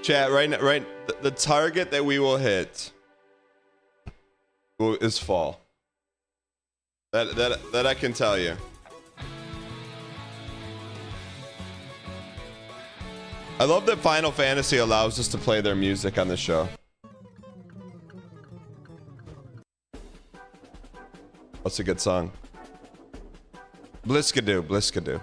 Chat, the target that we will hit is fall. That I can tell you. I love that Final Fantasy allows us to play their music on the show. What's a good song? Bliskadoo, Bliskadoo.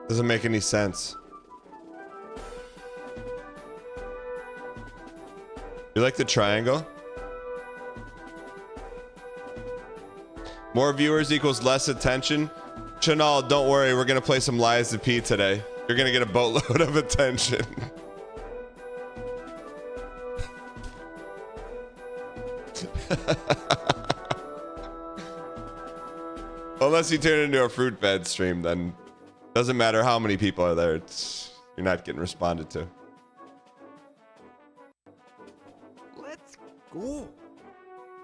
Doesn't make any sense. You like the triangle? More viewers equals less attention. Chanel, don't worry. We're going to play some Lies of P today. You're going to get a boatload of attention. Unless you turn it into a fruit bed stream, then doesn't matter how many people are there. You're not getting responded to. Let's go.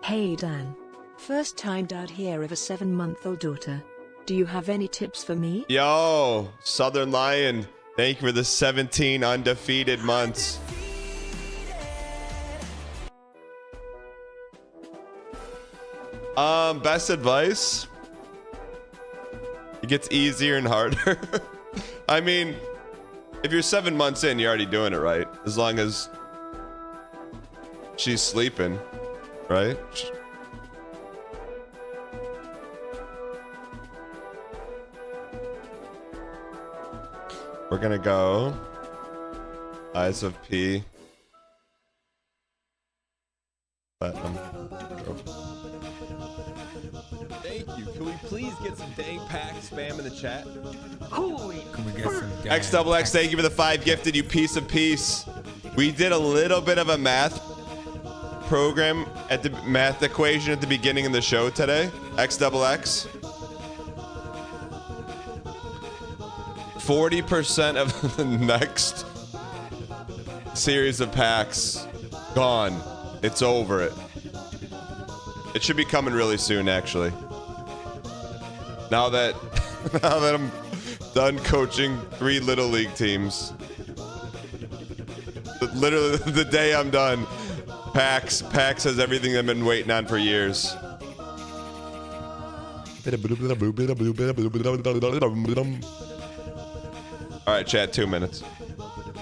Hey Dan. First time dad here of a 7-month-old daughter. Do you have any tips for me? Yo, Southern Lion. Thank you for the 17 undefeated months. Best advice? It gets easier and harder. I mean, if you're 7 months in, you're already doing it right. As long as she's sleeping, right? We're gonna go Eyes of P. Platinum. Thank you. Can we please get some dang pack spam in the chat? Holy. Can we get some XXX, thank you for the 5 gifted, you piece of peace. We did a little bit of a math program at the math equation at the beginning of the show today. XXX. 40% of the next series of packs gone. It's over it. It should be coming really soon, actually. Now that I'm done coaching 3 Little League teams. Literally the day I'm done, PAX has everything I've been waiting on for years. All right, chat, 2 minutes.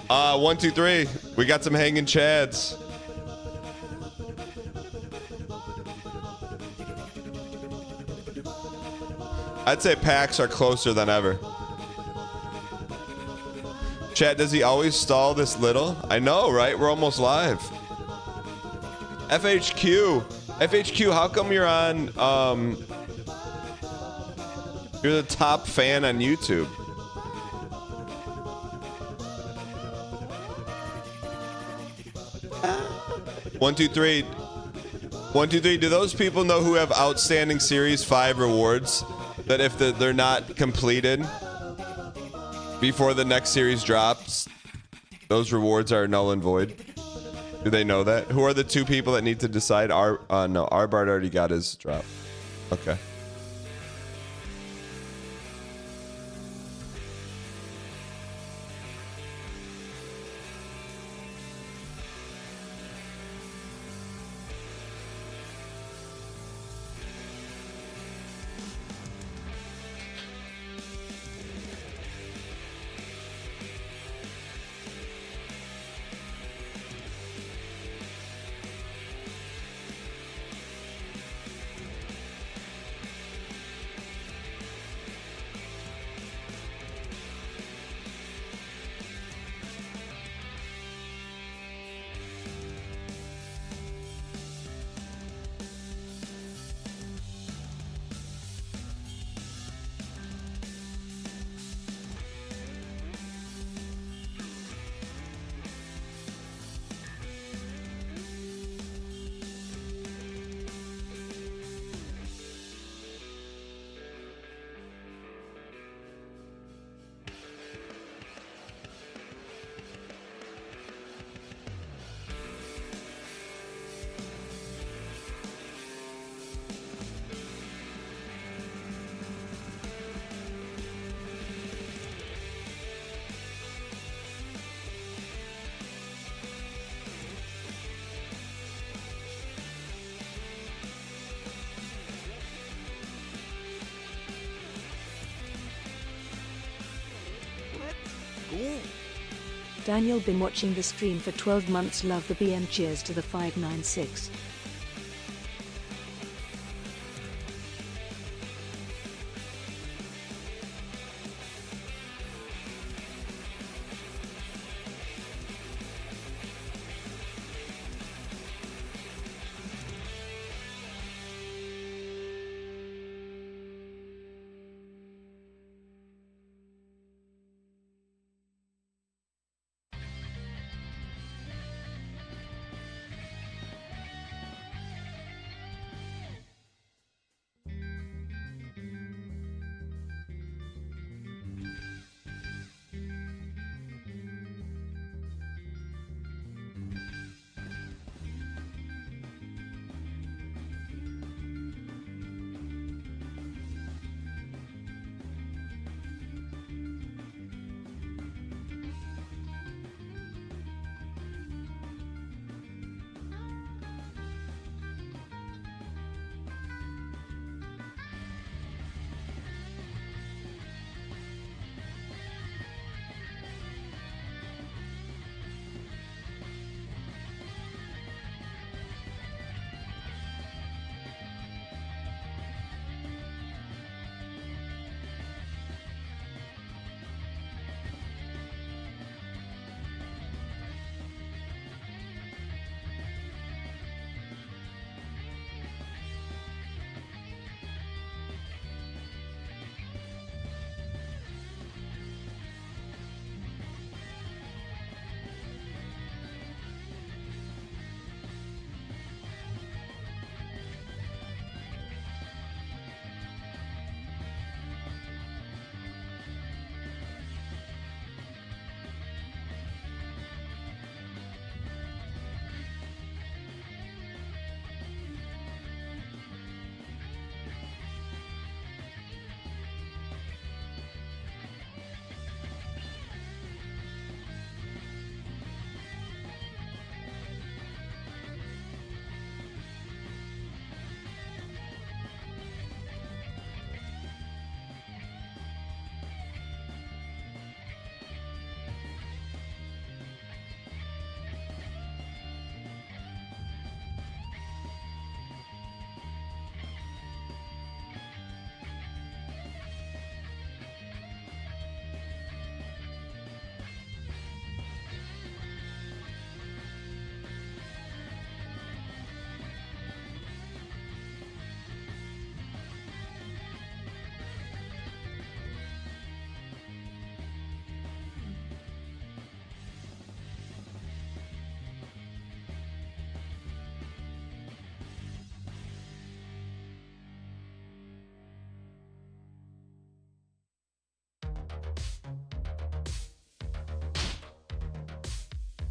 1, 2, 3. We got some hanging chads. I'd say packs are closer than ever. Chat, does he always stall this little? I know, right? We're almost live. FHQ, how come you're on, you're the top fan on YouTube? One, two, three. 1, 2, 3. Do those people know who have outstanding Series 5 rewards that if they're not completed before the next series drops, those rewards are null and void? Do they know that? Who are the 2 people that need to decide? No, Arbart already got his drop. Okay. Daniel been watching the stream for 12 months. Love the BM. Cheers to the 596.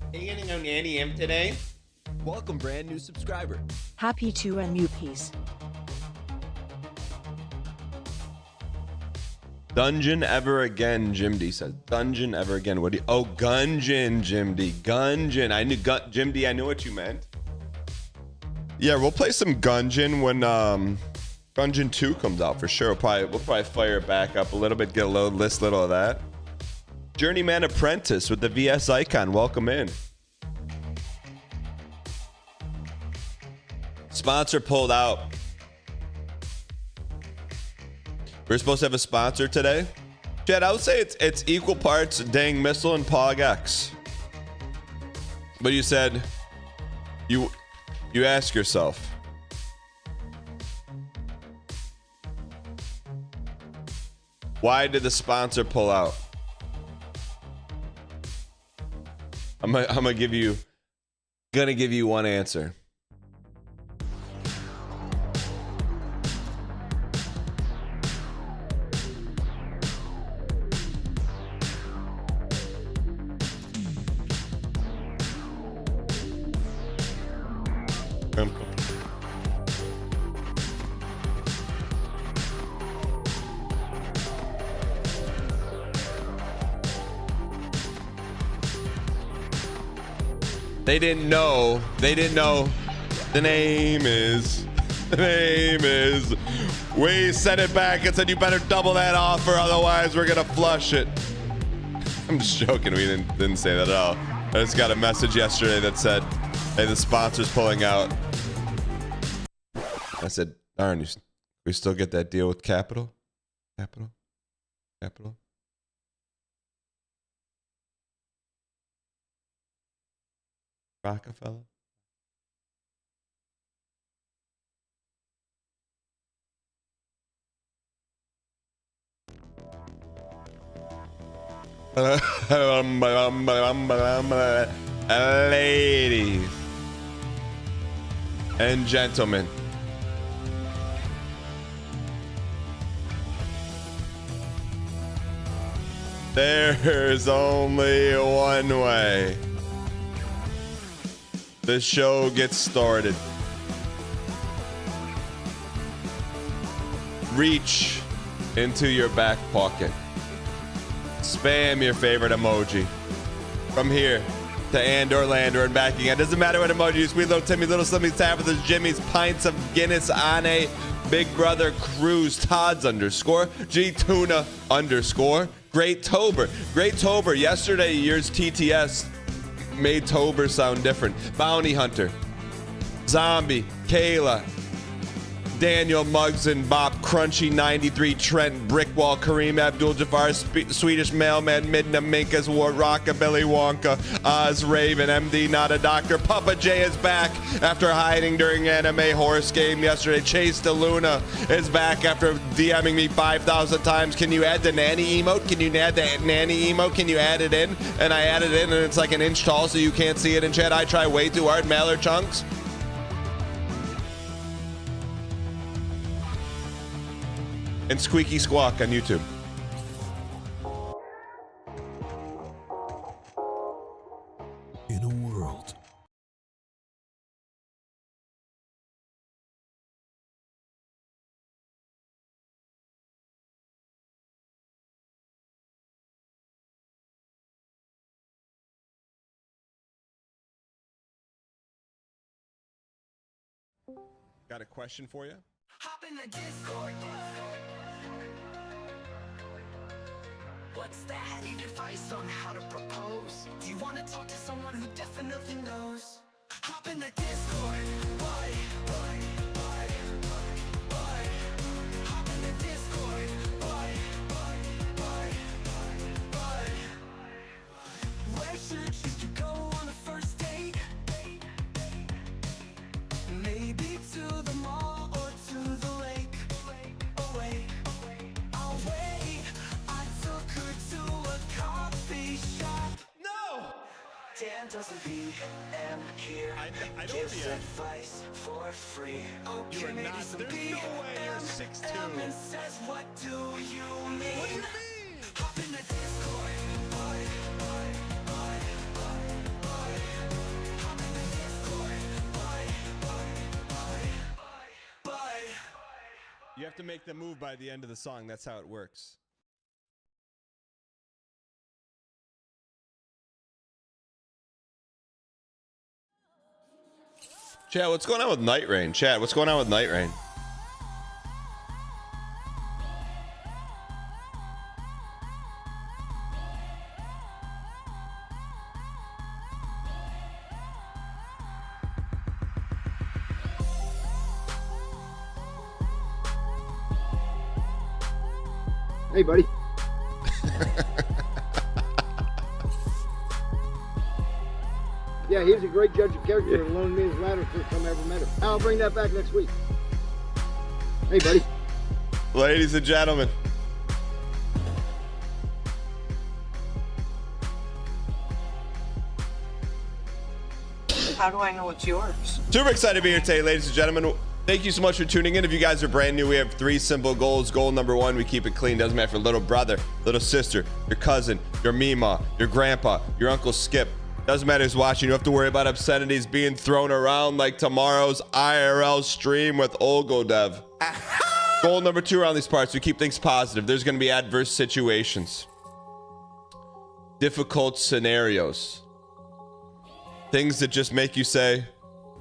Are you gonna go Nani Imp today? Welcome, brand new subscriber. Happy to a new piece. Dungeon ever again, Jim D says. Dungeon ever again. What do you? Oh, Gungeon, Jim D. Gungeon. I knew Jim D. I knew what you meant. Yeah, we'll play some Gungeon when Gungeon 2 comes out for sure. We'll probably fire it back up a little bit, get a little of that. Journeyman Apprentice with the VS icon. Welcome in. Sponsor pulled out. We're supposed to have a sponsor today. Chad, I would say it's equal parts Dang Missile and Pog X. But you said you ask yourself, why did the sponsor pull out? I'm gonna give you one answer. They didn't know. The name is. We sent it back and said you better double that offer, otherwise we're gonna flush it. I'm just joking. We didn't say that at all. I just got a message yesterday that said, "Hey, the sponsor's pulling out." I said, "Darn, we still get that deal with Capital? Capital? Rockefeller?" Ladies and gentlemen, there's only one way the show gets started. Reach into your back pocket. Spam your favorite emoji. From here to Orlando and back again. Doesn't matter what emoji you squeeze, little Timmy, little Slimmy, Tabitha's, Jimmy's, Pints of Guinness, Ane, Big Brother, Cruz, Todd's _ G Tuna _ Great Tober. Yesterday, year's TTS made Tober sound different. Bounty Hunter, Zombie, Kayla, Daniel, Muggs and Bop, Crunchy, 93, Trent, Brickwall, Kareem, Abdul-Jabbar, Swedish Mailman, Midna, Minkas, War, Rockabilly, Wonka, Oz, Raven, MD, Not a Doctor, Papa J is back after hiding during anime horse game yesterday. Chase DeLuna is back after DMing me 5,000 times. Can you add the Nani emote? Can you add the Nani emote? Can you add it in? And I added it in, and it's like an inch tall, so you can't see it in chat. I try way too hard. Mallard Chunks. And Squeaky Squawk on YouTube. In a world. Got a question for you? Hop in the Discord. What's that? Need advice on how to propose? Do you want to talk to someone who definitely knows? Hop in the Discord. Why? Hop in the Discord. Why? Where should you choose to go on a first date? Maybe to the mall or to the lake. Oh wait, I'll wait. I took her to a coffee shop. No! Dan doesn't PM here. I don't Gives PM. advice for free. Okay, You are maybe not- some there's no way you're PM. 6'2". And says, what do you mean? What do you mean? Hop in the Discord. Hop in the Discord. You have to make the move by the end of the song. That's how it works. Chat, what's going on with Night Rain? Chat, what's going on with Night Rain? Hey, buddy. Yeah, he was a great judge of character and loaned me his ladder first time I ever met him. I'll bring that back next week. Hey, buddy. Ladies and gentlemen. How do I know it's yours? Super excited to be here today, ladies and gentlemen. Thank you so much for tuning in. If you guys are brand new, we have 3 simple goals. Goal number 1, we keep it clean. Doesn't matter if your little brother, little sister, your cousin, your Mima, your grandpa, your Uncle Skip. Doesn't matter who's watching. You don't have to worry about obscenities being thrown around like tomorrow's IRL stream with Olgodev. Goal number 2 around these parts, we keep things positive. There's going to be adverse situations, difficult scenarios, things that just make you say,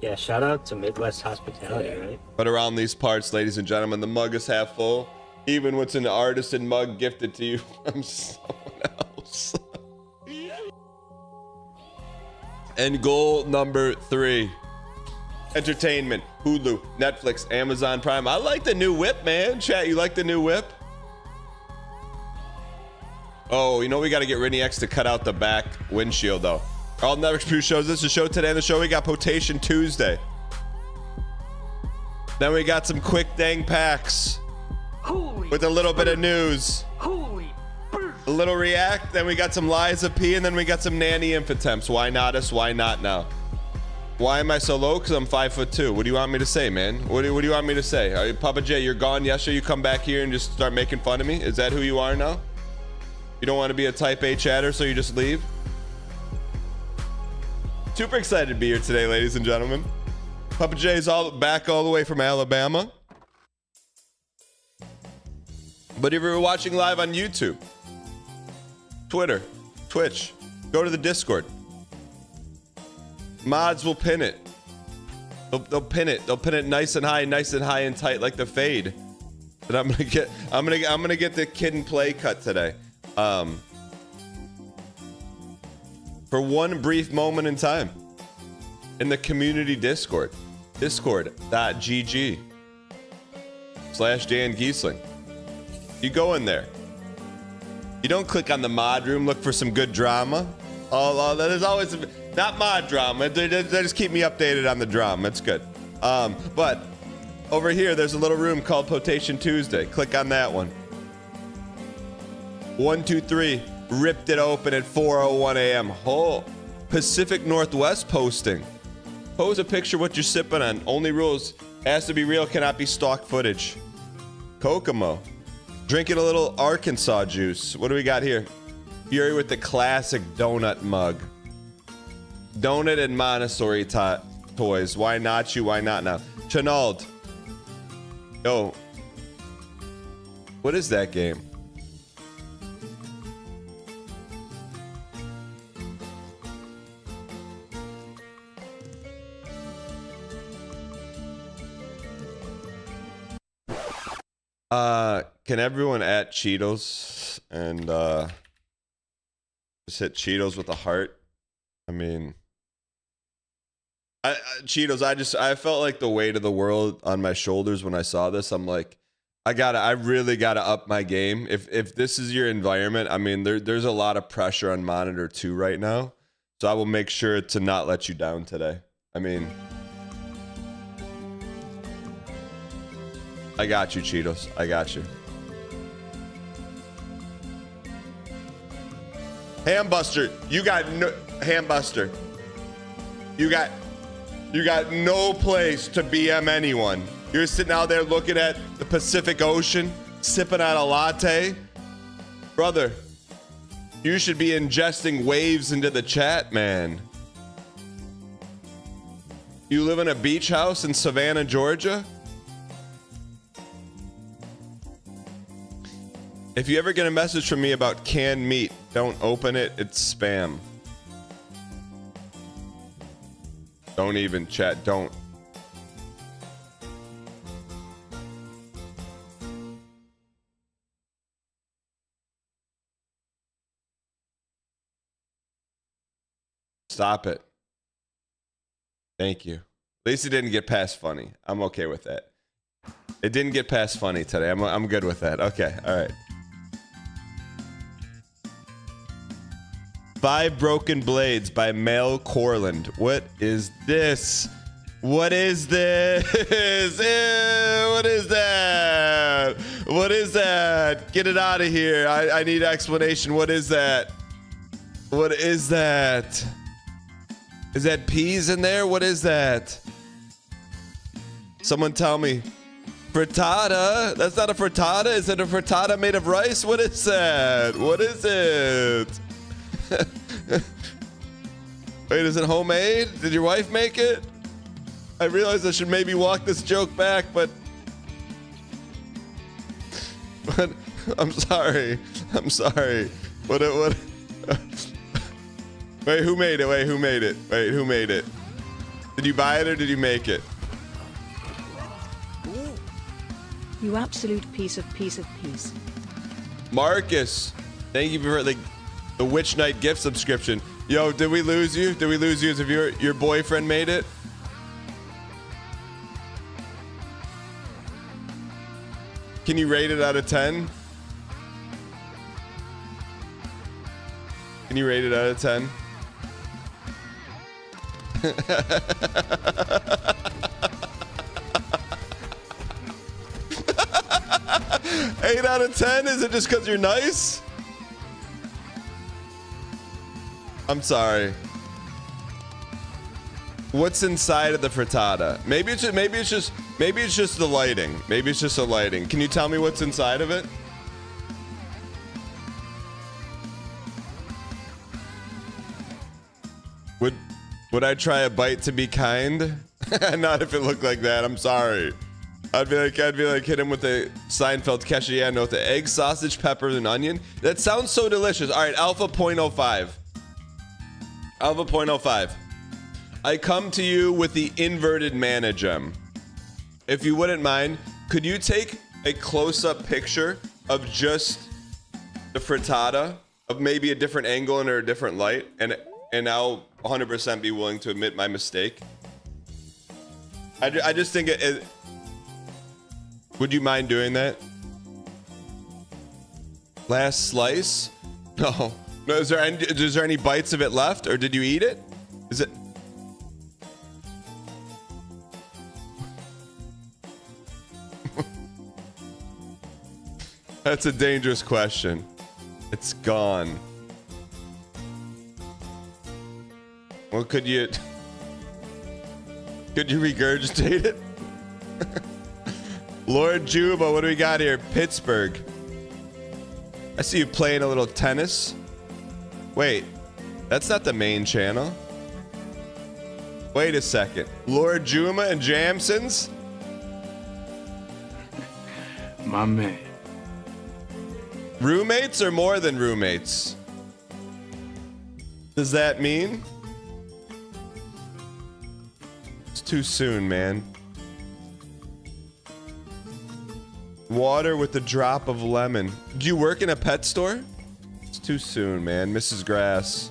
yeah, shout out to Midwest Hospitality, right? but around these parts, ladies and gentlemen, the mug is half full. Even what's an artisan mug gifted to you from someone else. And goal number 3. Entertainment, Hulu, Netflix, Amazon Prime. I like the new whip, man. Chat, you like the new whip? Oh, you know we got to get Rennie X to cut out the back windshield, though. All Netflix Proof shows. This is show today. On the show, we got Potation Tuesday. Then we got some quick dang packs with a little bit of news. A little react. Then we got some Liza P. And then we got some Nani infant temps. Why not us? Why not now? Why am I so low? Because I'm 5'2". What do you want me to say, man? What do you want me to say? Papa J, you're gone yesterday. You come back here and just start making fun of me? Is that who you are now? You don't want to be a type A chatter, so you just leave? Super excited to be here today, ladies and gentlemen. Papa J is back all the way from Alabama. But if you're watching live on YouTube, Twitter, Twitch, go to the Discord. Mods will pin it. They'll pin it. They'll pin it nice and high and tight like the fade. And I'm gonna get the kid and play cut today. For one brief moment in time in the community Discord, discord.gg/Dan Giesling. You go in there. You don't click on the mod room, look for some good drama. There's always not mod drama. They just keep me updated on the drama. It's good. But over here, there's a little room called Potation Tuesday. Click on that one. 123 ripped it open at 4:01 a.m. Oh, Pacific Northwest posting. Pose a picture what you're sipping on. Only rules: has to be real, cannot be stock footage. Kokomo. Drinking a little Arkansas juice. What do we got here? Fury with the classic donut mug. Donut and Montessori toys. Why not you? Why not now? Chenald. Yo. What is that game? Can everyone at Cheetos and just hit Cheetos with a heart? I mean, Cheetos, I felt like the weight of the world on my shoulders when I saw this. I'm like, I really gotta up my game. If this is your environment, I mean, there's a lot of pressure on Monitor 2 right now. So I will make sure to not let you down today. I mean, I got you, Cheetos. I got you. Hambuster, you got no Hambuster. You got no place to BM anyone. You're sitting out there looking at the Pacific Ocean, sipping on a latte. Brother, you should be ingesting waves into the chat, man. You live in a beach house in Savannah, Georgia? If you ever get a message from me about canned meat, don't open it. It's spam. Don't even chat. Don't. Stop it. Thank you. At least it didn't get past funny. I'm okay with that. It didn't get past funny today. I'm good with that. Okay. All right. 5 Broken Blades by Mel Corland. What is this? What is this? Ew, what is that? What is that? Get it out of here. I need explanation. What is that? What is that? Is that peas in there? What is that? Someone tell me. Frittata? That's not a frittata. Is it a frittata made of rice? What is that? What is it? Wait, is it homemade? Did your wife make it? I realize I should maybe walk this joke back, but I'm sorry. I'm sorry. What? Wait, who made it? Wait, who made it? Wait, who made it? Did you buy it or did you make it? You absolute piece of piece. Marcus, thank you for the Witch Night gift subscription. Yo, did we lose you? Did we lose you as if your boyfriend made it? Can you rate it out of 10? Can you rate it out of 10? 8 out of 10? Is it just because you're nice? I'm sorry. What's inside of the frittata? Maybe it's just the lighting. Maybe it's just the lighting. Can you tell me what's inside of it? Would I try a bite to be kind? Not if it looked like that. I'm sorry. I'd be like hit him with a Seinfeld Kesha. Yeah, no, with the egg, sausage, peppers, and onion. That sounds so delicious. All right, Alpha 0.05. Alpha 0.05. I come to you with the inverted mana gem. If you wouldn't mind, could you take a close-up picture of just the frittata, of maybe a different angle and or a different light, and I'll 100% be willing to admit my mistake. I just think it. Would you mind doing that? Last slice? No. No. Is there any bites of it left, or did you eat it? Is it? That's a dangerous question. It's gone. Well, could you regurgitate it? Lord Juba, what do we got here? Pittsburgh. I see you playing a little tennis. Wait, that's not the main channel. Wait a second. Lord Juma and Jamsons? My man. Roommates or more than roommates? Does that mean? It's too soon, man. Water with a drop of lemon. Do you work in a pet store? It's too soon, man. Mrs. Grass.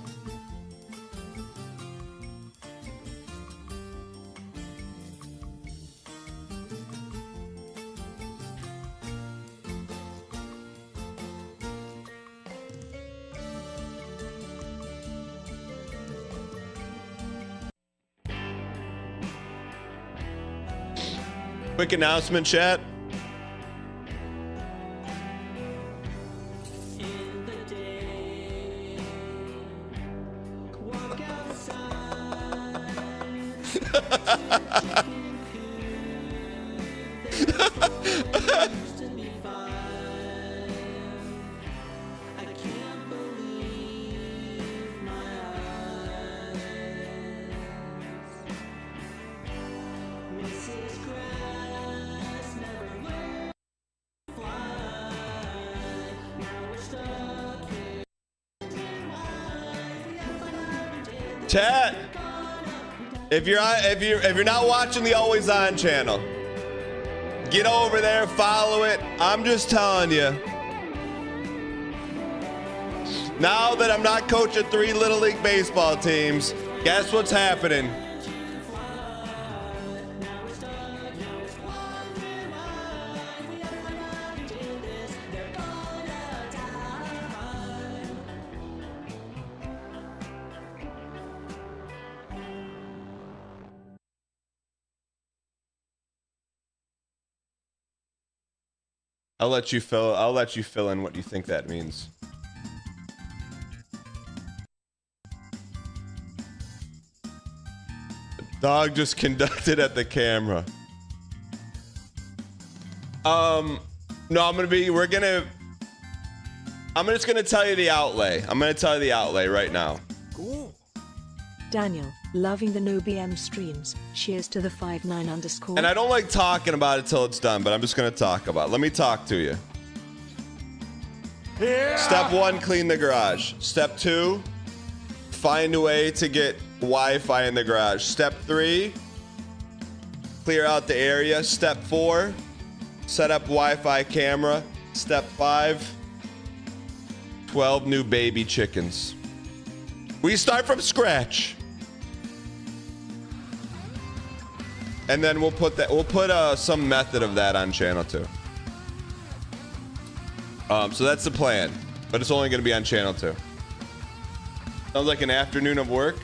Quick announcement, chat. Chat, if you're not watching the Always On channel, get over there, follow it. I'm just telling you. Now that I'm not coaching 3 Little League baseball teams, guess what's happening? I'll let you fill in what you think that means. The dog just conducted at the camera. No, I'm just gonna tell you the outlay. I'm gonna tell you the outlay right now. Daniel, loving the no BM streams. Cheers to the 59_. And I don't like talking about it till it's done, but I'm just gonna talk about it. Let me talk to you. Yeah. Step 1, clean the garage. Step 2, find a way to get Wi-Fi in the garage. Step 3, clear out the area. Step 4, set up Wi-Fi camera. Step 5, 12 new baby chickens. We start from scratch. And then we'll put some method of that on channel 2. So that's the plan, but it's only going to be on channel 2. Sounds like an afternoon of work.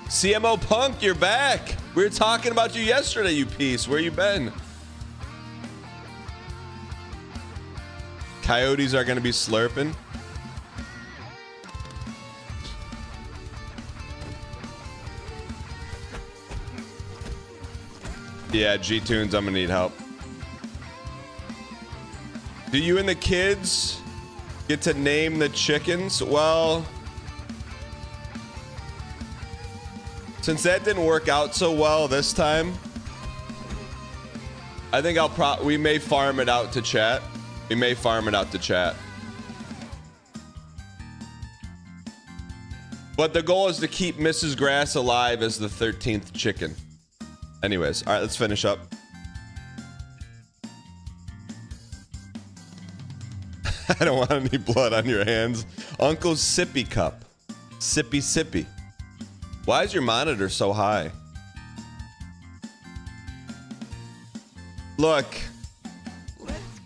CMO Punk, you're back. We were talking about you yesterday, you piece. Where you been? Coyotes are going to be slurping. Yeah, G-Tunes, I'm going to need help. Do you and the kids get to name the chickens? Well, since that didn't work out so well this time, I think we may farm it out to chat. We may farm it out to chat. But the goal is to keep Mrs. Grass alive as the 13th chicken. Anyways, all right, let's finish up. I don't want any blood on your hands. Uncle's sippy cup. Sippy sippy. Why is your monitor so high? Look.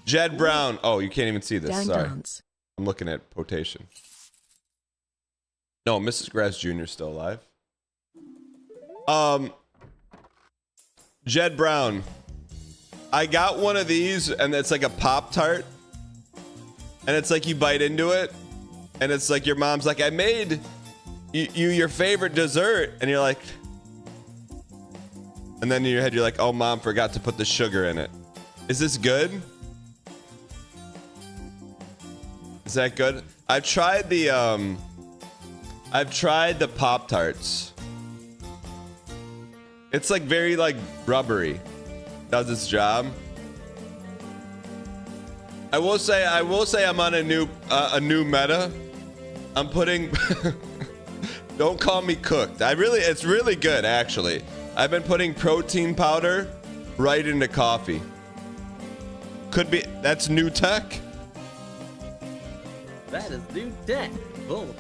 Jed Brown. Oh, you can't even see this. Dan Sorry. dance. I'm looking at quotation. No, Mrs. Grass Jr. is still alive. Jed Brown. I got one of these, and it's like a Pop-Tart. And it's like you bite into it, and it's like your mom's like, I made you your favorite dessert. And you're like... And then in your head, you're like, oh, Mom forgot to put the sugar in it. Is this good? Is that good? I've tried the Pop-Tarts. It's like very like rubbery. Does its job. I will say I'm on a new meta. I'm putting don't call me cooked. It's really good actually. I've been putting protein powder right into coffee. Could be that's new tech. That is new tech. Boom.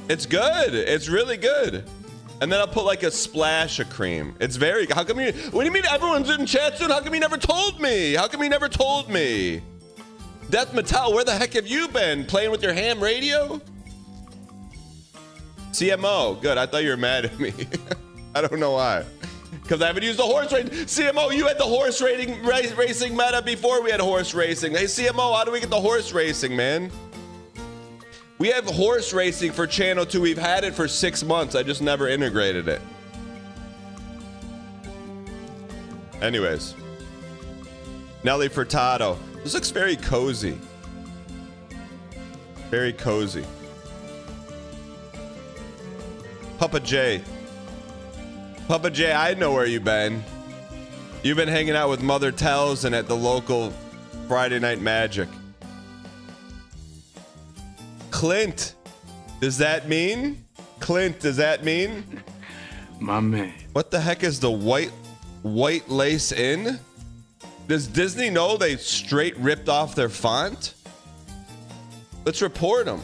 It's good. It's really good. And then I'll put like a splash of cream. It's very. How come you? What do you mean everyone's in chat soon? How come you never told me? How come you never told me? Death Mattel, where the heck have you been? Playing with your ham radio? CMO, good. I thought you were mad at me. I don't know why. Because I haven't used the horse race. CMO, you had the horse racing meta before we had horse racing. Hey, CMO, how do we get the horse racing, man? We have horse racing for Channel 2. We've had it for 6 months. I just never integrated it. Anyways. Nelly Furtado. This looks very cozy. Very cozy. Papa J. Papa J, I know where you've been. You've been hanging out with Mother Tells and at the local Friday Night Magic. Clint, does that mean? Clint, does that mean? My man. What the heck is the white lace in? Does Disney know they straight ripped off their font? Let's report them.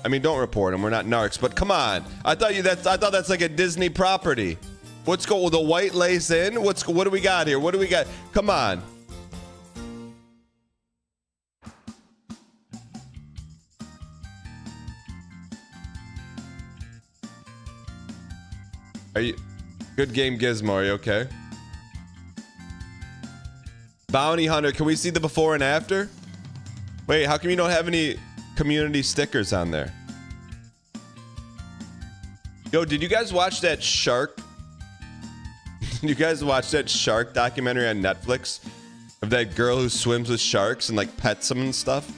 I mean, don't report them. We're not narcs, but come on. I thought that's like a Disney property. What's going with the white lace in? What do we got here? What do we got? Come on. Are you good game Gizmo? Are you okay? Bounty Hunter, can we see the before and after? Wait, how come you don't have any community stickers on there? Yo, did you guys watch that shark? Did you guys watch that shark documentary on Netflix? Of that girl who swims with sharks and like pets them and stuff?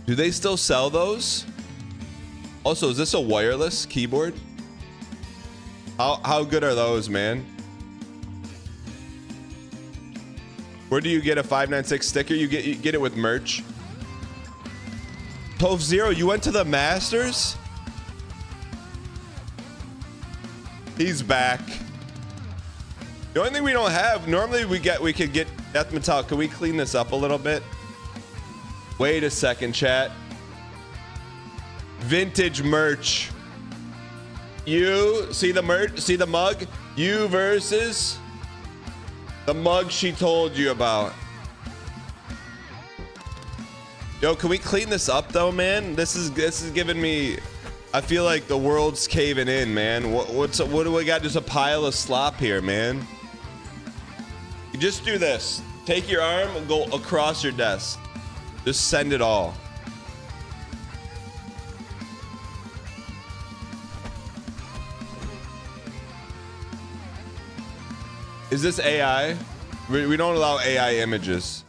Do they still sell those? Also, is this a wireless keyboard? How good are those, man? Where do you get a 596 sticker? You get it with merch. Tove Zero, you went to the Masters? He's back. The only thing we don't have, normally we could get Death Metal. Can we clean this up a little bit? Wait a second, chat. Vintage merch. You see the merch, see the mug? You versus the mug she told you about. Yo, can we clean this up though, man? This is giving me, I feel like the world's caving in, man. What do we got? Just a pile of slop here, man. You just do this. Take your arm and go across your desk. Just send it all. Is this AI? We don't allow AI images.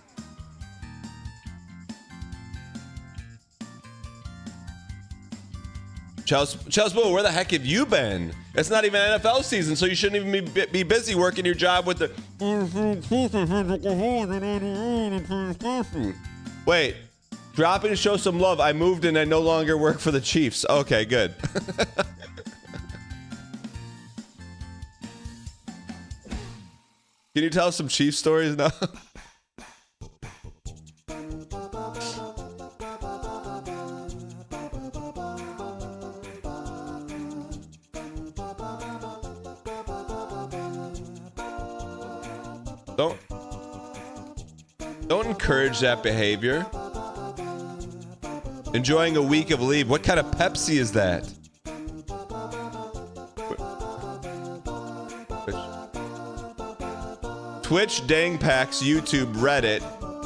Chelsea, where the heck have you been? It's not even NFL season, so you shouldn't even be busy working your job with the... Wait, drop in and show some love. I moved and I no longer work for the Chiefs. Okay, good. Can you tell us some Chiefs stories now? Don't encourage that behavior. Enjoying a week of leave. What kind of Pepsi is that? Twitch, Dang Packs, YouTube, Reddit,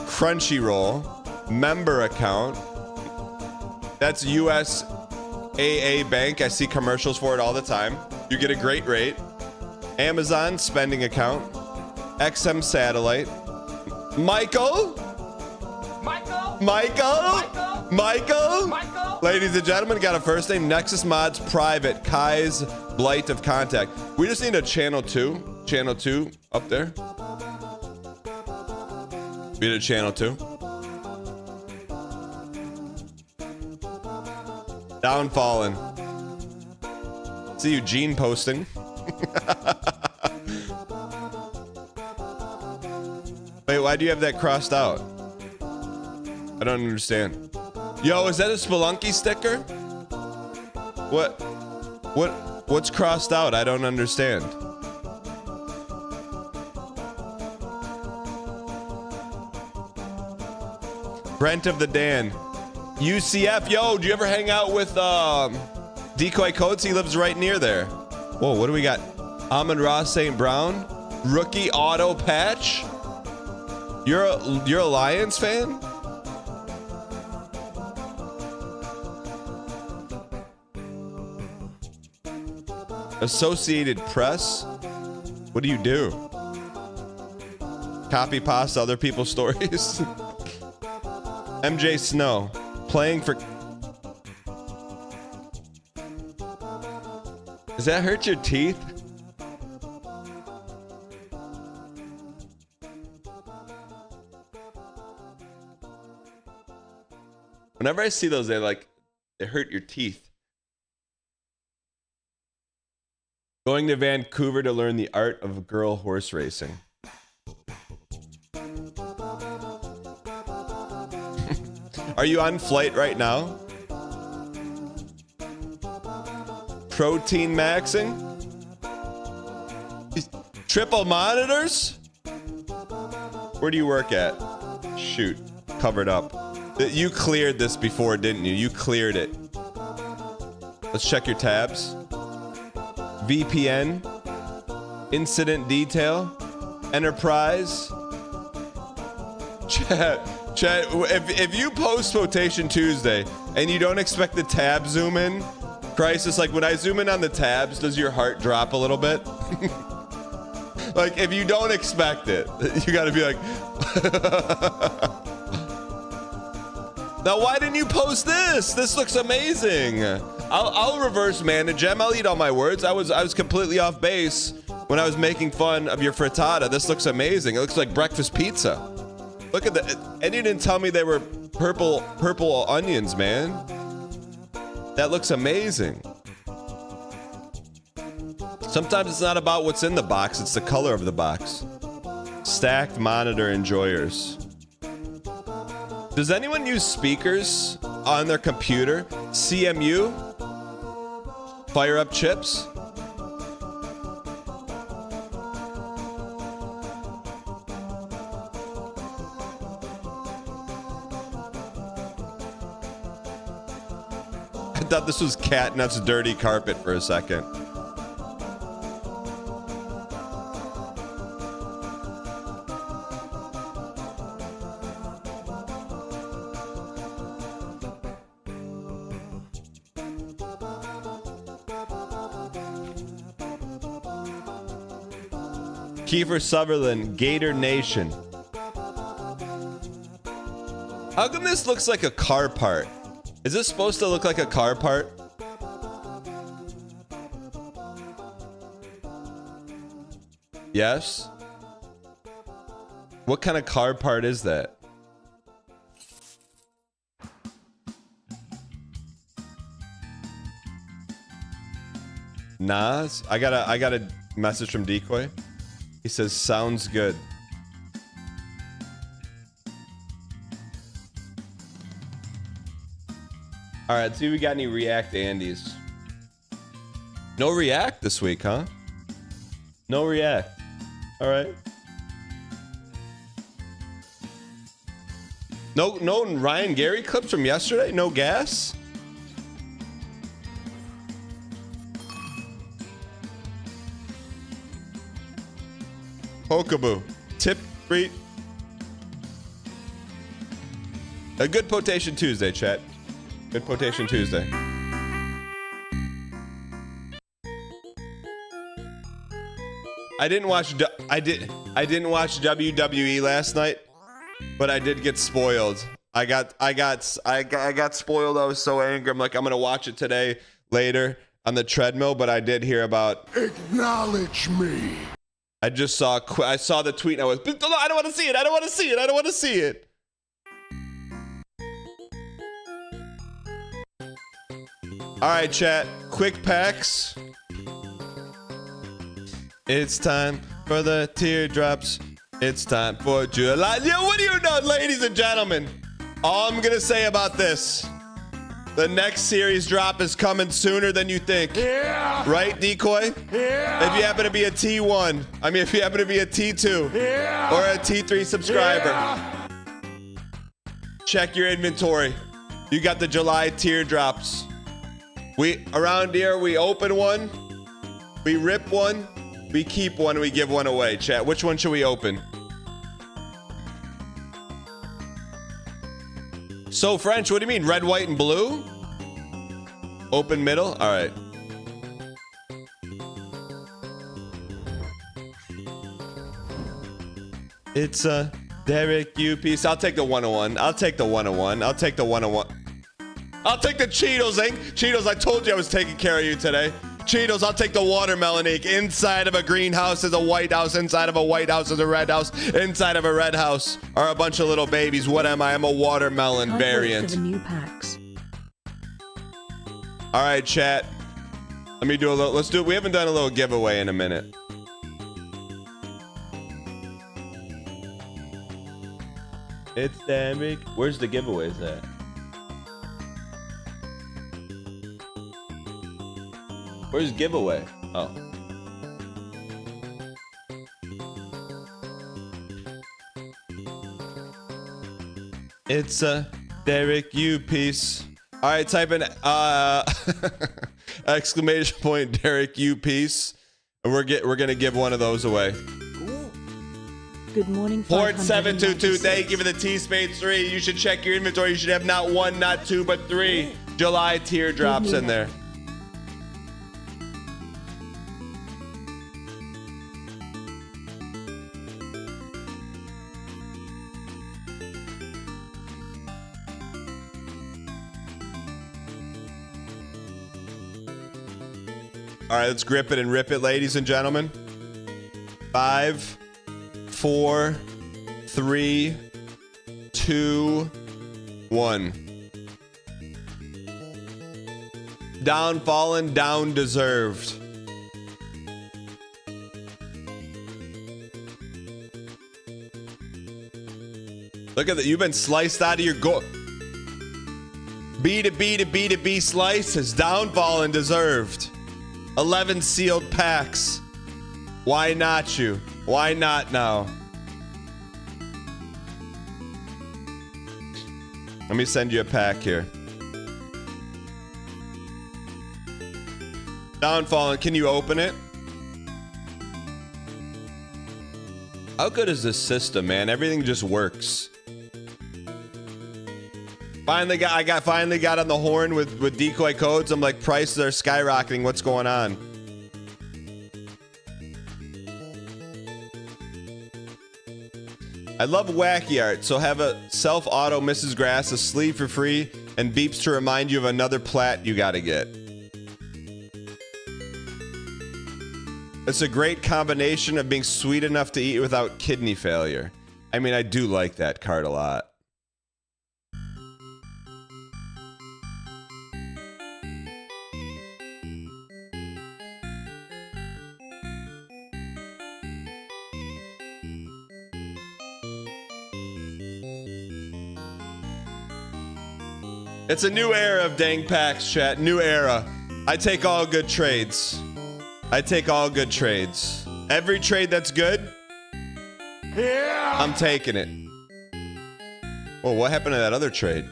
Crunchyroll, member account. That's USAA Bank. I see commercials for it all the time. You get a great rate. Amazon spending account. XM Satellite. Michael? Ladies and gentlemen, got a first name. Nexus Mods Private. Kai's Blight of Contact. We just need a channel 2. Channel 2 up there. We need a channel 2. Downfallen. See Eugene posting. Wait, why do you have that crossed out? I don't understand. Yo, is that a Spelunky sticker? What's crossed out? I don't understand. Brent of the Dan. UCF, yo, do you ever hang out with Decoy Coates? He lives right near there. Whoa, what do we got? Amon-Ra St. Brown? Rookie auto patch? You're a Lions fan? Associated Press? What do? Copy pasta other people's stories? MJ Snow. Playing for... Does that hurt your teeth? Whenever I see those, they hurt your teeth. Going to Vancouver to learn the art of girl horse racing. Are you on flight right now? Protein maxing? Triple monitors? Where do you work at? Shoot, covered up. You cleared this before, didn't you? You cleared it. Let's check your tabs. VPN. Incident detail. Enterprise. Chat, if you post Quotation Tuesday and you don't expect the tab zoom in, Crisis, like when I zoom in on the tabs, does your heart drop a little bit? Like if you don't expect it, you gotta be like, now why didn't you post this? This looks amazing. I'll reverse manage them. I'll eat all my words. I was completely off base when I was making fun of your frittata. This looks amazing. It looks like breakfast pizza. Look at that. And you didn't tell me they were purple onions, man. That looks amazing. Sometimes it's not about what's in the box, it's the color of the box. Stacked monitor enjoyers. Does anyone use speakers on their computer? CMU? Fire up chips? I thought this was Catnut's dirty carpet for a second. Kiefer Sutherland, Gator Nation. How come this looks like a car part? Is this supposed to look like a car part? Yes? What kind of car part is that? Nas? I got a message from Decoy. He says, sounds good. All right, see if we got any React Andes. No React this week, huh? No React. All right. No Ryan Gary clips from yesterday? No gas? Pokeboo. Tip free. A good Potation Tuesday, chat. Good Potation Tuesday. I didn't watch WWE last night, but I did get spoiled. I got spoiled. I was so angry. I'm like, I'm gonna watch it today later on the treadmill, but I did hear about. Acknowledge me. I saw the tweet and I was, I don't want to see it. I don't want to see it. I don't want to see it. All right, chat. Quick packs. It's time for the teardrops. It's time for July. Yeah, what do you know, ladies and gentlemen? All I'm going to say about this. The next series drop is coming sooner than you think. Yeah. Right, Decoy? Yeah. If you happen to be a T1, if you happen to be a T2 or a T3 subscriber, check your inventory. You got the July teardrops. Around here, we open one, we rip one, we keep one, we give one away. Chat, which one should we open? So French, what do you mean? Red, white, and blue? Open middle? All right. It's a Derek U piece. I'll take the 101. I'll take the 101. I'll take the 101. I'll take the Cheetos, Inc. Cheetos, I told you I was taking care of you today. Cheetos, I'll take the watermelon ink. Inside of a greenhouse is a white house. Inside of a white house is a red house. Inside of a red house are a bunch of little babies. What am I? I'm a watermelon variant. For the new packs. All right, chat. Let me do a little. Let's do it. We haven't done a little giveaway in a minute. It's Derek. Where's the giveaways at? Where's giveaway? Oh. It's a Derek U piece. All right, type in exclamation point Derek U piece, and we're gonna give one of those away. Good morning. Port 722. Thank you for the T Spade 3. You should check your inventory. You should have not one, not two, but three July teardrops in there. All right, let's grip it and rip it, ladies and gentlemen. 5, 4, 3, 2, 1. Down fallen, down deserved. Look at that. You've been sliced out of your goal. B to B to B to B slice has downfall and deserved. 11 sealed packs. Why not you? Why not now? Let me send you a pack here. Downfall, can you open it? How good is this system, man? Everything just works. Finally got on the horn with decoy codes. I'm like, prices are skyrocketing. What's going on? I love wacky art, so have a self-auto Mrs. Grass, a sleeve for free, and beeps to remind you of another plat you gotta get. It's a great combination of being sweet enough to eat without kidney failure. I mean, I do like that card a lot. It's a new era of dang packs, chat. New era. I take all good trades. I take all good trades. Every trade that's good, yeah, I'm taking it. Well, what happened to that other trade?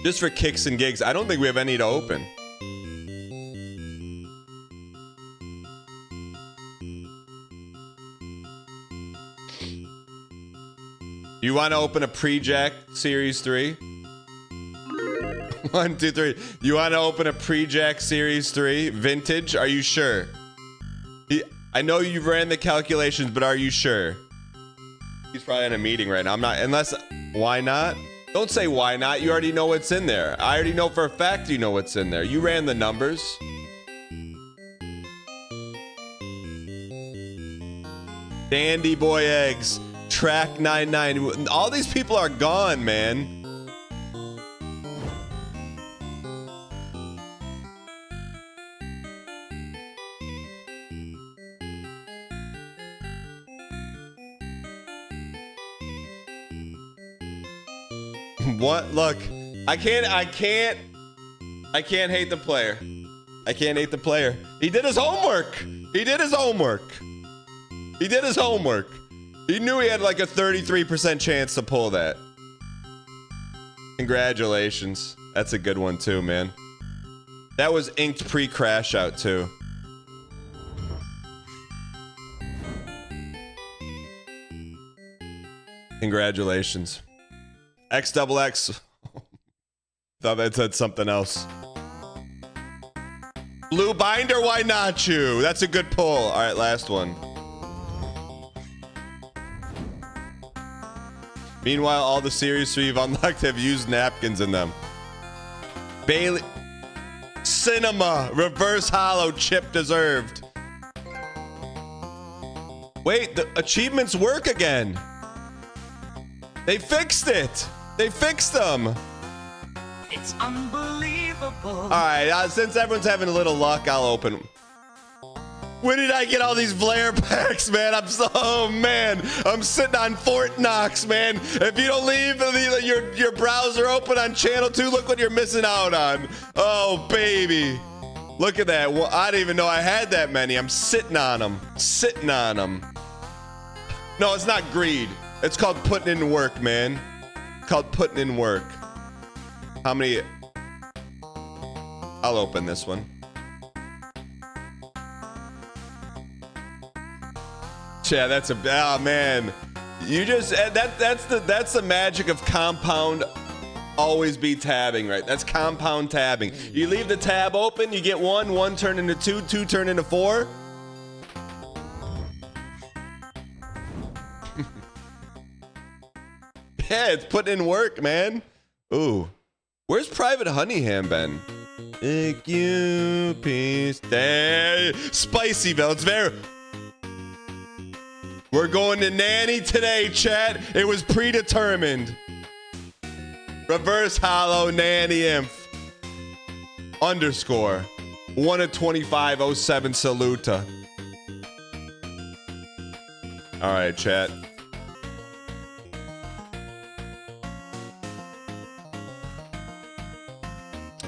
Just for kicks and gigs, I don't think we have any to open. You want to open a pre-jack Series 3? 1, 2, 3. You want to open a pre-jack Series 3 vintage? Are you sure? I know you ran the calculations, but are you sure? He's probably in a meeting right now. I'm not, unless, why not? Don't say why not. You already know what's in there. I already know for a fact you know what's in there. You ran the numbers. Dandy Boy Eggs. Track 99. All these people are gone, man. What? Look, I can't hate the player. I can't hate the player. He did his homework. He did his homework. He did his homework. He knew he had like a 33% chance to pull that. Congratulations. That's a good one too, man. That was inked pre-crash out too. Congratulations. XXX. Thought that said something else. Blue binder, why not you? That's a good pull. All right, last one. Meanwhile, all the series 3 you've unlocked have used napkins in them. Bailey. Cinema. Reverse hollow. Chip deserved. Wait, the achievements work again. They fixed it. They fixed them. It's unbelievable. All right, since everyone's having a little luck, I'll open. When did I get all these Blair packs, man? Oh man, I'm sitting on Fort Knox, man. If you don't leave your browser open on channel 2, look what you're missing out on. Oh baby, look at that. Well, I didn't even know I had that many. I'm sitting on them. Sitting on them. No, it's not greed. It's called putting in work, man. It's called putting in work. How many? I'll open this one. Yeah, that's a, oh man. You just, that's the magic of compound always be tabbing, right? That's compound tabbing. You leave the tab open, you get one turn into two turn into 4. Yeah, it's putting in work, man. Ooh. Where's Private Honeyham been? Thank you, peace. There. Spicyville. It's very... We're going to Nani today, chat. It was predetermined. Reverse hollow Nani inf. Underscore. 1 of 2507 Saluta. All right, chat.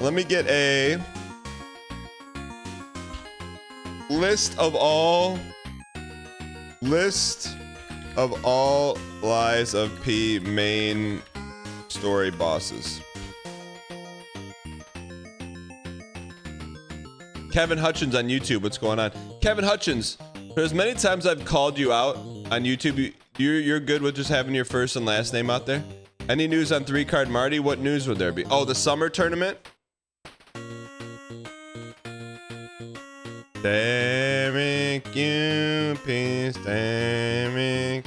Let me get a list of all Lies of P main story bosses. Kevin Hutchins on YouTube, what's going on? Kevin Hutchins, for as many times I've called you out on YouTube, you're good with just having your first and last name out there? Any news on 3-Card Marty? What news would there be? Oh, the summer tournament? Derek, you peace, Derek.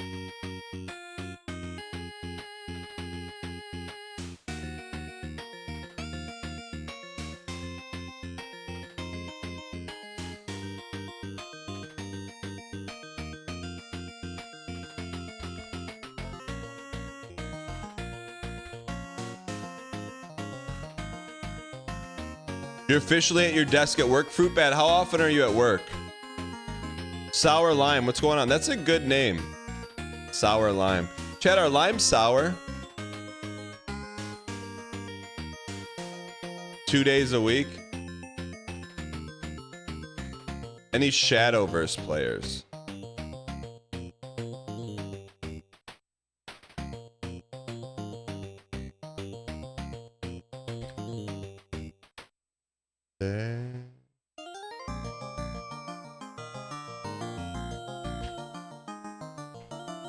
You're officially at your desk at work. Fruit Bat, how often are you at work? Sour Lime, what's going on? That's a good name. Sour Lime. Chad, are limes sour? 2 days a week? Any Shadowverse players?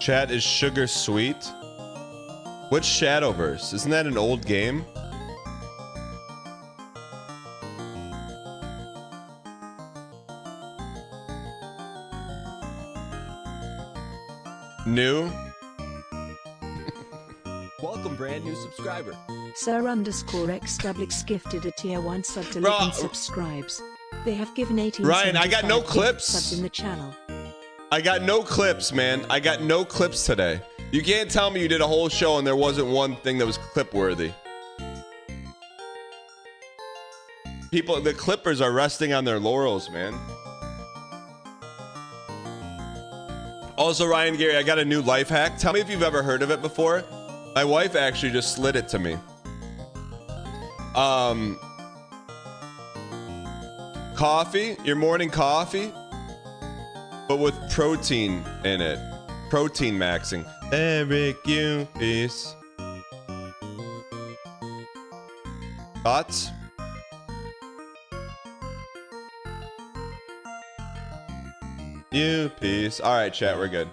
Chat, is sugar sweet? What's Shadowverse? Isn't that an old game? New? Welcome, brand new subscriber. Sir_XWX gifted a tier 1 sub to Bro. live and subscribes. They have given 18 Ryan, I got no clips. subs in the channel. I got no clips, man. I got no clips today. You can't tell me you did a whole show and there wasn't one thing that was clip worthy. People, the clippers are resting on their laurels, man. Also, Ryan Gary, I got a new life hack. Tell me if you've ever heard of it before. My wife actually just slid it to me. Coffee, your morning coffee, but with protein in it. Protein maxing. Eric, you peace. Thoughts? You peace. All right, chat, we're good.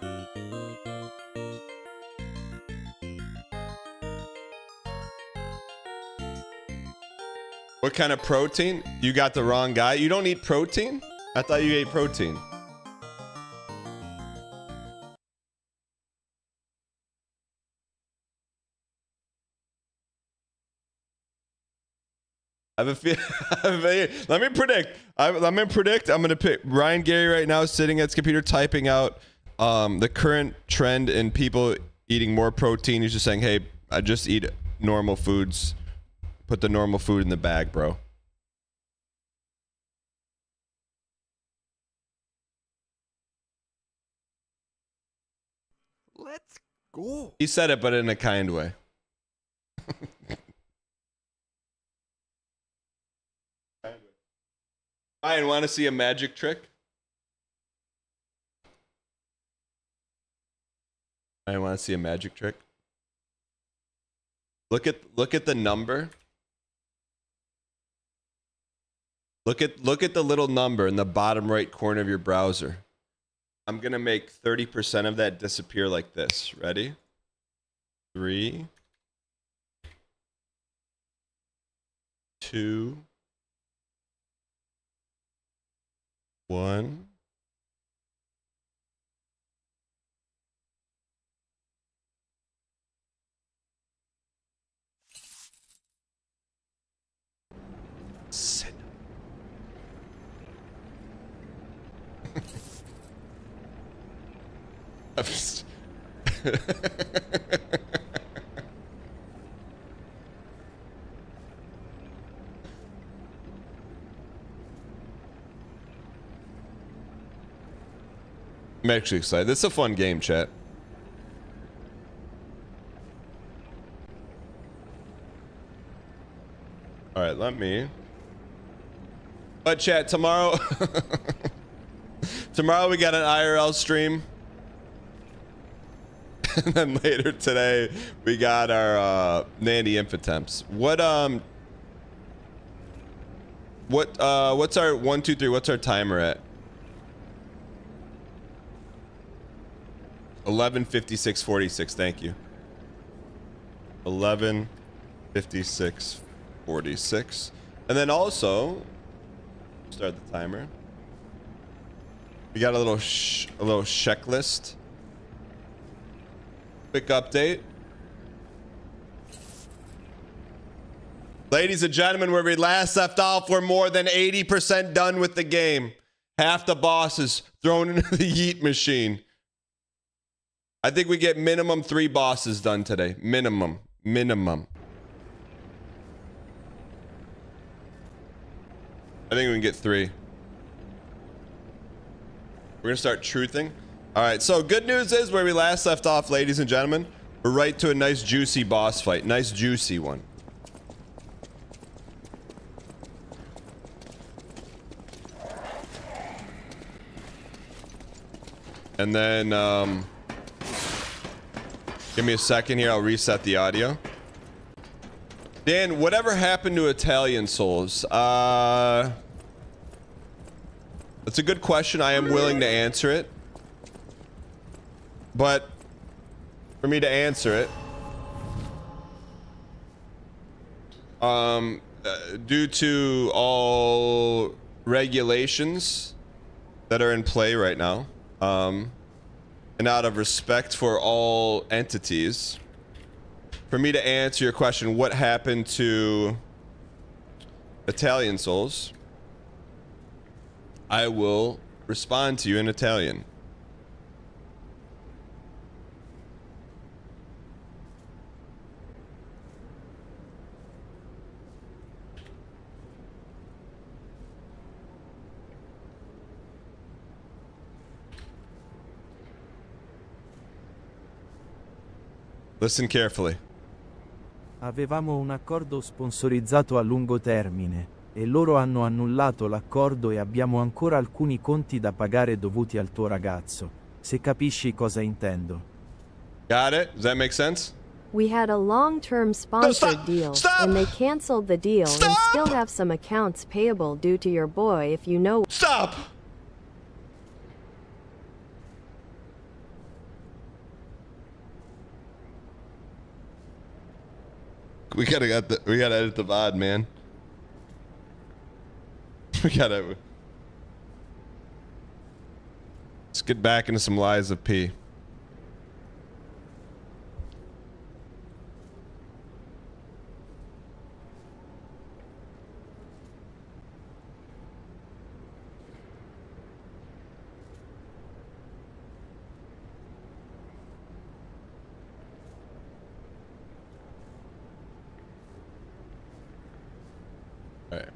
What kind of protein? You got the wrong guy. You don't eat protein? I thought you ate protein. I have a feel. Let me predict. I'm gonna pick Ryan Gary right now, sitting at his computer typing out the current trend in people eating more protein. He's just saying, "Hey, I just eat normal foods. Put the normal food in the bag, bro." Let's go. He said it, but in a kind way. Ryan, want to see a magic trick? I want to see a magic trick. Look at the number. Look at the little number in the bottom right corner of your browser. I'm gonna make 30% of that disappear like this. Ready? 3, 2, 1. Sit. I'm just- I'm actually excited. This is a fun game, chat. All All right, let me. But chat, tomorrow. Tomorrow we got an IRL stream. And then later today we got our Nani infant temps. What's our 1, 2, 3? What's our timer at? 11:56:46. Thank you. 11:56:46. And then also start the timer. We got a little checklist. Quick update. Ladies and gentlemen, where we last left off, we're more than 80% done with the game. Half the bosses thrown into the yeet machine. I think we get minimum 3 bosses done today. Minimum. I think we can get 3. We're gonna start truthing. All right, so good news is where we last left off, ladies and gentlemen, we're right to a nice juicy boss fight. Nice juicy one. And then, give me a second here. I'll reset the audio. Dan, whatever happened to Italian Souls? That's a good question. I am willing to answer it. But for me to answer it, due to all regulations that are in play right now, and out of respect for all entities, for me to answer your question, what happened to Italian Souls, I will respond to you in Italian. Listen carefully. Avevamo un accordo sponsorizzato a lungo termine, e loro hanno annullato l'accordo e abbiamo ancora alcuni conti da pagare dovuti al tuo ragazzo, se capisci cosa intendo. Got it? Does that make sense? We had a long-term sponsored deal, and they canceled the deal and still have some accounts payable due to your boy if you know. Stop! We gotta edit the VOD, man. Let's get back into some lies of P. Right.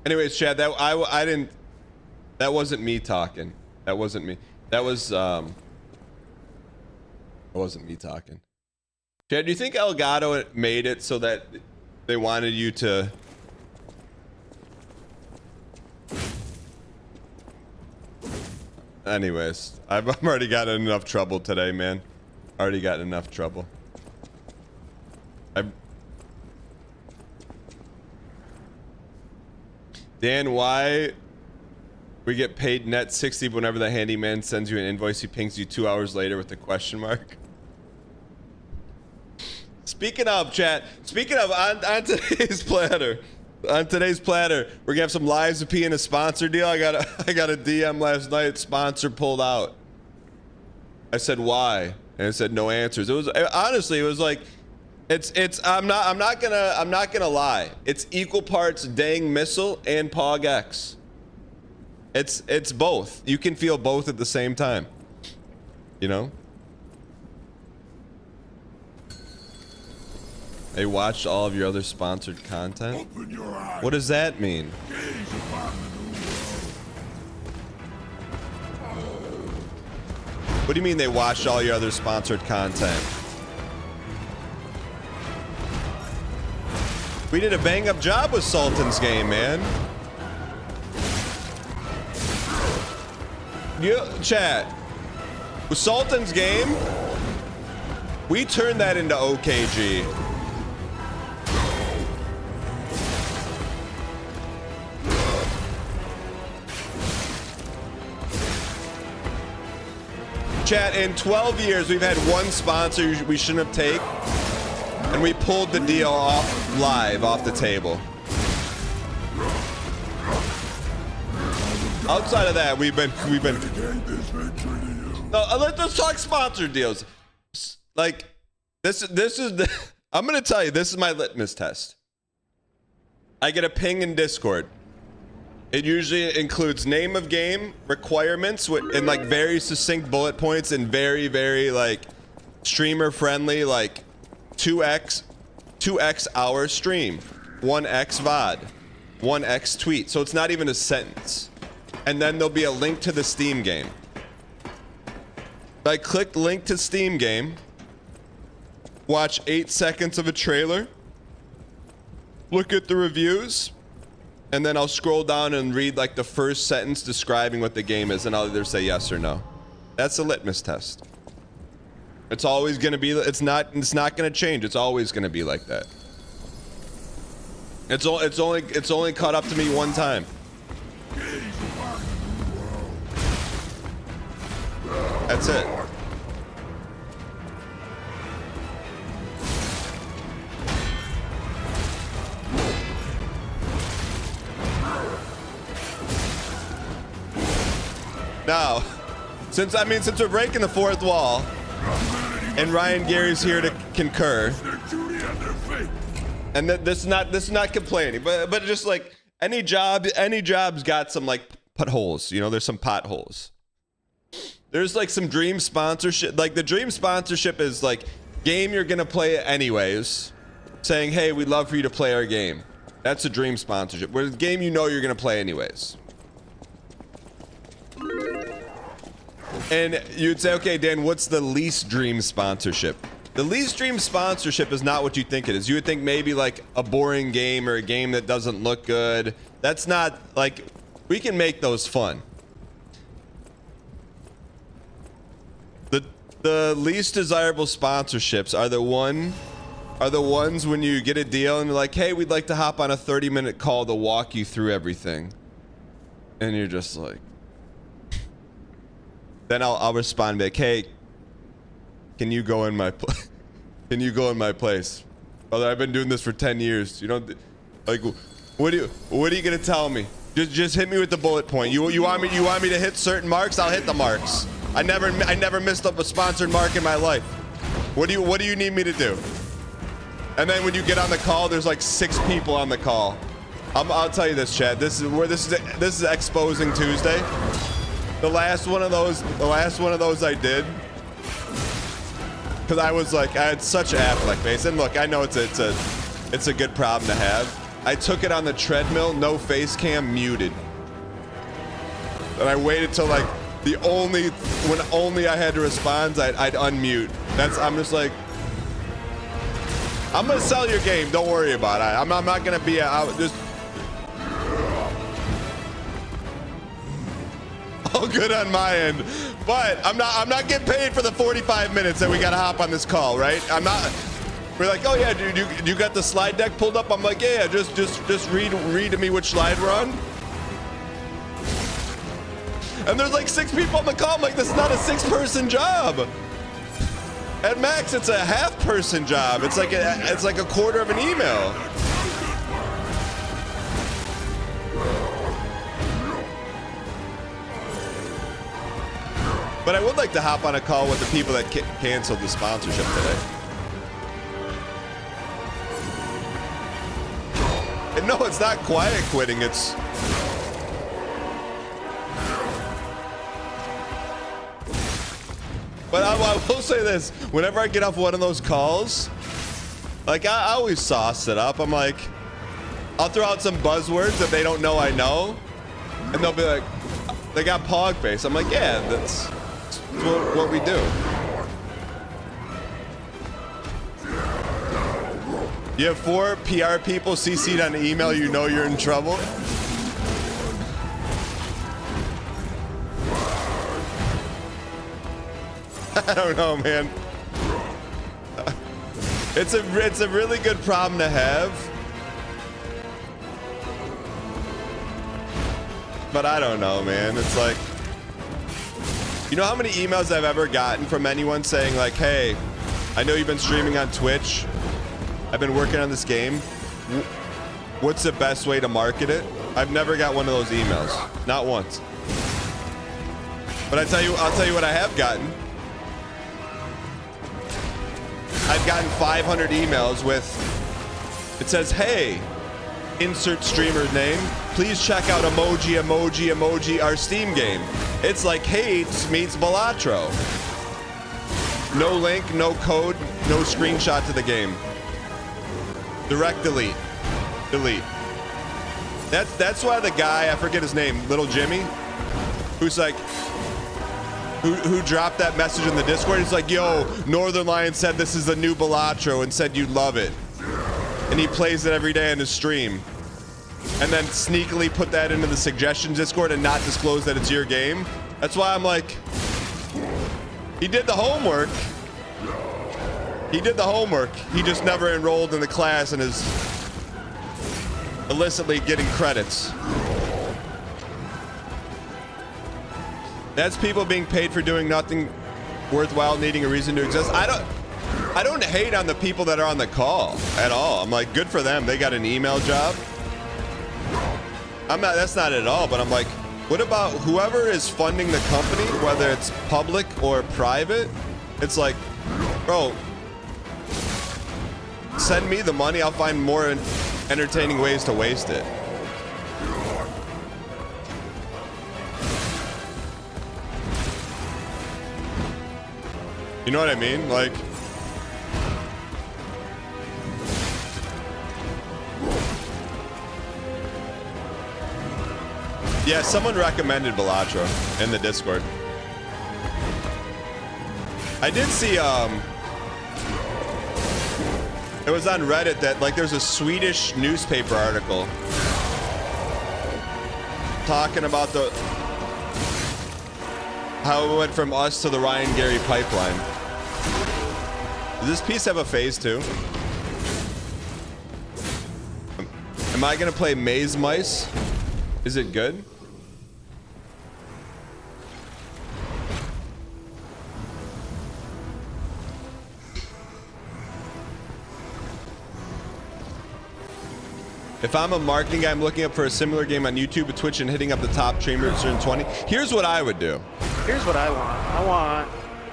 Anyways, Chad, that wasn't me talking. That wasn't me. That wasn't me talking. Chad, do you think Elgato made it so that they wanted you to anyways, I'm already gotten enough trouble today, man. Already gotten enough trouble. Dan, why we get paid net 60 whenever the handyman sends you an invoice, he pings you 2 hours later with a question mark? Speaking of, chat, on today's platter, we're gonna have some Lives of P and a sponsor deal. I got a DM last night, sponsor pulled out. I said, why? And it said no answers. It was, honestly, it was like, I'm not gonna lie. It's equal parts dang missile and Pog X. It's both. You can feel both at the same time. You know? They watched all of your other sponsored content? What does that mean? What do you mean they watched all your other sponsored content? We did a bang up job with Sultan's game, man. Chat. With Sultan's game, we turned that into OKG. Chat, in 12 years, we've had one sponsor we shouldn't have taken, and we pulled the deal off live off the table. Outside of that, we've been. No, let's talk sponsored deals. Like, this is the. I'm gonna tell you, this is my litmus test. I get a ping in Discord. It usually includes name of game, requirements, and like very succinct bullet points and very, very like streamer friendly, like 2x hour stream, 1x VOD, 1x tweet. So it's not even a sentence. And then there'll be a link to the Steam game. I click link to Steam game, watch 8 seconds of a trailer, look at the reviews, and then I'll scroll down and read like the first sentence describing what the game is, and I'll either say yes or no. That's a litmus test. It's always gonna be. It's not gonna change. It's always gonna be like that. It's only caught up to me one time. That's it. Now, since we're breaking the fourth wall, and Ryan Gary's here to concur, and this is not complaining, but just like any job's got some like potholes, you know. There's some potholes. There's like some dream sponsorship. Like the dream sponsorship is like game you're gonna play anyways, saying, hey, we'd love for you to play our game. That's a dream sponsorship. Whereas the game you know you're gonna play anyways. And you'd say, okay, Dan, what's the least dream sponsorship? The least dream sponsorship is not what you think it is. You would think maybe like a boring game or a game that doesn't look good. That's not like, we can make those fun. The least desirable sponsorships are the ones when you get a deal and you're like, hey, we'd like to hop on a 30-minute call to walk you through everything. And you're just like, then I'll respond back, hey, can you go in my place? Can you go in my place? Brother, I've been doing this for 10 years. You know, like, what are you gonna tell me? Just hit me with the bullet point. You want me to hit certain marks? I'll hit the marks. I never missed up a sponsored mark in my life. What do you need me to do? And then when you get on the call, there's like 6 people on the call. I'll tell you this, Chad. This is Exposing Tuesday. The last one of those I did, because I was like, I had such Affleck face. And look, I know it's a good problem to have. I took it on the treadmill, no face cam, muted. And I waited till like when only I had to respond, I'd unmute. I'm just like, I'm gonna sell your game. Don't worry about it. I'm not gonna be just. All good on my end, but I'm not getting paid for the 45 minutes that we gotta hop on this call, right? I'm not. We're like, oh yeah, dude, you got the slide deck pulled up? I'm like, yeah, just read to me which slide we're on. And there's like 6 people on the call. I'm like, this is not a 6-person job. At max, it's a half-person job. It's like a quarter of an email. But I would like to hop on a call with the people that canceled the sponsorship today. And no, it's not quiet quitting. It's but I will say this: whenever I get off one of those calls, like I always sauce it up. I'm like, I'll throw out some buzzwords that they don't know I know, and they'll be like, "They got pog face." I'm like, "Yeah, that's what we do." You have 4 PR people CC'd on an email, you know you're in trouble. I don't know, man. It's a really good problem to have. But I don't know, man. It's like, you know how many emails I've ever gotten from anyone saying like, "Hey, I know you've been streaming on Twitch. I've been working on this game. What's the best way to market it?" I've never got one of those emails. Not once. But I'll tell you what I have gotten. I've gotten 500 emails with, it says, "Hey, insert streamer's name. Please check out emoji, our Steam game. It's like Hades meets Balatro." No link, no code, no screenshot to the game. Direct delete. Delete. That's why the guy, I forget his name, Little Jimmy, who's like, who dropped that message in the Discord. He's like, "Yo, Northern Lion said this is the new Balatro and said you'd love it." And he plays it every day on his stream. And then sneakily put that into the suggestions Discord and not disclose that it's your game. That's why I'm like, he did the homework. He did the homework. He just never enrolled in the class and is illicitly getting credits. That's people being paid for doing nothing worthwhile, needing a reason to exist. I don't hate on the people that are on the call at all. I'm like, good for them. They got an email job. That's not it at all, but I'm like, what about whoever is funding the company, whether it's public or private? It's like, bro, send me the money. I'll find more entertaining ways to waste it. You know what I mean? Like, yeah, someone recommended Balatro in the Discord. I did see, it was on Reddit that, like, there's a Swedish newspaper article talking about how it went from us to the Ryan Gary pipeline. Does this piece have a phase 2? Am I gonna play Maze Mice? Is it good? If I'm a marketing guy, I'm looking up for a similar game on YouTube or Twitch and hitting up the top streamers in 20. Here's what I would do. Here's what I want. I want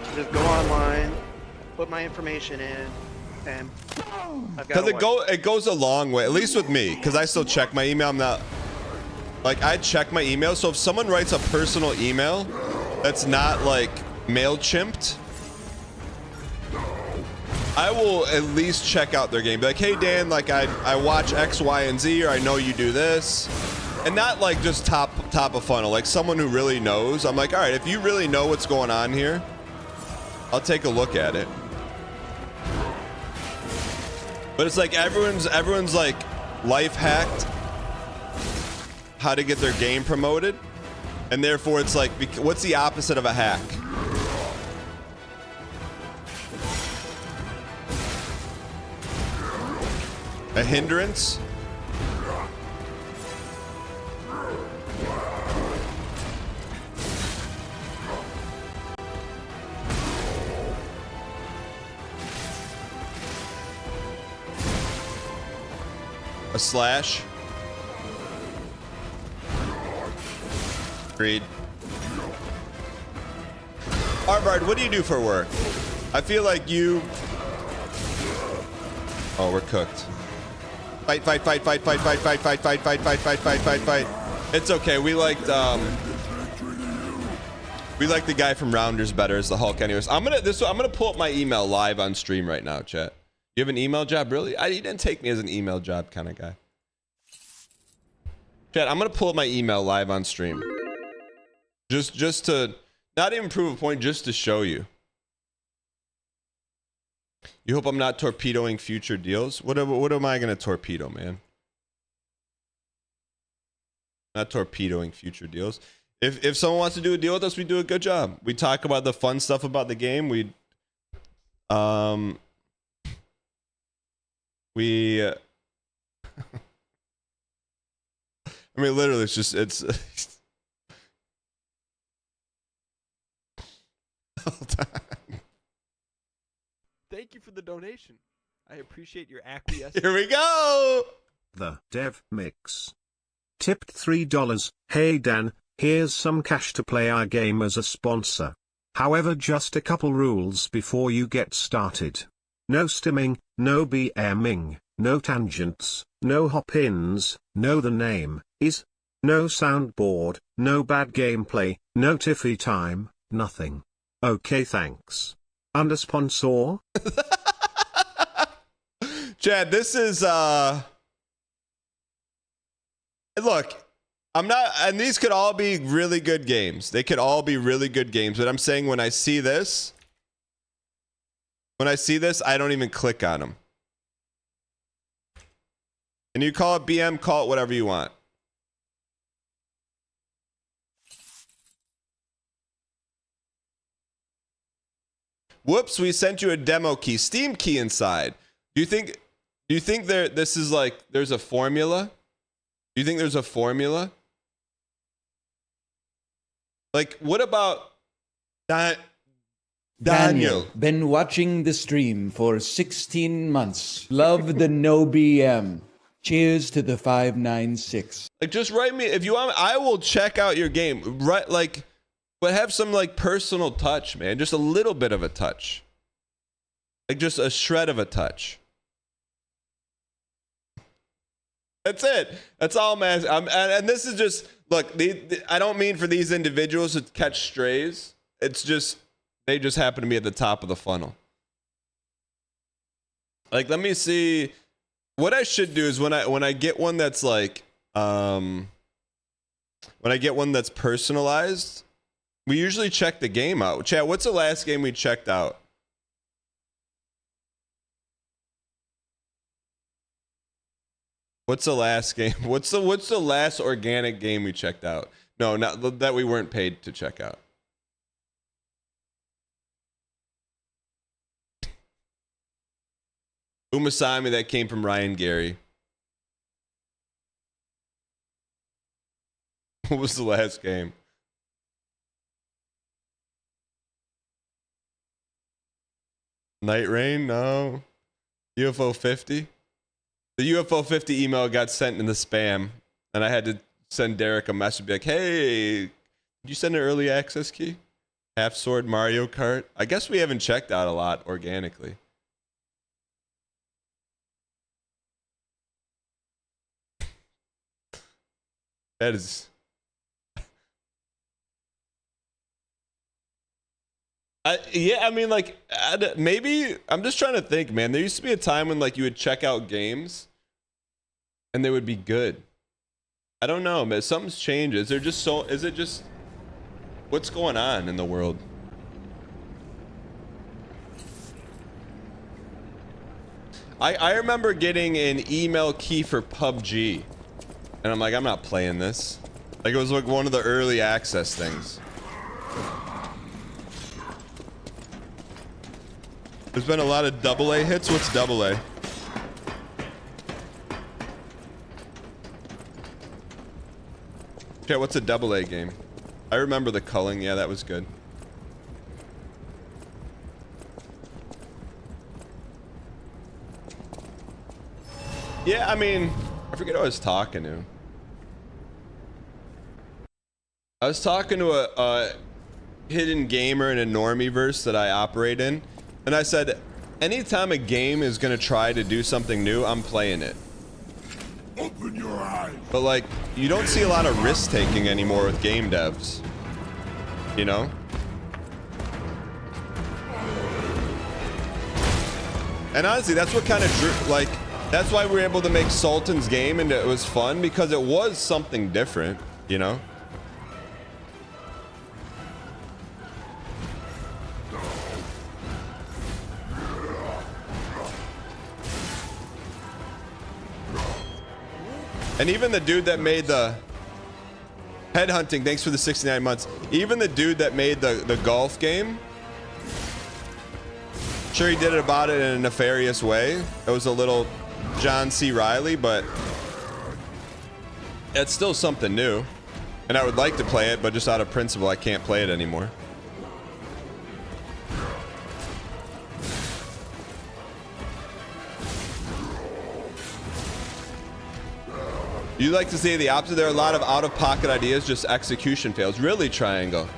to just go online, put my information in, and because it goes a long way, at least with me, because I still check my email. I'm not like, I check my email. So if someone writes a personal email that's not like MailChimped, I will at least check out their game. Be like, "Hey Dan, like I watch X, Y, and Z, or I know you do this," and not like just top of funnel. Like someone who really knows. I'm like, all right, if you really know what's going on here, I'll take a look at it. But it's like everyone's like life hacked how to get their game promoted, and therefore it's like, what's the opposite of a hack? A hindrance? A slash? Agreed. Arbard, what do you do for work? I feel like you... Oh, we're cooked. Fight, fight, fight, fight, fight, fight, fight, fight, fight, fight, fight, fight, fight, fight, fight. It's okay. We liked the guy from Rounders better as the Hulk. Anyways, I'm gonna pull up my email live on stream right now, chat. You have an email job, really? He didn't take me as an email job kind of guy. Chat, I'm gonna pull up my email live on stream. Just to not even prove a point, just to show you. You hope I'm not torpedoing future deals? What am I gonna torpedo, man? Not torpedoing future deals. If someone wants to do a deal with us, we do a good job. We talk about the fun stuff about the game. I mean, literally, it's hold on. Thank you for the donation. I appreciate your acquiescence. Here we go. The Dev Mix. Tipped $3. Hey Dan, here's some cash to play our game as a sponsor. However, just a couple rules before you get started. No stimming, no BMing, no tangents, no hop-ins, no the name is, no soundboard, no bad gameplay, no tiffy time, nothing. Okay, thanks. Under sponsor? Chad, this is look, I'm not, and these could all be really good games. They could all be really good games, but I'm saying when I see this, I don't even click on them. And you call it BM, call it whatever you want. Whoops, we sent you a demo key, Steam key inside. Do you think this is like, there's a formula? Do you think there's a formula? Like, what about Daniel? Been watching the stream for 16 months. Love the no BM. Cheers to the 596. Like, just write me if you want. I will check out your game. Right, like, but have some like personal touch, man. Just a little bit of a touch. Like just a shred of a touch. That's it. That's all I'm asking. And this is just, look, I don't mean for these individuals to catch strays. It's just, they just happen to be at the top of the funnel. Like, let me see. What I should do is when I get one that's like, when I get one that's personalized, we usually check the game out. Chat, what's the last game we checked out? What's the last game? What's the last organic game we checked out? No, not that we weren't paid to check out. Umasami, that came from Ryan Gary. What was the last game? Night Rain? No. UFO 50? The UFO 50 email got sent in the spam, and I had to send Derek a message, be like, hey, did you send an early access key? Half Sword Mario Kart? I guess we haven't checked out a lot organically. That is... yeah, I mean, like, maybe, I'm just trying to think, man. There used to be a time when, like, you would check out games and they would be good. I don't know, man. Something's changed. Is it just, what's going on in the world? I remember getting an email key for PUBG. And I'm like, I'm not playing this. Like, it was like one of the early access things. There's been a lot of AA hits. What's AA? Okay, what's a AA game? I remember the culling. Yeah, that was good. Yeah, I mean, I forget who I was talking to. I was talking to a hidden gamer in a normieverse that I operate in. And I said, anytime a game is going to try to do something new, I'm playing it. But like, you don't see a lot of risk taking anymore with game devs. You know? And honestly, that's what kind of like, that's why we were able to make Sultan's game and it was fun, because it was something different, you know? And even the dude that made the headhunting, thanks for the 69 months. Even the dude that made the golf game, sure he did it about it in a nefarious way. It was a little John C. Reilly, but it's still something new. And I would like to play it, but just out of principle, I can't play it anymore. You like to say the opposite. There are a lot of out-of-pocket ideas, just execution fails. Really, Triangle?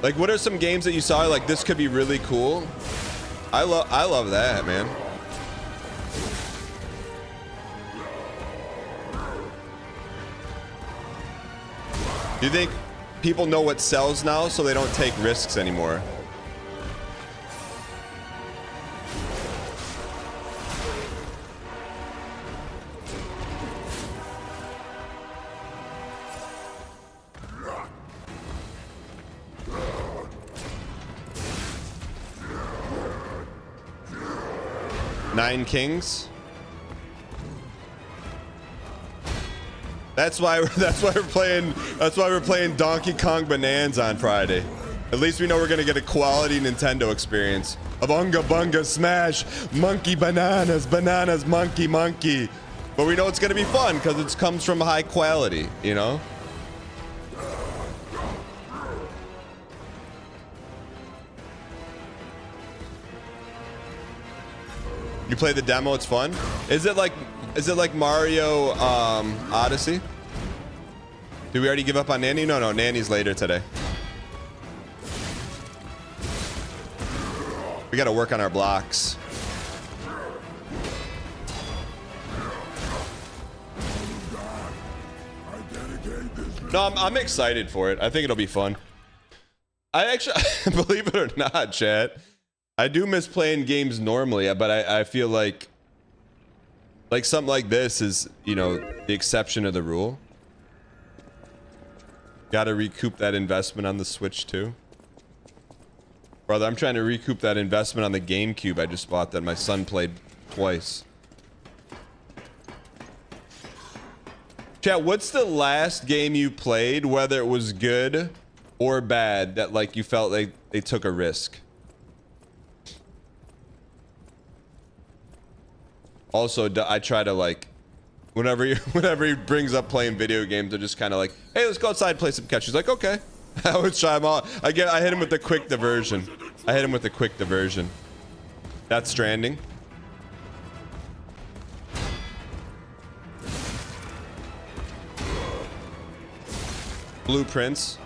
Like, what are some games that you saw like this could be really cool? I love that, man. Do you think people know what sells now, so they don't take risks anymore? Nine Kings. That's why we're playing Donkey Kong Bonanza on Friday. At least we know we're gonna get a quality Nintendo experience. A bunga bunga smash, monkey bananas, bananas monkey monkey. But we know it's gonna be fun because it comes from high quality, you know? You play the demo, it's fun. Is it like Mario Odyssey? Did we already give up on Nani? No, Nani's later today. We gotta work on our blocks. No, I'm excited for it. I think it'll be fun. I actually, believe it or not, chat, I do miss playing games normally, but I feel like something like this is, you know, the exception of the rule. Gotta recoup that investment on the Switch too. Brother, I'm trying to recoup that investment on the GameCube I just bought that my son played twice. Chat, what's the last game you played, whether it was good or bad, that like you felt like they took a risk? Also, I try to like, whenever he brings up playing video games, they're just kind of like, hey, let's go outside and play some catch. He's like, okay. I always try them all. I hit him with the quick diversion. That's Stranding. Blueprints.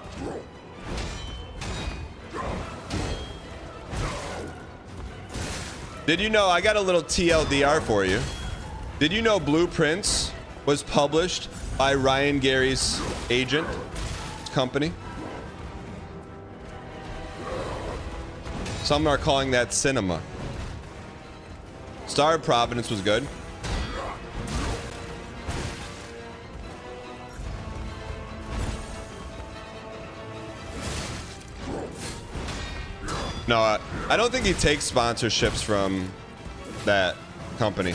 Did you know, I got a little TLDR for you. Did you know Blueprints was published by Ryan Gary's agent company? Some are calling that cinema. Star of Providence was good. No, I don't think he takes sponsorships from that company.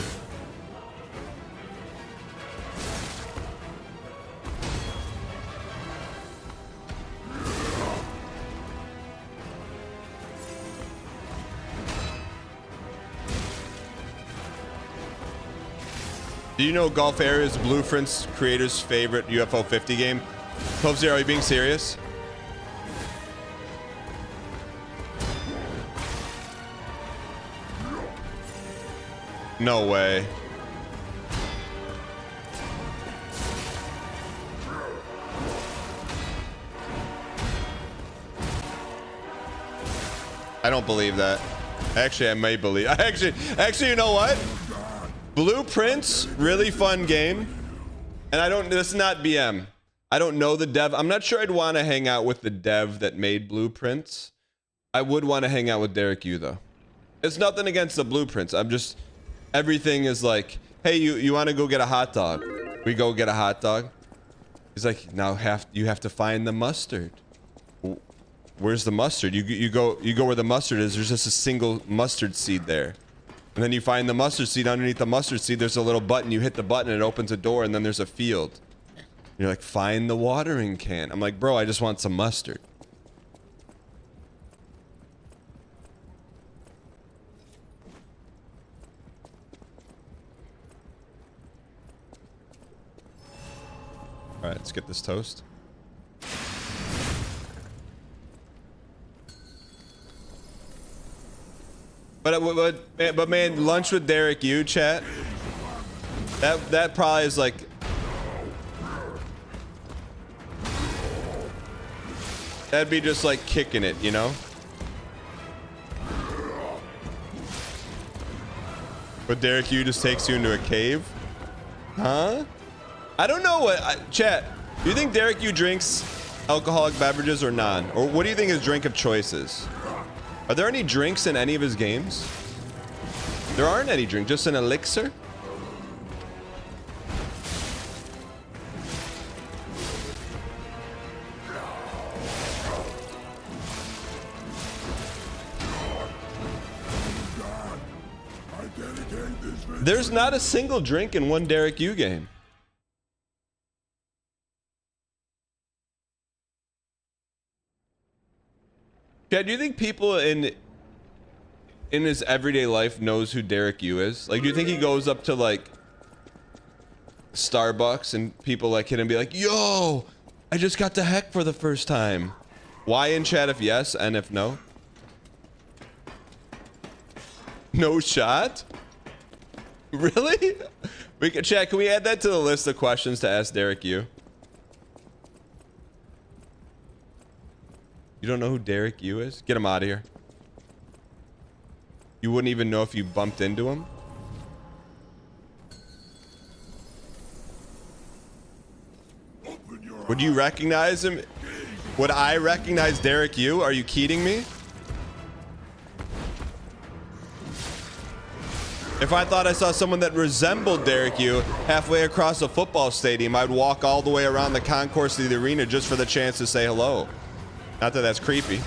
Do you know Golf Area's Blueprints creator's favorite UFO 50 game? Pope Zero, are you being serious? No way. I don't believe that. Actually, I may believe. Actually, you know what? Blueprints, really fun game. And I don't, this is not BM. I don't know the dev. I'm not sure I'd want to hang out with the dev that made Blueprints. I would want to hang out with Derek Yu though. It's nothing against the Blueprints. I'm just, everything is like, hey, you want to go get a hot dog? We go get a hot dog. He's like, now you have to find the mustard. Where's the mustard? You go where the mustard is. There's just a single mustard seed there. And then you find the mustard seed. Underneath the mustard seed, there's a little button. You hit the button, it opens a door, and then there's a field. You're like, find the watering can. I'm like, bro, I just want some mustard. All right, let's get this toast. But man, lunch with Derek Yu, chat. That probably is like. That'd be just like kicking it, you know? But Derek Yu just takes you into a cave? Huh? I don't know what, chat, do you think Derek Yu drinks alcoholic beverages or non? Or what do you think his drink of choice is? Are there any drinks in any of his games? There aren't any drinks, just an elixir? There's not a single drink in one Derek Yu game. Chad, do you think people in his everyday life knows who Derek Yu is? Like, do you think he goes up to like Starbucks and people like hit him and be like, yo, I just got the heck for the first time? Why in chat if yes and if no? No shot? Really? Chat, can we add that to the list of questions to ask Derek Yu? You don't know who Derek Yu is? Get him out of here. You wouldn't even know if you bumped into him? Would you recognize him? Would I recognize Derek Yu? Are you kidding me? If I thought I saw someone that resembled Derek Yu halfway across a football stadium, I'd walk all the way around the concourse of the arena just for the chance to say hello. Not that that's creepy.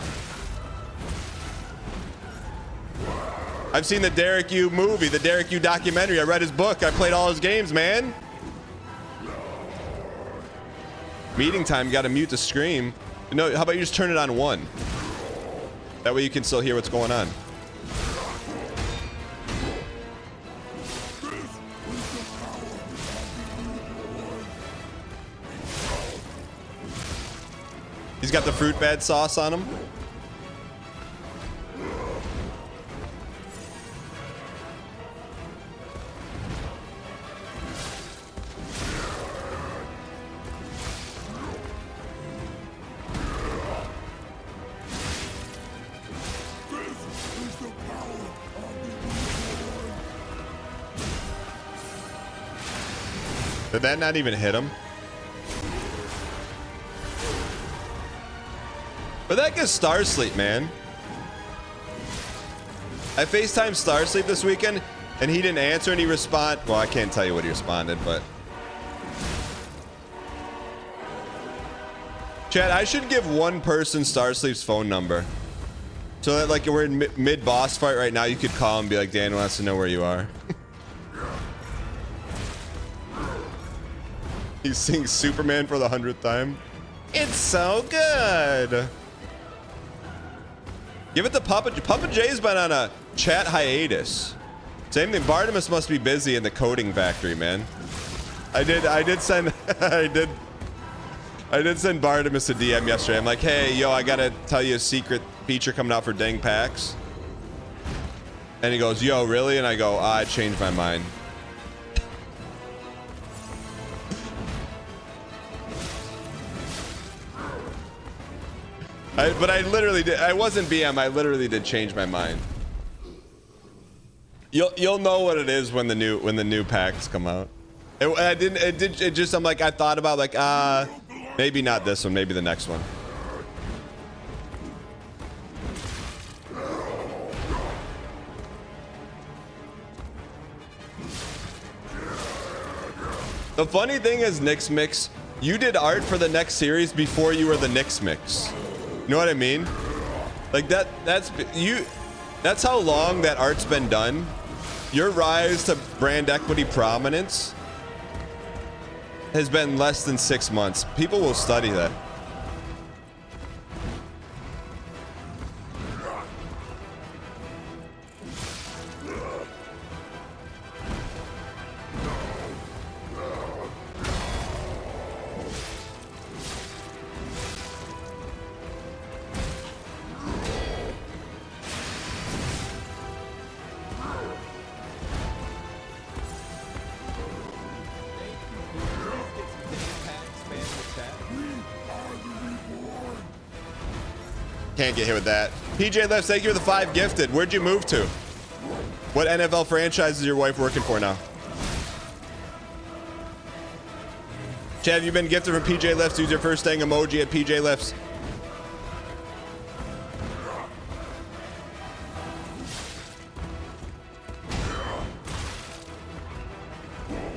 I've seen the Derek Yu movie, the Derek Yu documentary. I read his book. I played all his games, man. Meeting time, you gotta mute the scream. No, how about you just turn it on 1? That way you can still hear what's going on. He's got the fruit bad sauce on him. Did that not even hit him? But that gets Starsleep, man. I FaceTimed Starsleep this weekend, and he didn't answer, and he responded. Well, I can't tell you what he responded, but. Chad, I should give one person Starsleep's phone number. So that, like, we're in mid-boss fight right now, you could call and be like, Dan wants to know where you are. He's singing Superman for the 100th time. It's so good. Give it to Papa. Papa J's been on a chat hiatus. Same thing. Bartimus must be busy in the coding factory, man. I did send I did send Bartimus a DM yesterday. I'm like, hey, yo, I gotta tell you a secret feature coming out for Dang Packs. And he goes, yo, really? And I go, I changed my mind. But I literally did. I wasn't BM. I literally did change my mind. You'll know what it is when the new packs come out. It just, I'm like, I thought about like, maybe not this one, maybe the next one. The funny thing is, Knicks Mix, you did art for the next series before you were the Knicks Mix. You know what I mean? Like that's how long that art's been done. Your rise to brand equity prominence has been less than 6 months. People will study that. Can't get hit with that. PJ Left, thank you for the 5 gifted. Where'd you move to? What NFL franchise is your wife working for now? Chad, have you been gifted from PJ Lifts? Use your first staying emoji at PJ Lifts.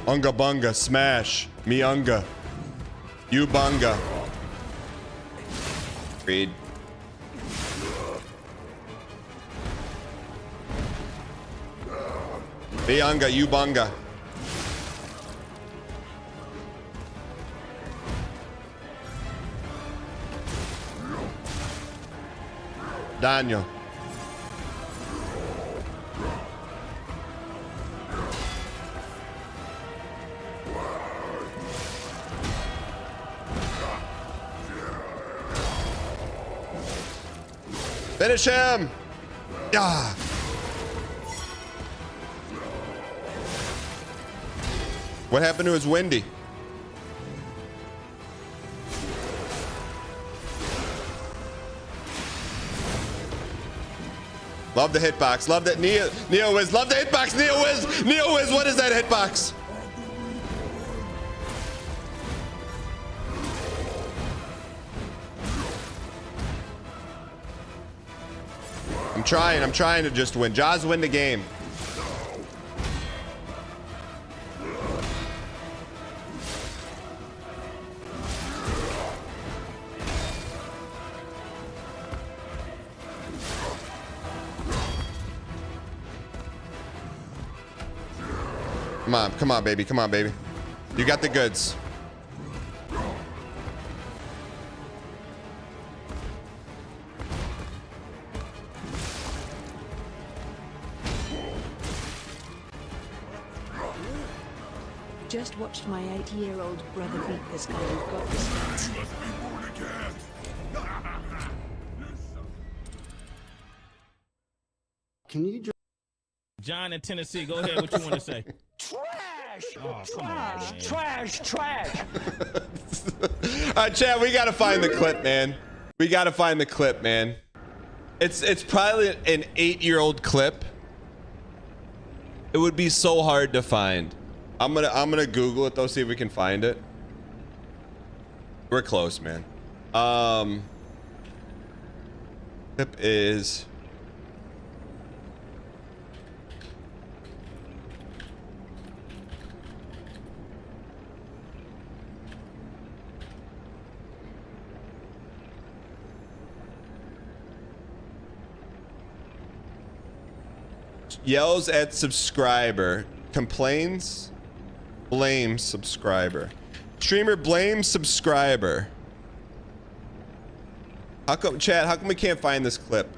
Unga bunga, smash. Me unga. You bunga. Read. Bianga, you bunga. Daniel. Finish him. Yeah. What happened to his Wendy? Love the hitbox. Love that Neo Wiz. Love the hitbox. Neo Wiz. Neo Wiz. What is that hitbox? I'm trying to just win. Jaws win the game. Come on, baby. Come on, baby. You got the goods. Just watched my 8-year-old brother beat this guy who got this. Can you just... John in Tennessee, go ahead. What you want to say? Trash! Oh, Trash! All right, Chad, we gotta find the clip, man. We gotta find the clip, man. It's probably an 8-year-old clip. It would be so hard to find. I'm gonna Google it though, see if we can find it. We're close, man. Clip is. Yells at subscriber. Complains. Blames subscriber. Streamer blames subscriber. How come, Chad, how come we can't find this clip?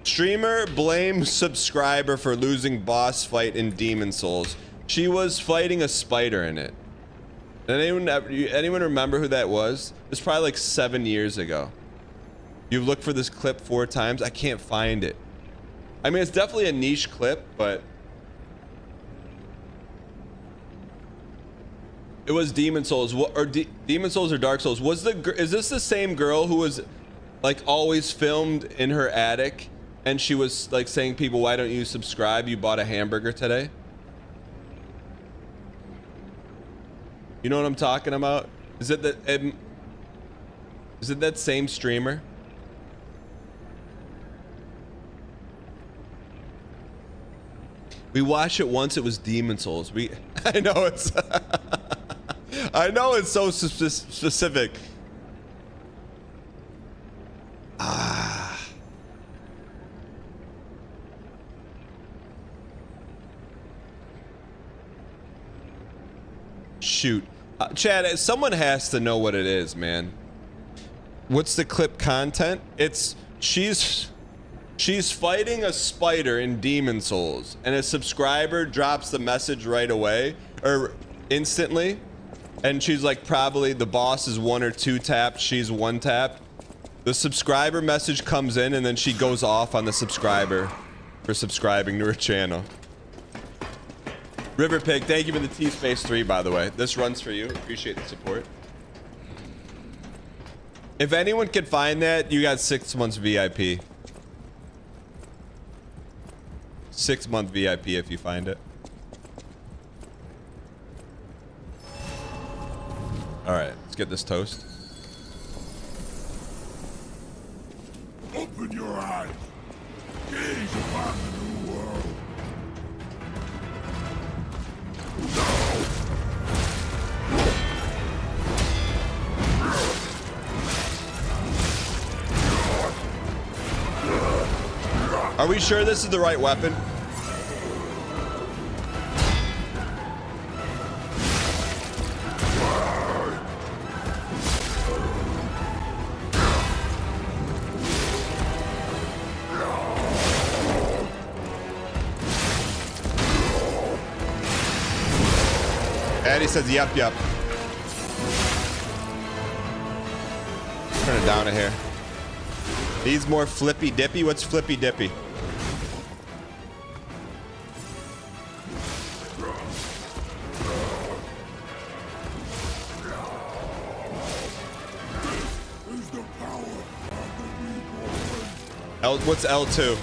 Streamer blames subscriber for losing boss fight in Demon Souls. She was fighting a spider in it. Anyone remember who that was? It was probably like 7 years ago. You've looked for this clip 4 times. I can't find it. I mean, it's definitely a niche clip, but it was Demon Souls, or Demon Souls or Dark Souls. Is this the same girl who was like always filmed in her attic, and she was like saying, "People, why don't you subscribe? You bought a hamburger today." You know what I'm talking about? Is it that same streamer? We watched it once. It was Demon Souls. I know it's I know it's so specific. Shoot. Chad, someone has to know what it is, man. What's the clip content? It's she's fighting a spider in Demon Souls, and a subscriber drops the message right away or instantly, and she's like, probably the boss is 1 or 2 tapped, she's 1 tapped. The subscriber message comes in, and then she goes off on the subscriber for subscribing to her channel. River Pig, thank you for the T-Space 3, by the way. This runs for you. Appreciate the support. If anyone can find that, you got 6 months VIP. 6-month VIP if you find it. Alright, let's get this toast. Open your eyes. Gaze upon the new world. Are we sure this is the right weapon? Eddie says, yep. Turn it down a hair. Needs more flippy dippy. What's flippy dippy? What's L2?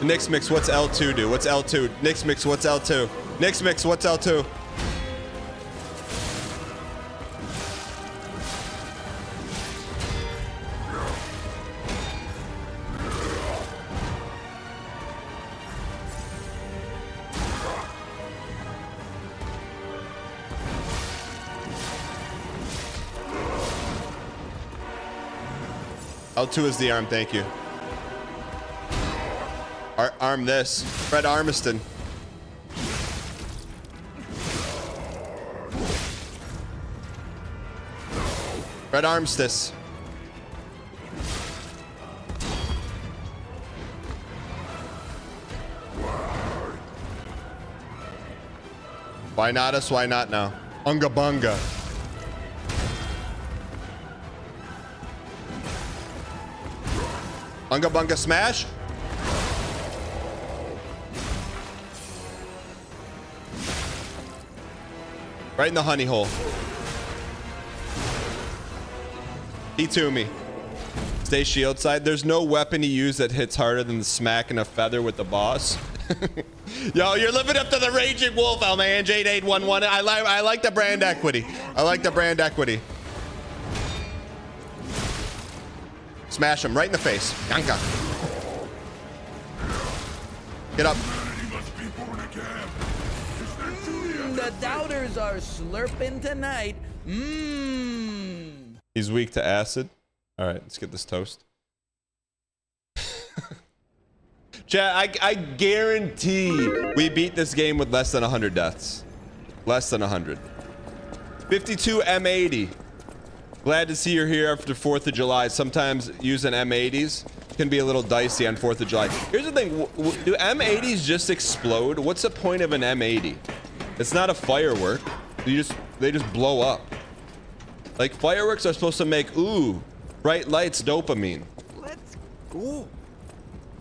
Nix Mix, what's L2 do? What's L2? Nix Mix, what's L2? Nix Mix, what's L2? L2 is the arm, thank you. Arm this. Fred Armiston. Fred Armistice. Why not us? Why not now? Unga bunga. Unga bunga smash. Right in the honey hole. He to me. Stay shield side. There's no weapon he used that hits harder than smacking a feather with the boss. Yo, you're living up to the Raging Wolf, oh man. Jade811. I like the brand equity. I like the brand equity. Smash him right in the face. Yanka. Get up. The doubters are slurping tonight. He's weak to acid. All right, let's get this toast. Chat, I guarantee we beat this game with less than 100 deaths. Less than 100. 52 M80. Glad to see you're here after 4th of July. Sometimes using M80s can be a little dicey on 4th of July. Here's the thing. Do M80s just explode? What's the point of an M80? It's not a firework. They just blow up. Like, fireworks are supposed to make, ooh, bright lights, dopamine. Let's go.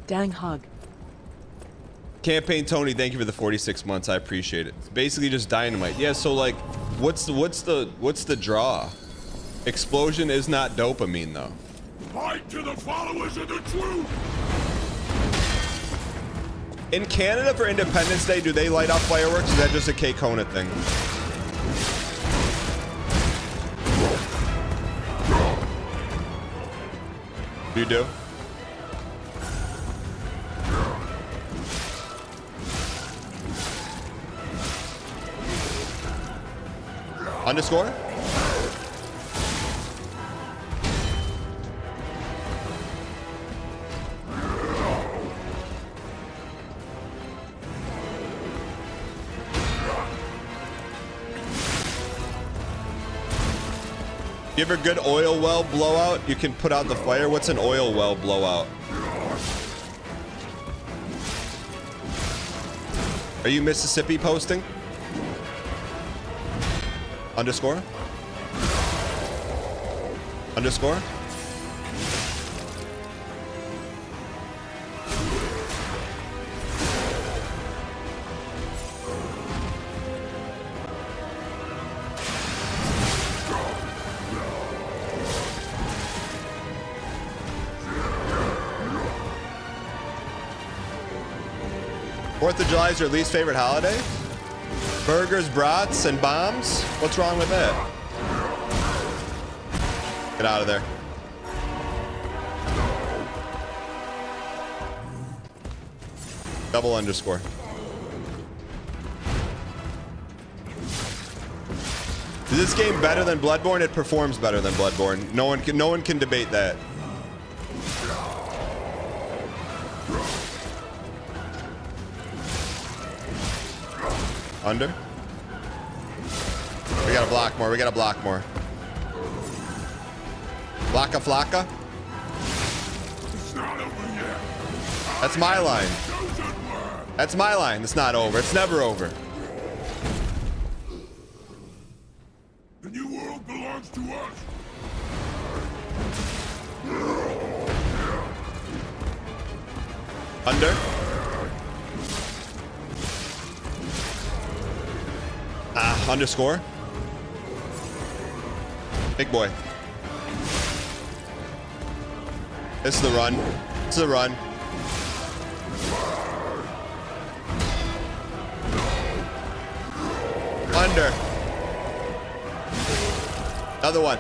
Dang hug. Campaign Tony, thank you for the 46 months. I appreciate it. It's basically just dynamite. Yeah, so like, what's the draw? Explosion is not dopamine though. Fight to the followers of the truth. In Canada for Independence Day, do they light off fireworks? Or is that just a Kona thing? You do? Underscore? You ever good oil well blowout? You can put out the fire. What's an oil well blowout? Are you Mississippi posting? Underscore? Underscore? Fourth of July is your least favorite holiday? Burgers, brats, and bombs? What's wrong with that? Get out of there. Double underscore. Is this game better than Bloodborne? It performs better than Bloodborne. No one can debate that. Under. We gotta block more. We gotta block more. Blocka flocka. That's my line. That's my line. It's not over. It's never over. The new world belongs to us. Under. Underscore. Big boy. This is the run. This is the run. Under. Another one.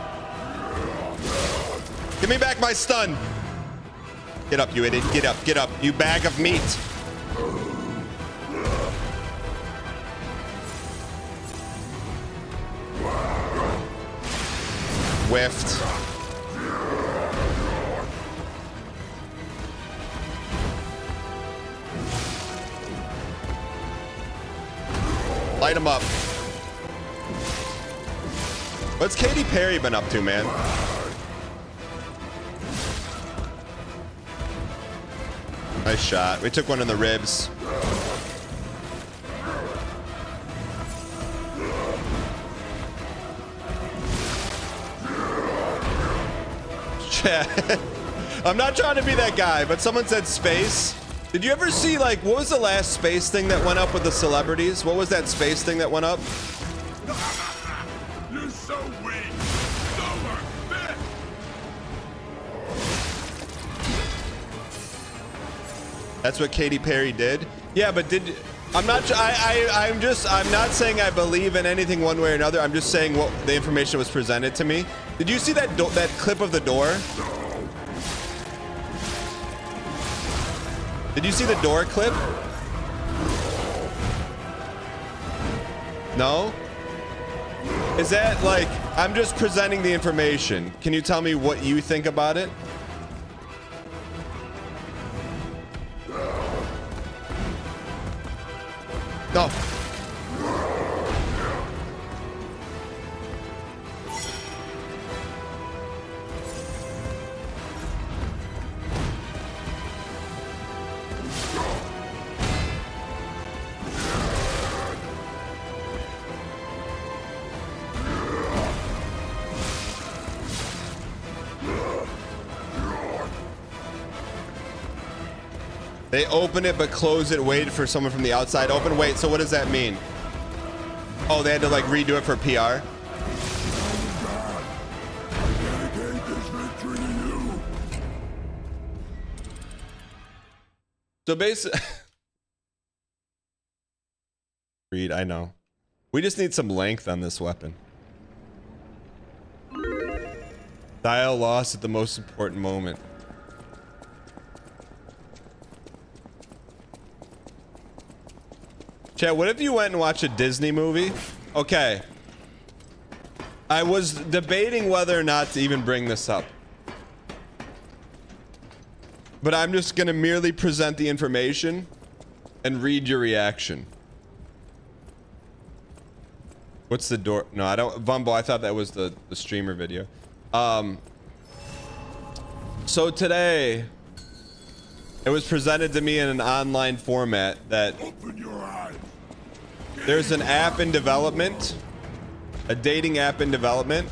Give me back my stun. Get up, you idiot. Get up, get up. You bag of meat. Whiffed. Light him up. What's Katy Perry been up to, man? Nice shot. We took one in the ribs. I'm not trying to be that guy, but someone said space. Did you ever see, like, what was the last space thing that went up with the celebrities? What was that space thing that went up? You're so weak. So unfit. That's what Katy Perry did. Yeah, but I'm not saying I believe in anything one way or another. I'm just saying what the information was presented to me. Did you see that clip of the door? Did you see the door clip? No? Is that like, I'm just presenting the information. Can you tell me what you think about it? No. They open it but close it, wait for someone from the outside open. Wait, so what does that mean? Oh, they had to like redo it for PR? So basically, Reed, I know. We just need some length on this weapon. Dial lost at the most important moment. Chat, what if you went and watched a Disney movie? Okay. I was debating whether or not to even bring this up. But I'm just gonna merely present the information and read your reaction. What's the door? No, I don't. Vumbo, I thought that was the streamer video. So today, it was presented to me in an online format that there's an app in development, a dating app in development.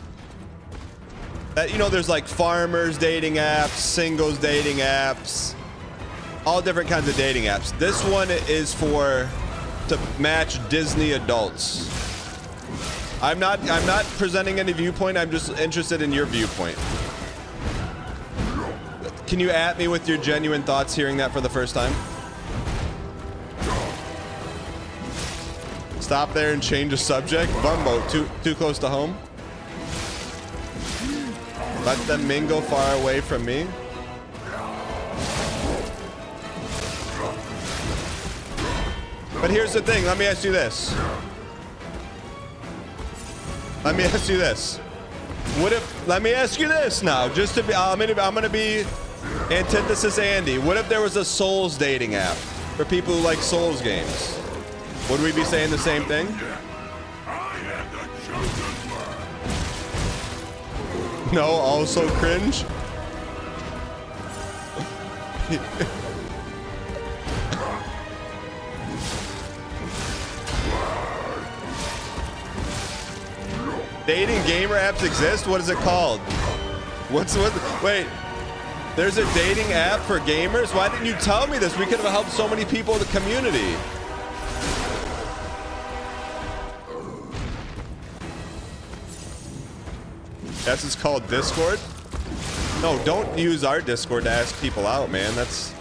That, you know, there's like farmers dating apps, singles dating apps, all different kinds of dating apps. This one is to match Disney adults. I'm not presenting any viewpoint. I'm just interested in your viewpoint. Can you at me with your genuine thoughts hearing that for the first time? Stop there and change the subject. Bumbo, too close to home. Let them mingle far away from me. But here's the thing. Let me ask you this. Let me ask you this. Let me ask you this now. Just to be, I'm gonna be antithesis Andy. What if there was a Souls dating app for people who like Souls games? Would we be saying the same thing? No, also cringe. Dating gamer apps exist? What is it called? Wait, there's a dating app for gamers? Why didn't you tell me this? We could have helped so many people in the community. That's what's called Discord? No, don't use our Discord to ask people out, man. That's...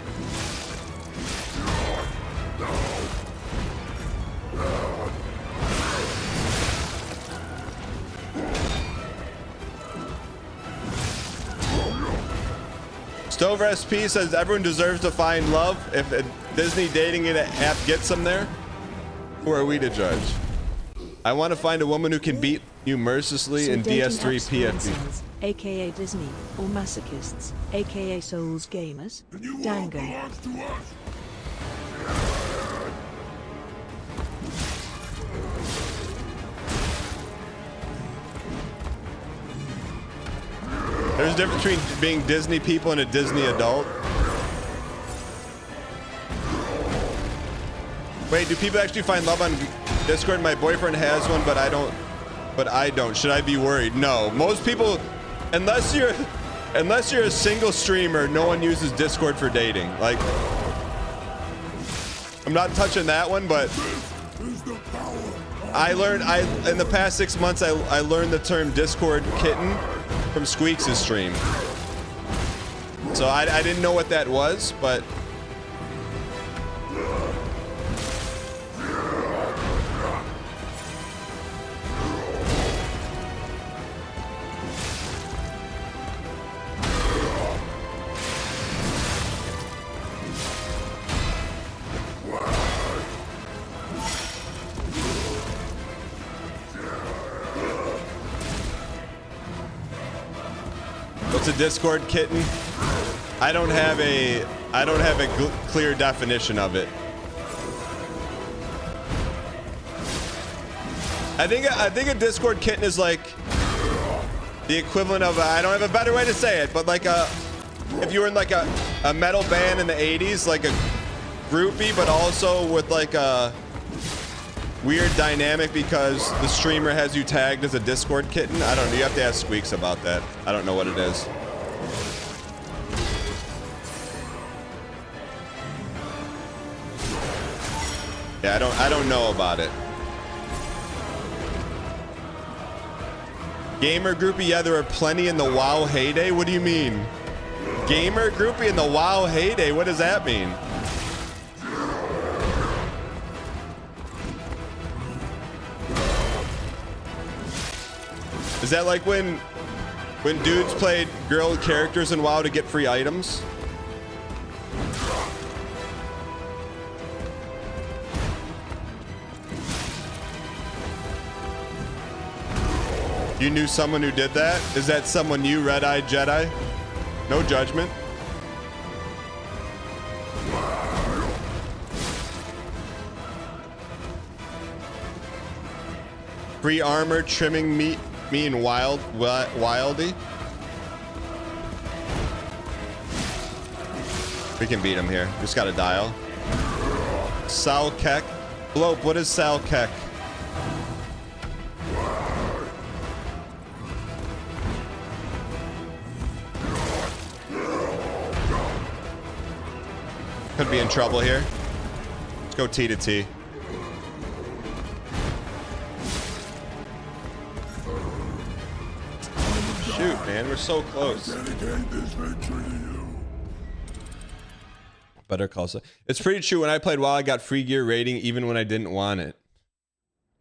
Stover SP says everyone deserves to find love. If a Disney dating app gets them there, who are we to judge? I want to find a woman who can beat you mercilessly in DS3 PFP. AKA Disney, or masochists, AKA Souls gamers. Dango. There's a difference between being Disney people and a Disney adult. Wait, do people actually find love on Discord? My boyfriend has one, but I don't. Should I be worried? No. Most people, unless you're a single streamer, no one uses Discord for dating. Like, I'm not touching that one, but in the past 6 months, I learned the term Discord kitten from Squeaks' stream. So I didn't know what that was, but what's a Discord kitten? I don't have a clear definition of it. I think a Discord kitten is like the equivalent of I don't have a better way to say it, but like if you were in like a metal band in the 80s, like a groupie, but also with like a weird dynamic because the streamer has you tagged as a Discord kitten. I don't know. You have to ask Squeaks about that. I don't know what it is. Yeah, I don't know about it. Gamer groupie, yeah, there are plenty in the WoW heyday. What do you mean? Gamer groupie in the WoW heyday? What does that mean? Is that like when dudes played girl characters in WoW to get free items? You knew someone who did that? Is that someone you, Red-Eyed Jedi? No judgment. Free armor trimming me and Wildy. We can beat him here. Just gotta dial. Sal Kek. Blope, what is Sal Kek? Could be in trouble here. Let's go T to T. Shoot, man, we're so close. Better call. It's pretty true. When I played WoW, I got free gear rating even when I didn't want it.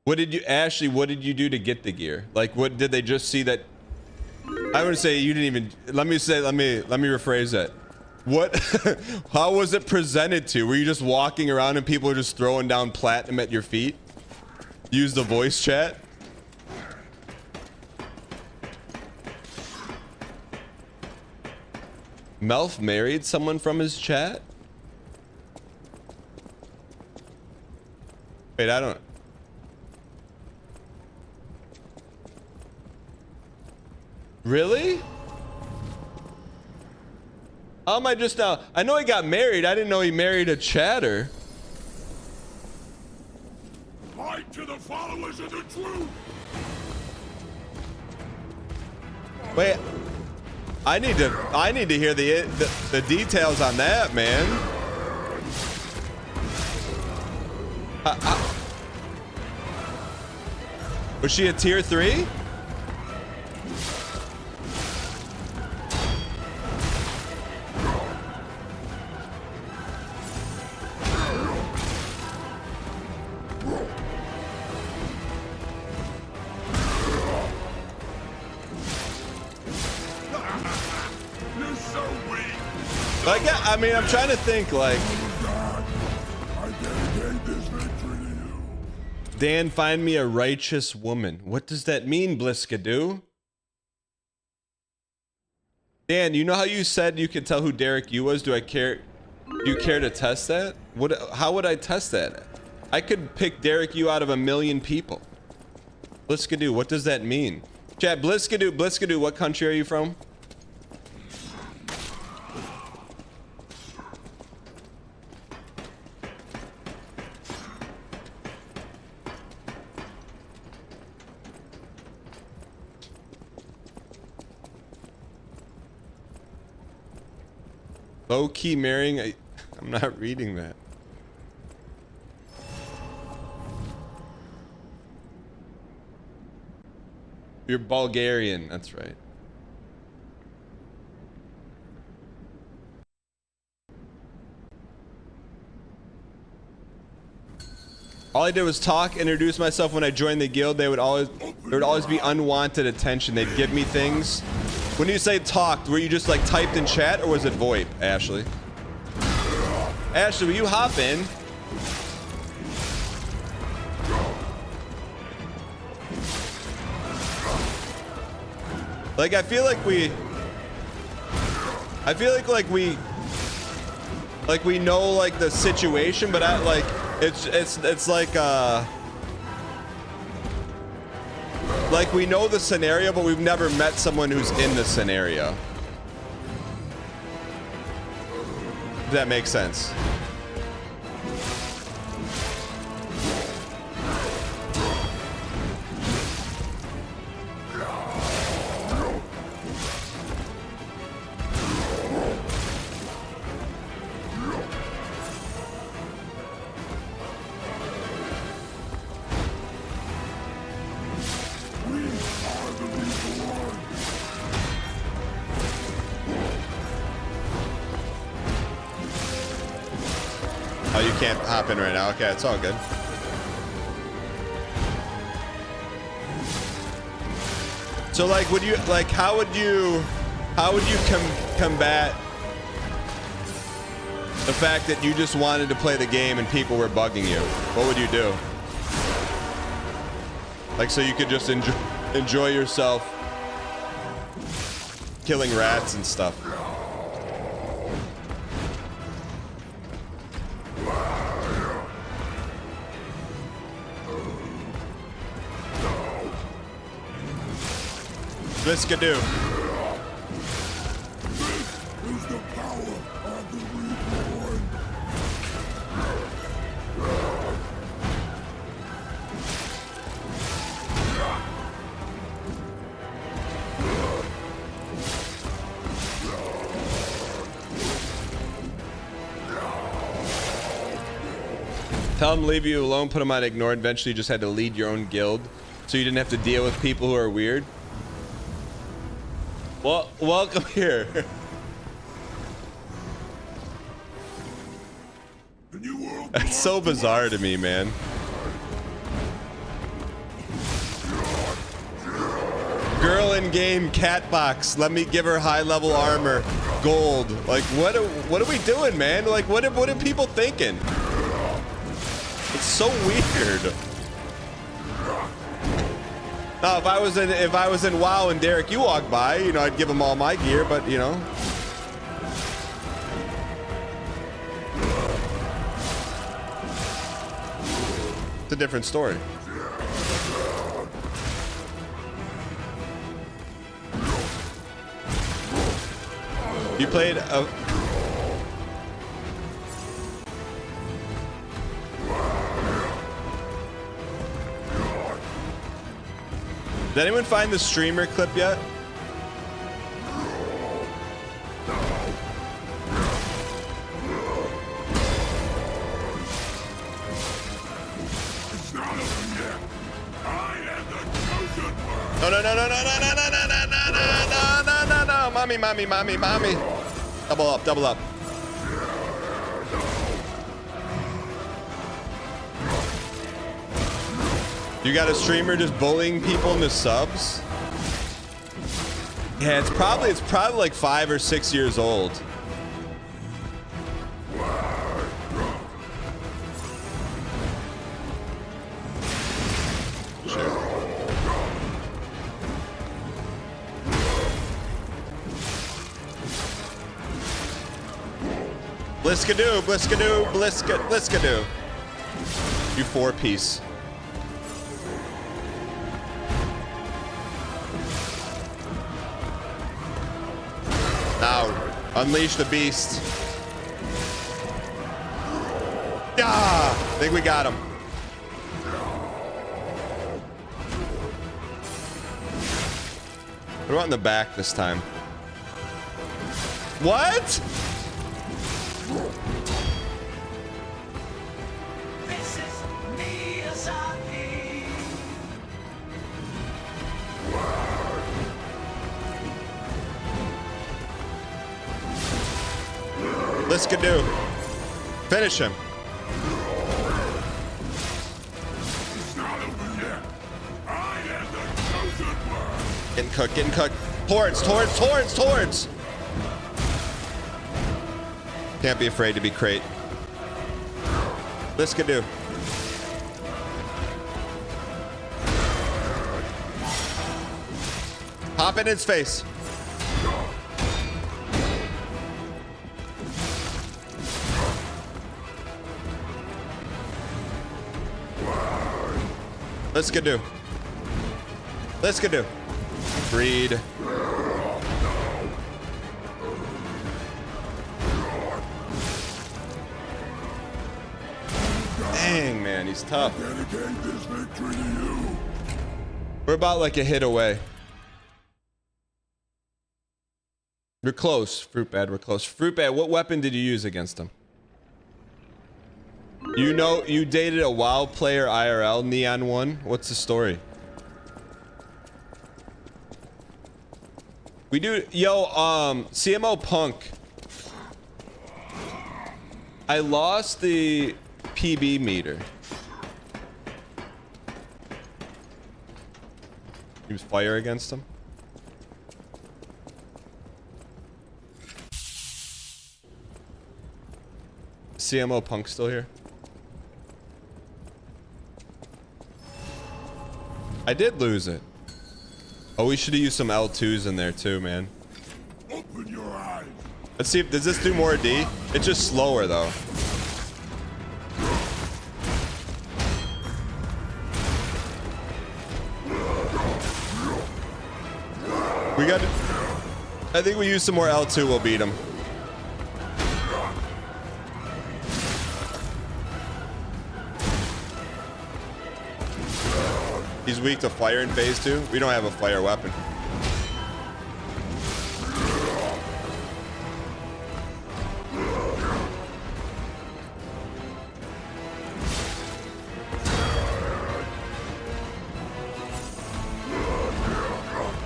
What did you, Ashley? What did you do to get the gear? Like, what did they just see that? I would say you didn't even. Let me rephrase that. What? How was it presented to? Were you just walking around and people were just throwing down platinum at your feet? Use the voice chat. Melf married someone from his chat? Wait, I don't... Really? How am I just now? I know he got married. I didn't know he married a chatter. Fight to the followers of the truth. Wait, I need to hear the details on that, man. Was she a tier 3? Like, I mean, I'm trying to think, like... Dan, find me a righteous woman. What does that mean, Bliskadoo? Dan, you know how you said you could tell who Derek Yu was? Do you care to test that? How would I test that? I could pick Derek Yu out of 1 million people. Bliskadoo, what does that mean? Chat, Bliskadoo, what country are you from? Low-key marrying I'm not reading that. You're Bulgarian, that's right. All I did was talk, introduce myself. When I joined the guild, there would always be unwanted attention. They'd give me things. When you say talked, were you just like typed in chat or was it VoIP, Ashley? Ashley, will you hop in? Like, I feel like we know like the situation, but it's like we know the scenario, but we've never met someone who's in the scenario. If that makes sense. Oh, you can't hop in right now. Okay, it's all good. So, like, how would you combat the fact that you just wanted to play the game and people were bugging you? What would you do? Like, so you could just enjoy. enjoy yourself killing rats and stuff. Bliskadoo. Tell them leave you alone, put them on ignore. Eventually you just had to lead your own guild, so you didn't have to deal with people who are weird. Well, welcome here. That's so bizarre to me, man. Girl in game cat box. Let me give her high level armor, gold. Like what are we doing, man? Like what are people thinking? It's so weird. Now, if I was in WoW and Derek, you walked by, you know, I'd give him all my gear, but you know. It's a different story. You played a... Did anyone find the streamer clip yet? No, no, no, no, no, no, no, no, no, no, no, no, no, no, mommy, mommy, mommy, mommy. Double up, double up. You got a streamer just bullying people into subs? Yeah, it's probably like 5 or 6 years old. Bliskadoo, bliskadoo, bliskadoo. You 4-piece. Now, unleash the beast. Ah, I think we got him. What about in the back this time? What? Bliskadoo. Finish him. Getting cooked, getting cooked. Towards. Can't be afraid to be crate. Bliskadoo. Pop in its face. Bliskadoo. Bliskadoo. Breed. Dang, man, he's tough. We're about like a hit away. We're close, Fruit Bad, we're close. Fruit Bad, what weapon did you use against him? You know, you dated a WoW player IRL, Neon 1. What's the story? We do, yo, CMO Punk. I lost the PB meter. Use fire against him. CMO Punk still here? I did lose it. Oh, we should have used some L2s in there too, man. Open your eyes. Let's see if does this do more D? It's just slower though. We got. I think we use some more L2. We'll beat him. He's weak to fire in phase 2. We don't have a fire weapon.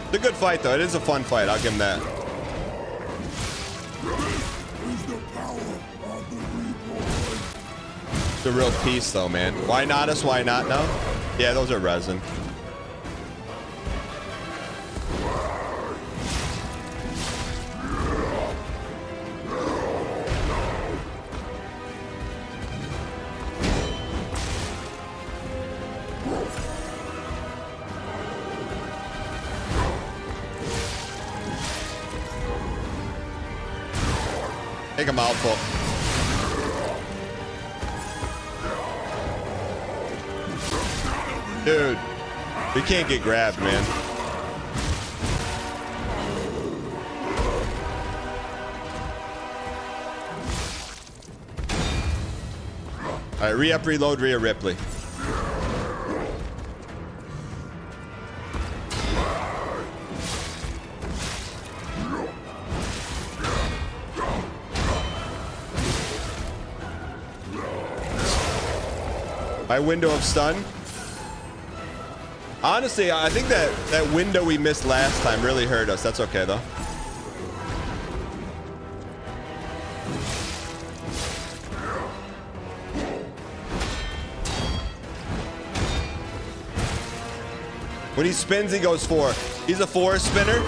It's a good fight, though. It is a fun fight. I'll give him that. It's a real piece, though, man. Why not us? Why not? No? Yeah, those are resin. Take a mouthful. Dude, we can't get grabbed, man. All right, re-up, reload, Rhea Ripley. My window of stun. Honestly, I think that window we missed last time really hurt us. That's okay, though. When he spins, he goes 4. He's a 4 spinner.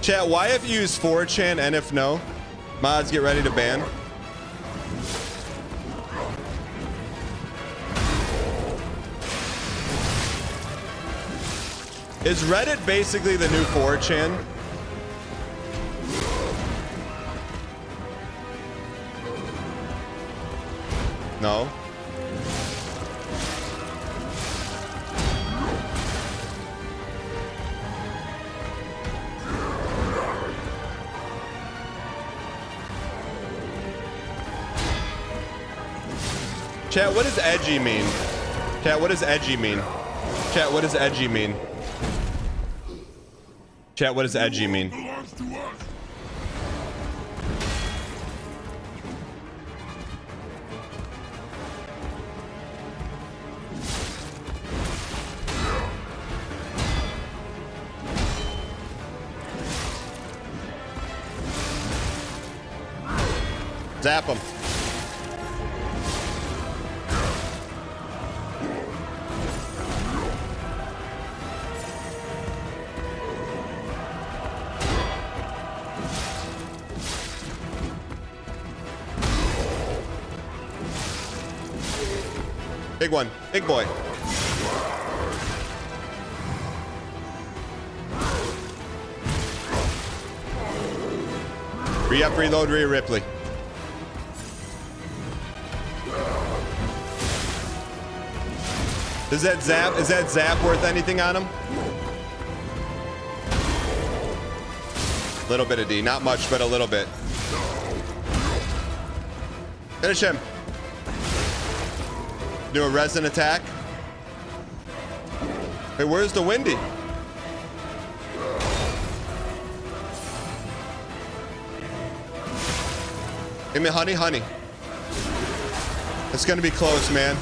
Chat, why if you use 4chan and if no? Mods, get ready to ban. Is Reddit basically the new 4chan? No. Chat, what does edgy mean? Chat, what does edgy mean? Chat, what does edgy mean? Chat, what does edgy mean? Zap him. Big one. Big boy. Re-up, reload, Rhea Ripley. Is that zap worth anything on him? Little bit of D. Not much, but a little bit. Finish him. Do a resin attack. Wait, where's the Windy? Give me honey, honey. It's gonna be close, man.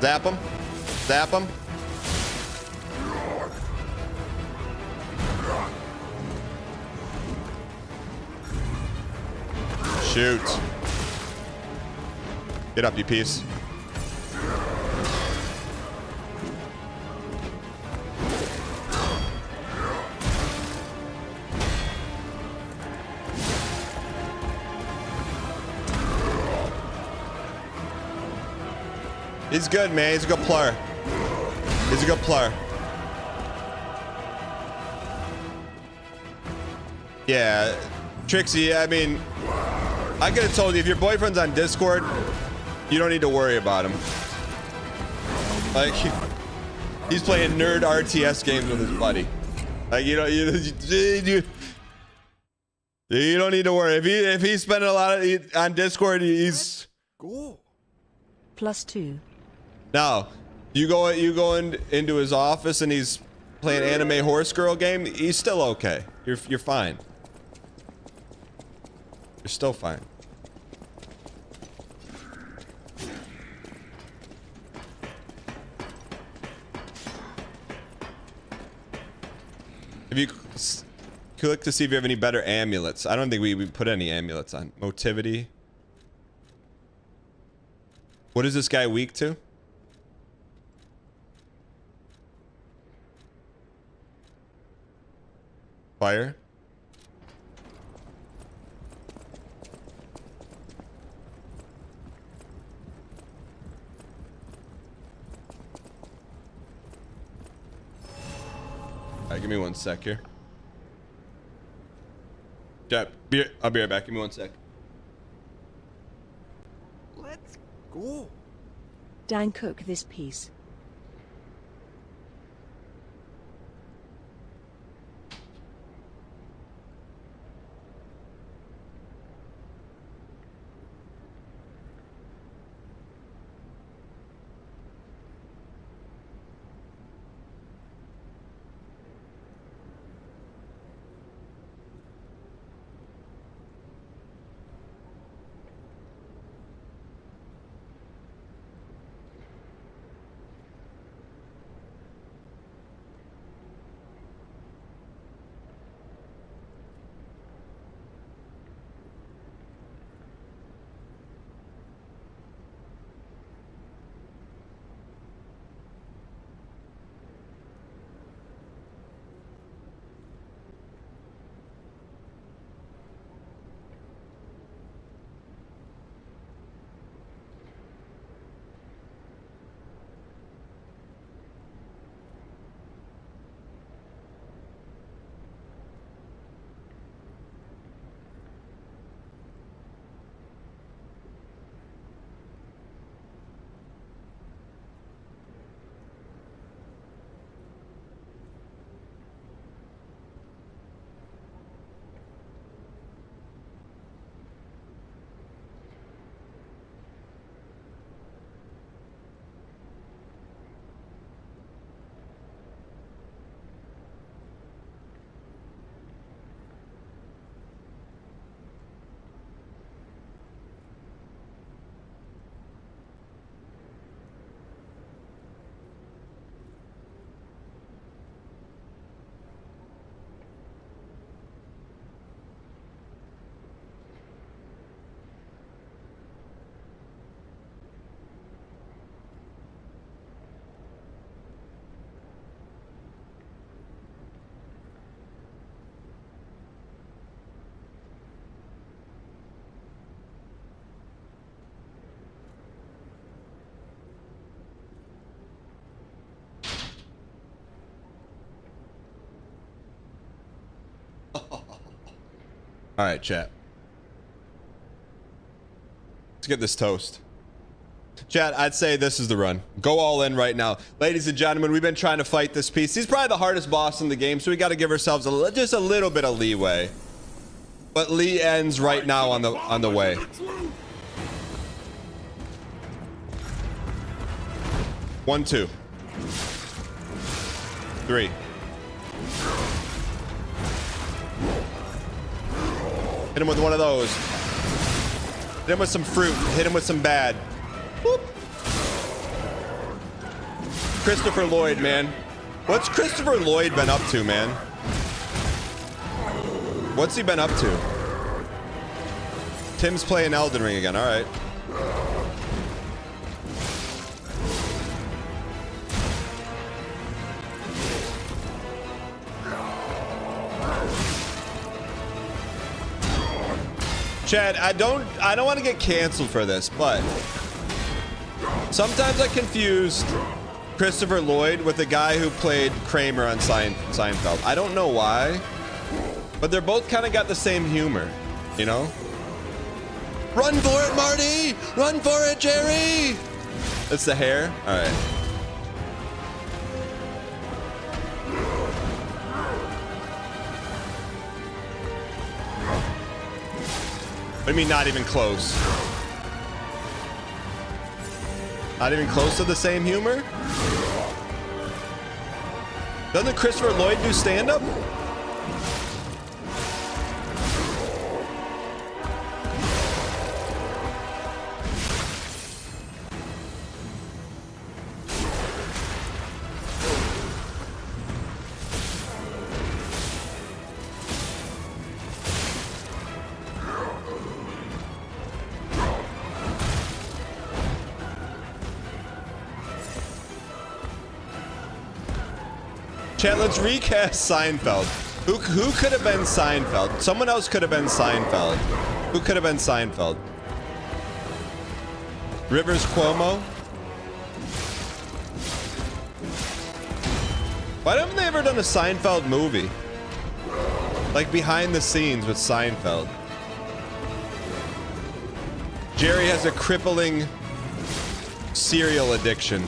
Zap him. Zap him. Shoot. Get up, you piece. He's good, man. He's a good player. He's a good player. Yeah, Trixie, I mean, I could have told you if your boyfriend's on Discord, you don't need to worry about him. Like, he's playing nerd RTS games with his buddy. Like, you don't need to worry. If he's spending a lot on Discord, he's cool. +2. Now, you go into his office and he's playing anime horse girl game. He's still okay. You're fine. You're still fine. Have you click to see if you have any better amulets? I don't think we put any amulets on. Motivity. What is this guy weak to? Fire. Alright, give me 1 sec here. Yeah, I'll be right back. Give me 1 sec. Let's go. Dan, cook this piece. All right, chat. Let's get this toast. Chat, I'd say this is the run. Go all in right now. Ladies and gentlemen, we've been trying to fight this piece. He's probably the hardest boss in the game, so we got to give ourselves just a little bit of leeway. But Lee ends right now on the way. One, two. 3. Hit him with one of those. Hit him with some fruit. Hit him with some bad. Whoop. Christopher Lloyd, man. What's Christopher Lloyd been up to, man? What's he been up to? Tim's playing Elden Ring again. All right. Chad, I don't want to get canceled for this, but Sometimes I confused Christopher Lloyd with the guy who played Kramer on Seinfeld. I don't know why, but they're both kind of got the same humor, you know? Run for it, Marty! Run for it, Jerry! It's the hair? All right. What do you mean not even close? Not even close to the same humor? Doesn't Christopher Lloyd do stand-up? Chat, let's recast Seinfeld. Who could have been Seinfeld? Someone else could have been Seinfeld. Who could have been Seinfeld? Rivers Cuomo? Why haven't they ever done a Seinfeld movie? Like behind the scenes with Seinfeld. Jerry has a crippling cereal addiction.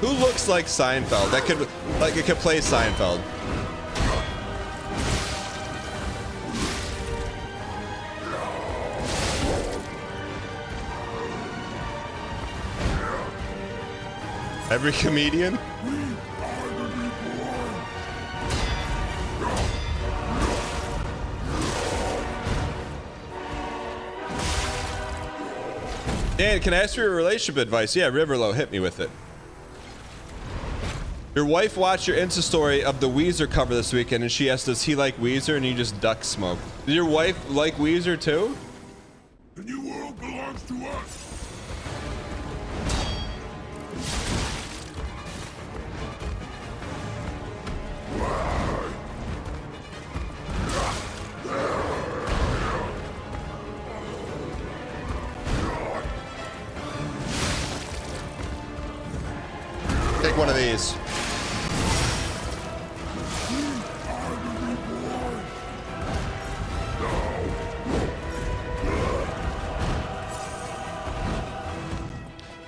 Who looks like Seinfeld? That could, like, it could play Seinfeld. Every comedian? Dan, can I ask for your relationship advice? Yeah, Riverlow, hit me with it. Your wife watched your Insta story of the Weezer cover this weekend, and she asked, does he like Weezer? And you just duck smoke. Does your wife like Weezer too? The new world belongs to us. Take one of these.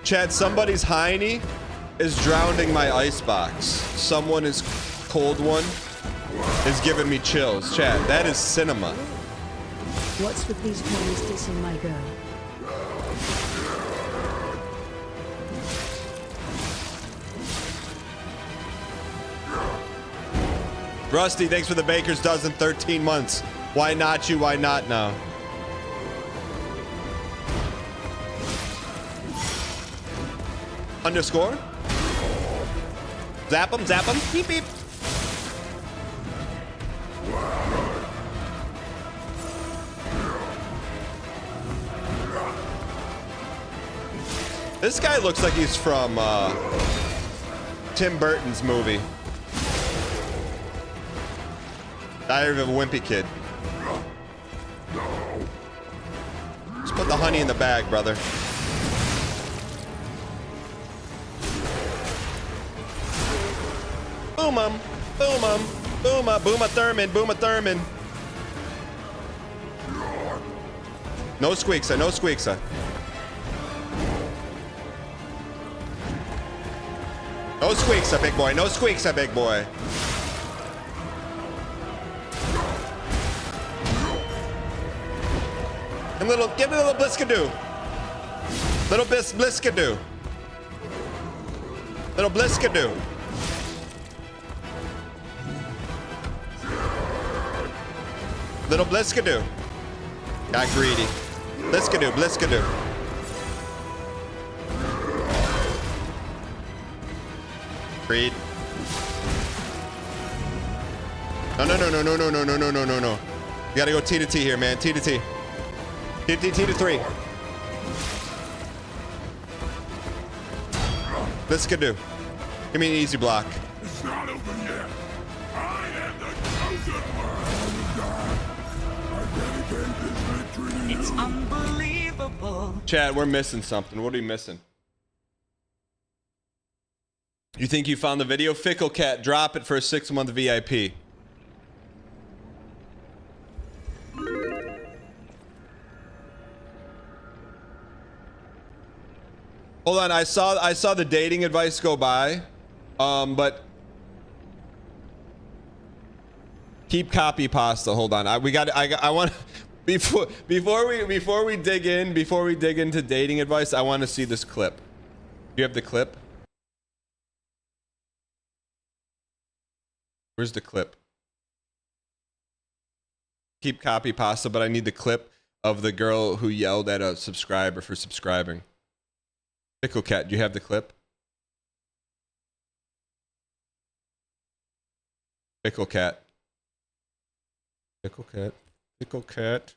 Chad, somebody's hiney is drowning my icebox. Someone is cold one is giving me chills. Chad, that is cinema. What's with these boys dissing my girl? Rusty, thanks for the baker's dozen, 13 months. Why not you? Why not now? Underscore. Zap him, zap him. Beep, beep. This guy looks like he's from Tim Burton's movie. Diary of a Wimpy Kid. Just put the honey in the bag, brother. Boom boom, booma, booma Thurman, booma Thurman. No squeaksa, no squeaksa. No squeaksa, big boy, no squeaksa, big boy. And give me a little bliskadoo. Little bliskadoo. Little bliskadoo. Little bliskadoo. Got greedy. Bliskadoo, bliskadoo. Greed. No, no, no, no, no, no, no, no, no, no, no, no. You gotta go T to T here, man. T to T. T to 3. This could do. Give me an easy block. It's not over yet. I am the chosen one. I dedicate this victory to you. It's unbelievable. Chad, we're missing something. What are we missing? You think you found the video? Fickle Cat, drop it for a 6-month VIP. Hold on, I saw the dating advice go by, but keep copy pasta. Hold on, I want before we dig into dating advice, I want to see this clip. Do you have the clip? Where's the clip? Keep copy pasta, but I need the clip of the girl who yelled at a subscriber for subscribing. Pickle Cat, do you have the clip? Pickle Cat. Pickle Cat. Pickle Cat.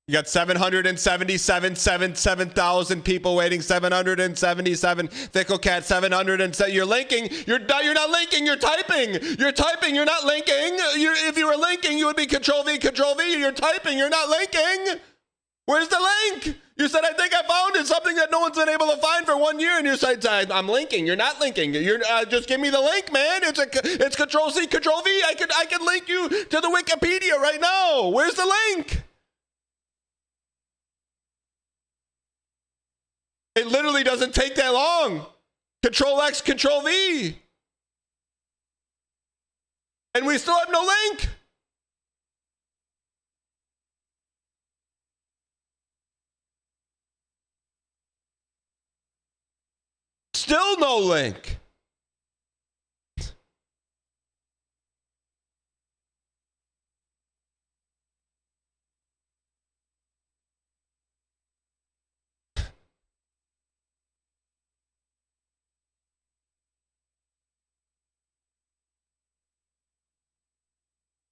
You got 777,000 people waiting. 777. Pickle Cat, 707. You're linking. You're not linking. You're typing. You're typing. You're not linking. If you were linking, you would be Control V, Control V. You're typing. You're not linking. Where's the link? You said, I think I found it. Something that no one's been able to find for 1 year. And you said, I'm linking. You're not linking. You're just give me the link, man. It's Control C, Control V. I could link you to the Wikipedia right now. Where's the link? It literally doesn't take that long. Control X, Control V. And we still have no link. Still no link.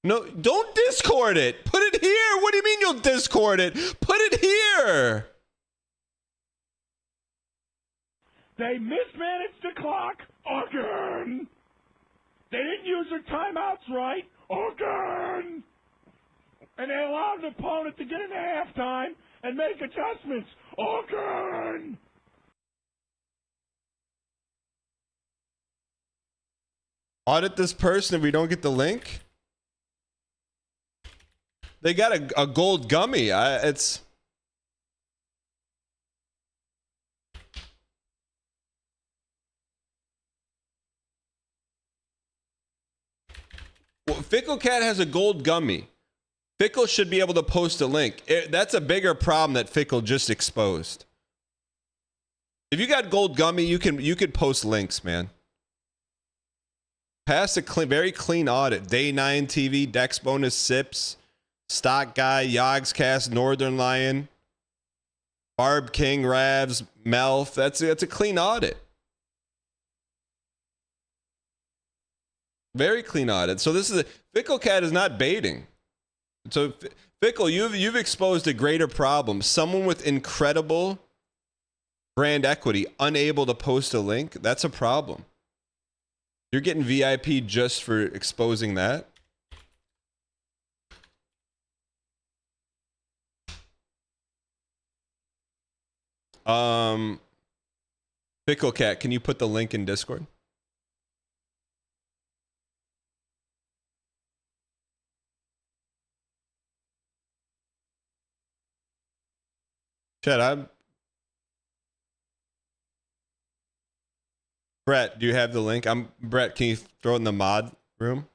No, don't Discord it. Put it here. What do you mean you'll Discord it? Put it here. They mismanaged the clock again. They didn't use their timeouts right again. And they allowed the opponent to get into halftime and make adjustments again. Audit this person if we don't get the link. They got a gold gummy. It's... Well, Fickle Cat has a gold gummy. Fickle should be able to post a link. That's a bigger problem that Fickle just exposed. If you got gold gummy, you could post links, man. Pass a very clean audit. Day 9 TV, Dex Bonus, Sips, Stock Guy, Yogscast, Northern Lion, Barb King, Ravs, Melf. That's a clean audit. Very clean audit. So this is Fickle Cat is not baiting. So Fickle, you've exposed a greater problem. Someone with incredible brand equity unable to post a link. That's a problem. You're getting VIP just for exposing that. Fickle Cat, can you put the link in Discord? Chad, Brett, do you have the link? Brett, can you throw it in the mod room?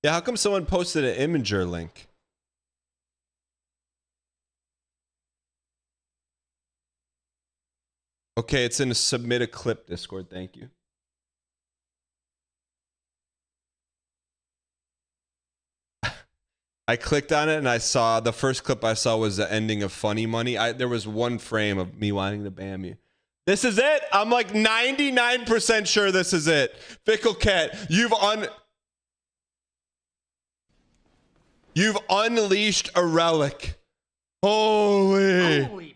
Yeah, how come someone posted an Imager link? Okay, it's in a submit a clip Discord, thank you. I clicked on it and I saw the first clip I saw was the ending of Funny Money. There was one frame of me wanting to bam you. This is it. I'm like 99% sure this is it. Fickle Cat, You've unleashed a relic. Holy.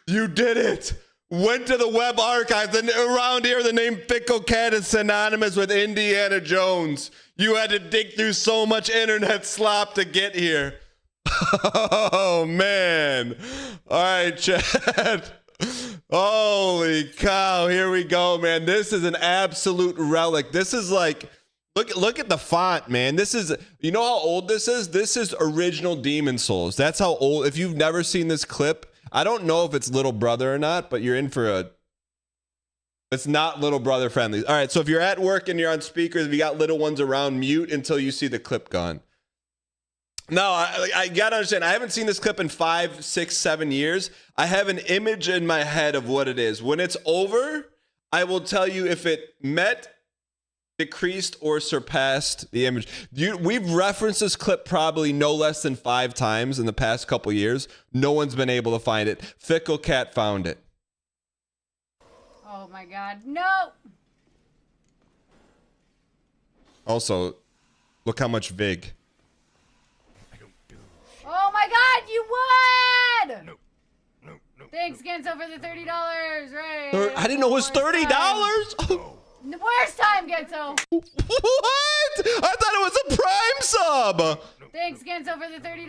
You did it. Went to the web archive. And around here, the name Fickle Cat is synonymous with Indiana Jones. You had to dig through so much internet slop to get here. Oh, man. All right, Chad. Holy cow. Here we go, man. This is an absolute relic. This is like, look at the font, man. This is, you know how old this is? This is original Demon Souls. That's how old. If you've never seen this clip, I don't know if it's Little Brother or not, but you're in for a, it's not Little Brother friendly. All right, so if you're at work and you're on speakers, if you got little ones around, mute until you see the clip gone. No, I gotta understand. I haven't seen this clip in 5, 6, 7 years. I have an image in my head of what it is. When it's over, I will tell you if it met, decreased, or surpassed the image. We've referenced this clip probably no less than 5 times in the past couple years. No one's been able to find it. Fickle Cat found it. Oh my God, no! Also, look how much Vig. Oh my God, you won! No. Thanks, Genso, for the $30, right? I didn't know it was $30. The worst time, Genso. What? I thought it was a Prime sub. Thanks, Genso, for the $30,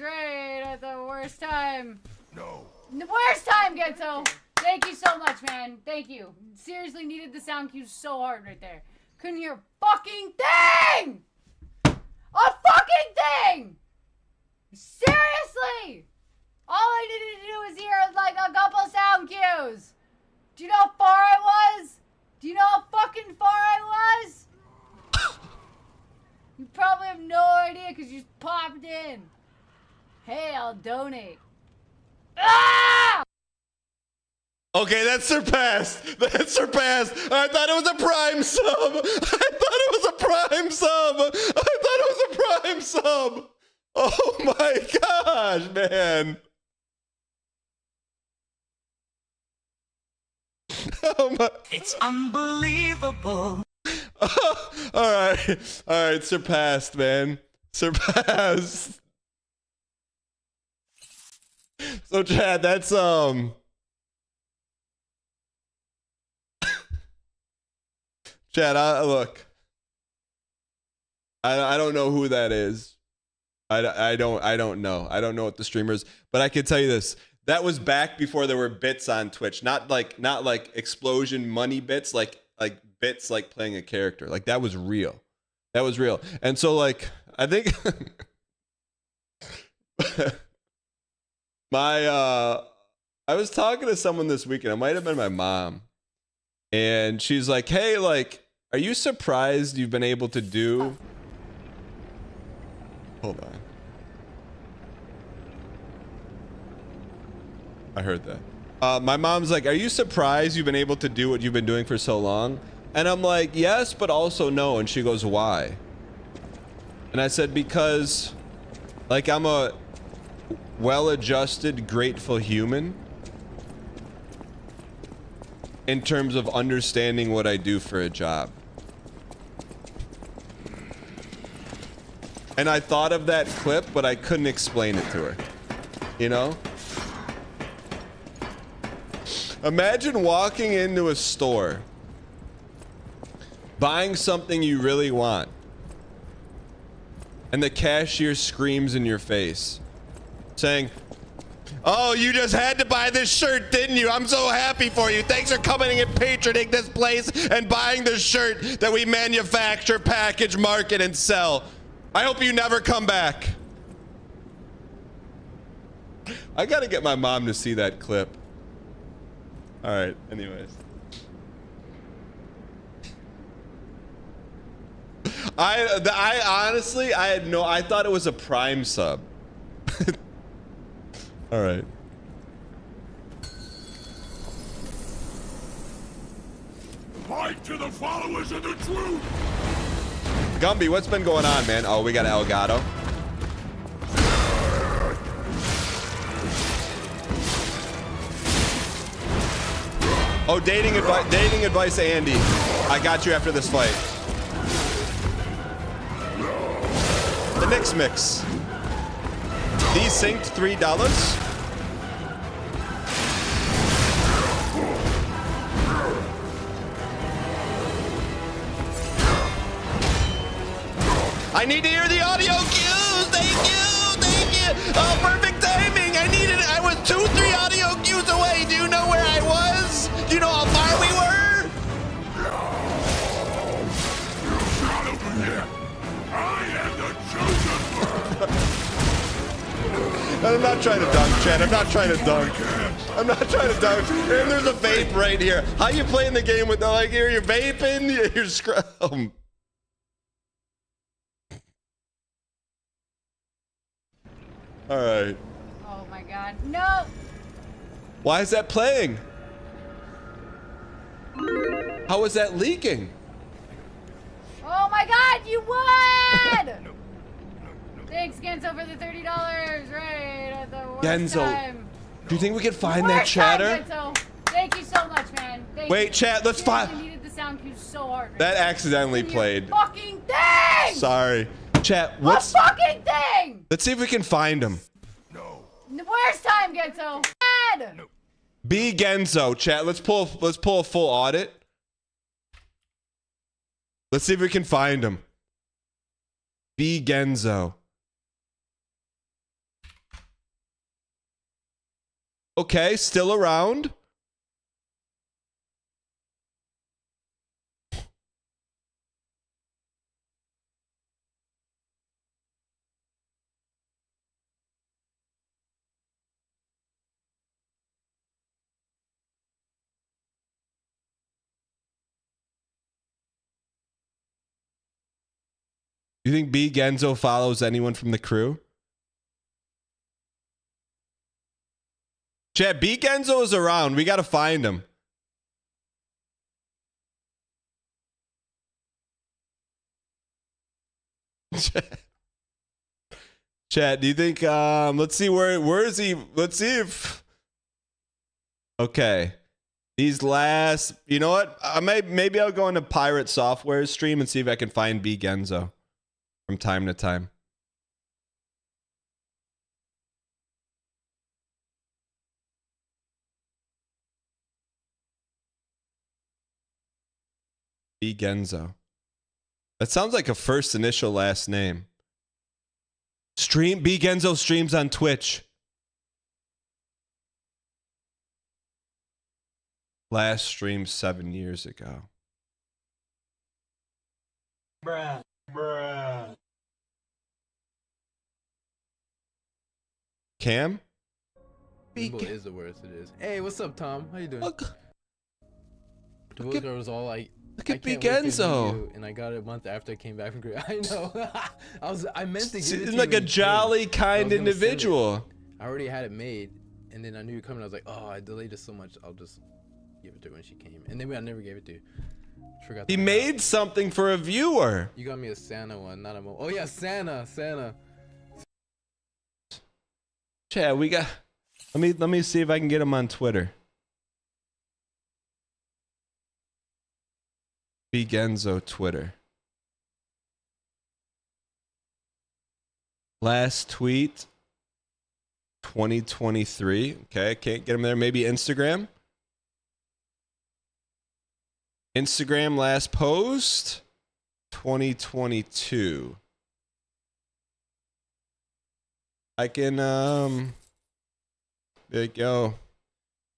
right? At the worst time. No. The worst time, Genso. Thank you so much, man. Thank you. Seriously needed the sound cue so hard right there. Couldn't hear a fucking thing! A fucking thing! Seriously! All I needed to do was hear like a couple sound cues. Do you know how far I was? Do you know how fucking far I was? You probably have no idea because you just popped in. Hey, I'll donate. Ah! Okay, that's surpassed. That's surpassed. I thought it was a Prime sub. Oh my gosh, man. Oh my. It's unbelievable. All right, surpassed, man. Surpassed. So Chad, that's Chad, look. I don't know who that is. I don't know. I don't know what the streamer is, but I can tell you this. That was back before there were bits on Twitch. Not like explosion money bits, like bits like playing a character. Like that was real. That was real. And so like I think I was talking to someone this weekend. It might have been my mom. And she's like, "Hey, like, are you surprised you've been able to do..." Hold on. I heard that. My mom's like, "Are you surprised you've been able to do what you've been doing for so long?" And I'm like, "Yes, but also no." And she goes, "Why?" And I said, "Because, like, I'm a well-adjusted, grateful human in terms of understanding what I do for a job." And I thought of that clip, but I couldn't explain it to her. You know? Imagine walking into a store, buying something you really want, and the cashier screams in your face, saying, "Oh, you just had to buy this shirt, didn't you? I'm so happy for you. Thanks for coming and patroning this place and buying the shirt that we manufacture, package, market, and sell. I hope you never come back." I gotta get my mom to see that clip. All right, anyways. I honestly, I thought it was a Prime sub. All right. Fight to the followers of the truth. Gumby, what's been going on, man? Oh, we got Elgato. Oh, dating advice, Andy. I got you after this fight. Knicks mix. Desynced $3. I need to hear the audio cues. Thank you. Thank you. Oh, perfect timing. I needed it. I was 2-3 audio cues away. Do you know where I was? Do you know how far we were? I'm not trying to dunk, Chad. I'm not trying to dunk. I'm not trying to dunk. And there's a vape right here. How you playing the game with the, like, here you're vaping? You're scrum. All right. Oh my god. No! Why is that playing? How is that leaking? Oh my god, you won! Thanks, Genzo, for the $30. Right at the worst Genzo, time. do you think we can find that Worst time, chatter? Genzo. Thank you so much, man. Thank you. Wait, chat, let's find. I needed the sound cue so hard. Right That now. accidentally played. Fucking thing! Sorry. Chat, A what's. fucking thing! Let's see if we can find him. Worst time, Genzo. Bad. B Genzo, chat. Let's pull a full audit. Let's see if we can find him. B Genzo. Okay, still around. You think B Genzo follows anyone from the crew? Chat, B Genzo is around. We gotta find him. Chat, do you think let's see where is he? Let's see if okay. These last, you know what? Maybe I'll go into Pirate Software stream and see if I can find B Genzo from time to time. B Genzo. That sounds like a first initial last name. Stream B Genzo streams on Twitch. Last stream 7 years ago. Bruh. Cam? Limbo is the worst it is. Hey, what's up, Tom? How you doing? Look Girl was all like, at B Genzo. And I got it a month after I came back from Korea. I know. I meant to give it to Seems you like a in jolly, June. kind I was gonna send it. individual. I already had it made, and then I knew you were coming. I was like, oh, I delayed it so much. I'll just give it to her when she came. And then I never gave it to you. Forgot. He made something for a viewer. You got me a Santa one, not a Oh yeah, Santa. Chad, we got. Let me see if I can get him on Twitter. B Genzo Twitter. Last tweet 2023. Okay, can't get him there. Maybe Instagram. Instagram last post 2022. I can like, yo,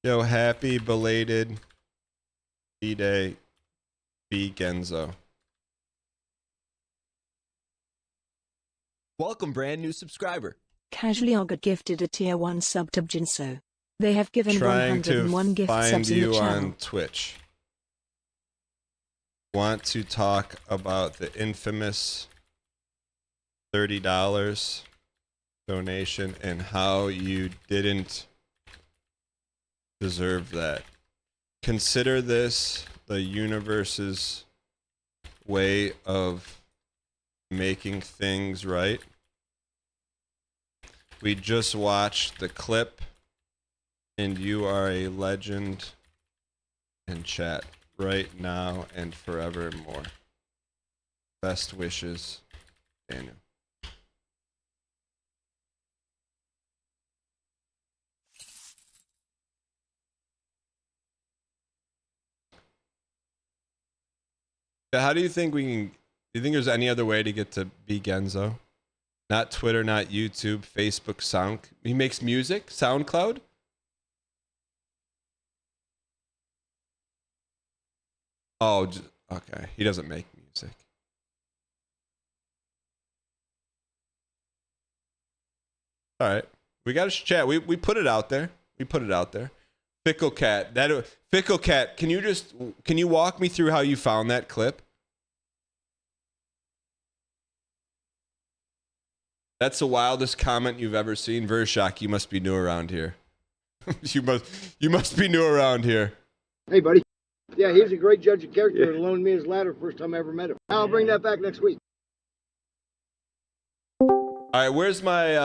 happy belated B-Day, B Genzo. Welcome, brand new subscriber. Casually got gifted a tier 1 sub to Jinso. They have given Trying 101 to gift find subs in the you channel. on Twitch. Want to talk about the infamous $30 donation and how you didn't deserve that. Consider this the universe's way of making things right. We just watched the clip, and you are a legend in chat right now and forevermore. Best wishes, Daniel. How do you think we can? Do you think there's any other way to get to be Genzo? Not Twitter, not YouTube, Facebook, Sound. He makes music, SoundCloud. Oh, okay. He doesn't make music. All right, we got to chat. We put it out there. We put it out there. Fickle Cat. Fickle Cat. Can you walk me through how you found that clip? That's the wildest comment you've ever seen. Vershak, you must be new around here. you must be new around here. Hey, buddy. Yeah, he's a great judge of character and loaned me his ladder first time I ever met him. I'll bring that back next week. All right, where's my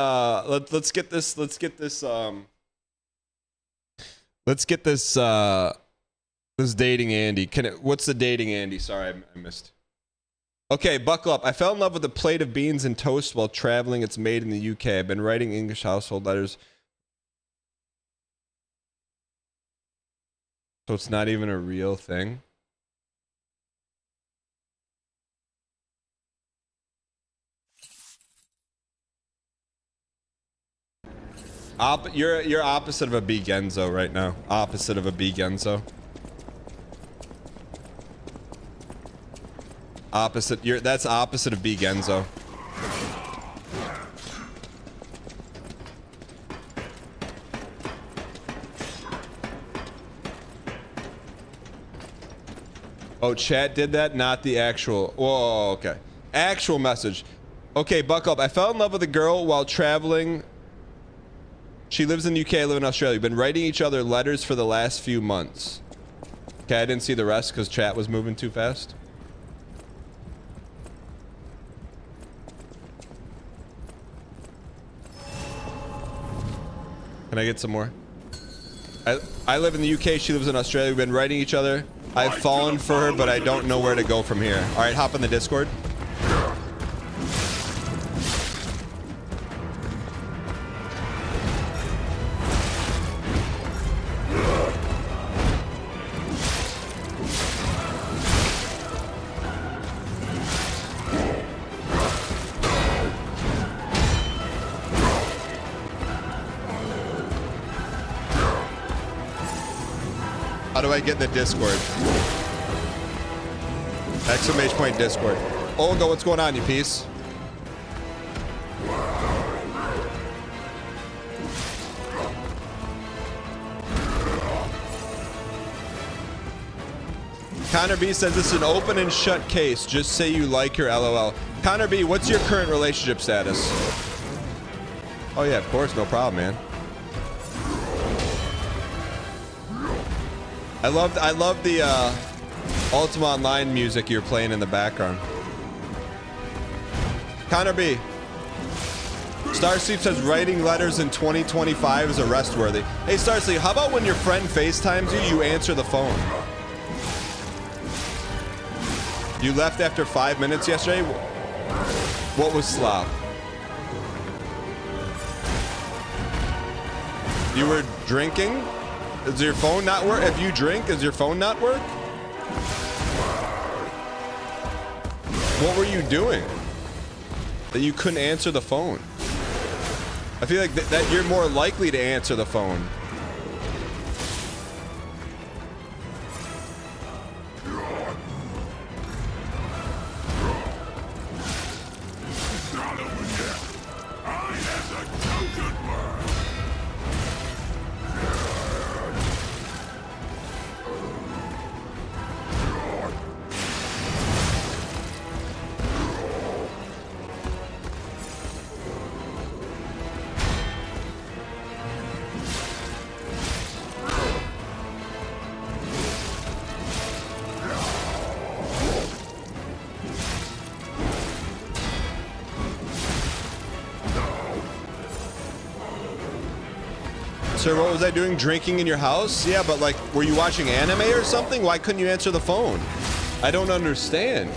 let's get this this dating Andy. What's the dating Andy? Sorry, I missed. Okay, buckle up. I fell in love with a plate of beans and toast while traveling. It's made in the UK. I've been writing English household letters. So it's not even a real thing. You're opposite of a B Genzo right now. Opposite of a B Genzo. Opposite. That's opposite of B Genzo. Oh, chat did that, not the actual. Whoa, okay. Actual message. Okay, buck up. I fell in love with a girl while traveling. She lives in the UK, I live in Australia. We've been writing each other letters for the last few months. Okay, I didn't see the rest because chat was moving too fast. Can I get some more? I live in the UK, she lives in Australia. We've been writing each other. I've fallen for her, but I don't know where to go from here. All right, hop in the Discord. How do I get in the Discord? Exclamation point Discord. Olga, what's going on, you piece? Connor B says this is an open and shut case. Just say you like your LOL. Connor B, what's your current relationship status? Oh yeah, of course, no problem, man. I love the Ultima Online music you're playing in the background. Connor B. Starsleep says writing letters in 2025 is arrest-worthy. Hey Starsleep, how about when your friend FaceTimes you, you answer the phone? You left after 5 minutes yesterday? What was slop? You were drinking? Does your phone not work? If you drink, does your phone not work? What were you doing that you couldn't answer the phone? I feel like that you're more likely to answer the phone. Sir, what was I doing? Drinking in your house? Yeah, but like, were you watching anime or something? Why couldn't you answer the phone? I don't understand.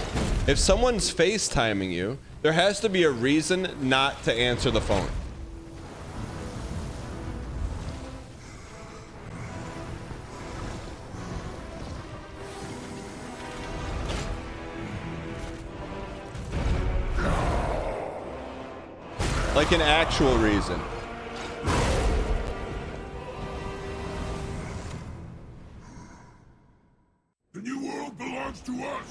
If someone's FaceTiming you, there has to be a reason not to answer the phone. Like an actual reason. The new world belongs to us.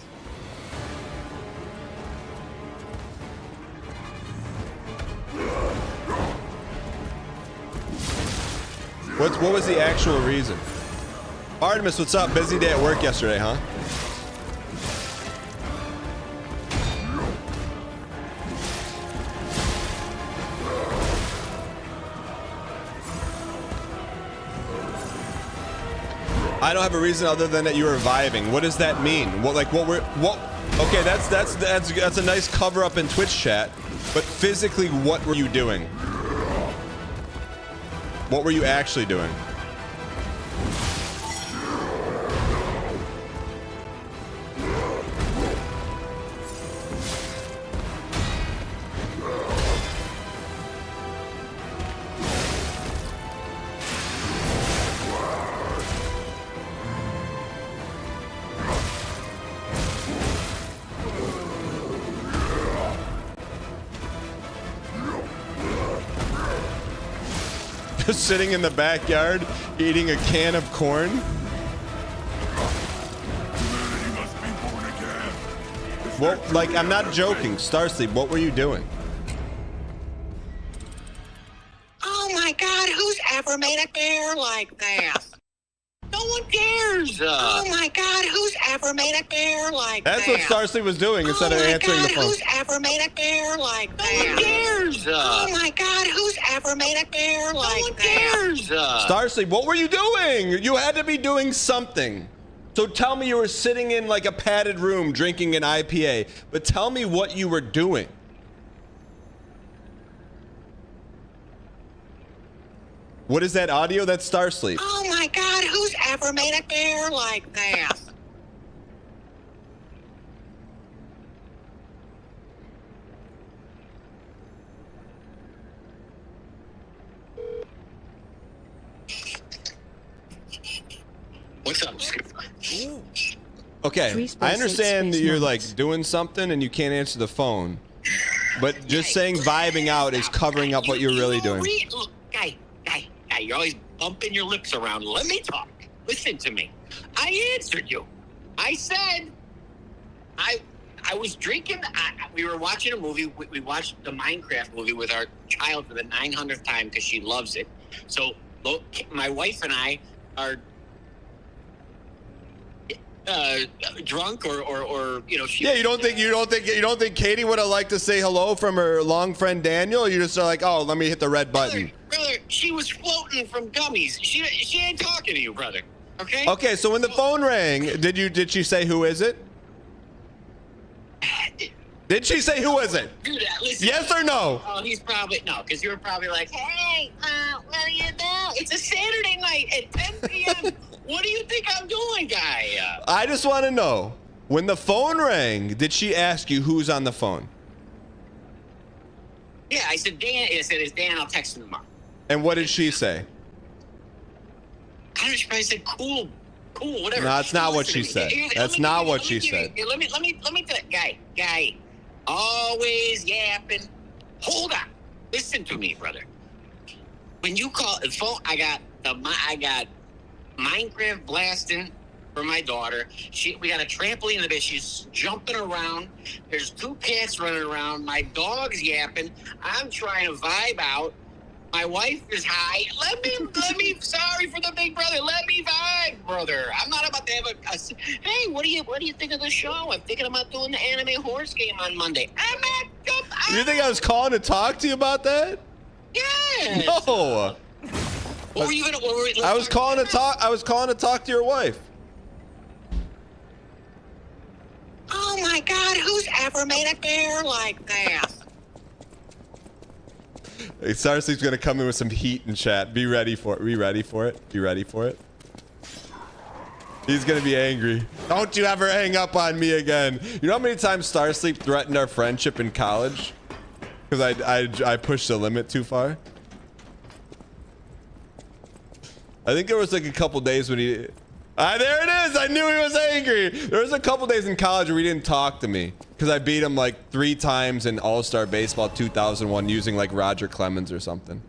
What was the actual reason? Artemis, what's up? Busy day at work yesterday, huh? I don't have a reason other than that you were vibing. What does that mean? Okay, that's a nice cover up in Twitch chat, but physically, what were you doing? What were you actually doing? Just sitting in the backyard eating a can of corn? Well, like, I'm not joking. Starsleep, what were you doing? Oh my God, who's ever made a bear like that? No one cares. Oh my God, who's ever made a bear like That's that? what Starsleep was doing instead of answering the phone. Who's ever made a bear like that? No one cares. Oh my God, who's ever made a bear like that? No one cares. Starsleep, what were you doing? You had to be doing something. So tell me you were sitting in like a padded room drinking an IPA, but tell me what you were doing. What is that audio? That's Starsleep. Oh my God, who's ever made a bear like that? What's up? Okay, I understand that you're like doing something and you can't answer the phone, but just saying vibing out is covering up what you're really doing. Look, guy, you're always bumping your lips around. Let me talk. Listen to me. I answered you. I said, I was drinking. We were watching a movie. We watched the Minecraft movie with our child for the 900th time because she loves it. So look, my wife and I are drunk or you know. Yeah, you don't think Katie would have liked to say hello from her long friend Daniel? You just are like, oh, let me hit the red button. Brother, she was floating from gummies. She ain't talking to you, brother. Okay. Okay, so when the phone rang, did she say who is it? Did she say who is it? Dude, listen. Yes or no? Oh, he's probably no, because you were probably like, hey, what are you doing? It's a Saturday night at 10 p.m. What do you think I'm doing, guy? I just want to know, when the phone rang, did she ask you who's on the phone? Yeah, I said, Dan. I said, it's Dan. I'll text him tomorrow. And what did she say? I don't know. She probably said, cool, whatever. No, that's not what she said. That's not what she said. Let me tell you, guy, always yapping. Hold on. Listen to me, brother. When you call the phone, I got Minecraft blasting for my daughter. We got a trampoline in the bed. She's jumping around. There's 2 cats running around. My dog's yapping. I'm trying to vibe out. My wife is high. Let me. Sorry for the big brother. Let me vibe, brother. I'm not about to have hey, what do you think of the show? I'm thinking about doing the anime horse game on Monday. You think I was calling to talk to you about that? Yes. No. What were you gonna? I was calling to talk. I was calling to talk to your wife. Oh my God, who's ever made a bear like that? Hey, Starsleep's gonna come in with some heat in chat. Be ready for it. Be ready for it. Be ready for it. He's gonna be angry. Don't you ever hang up on me again. You know how many times Starsleep threatened our friendship in college? Because I pushed the limit too far. I think there was like a couple days when there it is. I knew he was angry. There was a couple days in college where he didn't talk to me Because I beat him like 3 times in All-Star Baseball 2001 using like Roger Clemens or something.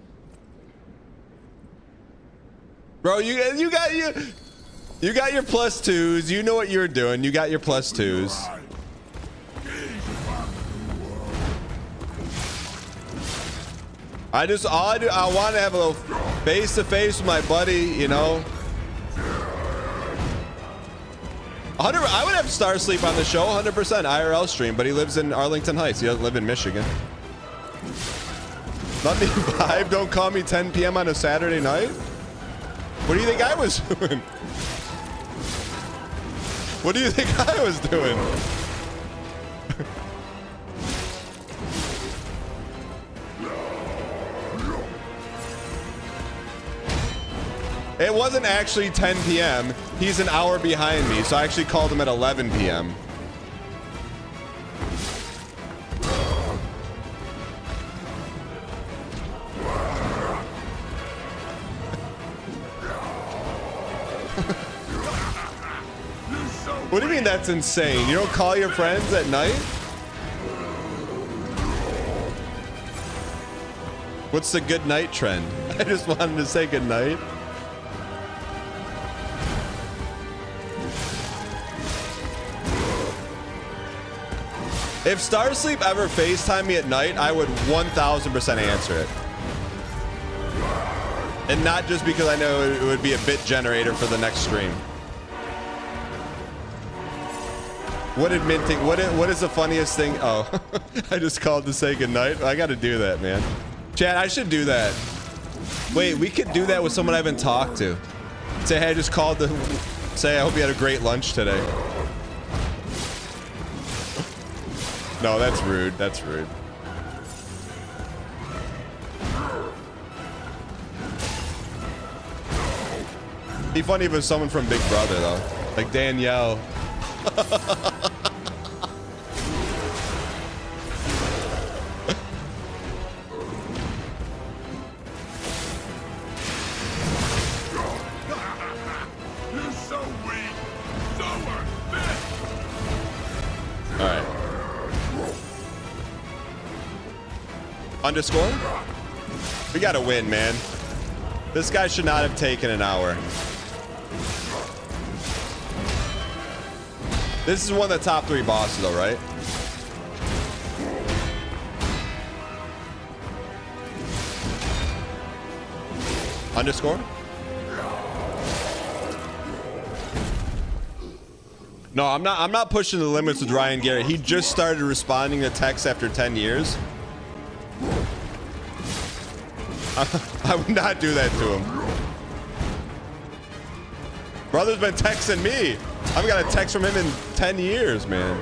Bro, you got your +2s. You know what you're doing. You got your +2s. I want to have a little face-to-face with my buddy, you know. I would have Star Sleep on the show, 100% IRL stream, but he lives in Arlington Heights. He doesn't live in Michigan. Let me vibe. Don't call me 10 p.m. on a Saturday night. What do you think I was doing? What do you think I was doing? It wasn't actually 10 p.m. He's an hour behind me, so I actually called him at 11 p.m. What do you mean that's insane? You don't call your friends at night? What's the good night trend? I just wanted to say good night. If Star Sleep ever FaceTime me at night, I would 1000% answer it. And not just because I know it would be a bit generator for the next stream. What is the funniest thing? Oh, I just called to say goodnight. I got to do that, man. Chat, I should do that. Wait, we could do that with someone I haven't talked to. Say, hey, I just called to say I hope you had a great lunch today. No, that's rude. That's rude. Be funny if it was someone from Big Brother, though. Like Danielle. Alright. Underscore? We gotta win, man. This guy should not have taken an hour. This is one of the top 3 bosses, though, right? Underscore? No, I'm not pushing the limits with Ryan Garrett. He just started responding to texts after 10 years. I would not do that to him. Brother's been texting me. I've got a text from him in 10 years, man.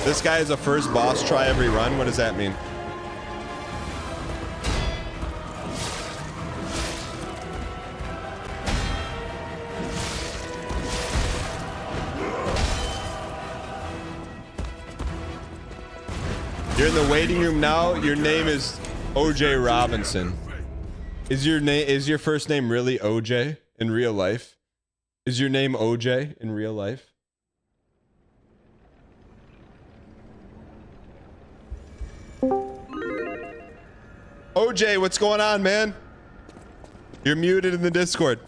This guy is a first boss try every run. What does that mean? You're in the waiting room now. Your name is OJ Robinson. Is your first name really OJ in real life? Is your name OJ in real life? OJ, what's going on, man? You're muted in the Discord.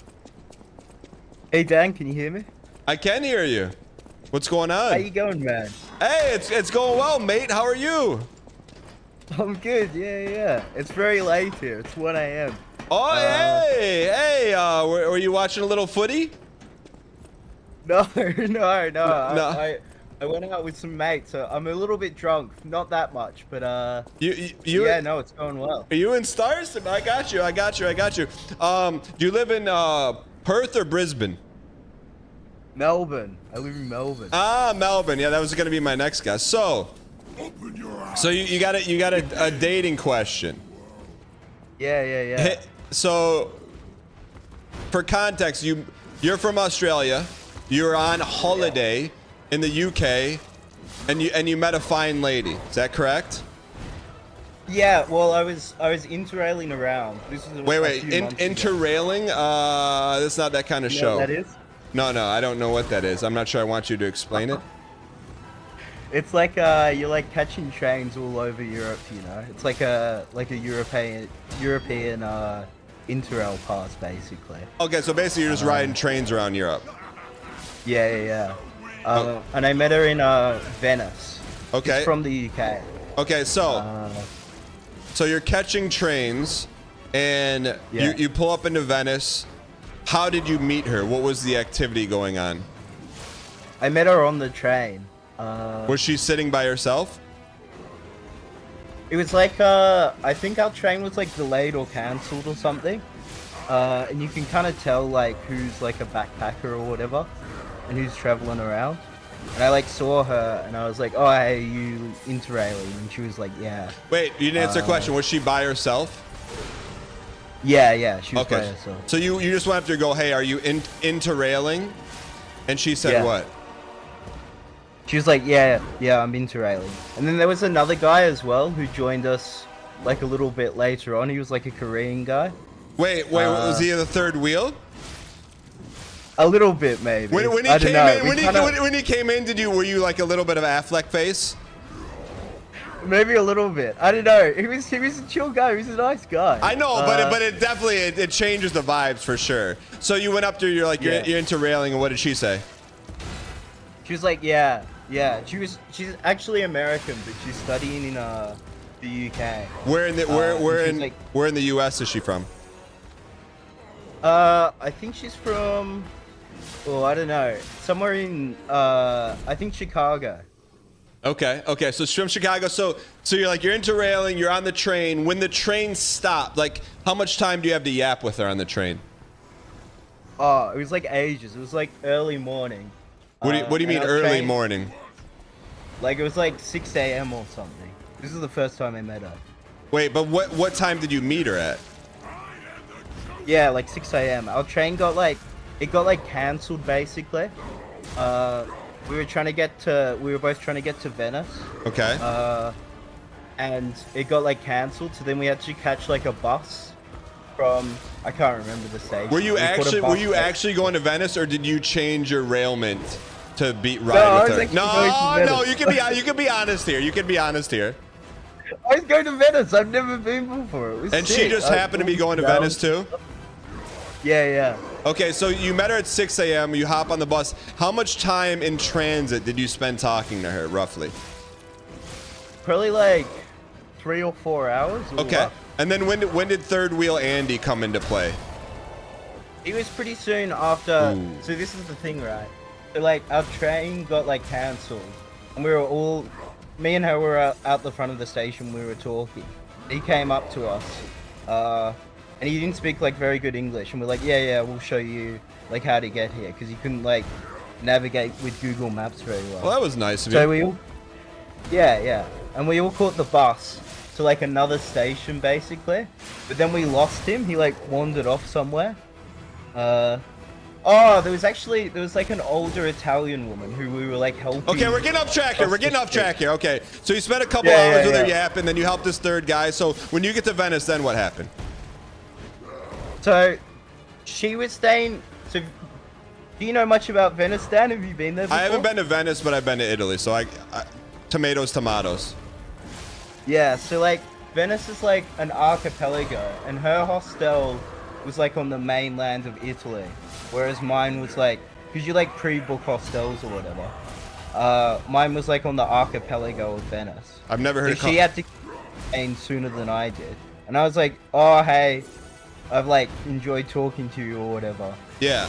Hey Dan, can you hear me? I can hear you. What's going on? How you going, man? Hey, it's going well, mate. How are you? I'm good. Yeah. It's very late here. It's 1 a.m. Oh, hey. Were you watching a little footy? No. I went out with some mates, so I'm a little bit drunk. Not that much, but yeah, no, it's going well. Are you in Stars? I got you. Do you live in Perth or Brisbane? Melbourne. I live in Melbourne. Ah, Melbourne. Yeah, that was gonna be my next guess. So you got a dating question. Yeah. So, for context, you're from Australia. You're on holiday in the UK, and you met a fine lady. Is that correct? Yeah. Well, I was interrailing around. This is wait. Interrailing? That's not that kind of show. That is. No, I don't know what that is. I'm not sure I want you to explain it. It's like you're like catching trains all over Europe, you know. It's like a European Interrail pass, basically. Okay, so basically you're just riding trains around Europe. Yeah. And I met her in Venice. Okay. She's from the UK. Okay, so you're catching trains, and you pull up into Venice. How did you meet her? What was the activity going on? I met her on the train. Was she sitting by herself? It was like I think our train was like delayed or cancelled or something. And you can kind of tell like who's like a backpacker or whatever, and who's traveling around. And I like saw her, and I was like, "Oh, hey, you interrailing?" And she was like, "Yeah." Wait, you didn't answer the question. Was she by herself? Yeah, she was by herself. So you just went up to her, go, "Hey, are you interrailing?" And she said what? She was like, yeah, I'm interrailing. And then there was another guy as well who joined us like a little bit later on. He was like a Korean guy. Wait, was he in the third wheel? A little bit, maybe. When he came in, were you like a little bit of Affleck face? Maybe a little bit. I don't know. He was a chill guy. He was a nice guy. I know, but it definitely it changes the vibes for sure. So you went up to her, you're like, you're interrailing, and what did she say? She was like, yeah. She's actually American, but she's studying in the UK. Where in the where in the US is she from? I think she's from, I don't know, somewhere in I think Chicago. Okay, so she's from Chicago. So you're like, you're interrailing, you're on the train. When the train stopped, like, how much time do you have to yap with her on the train? Oh, it was like ages. It was like early morning. What do you mean early morning? Like it was like 6 a.m. or something. This is the first time I met her. Wait, but what time did you meet her at? Yeah, like 6 a.m. Our train got cancelled basically. We were both trying to get to Venice. Okay. And it got like cancelled, so then we had to catch like a bus from, I can't remember the station. Were you actually going to Venice, or did you change your railment to ride with her? No, you can be honest here. You can be honest here. I was going to Venice. I've never been before. It was and sick. She just happened to be going to Venice too? Yeah. Okay, so you met her at 6 a.m. You hop on the bus. How much time in transit did you spend talking to her, roughly? Probably like 3 or 4 hours. Okay. And then when did third wheel Andy come into play? It was pretty soon after. Ooh. So this is the thing, right? So like our train got like cancelled, and we were all, me and her were out the front of the station. We were talking. He came up to us, and he didn't speak like very good English, and we're like, yeah, we'll show you like how to get here, because he couldn't like navigate with Google Maps very well. Well, that was nice of you. So we all, yeah, and we all caught the bus to like another station basically, but then we lost him. He like wandered off somewhere. There was like an older Italian woman who we were like helping. Okay, we're getting off track here. Okay, so you spent a couple hours with her yapping, then you helped this third guy. So when you get to Venice, then what happened? So she was staying. So do you know much about Venice, Dan? Have you been there before? I haven't been to Venice, but I've been to Italy. So I tomatoes. Yeah, so like Venice is like an archipelago, and her hostel was like on the mainland of Italy, whereas mine was like, because you like pre-book hostels or whatever. Mine was like on the archipelago of Venice. I've never heard. So she had to came sooner than I did, and I was like, oh hey, I've like enjoyed talking to you or whatever. Yeah.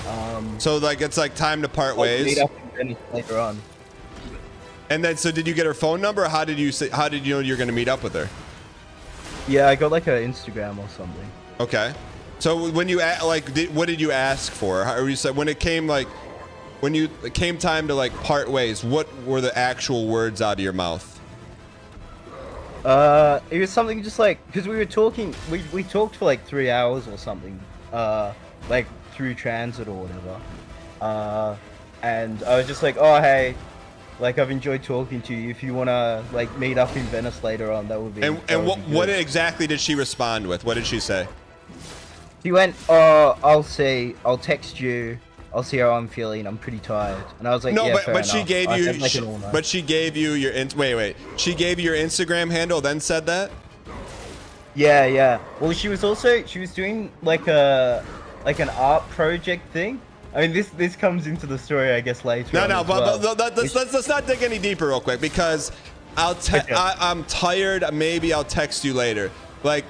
So like it's like time to part ways. Meet up in Venice later on. And then, so did you get her phone number? Or how did you know you're going to meet up with her? Yeah, I got like her Instagram or something. Okay. So when you what did you ask for? Or you said when it came it came time to like part ways, what were the actual words out of your mouth? It was something just like, because we were talking, we talked for like 3 hours or something, like through transit or whatever. And I was just like, oh hey, like I've enjoyed talking to you. If you wanna like meet up in Venice later on, that would be. And what exactly did she respond with? What did she say? She went, oh, I'll see. I'll text you. I'll see how I'm feeling. I'm pretty tired. And I was like, No, yeah, but she enough. gave I you, had, like, an all-night. but she gave you your wait. She gave you your Instagram handle, then said that. Yeah, yeah. Well, she was doing like an art project thing. I mean, this comes into the story, I guess, later. No, but let's not dig any deeper real quick because I'm tired. Maybe I'll text you later. Like,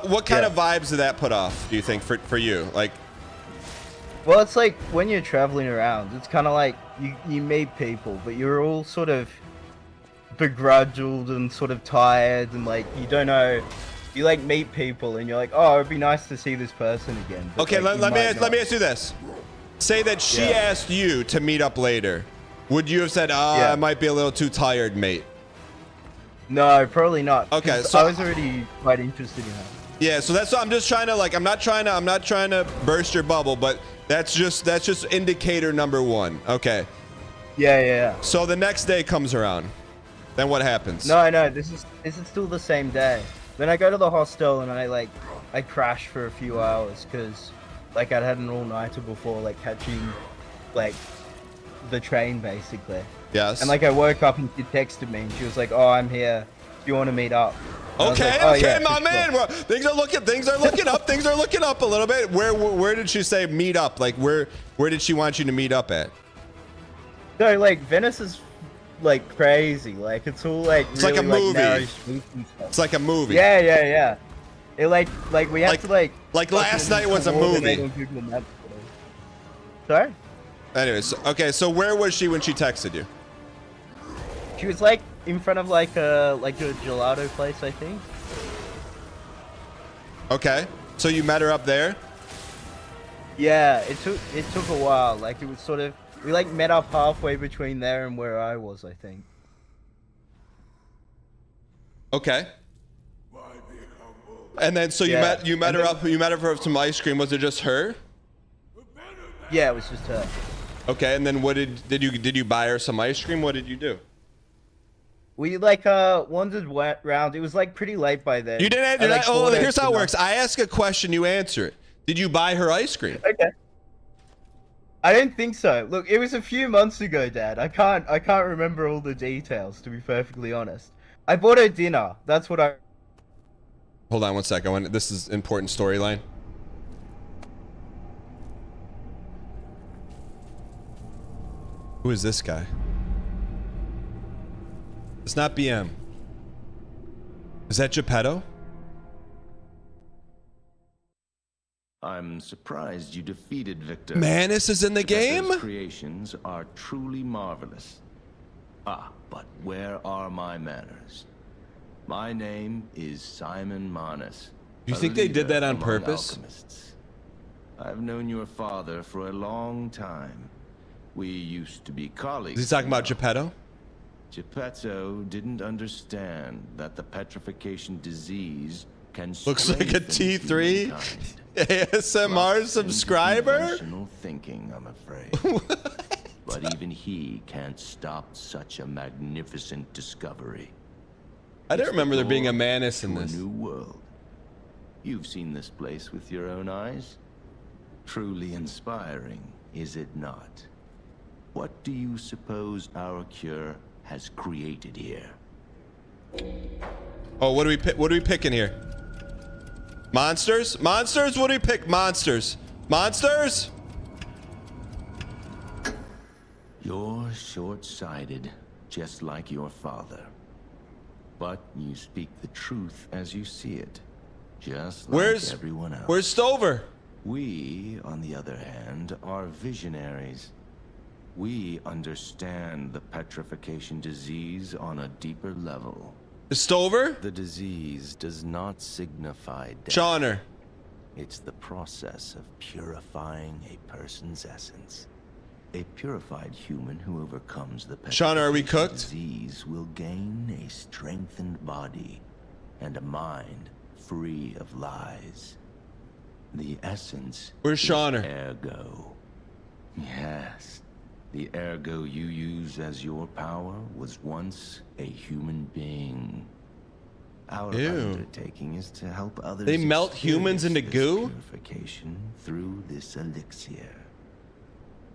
what kind of vibes did that put off? Do you think for you? Like, well, it's like when you're traveling around, it's kind of like you meet people, but you're all sort of begrudged and sort of tired, and like you don't know. You like meet people, and you're like, oh, it'd be nice to see this person again. But, okay, like, let me ask you this. Say that she asked you to meet up later. Would you have said, I might be a little too tired, mate? No, probably not. Okay, so so I was already quite interested in her. Yeah, so that's what I'm just trying to like. I'm not trying to burst your bubble, but that's just indicator number one. Okay. Yeah. So the next day comes around. Then what happens? No, this is still the same day. Then I go to the hostel and I crash for a few hours because like I'd had an all-nighter before, like catching like the train basically. Yes. And like I woke up and she texted me and she was like, "Oh, I'm here. Do you want to meet up?" Okay, like, okay, my man. Well, things are looking up. Things are looking up a little bit. Where did she say meet up? Like where did she want you to meet up at? So like Venice is like crazy. Like it's all like it's really, like a movie. narrow streets and stuff. It's like a movie. Yeah. It like we have to like last night was a movie. Sorry? Anyways, okay, so where was she when she texted you? She was like in front of like a gelato place, I think. Okay, so you met her up there? Yeah, it took a while. Like it was sort of we like met up halfway between there and where I was, I think. Okay. And then so you met her for some ice cream. Was it just her? Yeah, it was just her. Okay, and then what did you buy her some ice cream? What did you do? We like wandered round. It was like pretty late by then. You didn't. Here's how it works. I ask a question, you answer it. Did you buy her ice cream? Okay. I don't think so. Look, it was a few months ago, Dad. I can't remember all the details, to be perfectly honest. I bought her dinner. That's what I. Hold on one sec. This is important storyline. Who is this guy? It's not BM. Is that Geppetto? I'm surprised you defeated Victor. Manus is in the Geppetto's game? Creations are truly marvelous. But where are my manners? My name is Simon Manus. You think they did that on purpose? Alchemists. I've known your father for a long time. We used to be colleagues. Is he talking about Geppetto? Geppetto didn't understand that the petrification disease can looks like a T3 ASMR subscriber. Conventional thinking, I'm afraid. But even he can't stop such a magnificent discovery. I don't remember there being a Manus in this. A new world. You've seen this place with your own eyes. Truly inspiring, is it not? What do you suppose our cure has created here? Oh, what are we picking here? Monsters? Monsters? What do we pick? Monsters. Monsters? You're short-sighted, just like your father. But you speak the truth as you see it, just like everyone else. Where's Stover? We, on the other hand, are visionaries. We understand the petrification disease on a deeper level. Is Stover? The disease does not signify death. Shawner. It's the process of purifying a person's essence. A purified human who overcomes the Shawner, are we cooked? Disease will gain a strengthened body and a mind free of lies. The essence. Where's Shawner? Ergo. Yes. The ergo you use as your power was once a human being. Our undertaking is to help others. They melt humans into goo? Purification through this elixir.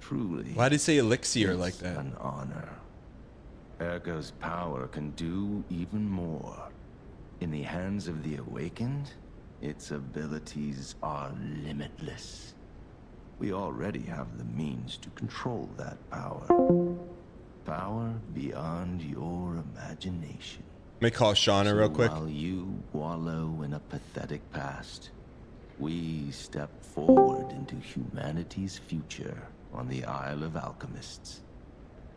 Truly. Why did he say elixir it's like that? An honor. Ergo's power can do even more. In the hands of the awakened, its abilities are limitless. We already have the means to control that power. Power beyond your imagination. Let me call Shauna real quick. While you wallow in a pathetic past, we step forward into humanity's future on the Isle of Alchemists.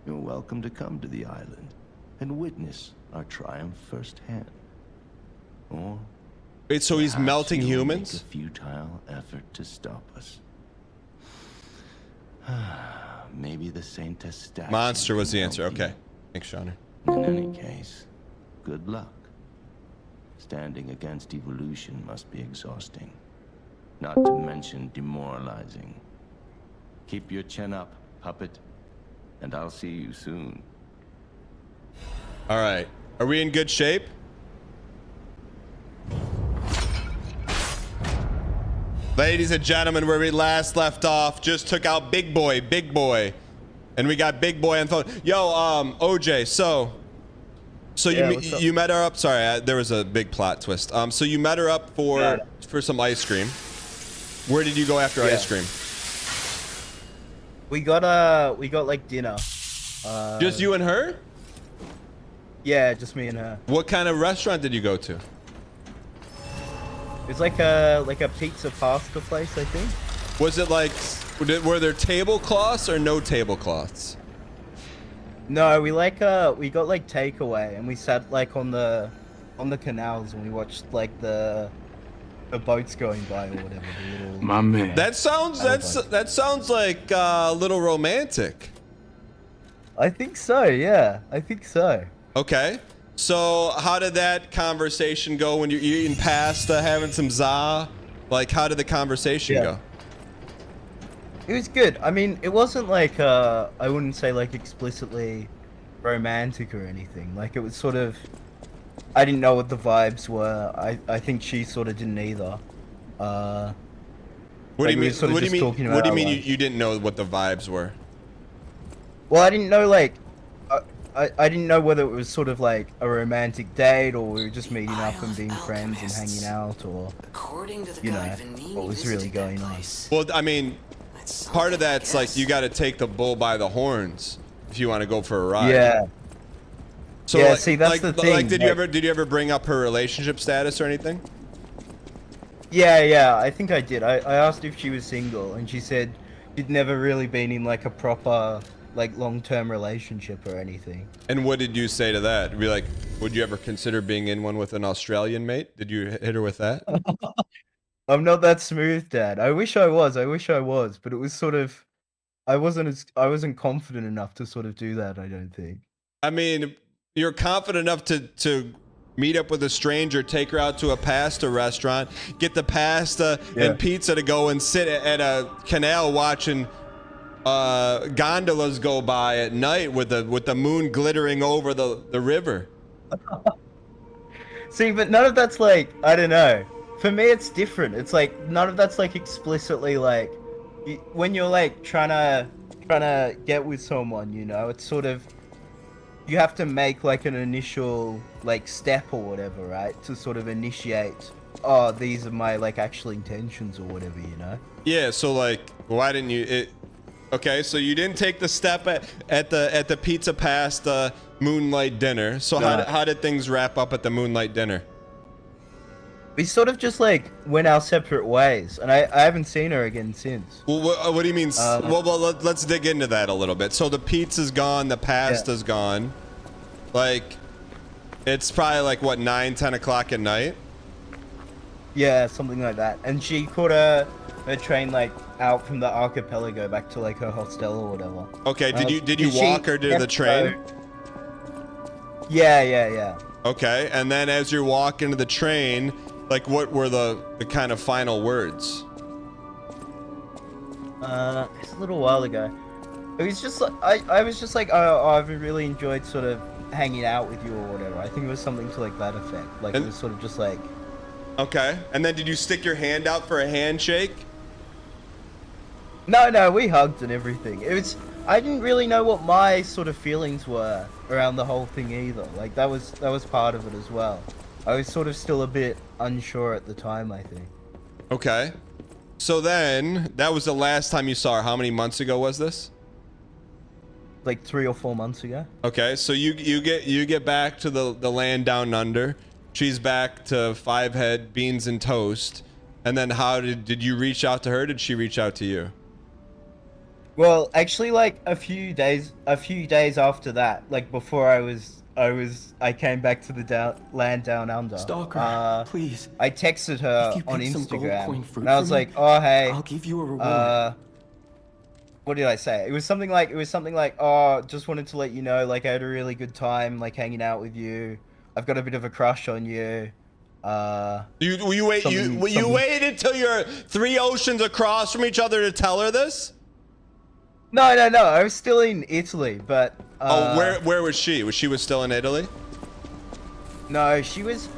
You're welcome to come to the island and witness our triumph firsthand. Or wait, so he's melting you'll humans? make a futile effort to stop us. Maybe the Saintess statue Monster was can the help answer. you. Okay. Thanks, Shauna. In any case, good luck. Standing against evolution must be exhausting. Not to mention demoralizing. Keep your chin up, puppet, and I'll see you soon. All right. Are we in good shape? Ladies and gentlemen, where we last left off, just took out Big Boy. And we got Big Boy on the phone. Yo, OJ, so Yeah, you met her up. Sorry, there was a big plot twist. So you met her up for some ice cream. Where did you go after ice cream? We got like dinner. Just you and her? Yeah, just me and her. What kind of restaurant did you go to? It's like a pizza pasta place, I think. Was it like, were there tablecloths or no tablecloths? No, we got like takeaway, and we sat like on the canals and we watched like the boats going by or whatever. The little My man. That sounds like a little romantic. I think so. Yeah, I think so. Okay. So how did that conversation go when you're eating pasta, having some za? Like, how did the conversation go? It was good. I mean, it wasn't like I wouldn't say like explicitly romantic or anything. Like, it was sort of, I didn't know what the vibes were. I think she sort of didn't either. What do you mean? What do you mean you didn't know what the vibes were? Well, I didn't know like I didn't know whether it was sort of like a romantic date or we were just meeting up and being friends and hanging out, or you know what was really going on. Well, I mean, part of that's like you got to take the bull by the horns if you want to go for a ride. Yeah. So yeah, like, see, that's like, the thing. Like, did you ever bring up her relationship status or anything? Yeah, I think I did. I asked if she was single, and she said she'd never really been in like a proper like long-term relationship or anything. And what did you say to that? Be like, would you ever consider being in one with an Australian mate? Did you hit her with that? I'm not that smooth, Dad. I wish I was, but it was sort of, I wasn't confident enough to sort of do that, I don't think. I mean, you're confident enough to meet up with a stranger, take her out to a pasta restaurant, get the pasta and pizza to go and sit at a canal watching gondolas go by at night with the moon glittering over the river. See, but none of that's like, I don't know. For me, it's different. It's like none of that's like explicitly like when you're like trying to get with someone, you know. It's sort of you have to make like an initial like step or whatever, right? To sort of initiate. Oh, these are my like actual intentions or whatever, you know. Yeah. So like, why didn't you? Okay, so you didn't take the step at the pizza pasta moonlight dinner. So how did things wrap up at the moonlight dinner? We sort of just like went our separate ways, and I haven't seen her again since. Well, what do you mean? Well, let's dig into that a little bit. So the pizza's gone, the pasta's gone. Like, it's probably like what 9, 10 o'clock at night. Yeah, something like that. And she caught her train like out from the archipelago back to like her hostel or whatever. Okay, did you walk her to the train? Yeah. Okay, and then as you're walking to the train, like what were the kind of final words? It's a little while ago. It was just like I was just like, oh, I've really enjoyed sort of hanging out with you or whatever. I think it was something to like that effect. Like it was sort of just like. Okay, and then did you stick your hand out for a handshake? No, we hugged and everything. I didn't really know what my sort of feelings were around the whole thing either. Like that was part of it as well. I was sort of still a bit unsure at the time, I think. Okay. So then, that was the last time you saw her. How many months ago was this? Like 3 or 4 months ago. Okay, so you get back to the land down under. She's back to 5 head beans and toast. And then how did you reach out to her? Did she reach out to you? Well, actually, like a few days after that, like before I came back to the land down under. Stalker, please. I texted her If you on pick some gold Instagram, coin fruit and I was for me, like, "Oh, hey, I'll give you a reward." What did I say? It was something like, "Oh, just wanted to let you know, like I had a really good time, like hanging out with you. I've got a bit of a crush on you." You waited till you're 3 oceans across from each other to tell her this? No. I was still in Italy, but. Where was she? Was she still in Italy? No, she was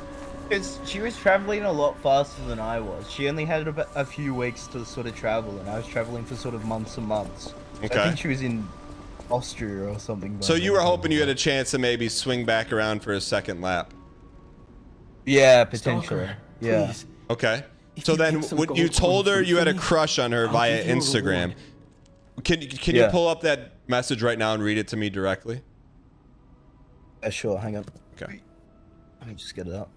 traveling a lot faster than I was. She only had about a few weeks to sort of travel, and I was traveling for sort of months and months. Okay. I think she was in Austria or something. So you were hoping you had a chance to maybe swing back around for a second lap? Yeah, potentially. Stalker, Yeah. please. Okay. If So you then, pick some when gold you coin told her fruit you for had a me, crush on her I'll via give you a Instagram, reward. can you Yeah. pull up that message right now and read it to me directly? Sure. Hang on. Okay. Let me just get it up.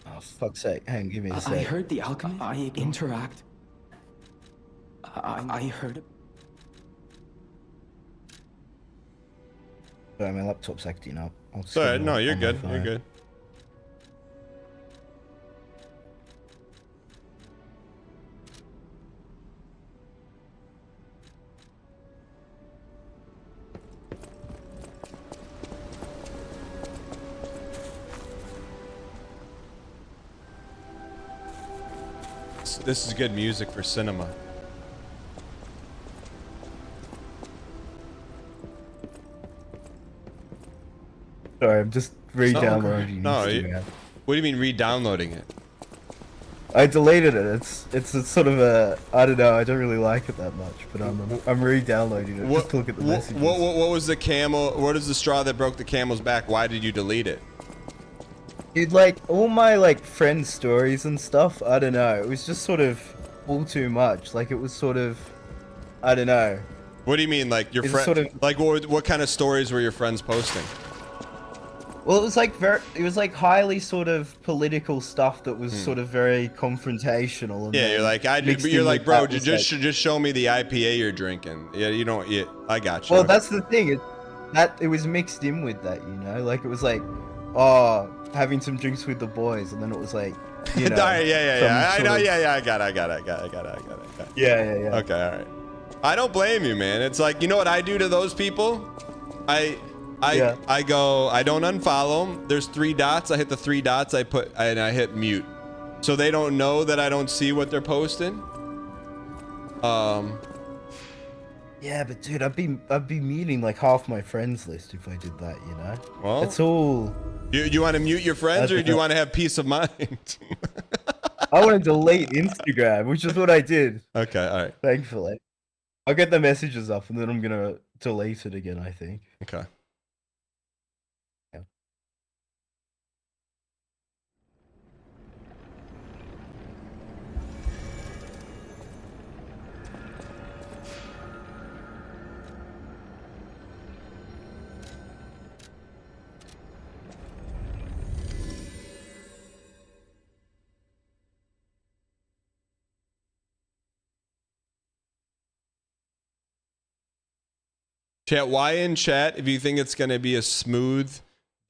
Oh, fuck's sake. Hang on, give me a sec. I heard the alchemy interact. I heard it. Sorry, my laptop's acting up. Sorry, no, you're good. You're good. This is good music for cinema. Sorry, I'm just re-downloading. No, Instagram. what do you mean re-downloading it? I deleted it. It's a sort of a, I don't know. I don't really like it that much, but I'm re-downloading it just to look at the messages. What was the camel? What is the straw that broke the camel's back? Why did you delete it? Dude, like all my like friend stories and stuff. I don't know. It was just sort of all too much. Like it was sort of, I don't know. What do you mean, like your It's friend? sort of- Like what kind of stories were your friends posting? Well, it was like highly sort of political stuff that was sort of very confrontational. And Yeah, then you're like mixed you're in like, with bro, that was, just like- just show me the IPA you're drinking. Yeah, you don't. Yeah, I got you. Well, that's the thing. It was mixed in with that, you know. Like it was like, oh, having some drinks with the boys, and then it was like, you know. yeah. I some know. sort of- Yeah. I got it. Yeah. Okay, all right. I don't blame you, man. It's like, you know what I do to those people? I go, I don't unfollow them. There's 3 dots. I hit the 3 dots. I hit mute, so they don't know that I don't see what they're posting. Yeah, but dude, I'd be muting like half my friends list if I did that, you know. Well, it's all. You want to mute your friends, or do you want to have peace of mind? I want to delete Instagram, which is what I did. Okay, all right. Thankfully, I'll get the messages up, and then I'm gonna delete it again, I think. Okay. Chat, why in chat if you think it's going to be a smooth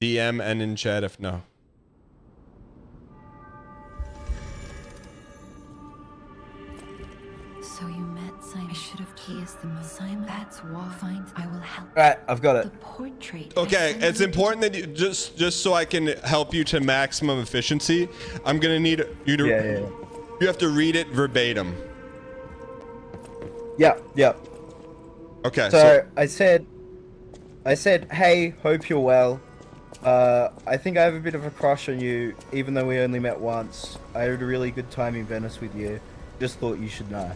DM, and in chat if no. So you met Simon. I should have. He is the most. Simon. That's why. Find. I will help. All right, I've got it. The portrait. Okay, it's important that you just so I can help you to maximum efficiency. I'm gonna need you to. Yeah. You have to read it verbatim. Yep. Okay. So I said, hey, hope you're well. I think I have a bit of a crush on you, even though we only met once. I had a really good time in Venice with you. Just thought you should know.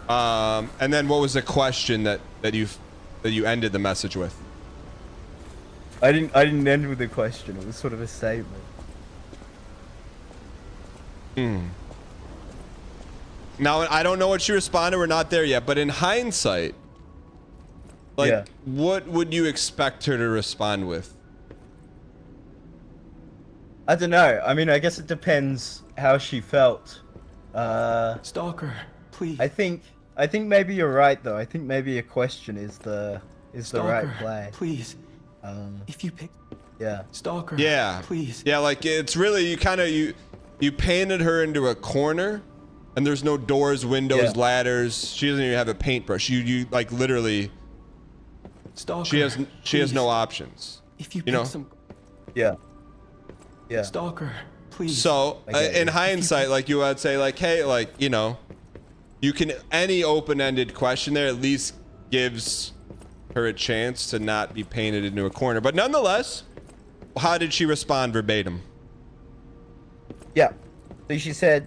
And then what was the question that you ended the message with? I didn't end with a question. It was sort of a statement. Now I don't know what she responded. We're not there yet. But in hindsight, like, what would you expect her to respond with? I don't know. I mean, I guess it depends how she felt. Stalker, please. I think maybe you're right though. I think maybe a question is the Stalker, right play. Please. If you pick. Yeah. Stalker. Yeah. Please. Yeah, like it's really you painted her into a corner, and there's no doors, windows, ladders. She doesn't even have a paintbrush. You like literally. Stalker. She has no options. If you know. some. Yeah. Yeah. Stalker, please. So in hindsight, like you would say, like, hey, like, you know, you can any open-ended question there at least gives her a chance to not be painted into a corner. But nonetheless, how did she respond verbatim? Yeah. So she said,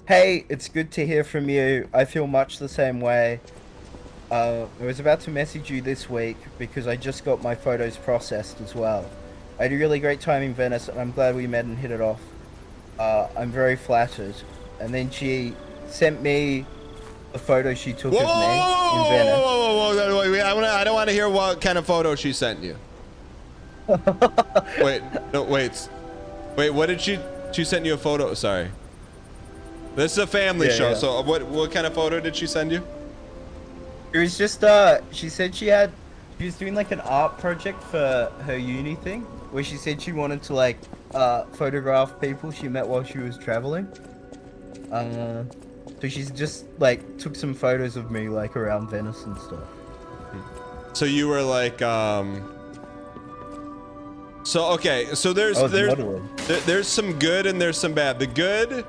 "Hey, it's good to hear from you. I feel much the same way. I was about to message you this week because I just got my photos processed as well. I had a really great time in Venice, and I'm glad we met and hit it off. I'm very flattered." And then she sent me a photo she took of me in Venice. Whoa. I don't want to hear what kind of photo she sent you. Wait, what did she sent you a photo? Sorry. This is a family show, so what kind of photo did she send you? It was just, she said she was doing like an art project for her uni thing, where she said she wanted to like photograph people she met while she was traveling. So she's just like took some photos of me like around Venice and stuff. So you were like, so okay, so there's some good and there's some bad. The good,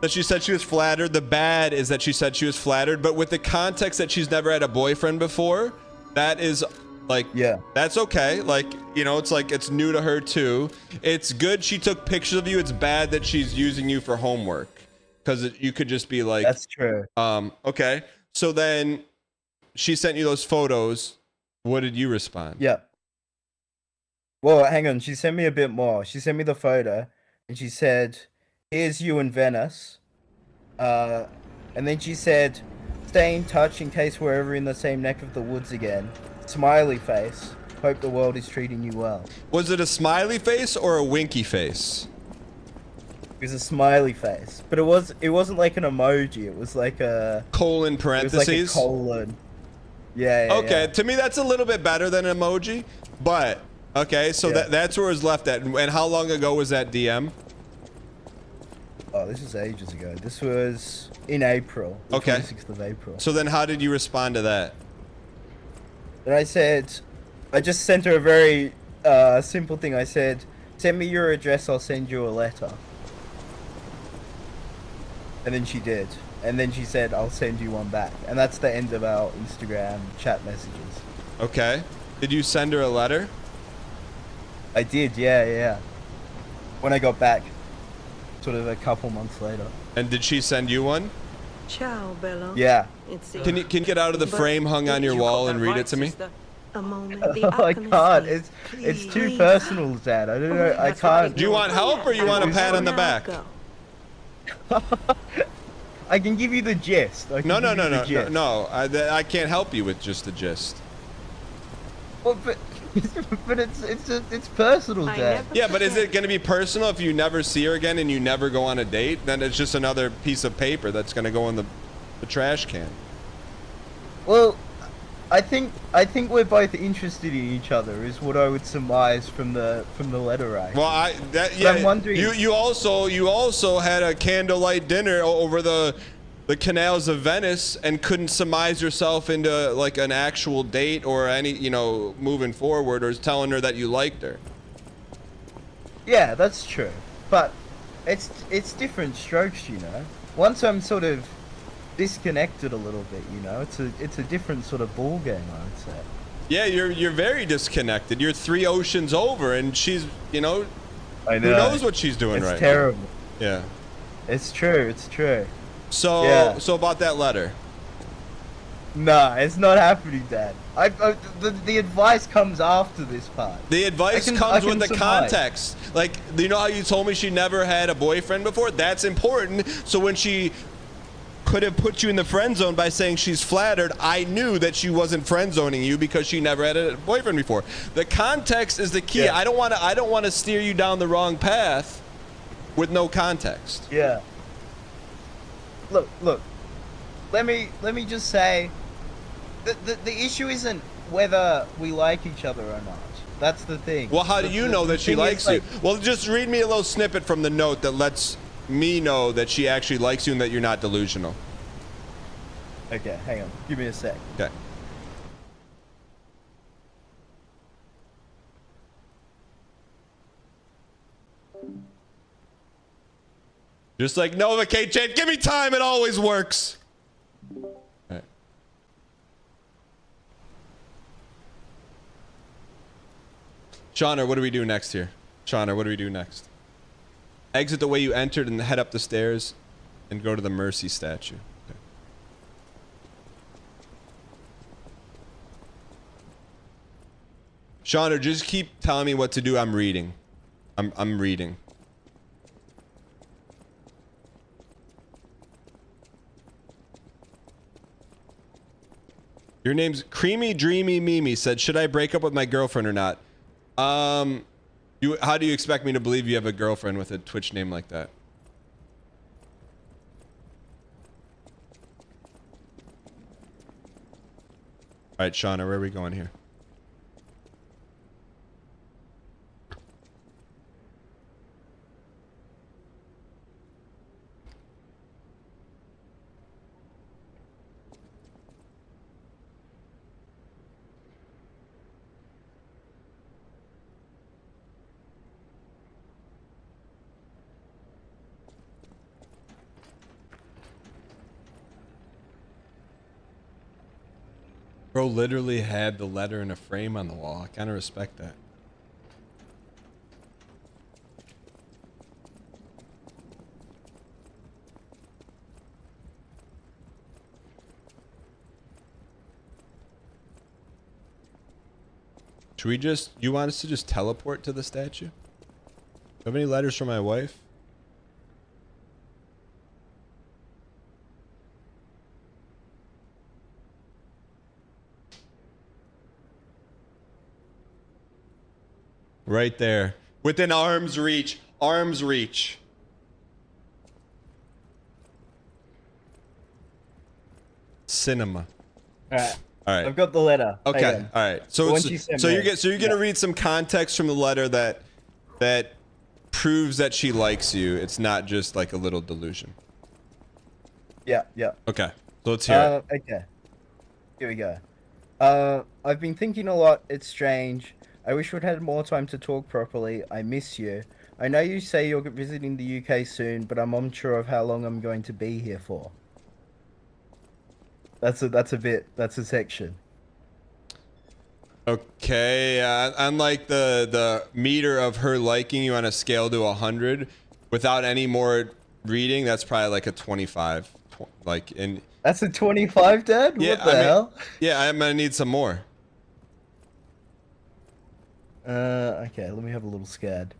that she said she was flattered. The bad is that she said she was flattered, but with the context that she's never had a boyfriend before, that is like, that's okay. Like, you know, it's like it's new to her too. It's good she took pictures of you. It's bad that she's using you for homework, because you could just be like, that's true. Okay. So then she sent you those photos. What did you respond? Yeah. Well, hang on. She sent me a bit more. She sent me the photo, and she said, "Here's you in Venice." And then she said, "Stay in touch in case we're ever in the same neck of the woods again. Smiley face. Hope the world is treating you well." Was it a smiley face or a winky face? It was a smiley face, but it wasn't like an emoji. It was like a colon parentheses. It was like a colon. Yeah. Okay, to me that's a little bit better than an emoji, but okay. So that's where it was left at. And how long ago was that DM? Oh, this was ages ago. This was in April. The 26th of April. So then how did you respond to that? And I said, I just sent her a very simple thing. I said, "Send me your address, I'll send you a letter." And then she did. And then she said, "I'll send you one back." And that's the end of our Instagram chat messages. Okay. Did you send her a letter? I did, yeah. When I got back, sort of a couple months later. And did she send you one? Ciao, Bella. Yeah. Can you get out of the frame hung on your wall and read it to me? Oh, I can't. It's too personal, Dad. I don't know. I can't. Do you want help or you want a pat on the back? I can give you the gist. No. I can't help you with just the gist. Well, but it's personal, Dad. Yeah, but is it going to be personal if you never see her again and you never go on a date? Then it's just another piece of paper that's going to go in the trash can. Well, I think we're both interested in each other, is what I would surmise from the letter writing. Well, I'm wondering. You also had a candlelight dinner over the canals of Venice and couldn't surmise yourself into like an actual date or any, moving forward, or telling her that you liked her. Yeah, that's true. But it's different strokes, Once I'm sort of disconnected a little bit, it's a different sort of ball game, I would say. Yeah, you're very disconnected. You're 3 oceans over, and she's, I know. Who knows what she's doing right now. It's terrible. Yeah. It's true. It's true. So, Yeah. so about that letter. Nah, it's not happening, Dad. The advice comes after this part. The advice comes with the context. Like, you know how you told me she never had a boyfriend before? That's important. So when she could have put you in the friend zone by saying she's flattered, I knew that she wasn't friend zoning you because she never had a boyfriend before. The context is the key. Yeah. I don't want to steer you down the wrong path with no context. Yeah. Look. Let me just say, the issue isn't whether we like each other or not. That's the thing. Well, how do you know that she likes you? Well, just read me a little snippet from the note that lets me know that she actually likes you and that you're not delusional. Okay, hang on. Give me a sec. Okay. Just like Novocaine chant, give me time, it always works. All right. Shauna, what do we do next here? Shauna, what do we do next? Exit the way you entered and head up the stairs and go to the Mercy statue. Okay. Shauna, just keep telling me what to do. I'm reading. I'm reading. Your name's Creamy Dreamy Mimi said, should I break up with my girlfriend or not? How do you expect me to believe you have a girlfriend with a Twitch name like that? All right, Shauna, where are we going here? Bro literally had the letter in a frame on the wall. I kind of respect that. Should we just, you want us to just teleport to the statue? Do you have any letters from my wife? Right there. Within arm's reach. Arm's reach. Cinema. Alright. All right. I've got the letter. Okay. All right. So you're gonna read some context from the letter that proves that she likes you. It's not just like a little delusion. Yeah. Okay. So let's hear it. Okay. Here we go. I've been thinking a lot. It's strange. I wish we'd had more time to talk properly. I miss you. I know you say you're visiting the UK soon, but I'm unsure of how long I'm going to be here for. That's a section. Okay, unlike the meter of her liking you on a scale to 100, without any more reading, that's probably like a 25. That's a 25, Dad? Yeah, What the hell? Yeah, I'm gonna need some more. Okay, let me have a little scad.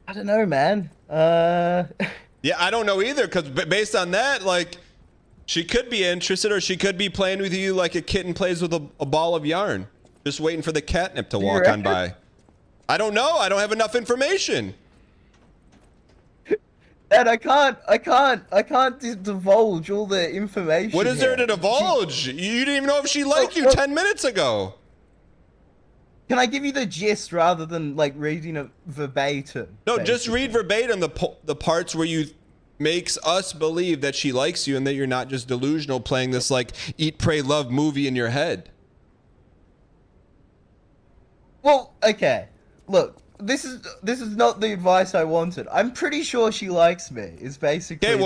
I don't know, man. Yeah, I don't know either, because based on that, like, she could be interested, or she could be playing with you like a kitten plays with a ball of yarn, just waiting for the catnip to walk on by. I don't know. I don't have enough information. Dad, I can't divulge all the information. What is there to divulge? You didn't even know if she liked you 10 minutes ago. Can I give you the gist rather than like reading it verbatim? No, just read verbatim the parts where you makes us believe that she likes you and that you're not just delusional playing this like Eat, Pray, Love movie in your head. Well, okay. Look, this is not the advice I wanted. I'm pretty sure she likes me. Is basically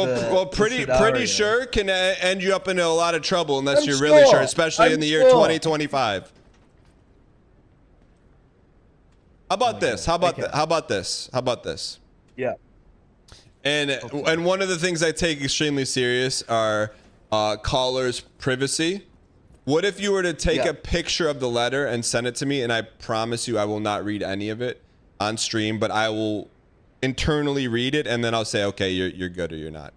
pretty sure can end you up in a lot of trouble unless I'm you're really sure. sure, especially in the year 2025. How about this? How about this? Yeah. And one of the things I take extremely serious are callers' privacy. What if you were to take a picture of the letter and send it to me, and I promise you I will not read any of it on stream, but I will internally read it, and then I'll say, okay, you're good or you're not.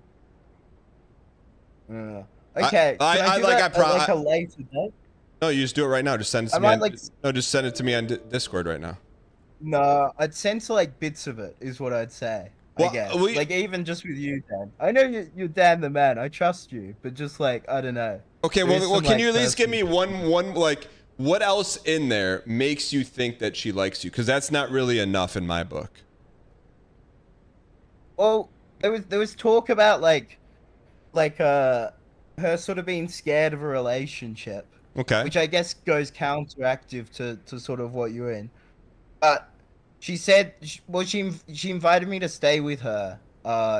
Okay. I like a later date? No, you just do it right now. Just send it to me. No, just send it to me on Discord right now. No, I'd send to like bits of it is what I'd say. Well, I guess. Like even just with you, Dan. I know you're Dan the man. I trust you, but just like I don't know. Okay, well, can you at least give me one like what else in there makes you think that she likes you? Because that's not really enough in my book. Well, there was talk about like her sort of being scared of a relationship. Okay. Which I guess goes counteractive to sort of what you're in. But she said, she invited me to stay with her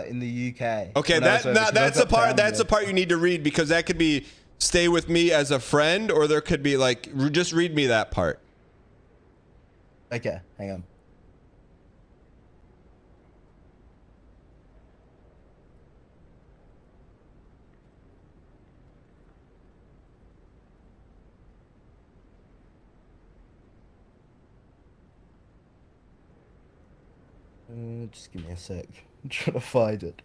in the UK. Okay, that's the part you need to read, because that could be stay with me as a friend, or there could be like just read me that part. Okay, hang on. Just give me a sec. I'm trying to find it.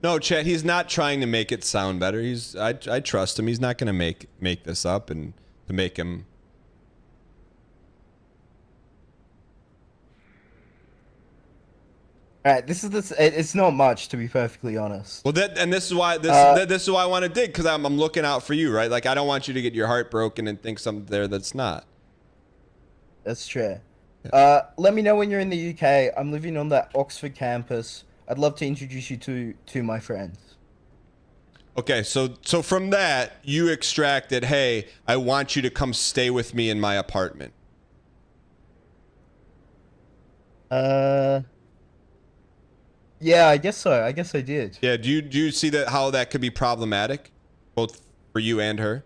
No, Chet, he's not trying to make it sound better. I trust him. He's not going to make this up and to make him. All right, this is it's not much, to be perfectly honest. Well, this is why this is why I want to dig, because I'm looking out for you, right? Like I don't want you to get your heart broken and think something there that's not. That's true. Yeah. Let me know when you're in the UK. I'm living on that Oxford campus. I'd love to introduce you to my friends. Okay, so from that you extracted, hey, I want you to come stay with me in my apartment. Yeah, I guess so. I guess I did. Yeah, do you see how that could be problematic, both for you and her?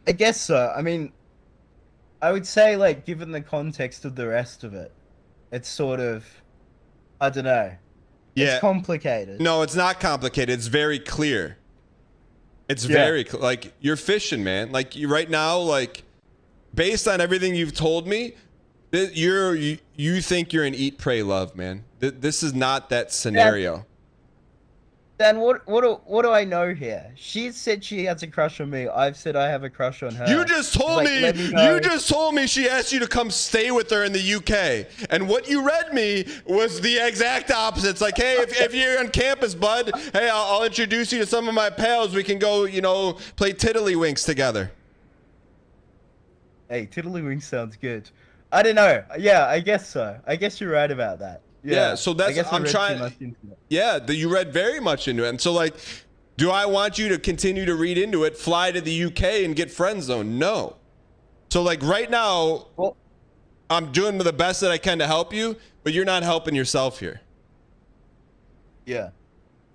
I guess so. I mean, I would say, like, given the context of the rest of it, it's sort of, I don't know. Yeah. It's complicated. No, it's not complicated. It's very clear. It's very like you're fishing, man. Like you right now, like based on everything you've told me, you think you're an eat, pray, love, man. This is not that scenario. Dan, what do I know here? She said she has a crush on me. I've said I have a crush on her. You just told me. You just told me she asked you to come stay with her in the UK, and what you read me was the exact opposite. It's like, hey, if you're on campus, bud, hey, I'll introduce you to some of my pals. We can go, play tiddlywinks together. Hey, tiddlywinks sounds good. I don't know. Yeah, I guess so. I guess you're right about that. Yeah, so that's I'm trying. Yeah, you read very much into it, and so like, do I want you to continue to read into it? Fly to the UK and get friend zone? No. So like right now, I'm doing the best that I can to help you, but you're not helping yourself here. Yeah.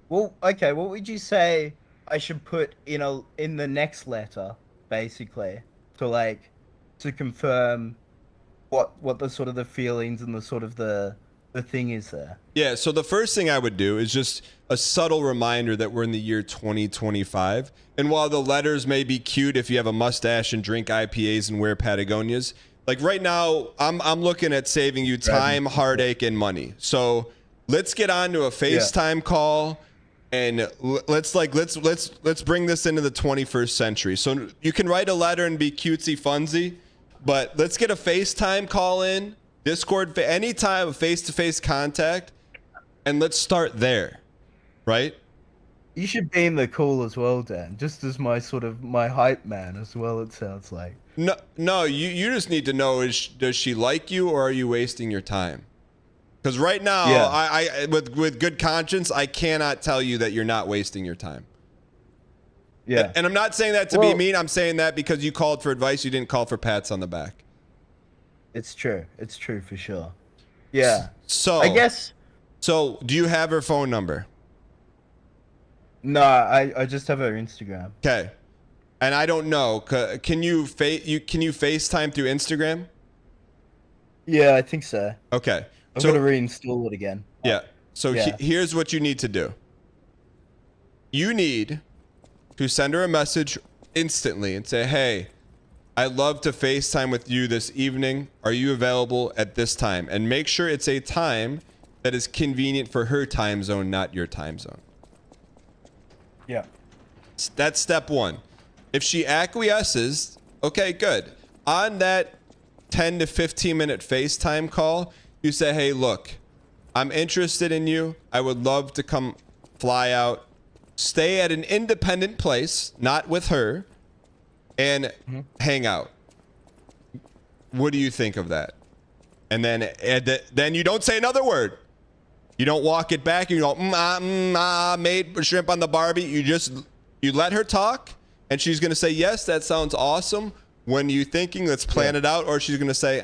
Well, okay. What would you say I should put in the next letter, basically, to confirm what the sort of the feelings and the sort of the thing is there? Yeah, so the first thing I would do is just a subtle reminder that we're in the year 2025. And while the letters may be cute if you have a mustache and drink IPAs and wear Patagonias, like right now, I'm looking at saving you time, heartache, and money. So let's get on to a FaceTime call, and let's bring this into the 21st century. So you can write a letter and be cutesy funzy, but let's get a FaceTime call in. Discord, anytime, face-to-face contact, and let's start there, right? You should be in the call as well, Dan, just as my hype man as well, it sounds like. No, you just need to know, does she like you, or are you wasting your time? Because right now, Yeah. I with good conscience, I cannot tell you that you're not wasting your time. Yeah. And I'm not saying that to be mean. I'm saying that because you called for advice. You didn't call for pats on the back. It's true. It's true for sure. Yeah. So I guess. So do you have her phone number? No, I just have her Instagram. Okay. And I don't know. Can you FaceTime through Instagram? Yeah, I think so. Okay. I've got to reinstall it again. Yeah. So Yeah. Here's what you need to do. You need to send her a message instantly and say, hey, I'd love to FaceTime with you this evening. Are you available at this time? And make sure it's a time that is convenient for her time zone, not your time zone. Yeah. That's step one. If she acquiesces, okay, good. On that 10 to 15 minute FaceTime call, you say, hey, look, I'm interested in you. I would love to come fly out, stay at an independent place, not with her, and hang out. What do you think of that? And then you don't say another word. You don't walk it back. You don't made shrimp on the Barbie. You let her talk, and she's gonna say, yes, that sounds awesome. When you thinking, let's plan it out, or she's gonna say,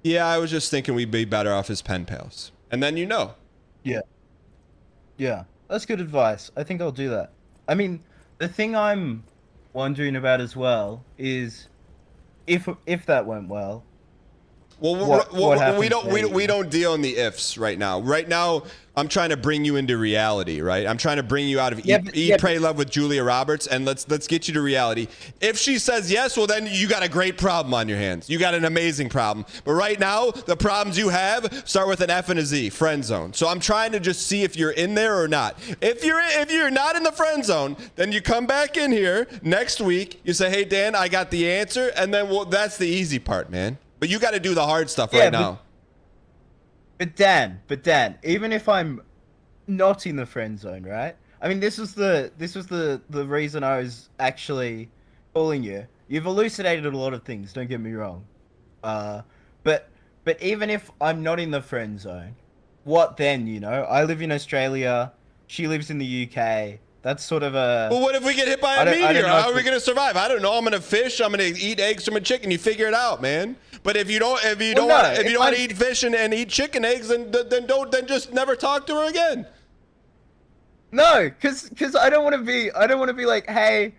yeah, I was just thinking we'd be better off as pen pals. And then you know. Yeah. Yeah. That's good advice. I think I'll do that. I mean, the thing I'm wondering about as well is if that went well. Well, we don't deal in the ifs right now. Right now, I'm trying to bring you into reality, right? I'm trying to bring you out of Eat, Pray, Love with Julia Roberts, and let's get you to reality. If she says yes, well, then you got a great problem on your hands. You got an amazing problem. But right now, the problems you have start with an F and a Z, friend zone. So I'm trying to just see if you're in there or not. If you're not in the friend zone, then you come back in here next week. You say, hey, Dan, I got the answer, and then that's the easy part, man. But you got to do the hard stuff right now. But Dan, even if I'm not in the friend zone, right? I mean, this was the reason I was actually calling you. You've elucidated a lot of things. Don't get me wrong. But even if I'm not in the friend zone, what then? You know, I live in Australia. She lives in the UK. That's sort of a. Well, what if we get hit by a meteor? How are we gonna survive? I don't know. I'm gonna fish. I'm gonna eat eggs from a chicken. You figure it out, man. But if you don't want to eat fish and eat chicken eggs, then just never talk to her again. No, cause I don't want to be like, hey,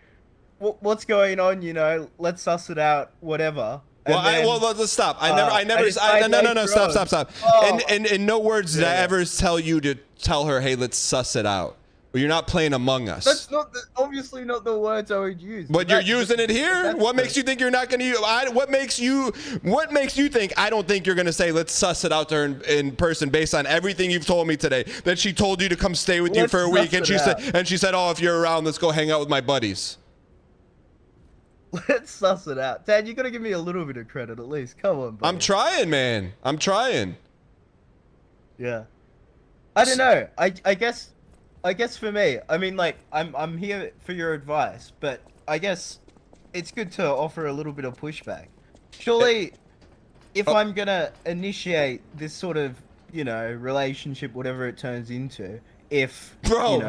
what's going on? You know, let's suss it out, whatever. Well, let's stop. No, stop. And in no words did I ever tell you to tell her, hey, let's suss it out. Well, you're not playing Among Us. That's obviously not the words I would use. But you're using it here? What makes you think you're not going to use what makes you think I don't think you're going to say let's suss it out to her in person based on everything you've told me today? That she told you to come stay with you for a week and she said, "Oh, if you're around, let's go hang out with my buddies." Let's suss it out. Dad, you got to give me a little bit of credit at least. Come on, buddy. I'm trying, man. I'm trying. Yeah. I don't know. I guess for me, I mean, like, I'm here for your advice, but I guess it's good to offer a little bit of pushback. Surely, if I'm gonna initiate this sort of, you know, relationship, whatever it turns into, if Bro,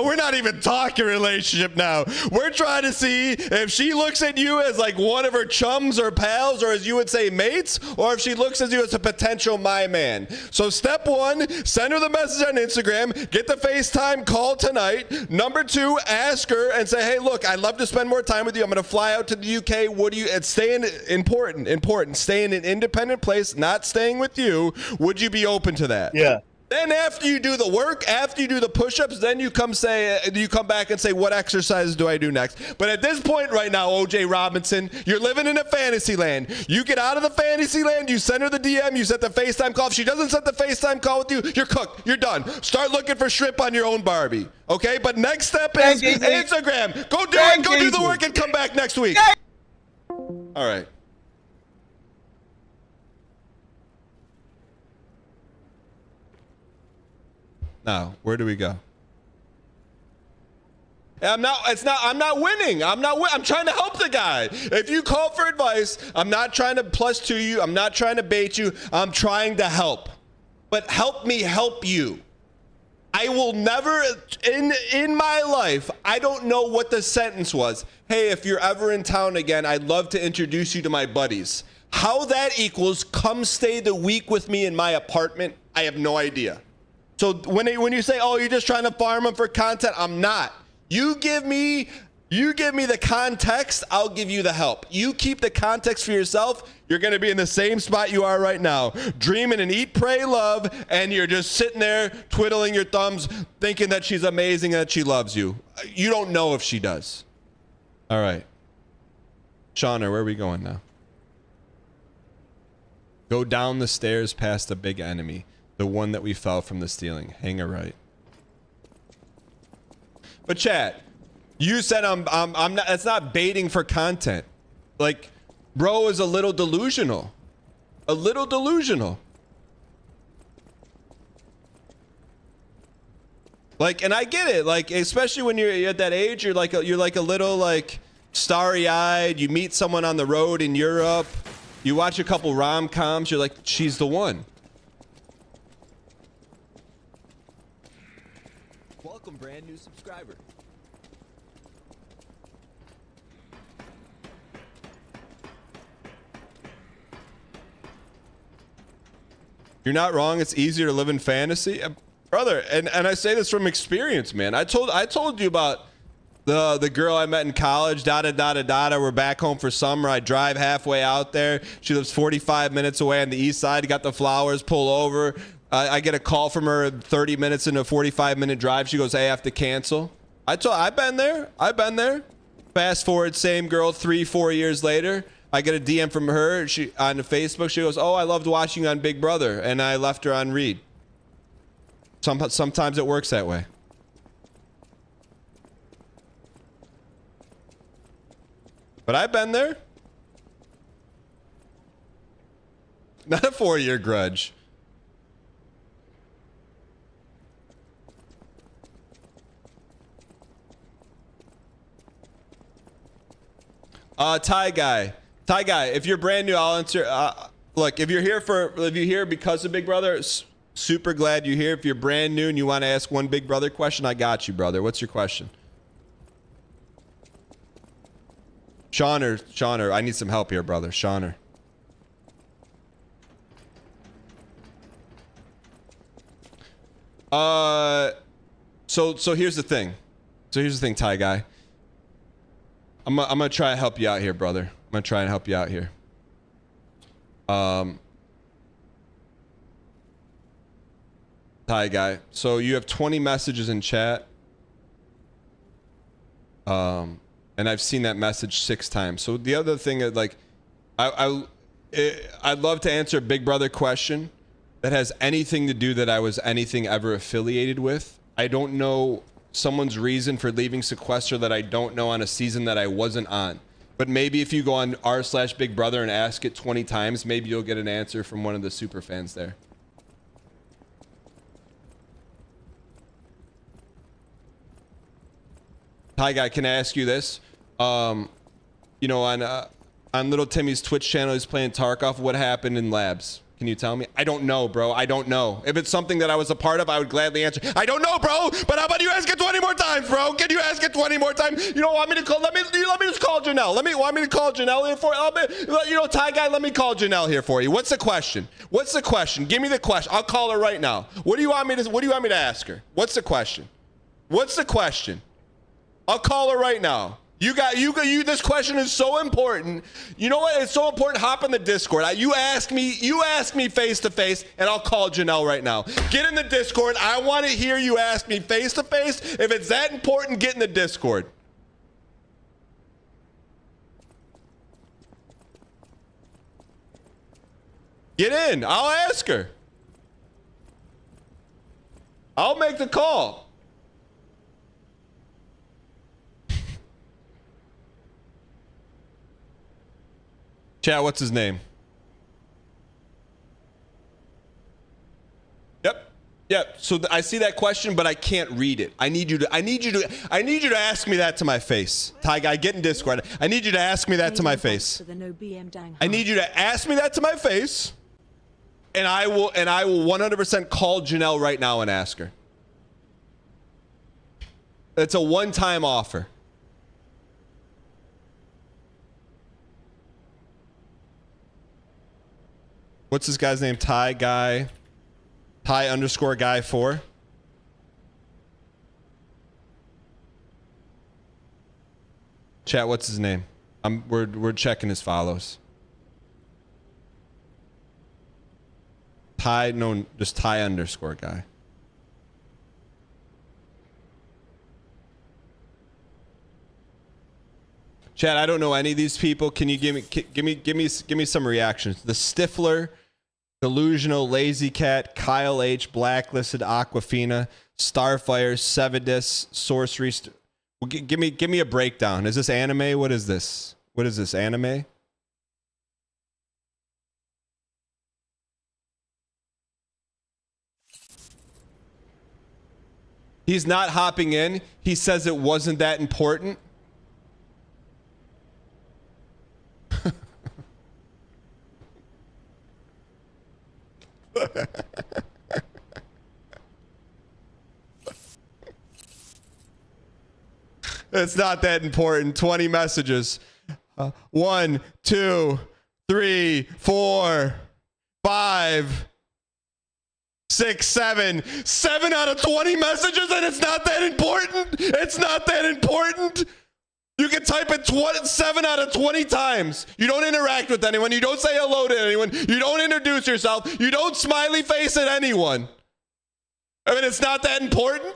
we're not even talking relationship now. We're trying to see if she looks at you as like one of her chums or pals, or as you would say, mates, or if she looks at you as a potential my man. So step one, send her the message on Instagram, get the FaceTime call tonight. Number two, ask her and say, hey, look, I'd love to spend more time with you. I'm going to fly out to the UK. What do you, it's staying important, stay in an independent place, not staying with you. Would you be open to that? Yeah. Then after you do the work, after you do the push-ups, then you come back and say, what exercises do I do next? But at this point right now, OJ Robinson, you're living in a fantasy land. You get out of the fantasy land, you send her the DM, you set the FaceTime call. If she doesn't set the FaceTime call with you, you're cooked. You're done. Start looking for shrimp on your own Barbie. Okay? But next step is Instagram. Go do it. Go do the work and come back next week. All right. Now, where do we go? I'm not winning. I'm trying to help the guy. If you call for advice, I'm not trying to plus to you. I'm not trying to bait you. I'm trying to help. But help me help you. I will never, in my life, I don't know what the sentence was. Hey, if you're ever in town again, I'd love to introduce you to my buddies. How that equals come stay the week with me in my apartment, I have no idea. So when you say, oh, you're just trying to farm them for content, I'm not. You give me the context, I'll give you the help. You keep the context for yourself, you're going to be in the same spot you are right now. Dreaming and eat, pray, love, and you're just sitting there twiddling your thumbs thinking that she's amazing and that she loves you. You don't know if she does. All right. Shauna, where are we going now? Go down the stairs past the big enemy. The one that we fell from the ceiling. Hang a right. But chat, you said I'm not. That's not baiting for content. Like, bro is a little delusional. A little delusional. Like, and I get it. Like, especially when you're at that age, you're like a little like starry-eyed. You meet someone on the road in Europe. You watch a couple rom-coms. You're like, she's the one. Welcome, brand new subscriber. You're not wrong. It's easier to live in fantasy, brother. And I say this from experience, man. I told you about the girl I met in college. We're back home for summer. I drive halfway out there. She lives 45 minutes away on the east side. Got the flowers. Pull over. I get a call from her 30 minutes into a 45-minute drive. She goes, hey, I have to cancel. I've been there. Fast forward, same girl 3-4 years later. I get a DM from her on Facebook. She goes, oh, I loved watching you on Big Brother. And I left her on read. Sometimes it works that way. But I've been there. Not a 4-year grudge. Ty guy, if you're brand new, I'll answer. Look, if you're here because of Big Brother, super glad you're here. If you're brand new and you want to ask one Big Brother question, I got you, brother. What's your question? Shauner, I need some help here, brother. Shauner. So here's the thing. Ty guy. I'm gonna try to help you out here, brother. I'm gonna try and help you out here. Hi, guy. So you have 20 messages in chat. And I've seen that message 6 times. So the other thing is, like, I'd love to answer a Big Brother question that has anything to do that I was anything ever affiliated with. I don't know someone's reason for leaving sequester that I don't know on a season that I wasn't on. But maybe if you go on r/Big Brother and ask it 20 times, maybe you'll get an answer from one of the super fans there. Hi guy, can I ask you this? You know, on little Timmy's Twitch channel, he's playing Tarkov. What happened in labs? Can you tell me? I don't know, bro. I don't know. If it's something that I was a part of, I would gladly answer. I don't know, bro. But how about you ask it 20 more times, bro? Can you ask it 20 more times? You don't want me to call? Let me just call Janelle. Want me to call Janelle here for you? You know, Ty guy, let me call Janelle here for you. What's the question? What's the question? Give me the question. I'll call her right now. What do you want me to ask her? What's the question? What's the question? I'll call her right now. You this question is so important. You know what? It's so important. Hop in the Discord. You ask me face to face, and I'll call Janelle right now. Get in the Discord. I want to hear you ask me face to face. If it's that important, get in the Discord. Get in. I'll ask her. I'll make the call. Chat, what's his name? Yep. Yeah, so I see that question, but I can't read it. I need you to ask me that to my face. Ty guy, get in Discord. I need you to ask me that to my face. I need you to ask me that to my face, and I will 100% call Janelle right now and ask her. It's a one-time offer. What's this guy's name? Ty guy. Ty_guy 4. Chat, what's his name? We're checking his follows. Ty, no, just Ty_guy. Chat, I don't know any of these people. Can you give me some reactions? The Stifler, Delusional, Lazy Cat, Kyle H, Blacklisted, Aquafina, Starfire, Sevadus, Sorcery. Well, give me a breakdown. Is this anime? What is this? What is this, anime? He's not hopping in. He says it wasn't that important. It's not that important. 20 messages. 1, 2, 3, 4, 5, 6, 7. 7 out of 20 messages, and it's not that important. It's not that important. You can type it 7 out of 20 times. You don't interact with anyone. You don't say hello to anyone. You don't introduce yourself. You don't smiley face at anyone. I mean, it's not that important.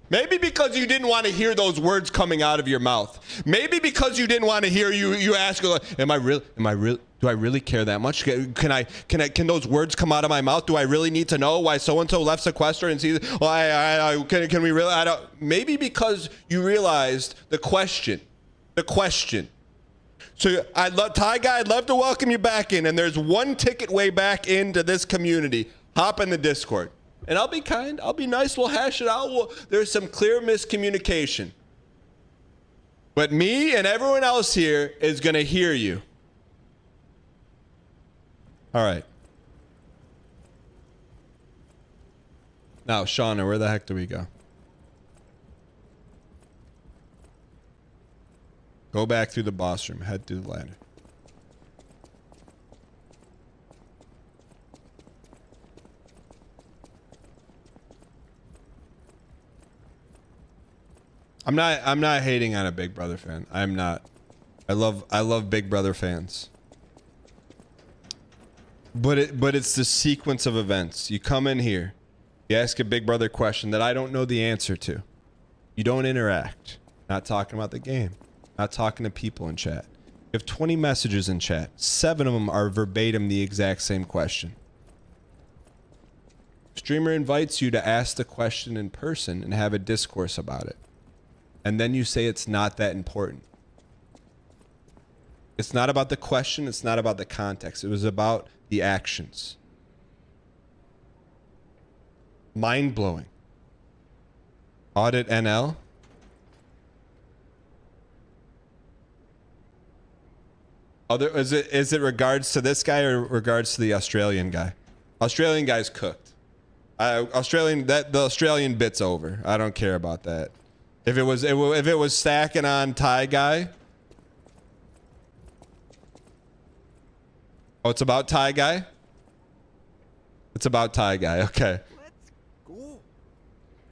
Maybe because you didn't want to hear those words coming out of your mouth. Maybe because you didn't want to hear you ask, do I really care that much? Can those words come out of my mouth? Do I really need to know why so-and-so left sequester and see, can we really, maybe because you realized the question. So Ty guy, I'd love to welcome you back in, and there's one ticket way back into this community. Hop in the Discord. And I'll be kind. I'll be nice. We'll hash it out. There's some clear miscommunication. But me and everyone else here is going to hear you. All right. Now, Shauna, where the heck do we go? Go back through the boss room. Head through the ladder. I'm not hating on a Big Brother fan. I'm not. I love Big Brother fans. But it's the sequence of events. You come in here, you ask a Big Brother question that I don't know the answer to. You don't interact. Not talking about the game. Not talking to people in chat. You have 20 messages in chat. 7 of them are verbatim the exact same question. Streamer invites you to ask the question in person and have a discourse about it. And then you say it's not that important. It's not about the question. It's not about the context. It was about the actions. Mind-blowing. Audit NL. Is it regards to this guy or regards to the Australian guy? Australian guy's cooked. The Australian bit's over. I don't care about that. If it was stacking on Ty guy. Oh, it's about Ty guy? It's about Ty guy. Okay.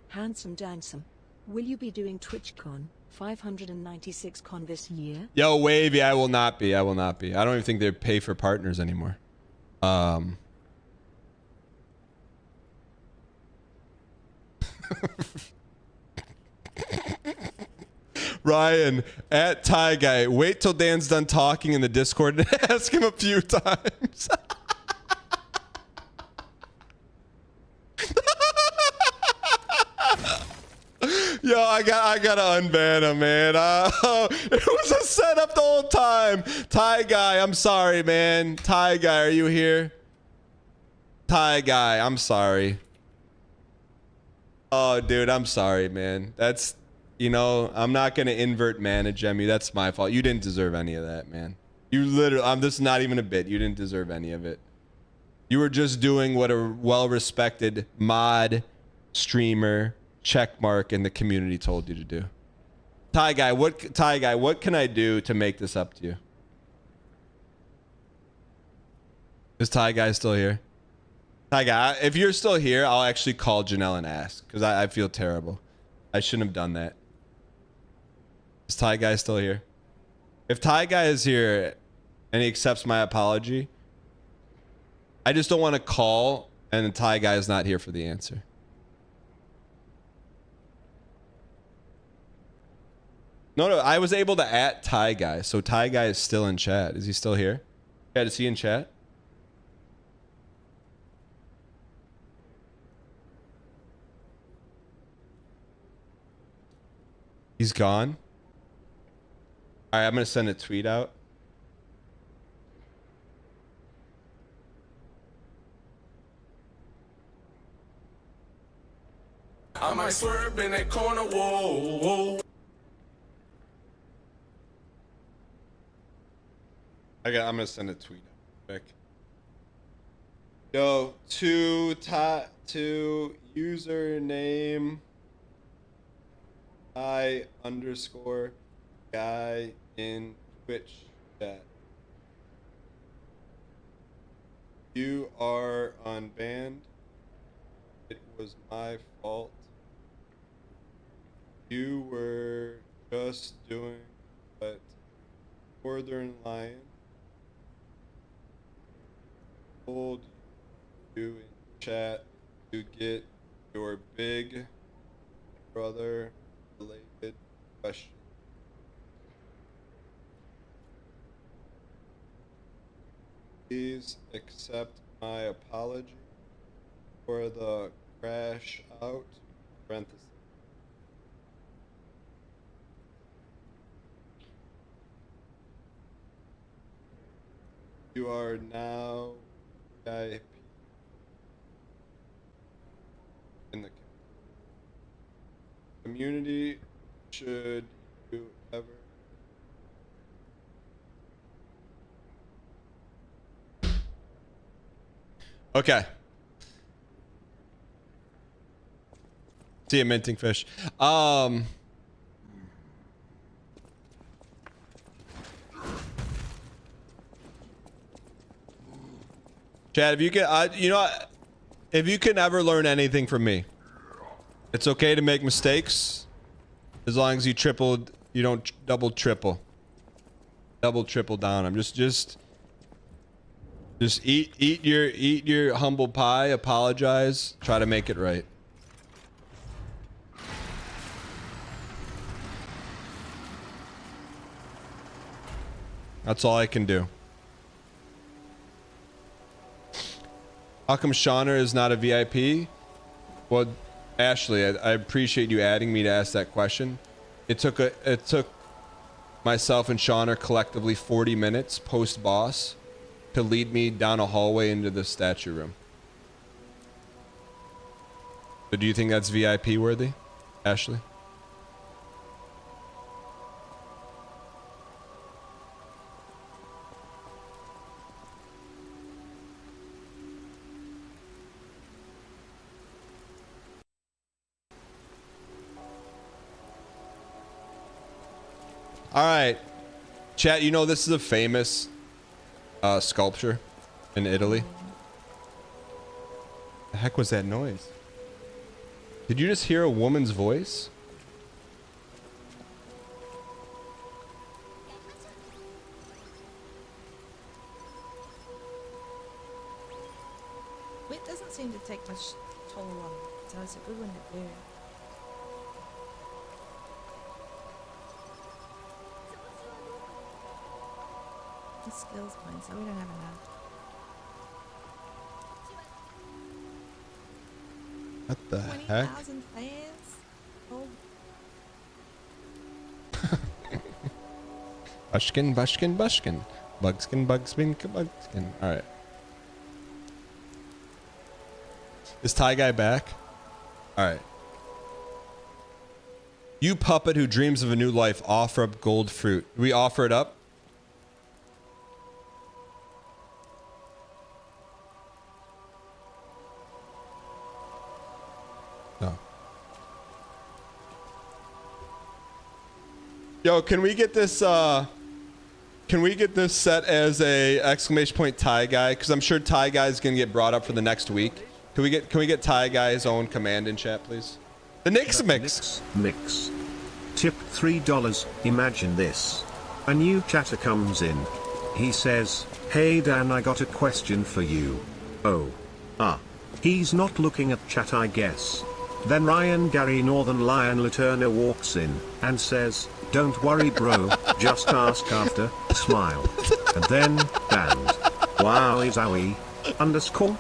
Handsome Dansome, will you be doing TwitchCon 596 con this year? Yo, Wavy, I will not be. I don't even think they pay for partners anymore. Ryan, at Ty Guy, wait till Dan's done talking in the Discord and ask him a few times. I gotta unban him, man. It was a setup the whole time. Thai guy, I'm sorry, man. Thai guy, are you here? Thai guy, I'm sorry. Oh, dude, I'm sorry, man. That's, you know, I'm not gonna invert manage you. That's my fault. You didn't deserve any of that, man. You literally, this is not even a bit. You didn't deserve any of it. You were just doing what a well-respected mod, streamer, checkmark in the community told you to do. Thai guy, what can I do to make this up to you? Is Thai guy still here? Thai guy, if you're still here, I'll actually call Janelle and ask, because I feel terrible. I shouldn't have done that. Is Thai guy still here? If Thai guy is here and he accepts my apology, I just don't want to call and the Thai guy is not here for the answer. No, I was able to @ Thai guy, so Thai guy is still in chat. Is he still here? Yeah, is he in chat? He's gone. All right, I'm gonna send a tweet out. I might swerve in that corner, whoa, whoa. I'm gonna send a tweet out quick. Yo, to username I_guy in Twitch chat. You are unbanned. It was my fault. You were just doing what Northern Lion told you in chat to get your big brother related question. Please accept my apology for the crash out parentheses. You are now VIP in the community. Should you ever okay. See you, minting fish. Chad, if you can, you know, if you can ever learn anything from me, it's okay to make mistakes, as long as you don't double triple down. I'm just eat your humble pie, apologize, try to make it right. That's all I can do. How come Shauna is not a VIP? Well, Ashley, I appreciate you adding me to ask that question. It took myself and Shauna collectively 40 minutes post boss to lead me down a hallway into the statue room. So do you think that's VIP worthy, Ashley? All right, chat, you know this is a famous sculpture in Italy. The heck was that noise? Did you just hear a woman's voice? It doesn't seem to take much toll on it, so it's a good one to do. The skills points, so we don't have enough. What the heck? 20,000 fans? Oh, Bushkin, Bushkin, Bushkin. Bugskin, Bugskin, Bugskin. Alright. Is Thai Guy back? Alright. You puppet who dreams of a new life, offer up gold fruit. We offer it up? No. Yo, can we get this set as a exclamation point Thai Guy? Because I'm sure Thai Guy is gonna get brought up for the next week. Can we get Thai Guy's own command in chat, please? The Nix Mix. Mix. Tip $3. Imagine this. A new chatter comes in. He says, "Hey Dan, I got a question for you." Oh. He's not looking at chat, I guess. Then Ryan Gary Northern Lion Laterna walks in and says, "Don't worry bro, just ask after, smile." And then, banned. Wowie zowie. Underscore.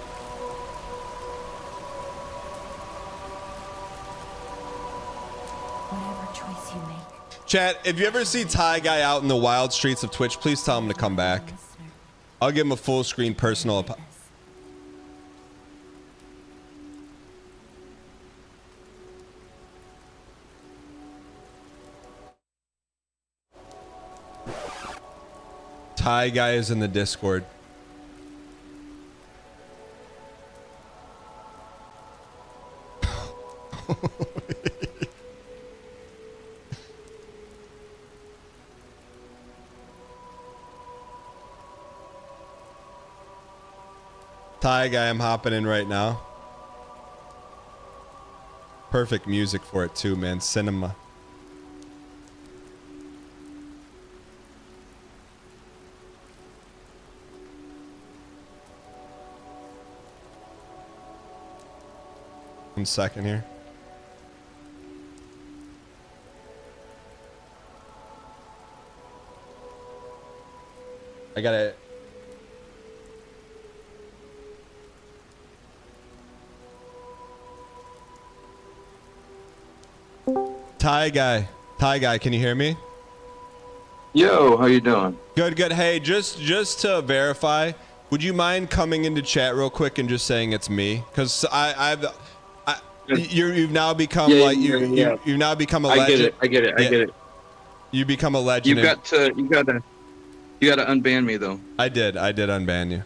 Whatever choice you make. Chat, if you ever see Thai Guy out in the wild streets of Twitch, please tell him to come back. I'll give him a full screen personal Thai Guy is in the Discord. Thai Guy, I'm hopping in right now. Perfect music for it too, man. Cinema. One second here. I got it. Thai Guy, can you hear me? Yo, how you doing? Good. Hey, just to verify, would you mind coming into chat real quick and just saying it's me? Because you've now become you've now become a legend. I get it. You become a legend. You gotta unban me though. I did unban you.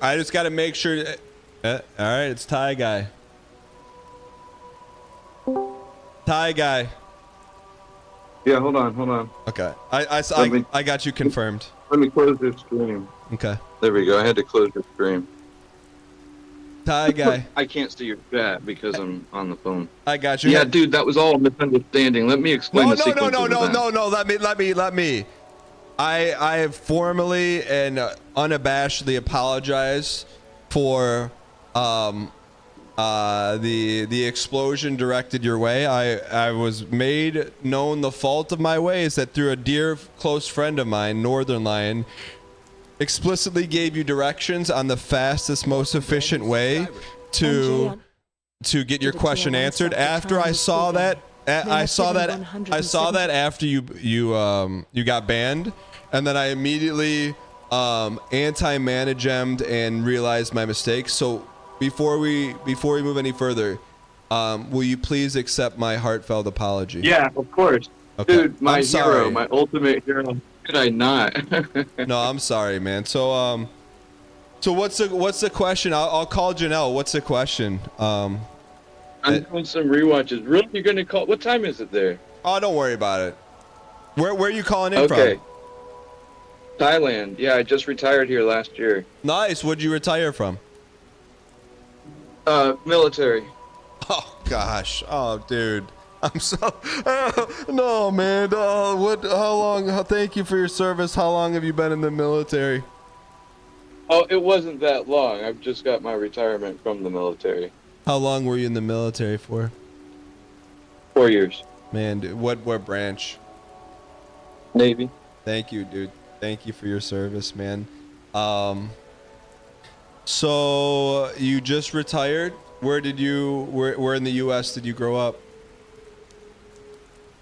I just got to make sure. All right, it's Thai Guy. Thai Guy. Yeah, hold on. Okay, I got you confirmed. Let me close this stream. Okay. There we go. I had to close the stream. Thai Guy. I can't see your chat because I'm on the phone. I got you. Yeah, dude, that was all a misunderstanding. Let me explain the sequence. No. Let me. I formally and unabashedly apologize for the explosion directed your way. I was made known the fault of my ways that through a dear close friend of mine, Northern Lion, explicitly gave you directions on the fastest, most efficient way to get your question answered. After I saw that, after you got banned, and then I immediately anti-managemed and realized my mistake. So before we move any further, will you please accept my heartfelt apology? Yeah, of course. Okay. Dude, my hero, my ultimate hero. Could I not? No, I'm sorry, man. So what's the question? I'll call Janelle. What's the question? I'm doing some rewatches. Really, you're gonna call? What time is it there? Oh, don't worry about it. Where are you calling in from? Okay. Thailand. Yeah, I just retired here last year. Nice. What'd you retire from? Military. Oh gosh. Oh, dude. I'm so. No, man. How long? Thank you for your service. How long have you been in the military? Oh, it wasn't that long. I've just got my retirement from the military. How long were you in the military for? 4 years. Man, dude, what branch? Navy. Thank you, dude. Thank you for your service, man. So you just retired? Where in the US did you grow up?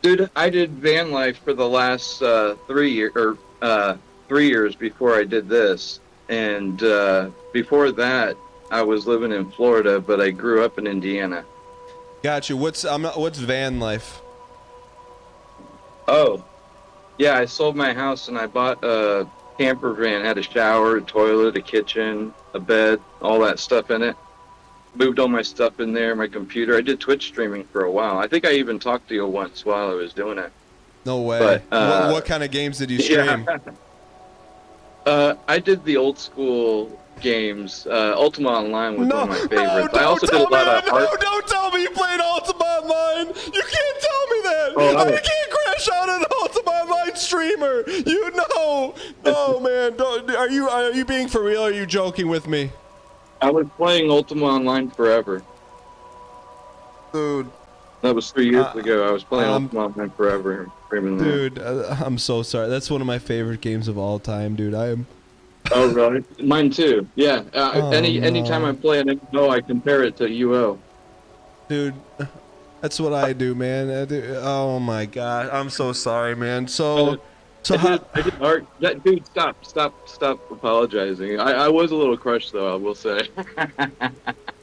Dude, I did van life for the last 3 years before I did this, and before that, I was living in Florida, but I grew up in Indiana. Gotcha. What's van life? Oh, yeah, I sold my house and I bought a camper van. Had a shower, a toilet, a kitchen, a bed, all that stuff in it. Moved all my stuff in there, my computer. I did Twitch streaming for a while. I think I even talked to you once while I was doing it. No way. But, what kind of games did you stream? Yeah. I did the old school games. Ultima Online was one of my favorites. I also did a lot of art. Don't tell me you played Ultima Online. You can't tell me that. I can't crash out an Ultima Online streamer. You know. No, man. Are you being for real? Or are you joking with me? I was playing Ultima Online forever. Dude. That was 3 years ago. I was playing Ultima Online forever. Dude, I'm so sorry. That's one of my favorite games of all time, dude. I am. Oh, really? Mine too. Yeah. Anytime I play an MMO, I compare it to UO. Dude, that's what I do, man. Oh my god, I'm so sorry, man. I did art. Dude, stop apologizing. I was a little crushed, though. I will say.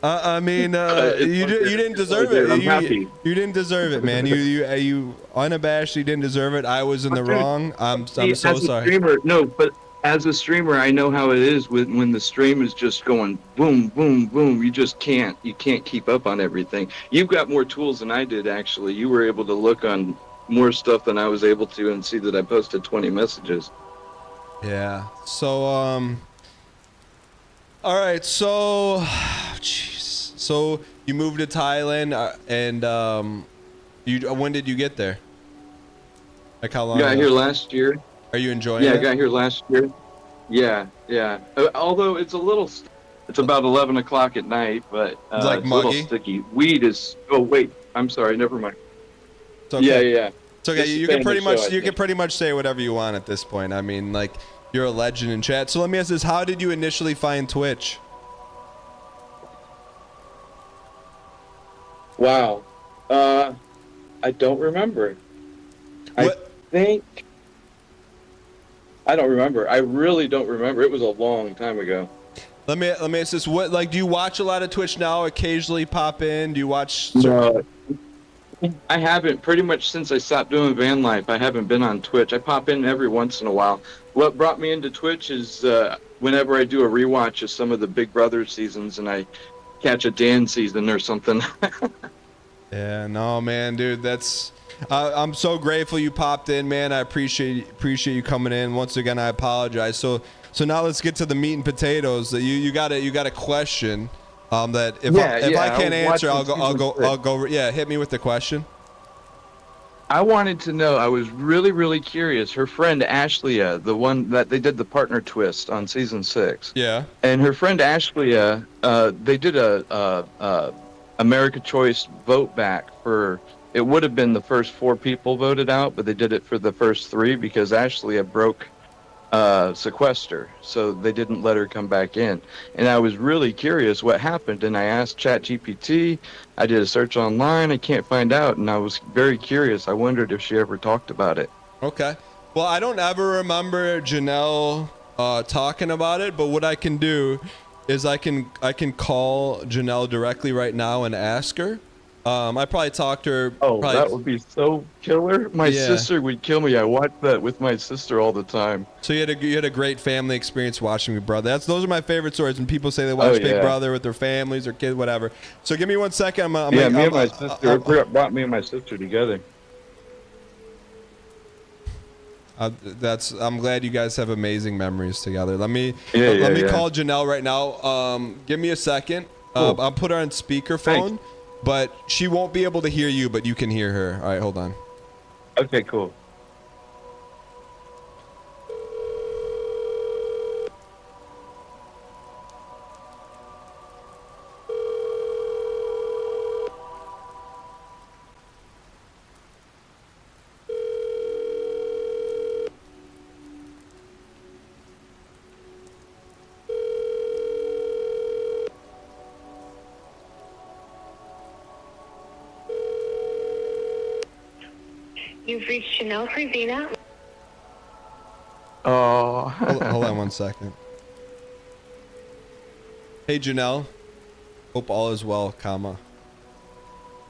I mean, you didn't deserve it. I'm happy. You didn't deserve it, man. You unabashed. You didn't deserve it. I was in the wrong. I'm so sorry. Streamer, no, but as a streamer, I know how it is when the stream is just going boom, boom, boom. You just can't keep up on everything. You've got more tools than I did, actually. You were able to look on more stuff than I was able to and see that I posted 20 messages. Yeah. So, all right. So, jeez. So you moved to Thailand, and when did you get there? Like how long? Got here last year. Are you enjoying it? Yeah, I got here last year. Yeah. Although it's about 11 o'clock at night, but it's like it's muggy. a little sticky. Weed is. Oh wait, I'm sorry. Never mind. It's okay. Yeah. It's okay. You can pretty much say whatever you want at this point. I mean, like, you're a legend in chat. So let me ask this: how did you initially find Twitch? Wow. I don't remember. I don't remember. I really don't remember. It was a long time ago. Let me ask this: what, like, do you watch a lot of Twitch now? Occasionally pop in? Do you watch? No, I haven't. Pretty much since I stopped doing van life, I haven't been on Twitch. I pop in every once in a while. What brought me into Twitch is whenever I do a rewatch of some of the Big Brother seasons, and I catch a Dan season or something. Yeah, no, man, dude, that's. I'm so grateful you popped in, man. I appreciate you coming in. Once again, I apologize. So now let's get to the meat and potatoes. You got a question that if I can't answer, I'll go. Yeah, hit me with the question. I wanted to know. I was really curious. Her friend Ashleigh, the one that they did the partner twist on season 6. Yeah. And her friend Ashleigh, they did a America Choice vote back for. It would have been the first 4 people voted out, but they did it for the first 3 because Ashleigh broke sequester, so they didn't let her come back in. And I was really curious what happened, and I asked ChatGPT. I did a search online. I can't find out, and I was very curious. I wondered if she ever talked about it. Okay. Well, I don't ever remember Janelle talking about it, but what I can do is I can call Janelle directly right now and ask her. I probably talked to her. Oh, that would be so killer. My sister would kill me. I watch that with my sister all the time. So you had a great family experience watching Big Brother. Those are my favorite stories when people say they watch Big Brother with their families or kids, whatever. So give me 1 second. Me and my sister brought me and my sister together. I'm glad you guys have amazing memories together. Let me call Janelle right now. Give me a second. Cool. I'll put her on speakerphone. Thanks. But she won't be able to hear you, but you can hear her. All right, hold on. Okay, cool. You've reached Chanel Frisina. Oh. Hold on 1 second. Hey Janelle, hope all is well, comma.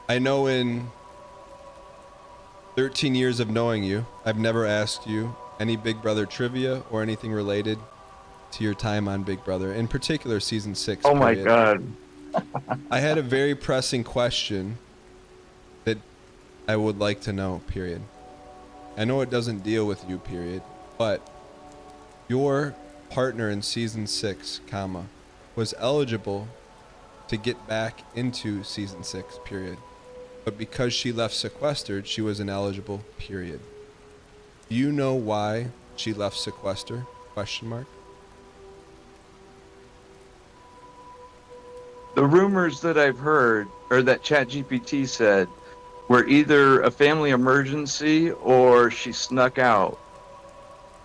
I know in 13 years of knowing you, I've never asked you any Big Brother trivia or anything related to your time on Big Brother, in particular season 6. Oh my period. God. I had a very pressing question that I would like to know, period. I know it doesn't deal with you, period, but your partner in season 6, comma, was eligible to get back into season 6, period. But because she left sequestered, she was ineligible, period. Do you know why she left sequester? Question mark. The rumors that I've heard, or that ChatGPT said, were either a family emergency or she snuck out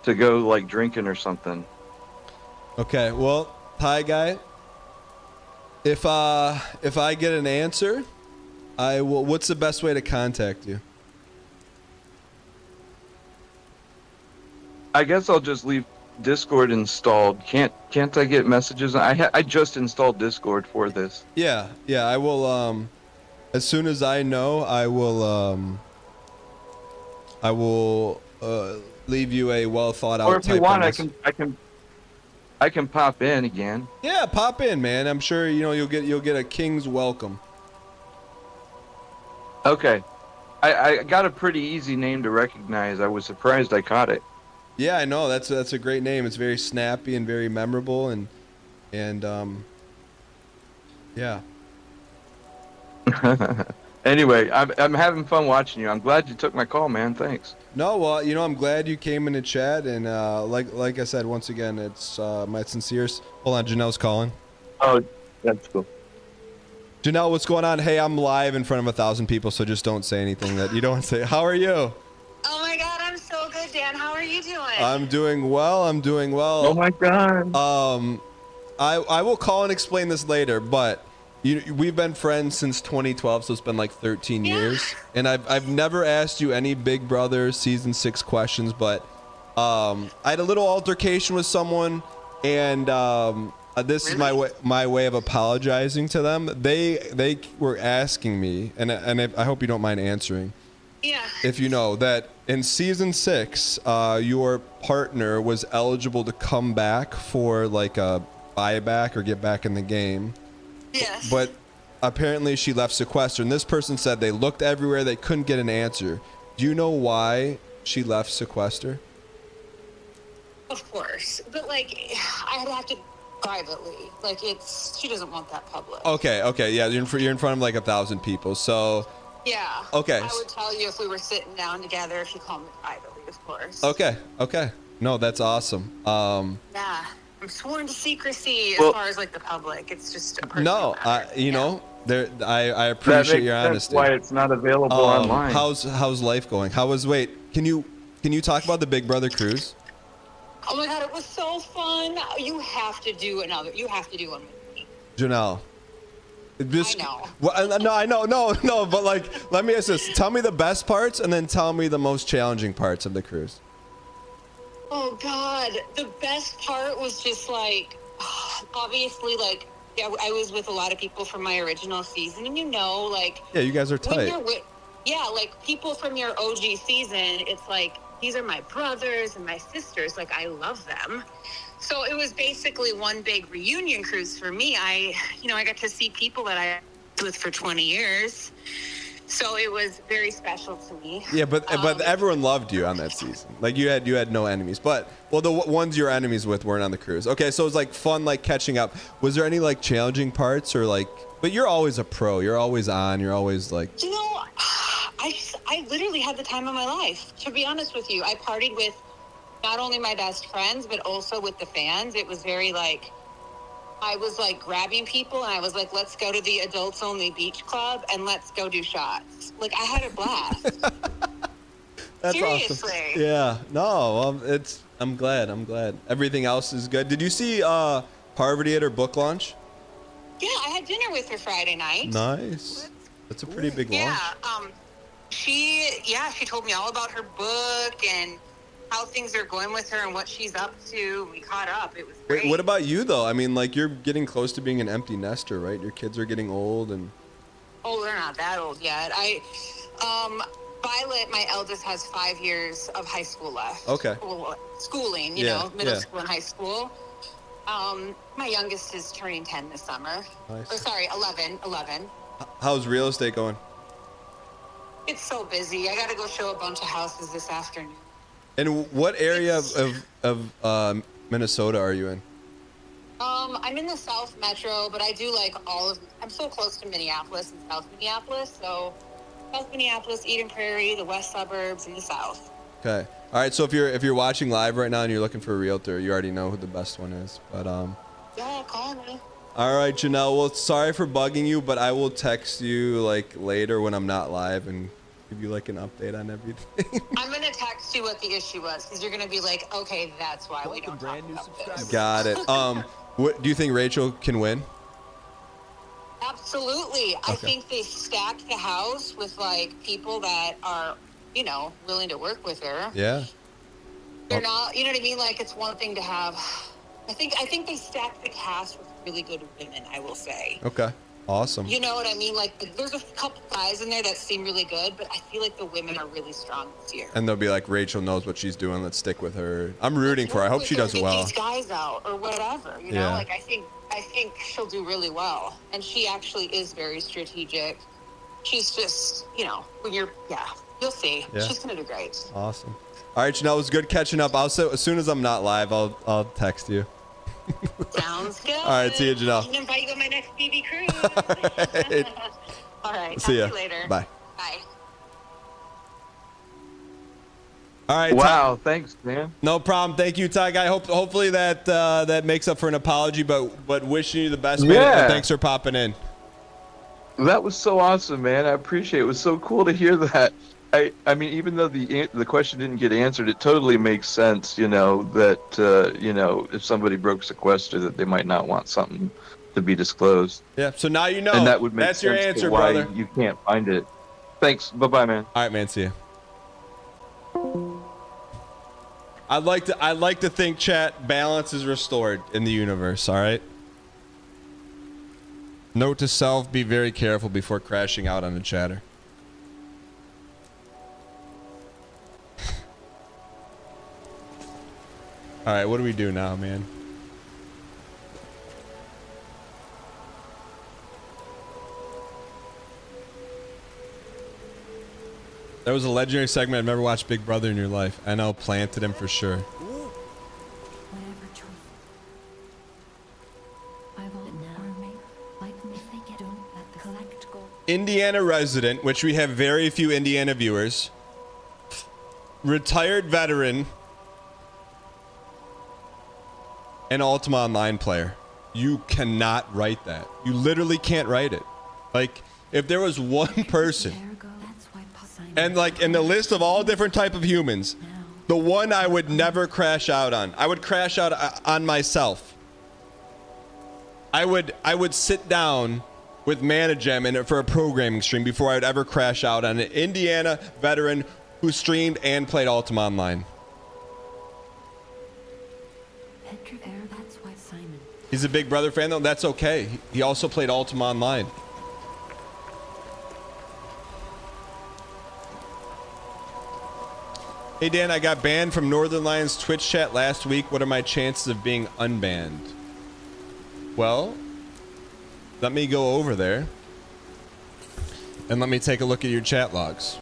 to go like drinking or something. Okay, well, hi guy. If I get an answer, I will. What's the best way to contact you? I guess I'll just leave Discord installed. Can't I get messages? I just installed Discord for this. Yeah, I will. As soon as I know, I will leave you a well thought out. Or if you type want, of I can pop in again. Yeah, pop in, man. I'm sure you'll get a king's welcome. Okay, I got a pretty easy name to recognize. I was surprised I caught it. Yeah, I know. That's a great name. It's very snappy and very memorable, and yeah. Anyway, I'm having fun watching you. I'm glad you took my call, man. Thanks. No, well, I'm glad you came in to chat, and like I said, once again, it's my sincerest. Hold on, Janelle's calling. Oh, that's cool. Janelle, what's going on? Hey, I'm live in front of 1,000 people, so just don't say anything that you don't want to say. How are you? Oh my God, I'm so good, Dan. How are you doing? I'm doing well. Oh my God. I will call and explain this later, but we've been friends since 2012, so it's been like 13 years, and I've never asked you any Big Brother season 6 questions, but I had a little altercation with someone, and this is my way of apologizing to them. They were asking me, and I hope you don't mind answering. Yeah. If you know that in season 6, your partner was eligible to come back for like a buyback or get back in the game. Yes. But apparently she left sequester, and this person said they looked everywhere, they couldn't get an answer. Do you know why she left sequester? Of course, but like I'd have to privately. Like she doesn't want that public. Okay, yeah, you're in front of like 1,000 people, so. Yeah. Okay. I would tell you if we were sitting down together if you called me privately, of course. Okay. No, that's awesome. Yeah. I'm sworn to secrecy as far as like the public. It's just a No, I appreciate your honesty. That's why it's not available online. How's life going? Can you talk about the Big Brother cruise? Oh my God, it was so fun. You have to do one with me. Janelle. I know. Well, no, I know. No, but like, let me ask this. Tell me the best parts and then tell me the most challenging parts of the cruise. Oh God, the best part was just like, obviously, like, yeah, I was with a lot of people from my original season, and like, yeah, you guys are tight. Like people from your OG season, it's like these are my brothers and my sisters. Like I love them. So it was basically one big reunion cruise for me. I got to see people that I was with for 20 years. So it was very special to me. Yeah, but everyone loved you on that season. Like you had no enemies. But the ones you're enemies with weren't on the cruise. Okay, so it was like fun, like catching up. Was there any like challenging parts or like? But you're always a pro. You're always on. You're always like. I literally had the time of my life. To be honest with you, I partied with not only my best friends but also with the fans. It was very like. I was like grabbing people and I was like, let's go to the adults only beach club and let's go do shots. Like I had a blast. That's Seriously. Awesome. Yeah. No, I'm glad. Everything else is good. Did you see Parvati at her book launch? Yeah, I had dinner with her Friday night. Nice. That's a pretty big launch. Yeah. she told me all about her book and how things are going with her and what she's up to. We caught up. It was great. Wait, what about you though? I mean, like you're getting close to being an empty nester, right? Your kids are getting old and. Oh, they're not that old yet. Violet, my eldest, has 5 years of high school left. Okay. Well, schooling, middle school and high school. My youngest is turning 10 this summer. Nice. Or sorry, 11. How's real estate going? It's so busy. I got to go show a bunch of houses this afternoon. And what area of Minnesota are you in? I'm in the South Metro, but I do like I'm so close to Minneapolis and South Minneapolis, so South Minneapolis, Eden Prairie, the west suburbs, and the south. Okay. All right. So if you're watching live right now and you're looking for a realtor, you already know who the best one is. But Yeah, call me. All right, Janelle. Well, sorry for bugging you, but I will text you like later when I'm not live and give you like an update on everything. I'm gonna text you what the issue was, because you're gonna be like, okay, that's why we don't talk about this. Got it. What do you think Rachel can win? Absolutely. Okay. I think they stacked the house with like people that are, willing to work with her. Yeah. They're not, you know what I mean? Like, it's one thing to have. I think they stacked the cast with really good women, I will say. Okay. Awesome. You know what I mean? Like, there's a couple guys in there that seem really good, but I feel like the women are really strong this year. And they'll be like, Rachel knows what she's doing. Let's stick with her. I'm rooting for her. I hope she does Get well. these guys out or whatever. You know, Yeah. like I think she'll do really well, and she actually is very strategic. She's just, when you'll see. Yeah. She's gonna do great. Awesome. All right, Janelle, it was good catching up. As soon as I'm not live, I'll text you. Sounds good. All right, see you, Janelle. I'm gonna invite you on my next BB cruise. All right. See ya. Talk to you later. Bye. Bye. All right. Wow, thanks, man. No problem. Thank you, Ty Guy. Hopefully that makes up for an apology, but wishing you the best, man. Yeah. And thanks for popping in. That was so awesome, man. I appreciate it. It was so cool to hear that. I mean, even though the question didn't get answered, it totally makes sense, that, if somebody broke sequester, that they might not want something to be disclosed. Yeah, so now you know. And that would make That's sense your answer, to why brother. you can't find it. Thanks. Bye-bye, man. All right, man. See you. I'd like to think, chat, balance is restored in the universe. All right. Note to self: be very careful before crashing out on a chatter. All right, what do we do now, man? That was a legendary segment. I've never watched Big Brother in your life. I know, planted him for sure. Whatever choice I will now make, like me think it don't let the collect gold. Indiana resident, which we have very few Indiana viewers. Retired veteran. An Ultima Online player. You cannot write that. You literally can't write it. Like, if there was one person, and like in the list of all different type of humans, the one I would never crash out on, I would crash out on myself. I would sit down with Managem and for a programming stream before I would ever crash out on an Indiana veteran who streamed and played Ultima Online. That's why Simon. He's a Big Brother fan though. That's okay. He also played Ultima Online. Hey Dan, I got banned from Northern Lions Twitch chat last week. What are my chances of being unbanned? Well, let me go over there and let me take a look at your chat logs.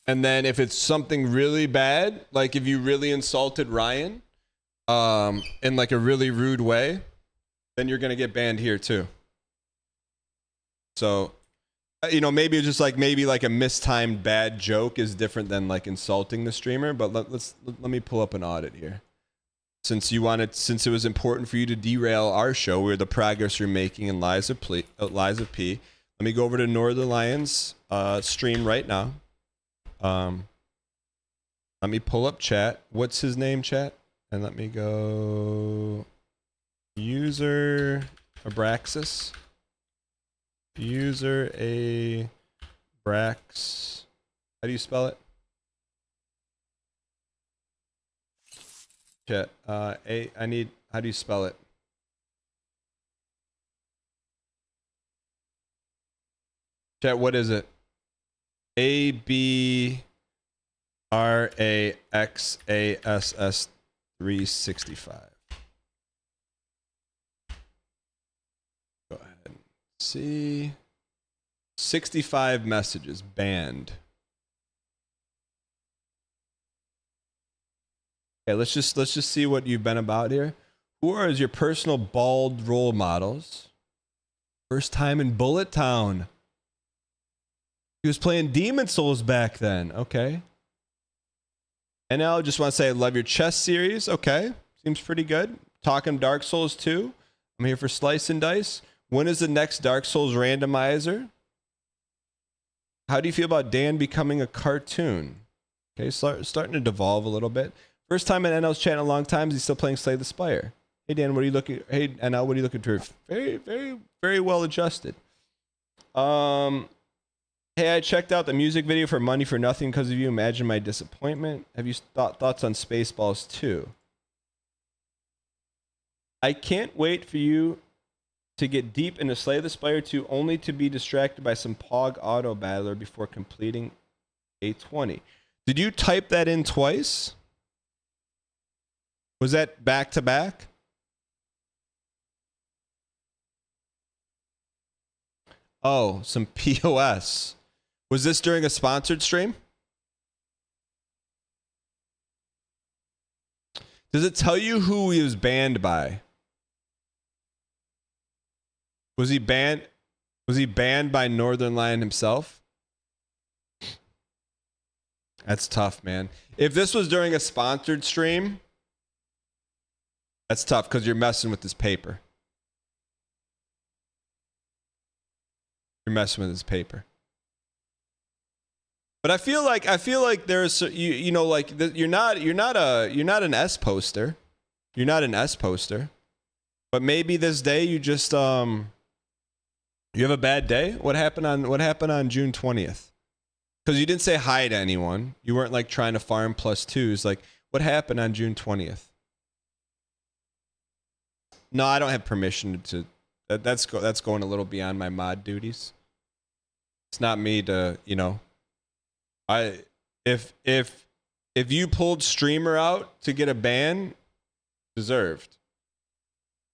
And then if it's something really bad, like if you really insulted Ryan in like a really rude way, then you're going to get banned here too. So, maybe it's just like a mistimed bad joke is different than like insulting the streamer, but let me pull up an audit here. Since it was important for you to derail our show, we're the progress you're making in Lies of P. Let me go over to Northern Lions stream right now. Let me pull up chat. What's his name, chat? And let me go user Abraxas. User a Brax. How do you spell it? Chat. How do you spell it? Chat, what is it? ABRAXASS 365. Go ahead and see. 65 messages banned. Okay, let's just see what you've been about here. Who are your personal bald role models? First time in Bullet Town. He was playing Demon Souls back then. Okay. And now I just want to say I love your chess series. Okay. Seems pretty good. Talking Dark Souls 2. I'm here for Slice and Dice. When is the next Dark Souls randomizer? How do you feel about Dan becoming a cartoon? Okay, starting to devolve a little bit. First time in NL's chat in a long time. Is he still playing Slay the Spire? Hey Dan, what are you looking? Hey NL, what are you looking for? Very, very, very well adjusted. Hey, I checked out the music video for Money for Nothing because of you. Imagine my disappointment. Have you thoughts on Spaceballs 2? I can't wait for you to get deep into Slay the Spire 2 only to be distracted by some Pog Auto Battler before completing a 20. Did you type that in twice? Was that back to back? Oh, some POS. Was this during a sponsored stream? Does it tell you who he was banned by? Was he banned by Northern Lion himself? That's tough, man. If this was during a sponsored stream, that's tough because you're messing with his paper. You're messing with his paper. But I feel like there's you know like you're not an S poster. You're not an S poster. But maybe this day you just you have a bad day. What happened on June 20th? Because you didn't say hi to anyone. You weren't like trying to farm +2s. Like what happened on June 20th? No, I don't have permission to. That's going a little beyond my mod duties. It's not me to, you know. If you pulled streamer out to get a ban, deserved.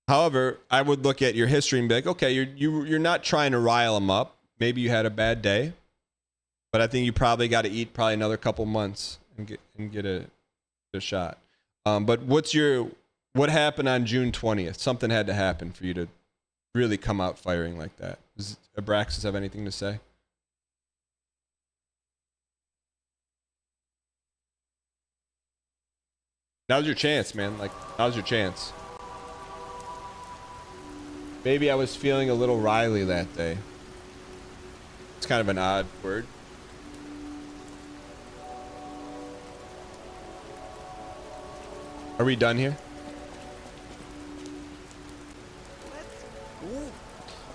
However, I would look at your history and be like, okay, you're not trying to rile them up. Maybe you had a bad day, but I think you probably got to eat probably another couple months and get a shot. But what happened on June 20th? Something had to happen for you to really come out firing like that. Does Abraxas have anything to say? Now's your chance, man. Like, now's your chance. Maybe I was feeling a little Riley that day. It's kind of an odd word. Are we done here?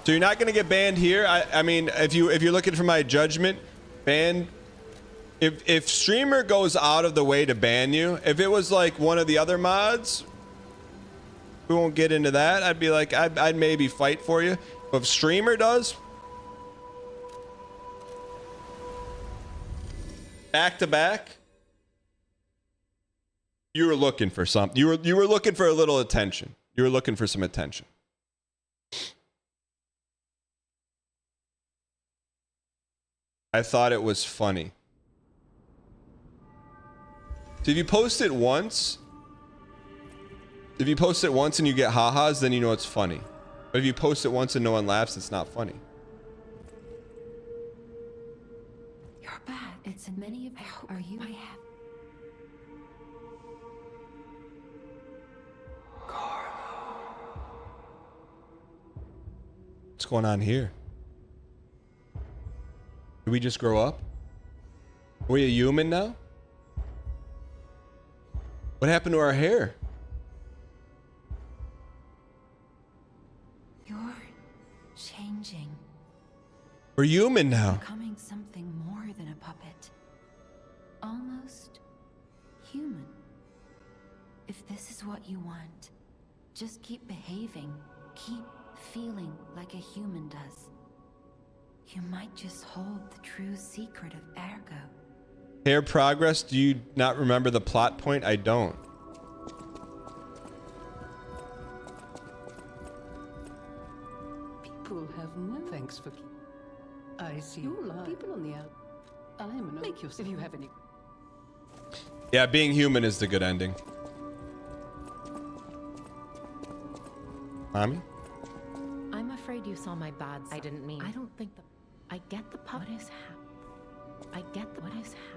So you're not gonna get banned here. I mean, if you're looking for my judgment, banned. If streamer goes out of the way to ban you, if it was like one of the other mods, we won't get into that. I'd be like, I'd maybe fight for you. But if streamer does, back to back, you were looking for something. You were looking for a little attention. You were looking for some attention. I thought it was funny. So if you post it once and you get ha-has, then you know it's funny. But if you post it once and no one laughs, it's not funny. You're bad. It's in many of. Are you? I have. What's going on here? Did we just grow up? Are we a human now? What happened to our hair? You're changing. We're human now. Becoming something more than a puppet. Almost human. If this is what you want, just keep behaving. Keep feeling like a human does. You might just hold the true secret of Ergo. Hair progress. Do you not remember the plot point? I don't. People have no thanks for. I see. You lie. People on the out. I'm an make yourself if you have any. Yeah, being human is the good ending. Mommy? I'm afraid you saw my bad side. I didn't mean. I don't think that. I get the pup. What is happening? I get the. What is happening?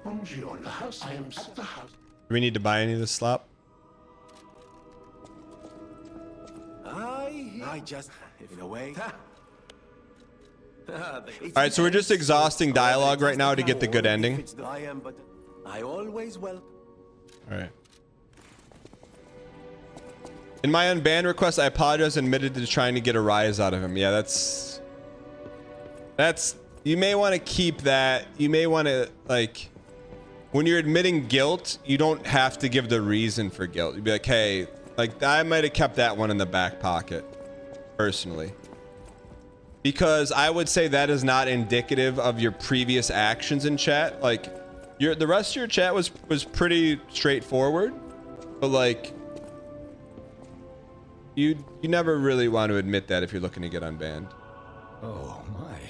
Bonjour, the house. I am at the house. Do we need to buy any of this slop? I just, in a way. Alright, so we're just exhausting dialogue right now to get the good ending. I am, but I always welcome. Alright. In my unbanned request, I apologize and admitted to trying to get a rise out of him. Yeah, that's... You may want to keep that. You may want to, like... When you're admitting guilt, you don't have to give the reason for guilt. You'd be like, hey, like, I might have kept that one in the back pocket. Personally. Because I would say that is not indicative of your previous actions in chat. Like, the rest of your chat was pretty straightforward. But, like... You never really want to admit that if you're looking to get unbanned. Oh my.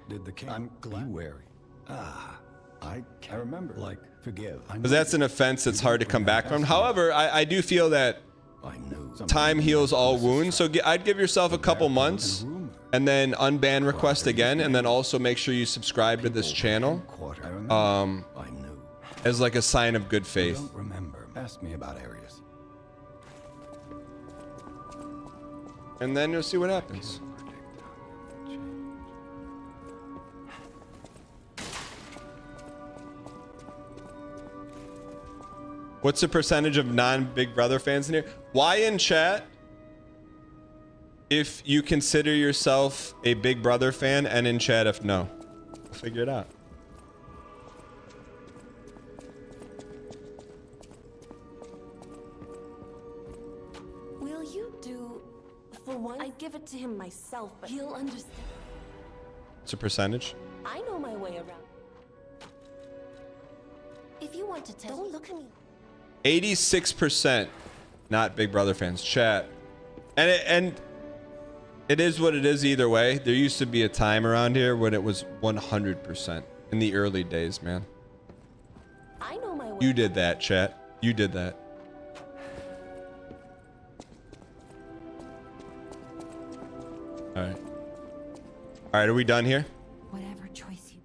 Did the king? I'm glad. Be wary. Ah, I can't remember. Like, forgive. Because that's an offense that's hard to come back from. However, I do feel that time heals all wounds. So I'd give yourself a couple months and then unban request again. And then also make sure you subscribe to this channel as like a sign of good faith. Don't remember. Ask me about Arius. And then you'll see what happens. What's the percentage of non-Big Brother fans in here? Why in chat if you consider yourself a Big Brother fan, and in chat if no. We'll figure it out. Will you do... For one, I'd give it to him myself, but he'll understand. What's the percentage? I know my way around. If you want to tell, don't look at me. 86% not Big Brother fans. Chat. And it is what it is either way. There used to be a time around here when it was 100% in the early days, man. I know my way. You did that, chat. You did that. All right. All right, are we done here? Whatever choice you...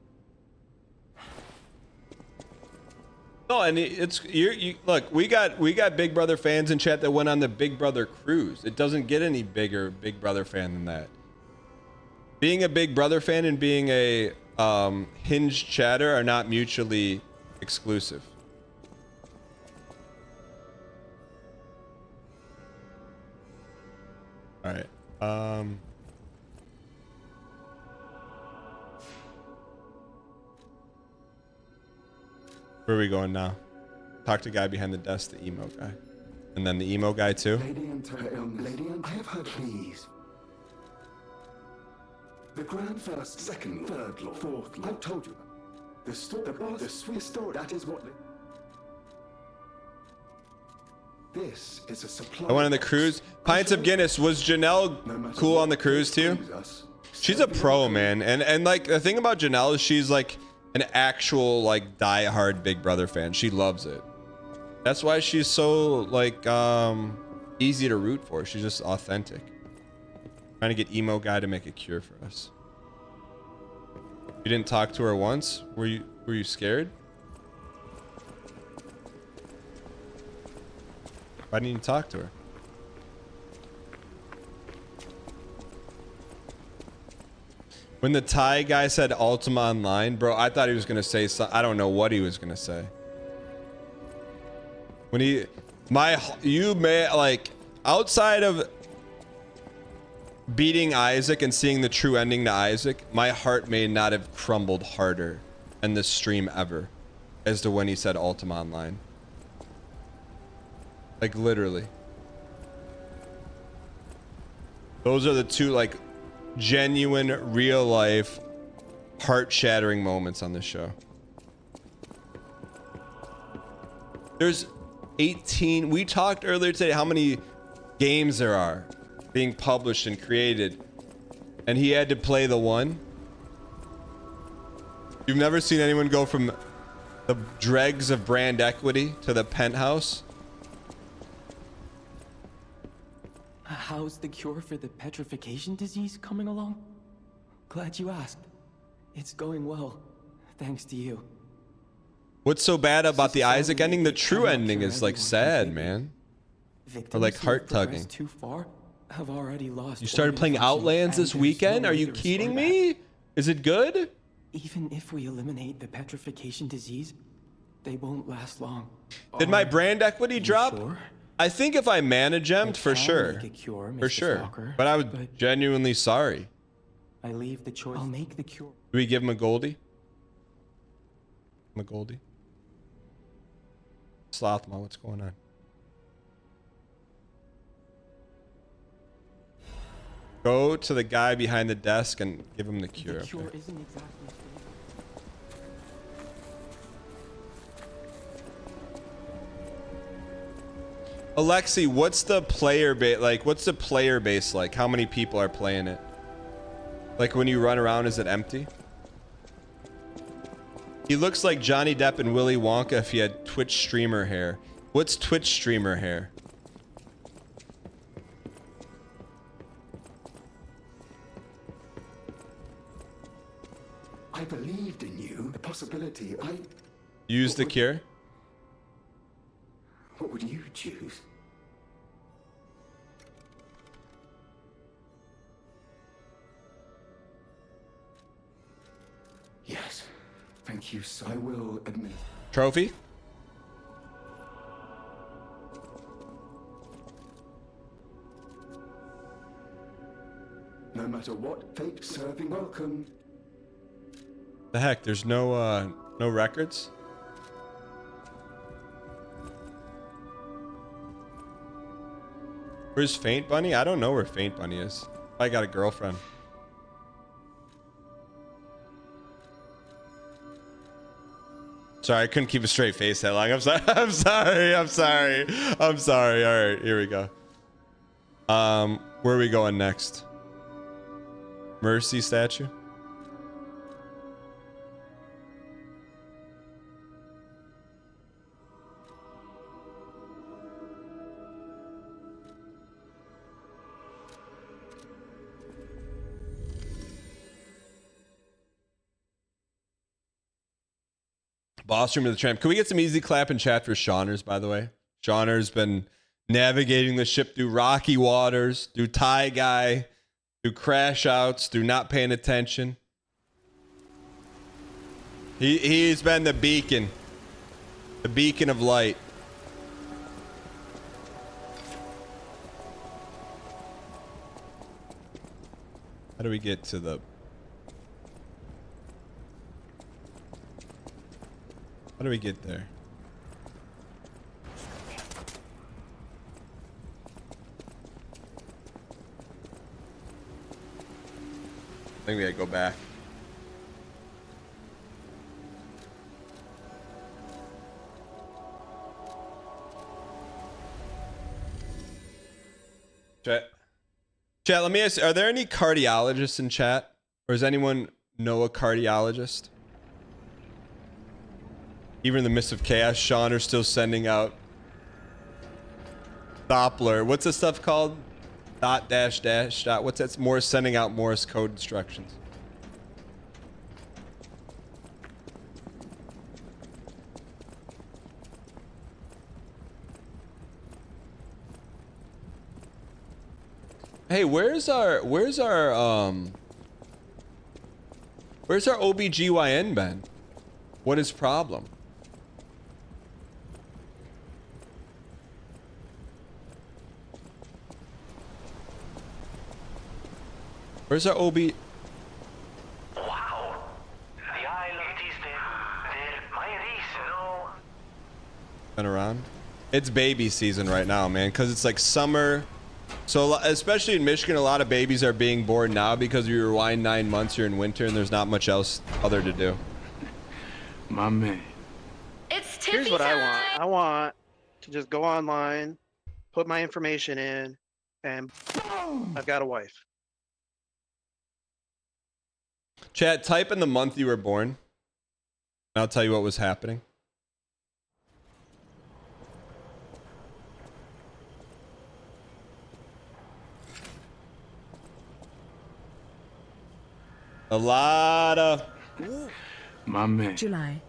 No, and it's you look, we got Big Brother fans in chat that went on the Big Brother cruise. It doesn't get any bigger Big Brother fan than that. Being a Big Brother fan and being a Hinge chatter are not mutually exclusive. All right. Where are we going now? Talk to guy behind the desk, the emo guy. And then the emo guy too? Lady and her illness. Lady and I have heard, please. The grand first, second, third law, fourth law. I told you. The story, the boss, the sweet story, that is what... This is a supply... I went on the cruise. Pints of Guinness. Was Janelle cool on the cruise too? She's a pro, man. And like, the thing about Janelle is she's like an actual like die-hard Big Brother fan. She loves it. That's why she's so like easy to root for. She's just authentic. Trying to get emo guy to make a cure for us. You didn't talk to her once? Were you scared? Why didn't you talk to her? When the Thai guy said Ultima Online, bro, I thought he was gonna say something. I don't know what he was gonna say. When you may like outside of beating Isaac and seeing the true ending to Isaac, my heart may not have crumbled harder in this stream ever as to when he said Ultima Online. Like, literally. Those are the two, like, genuine, real-life, heart-shattering moments on this show. There's 18... We talked earlier today how many games there are being published and created, and he had to play the one. You've never seen anyone go from the dregs of brand equity to the penthouse? How's the cure for the petrification disease coming along? Glad you asked. It's going well, thanks to you. What's so bad about the Isaac ending? The true ending is like sad, man. Or like heart-tugging. Too far have already lost. You started playing Outlands this weekend? Are you kidding me? Is it good? Even if we eliminate the petrification disease, they won't last long. Did my brand equity drop? Sure? I think if I mana gemmed, for sure. For sure. Stalker, but I was genuinely sorry. I leave the choice. I'll make the cure. Do we give him a Goldie? A Goldie? Slothma, what's going on? Go to the guy behind the desk and give him the cure. The cure okay. isn't exactly Alexi, what's the player base like? What's the player base like? How many people are playing it? Like when you run around, is it empty? He looks like Johnny Depp and Willy Wonka if he had Twitch streamer hair. What's Twitch streamer hair? I believed in you. The possibility. Use the cure? What would you choose? Yes. Thank you, so I will admit. Trophy? No matter what fate serving, welcome. The heck, there's no records? Where's Faint Bunny? I don't know where Faint Bunny is. I got a girlfriend. Sorry, I couldn't keep a straight face that long. I'm sorry. I'm sorry. I'm sorry. I'm sorry. All right, here we go. Where are we going next? Mercy statue? Boss room of the tramp. Can we get some easy clap in chat for Shawners, by the way? Shawners been navigating the ship through rocky waters, through Tie Guy, through crash outs, through not paying attention. He's been the beacon of light. How do we get to the... How do we get there? I think we gotta go back. Chat, let me ask, are there any cardiologists in chat? Or does anyone know a cardiologist? Even in the midst of chaos, Sean are still sending out Doppler. What's this stuff called? Dot dash dash dot. What's that? Morse sending out Morse code instructions. Hey, where's our OBGYN been? What is problem? Where's our OB? Wow. The Isle of Disney. My no. Been around. It's baby season right now, man, because it's like summer. So especially in Michigan, a lot of babies are being born now because you rewind 9 months, you're in winter and there's not much else other to do. My man. It's Here's what I want. I want to just go online, put my information in, and I've got a wife. Chat, type in the month you were born. And I'll tell you what was happening. A lot of... My man. July.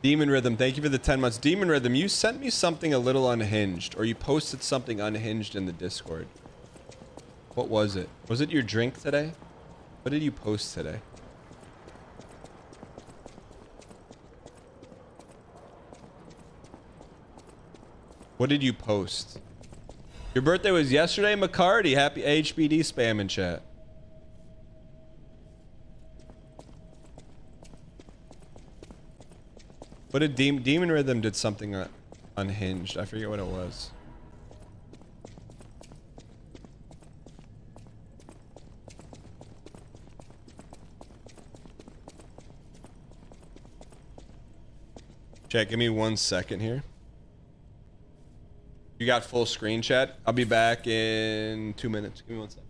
Demon Rhythm, thank you for the 10 months. Demon Rhythm, you sent me something a little unhinged, or you posted something unhinged in the Discord. What was it? Was it your drink today? What did you post today? What did you post? Your birthday was yesterday, McCarty. Happy HBD spam in chat. What did Demon Rhythm did something unhinged? I forget what it was. Chat, give me 1 second here. You got full screen, chat? I'll be back in 2 minutes. Give me 1 second.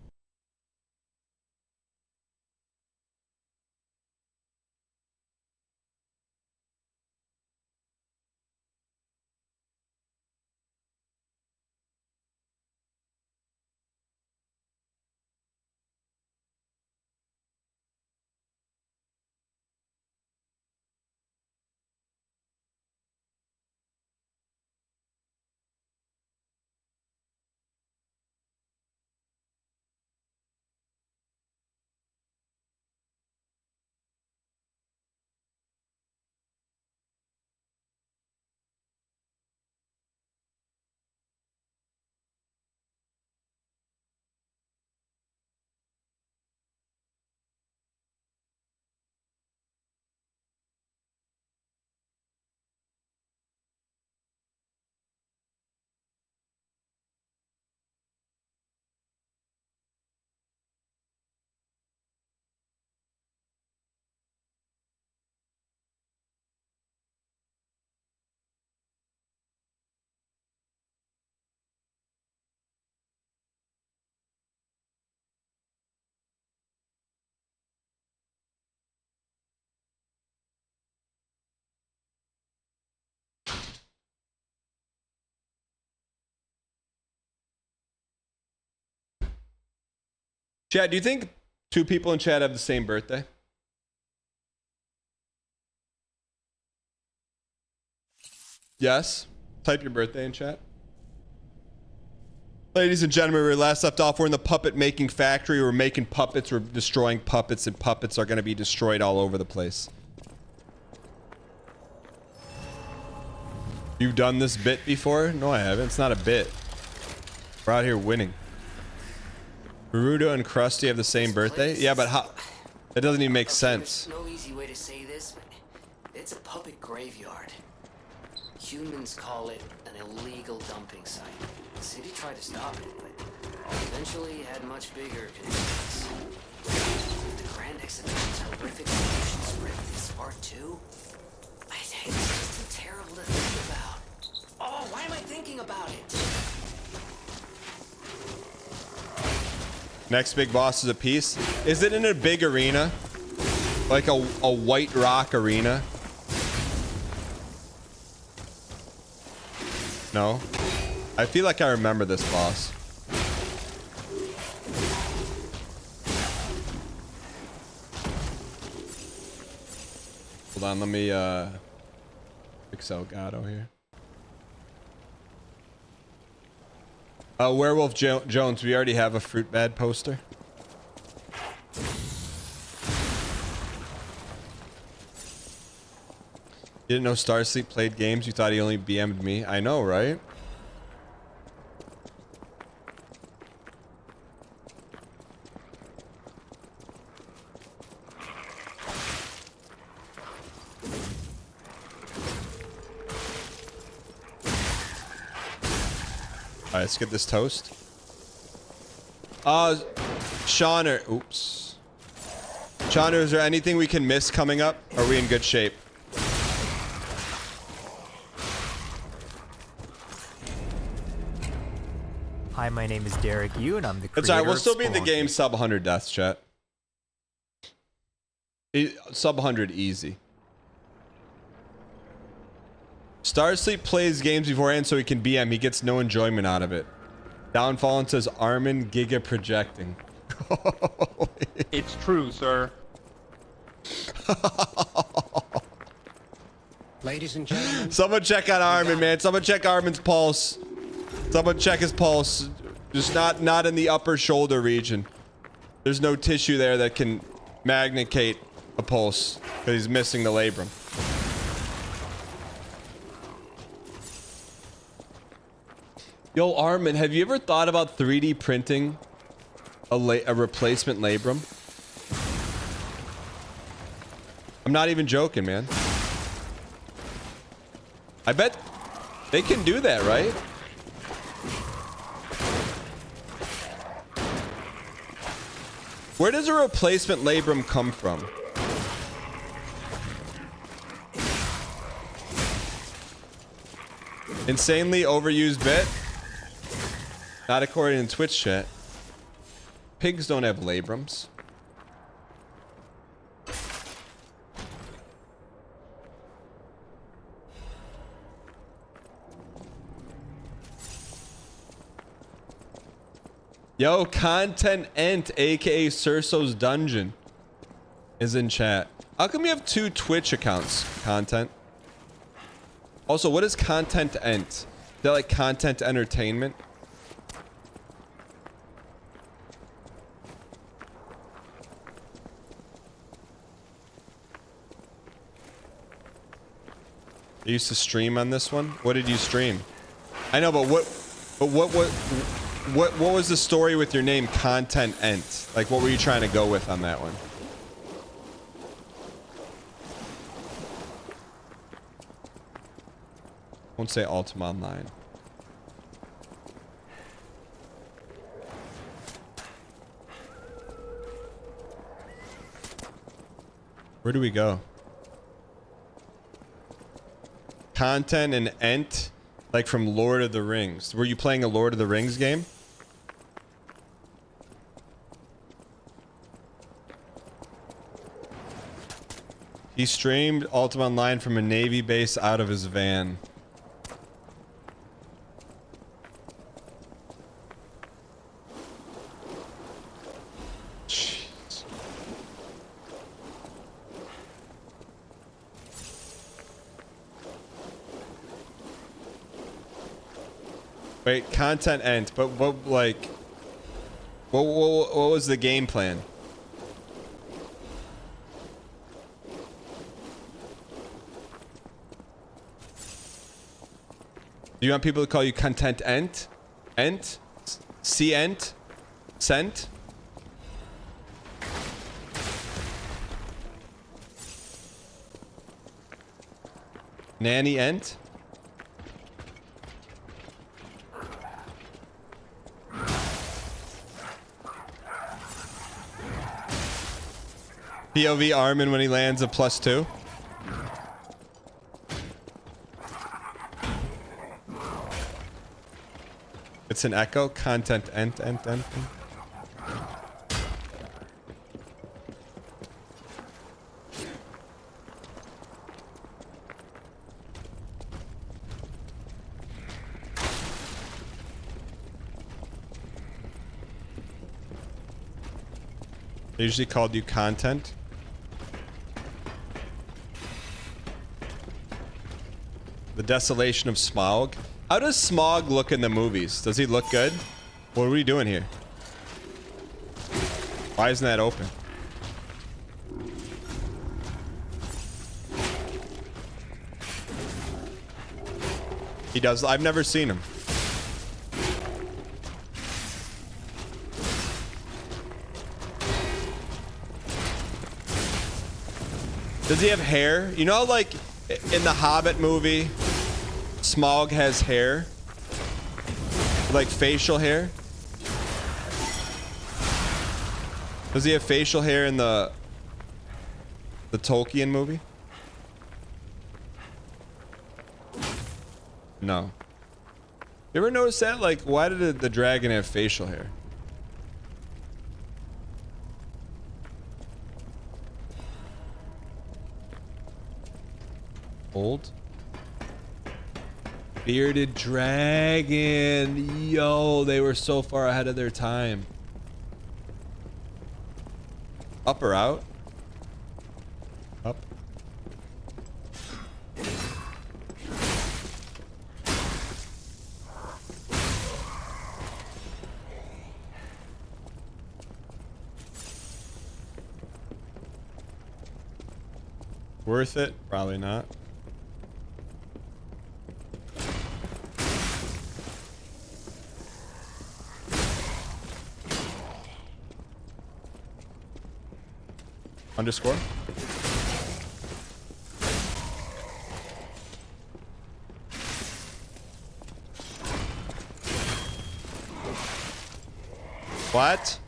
Chat, do you think 2 people in chat have the same birthday? Yes. Type your birthday in chat. Ladies and gentlemen, we last left off. We're in the puppet making factory. We're making puppets. We're destroying puppets, and puppets are going to be destroyed all over the place. You've done this bit before? No, I haven't. It's not a bit. We're out here winning. Naruto and Krusty have the same birthday? Yeah, but how? That doesn't even make sense. There's no easy way to say this, but it's a puppet graveyard. Humans call it an illegal dumping site. The city tried to stop it, but eventually had much bigger concerns. The Grand Exhibition's horrific pollution spread this far too? It's just too terrible to think about. Oh, why am I thinking about it? Next big boss is a piece. Is it in a big arena? Like a White Rock arena? No? I feel like I remember this boss. Hold on, let me fix Elgato here. Werewolf Jones, we already have a Fruit Bad poster. You didn't know Starfleet played games? You thought he only BM'd me? I know, right? All right, let's get this toast. Shauner. Oops. Shauner, is there anything we can miss coming up? Are we in good shape? Hi, my name is Derek Yu, and I'm the creator. That's all right. We'll of still be in the Spawn. game sub 100 deaths, chat. Sub 100 easy. Starsleep plays games beforehand so he can BM. He gets no enjoyment out of it. Downfallen says Armin Giga projecting. It's true, sir. Ladies and gentlemen. Someone check on Armin, man. Someone check Armin's pulse. Someone check his pulse. Just not in the upper shoulder region. There's no tissue there that can magnicate a pulse because he's missing the labrum. Yo, Armin, have you ever thought about 3D printing a replacement labrum? I'm not even joking, man. I bet they can do that, right? Where does a replacement labrum come from? Insanely overused bit? Not according to Twitch chat. Pigs don't have labrums. Yo, Content Ent, aka Cerso's Dungeon, is in chat. How come you have 2 Twitch accounts, Content? Also, what is Content Ent? Is that like content entertainment? You used to stream on this one? What did you stream? I know, but what was the story with your name, Content Ent? Like, what were you trying to go with on that one? Won't say Ultima Online. Where do we go? Content and Ent, like from Lord of the Rings. Were you playing a Lord of the Rings game? He streamed Ultima Online from a Navy base out of his van. Jeez. Wait, Content End, but what, like, what was the game plan? Do you want people to call you Content Ent? Ent? C-Ent? Sent? Nani Ent? POV Armin when he lands a +2. It's an echo. Content Ent. They usually called you Content. The Desolation of Smaug. How does Smaug look in the movies? Does he look good? What are we doing here? Why isn't that open? He does. I've never seen him. Does he have hair? You know, like in the Hobbit movie, Smaug has hair. Like facial hair? Does he have facial hair in the Tolkien movie? No. You ever notice that? Like, why did the dragon have facial hair? Old? Bearded dragon. Yo, they were so far ahead of their time. Up or out? Up. Worth it? Probably not. Underscore? What?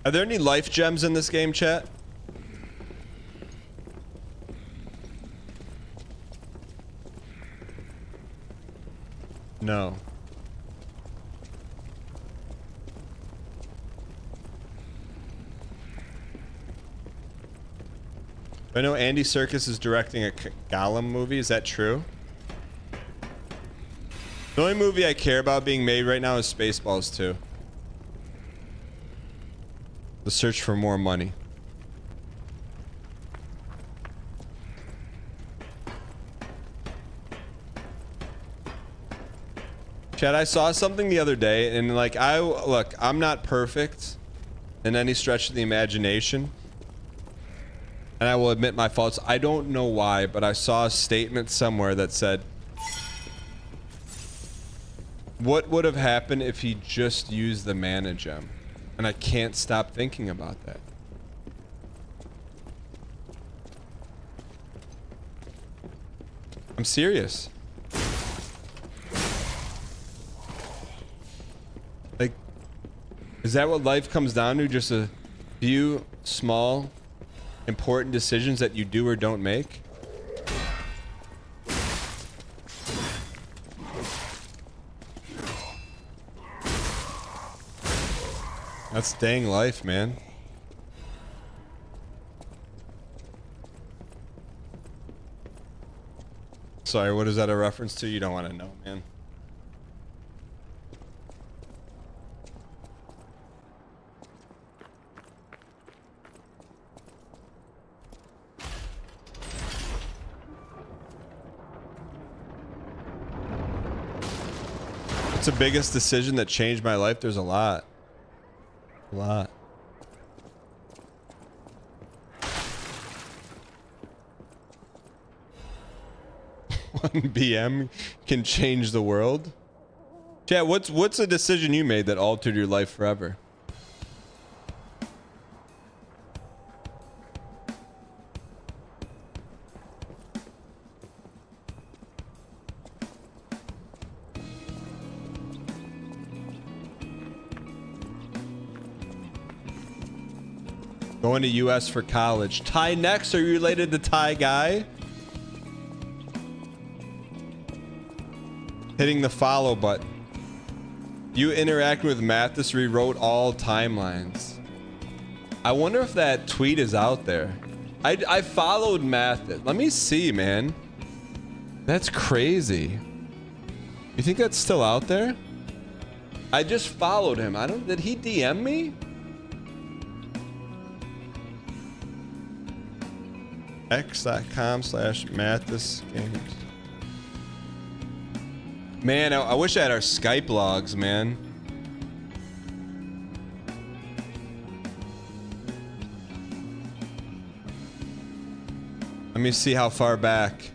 Are there any life gems in this game, chat? No. I know Andy Serkis is directing a Gollum movie. Is that true? The only movie I care about being made right now is Spaceballs 2. The search for more money. Chad, I saw something the other day, and like, look, I'm not perfect in any stretch of the imagination, and I will admit my faults. I don't know why, but I saw a statement somewhere that said, what would have happened if he just used the mana gem? And I can't stop thinking about that. I'm serious. Like, is that what life comes down to? Just a few small, important decisions that you do or don't make? That's dang life, man. Sorry, what is that a reference to? You don't want to know, man. What's the biggest decision that changed my life? There's a lot. A lot. One BM can change the world. Chat, what's a decision you made that altered your life forever? Going to US for college. Ty next, are you related to Ty Guy? Hitting the follow button. You interacting with Mathis rewrote all timelines. I wonder if that tweet is out there. I followed Mathis. Let me see, man. That's crazy. You think that's still out there? I just followed him. Did he DM me? x.com/Mathis Games. Man, I wish I had our Skype logs, man. Let me see how far back.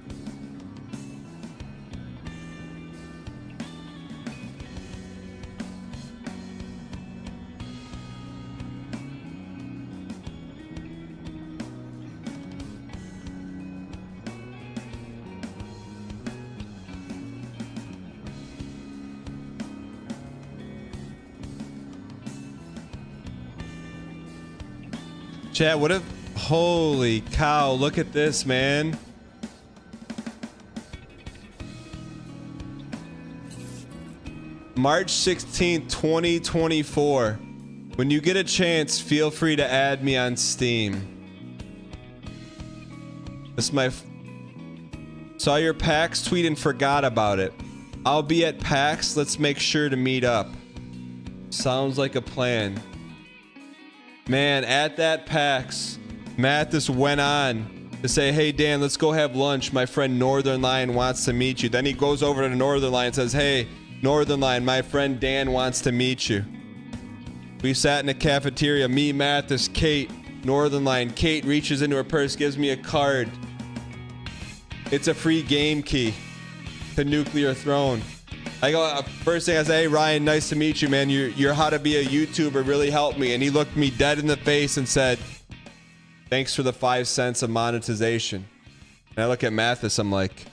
Chat, what if... Holy cow, look at this, man. March 16th, 2024. When you get a chance, feel free to add me on Steam. This is my... Saw your PAX tweet and forgot about it. I'll be at PAX. Let's make sure to meet up. Sounds like a plan. Man, at that PAX, Mathis went on to say, hey, Dan, let's go have lunch. My friend Northern Lion wants to meet you. Then he goes over to Northern Lion and says, hey, Northern Lion, my friend Dan wants to meet you. We sat in a cafeteria, me, Mathis, Kate, Northern Lion. Kate reaches into her purse, gives me a card. It's a free game key to Nuclear Throne. I go, first thing I say, hey, Ryan, nice to meet you, man. Your how to be a YouTuber really helped me. And he looked me dead in the face and said, thanks for the 5 cents of monetization. And I look at Mathis, I'm like...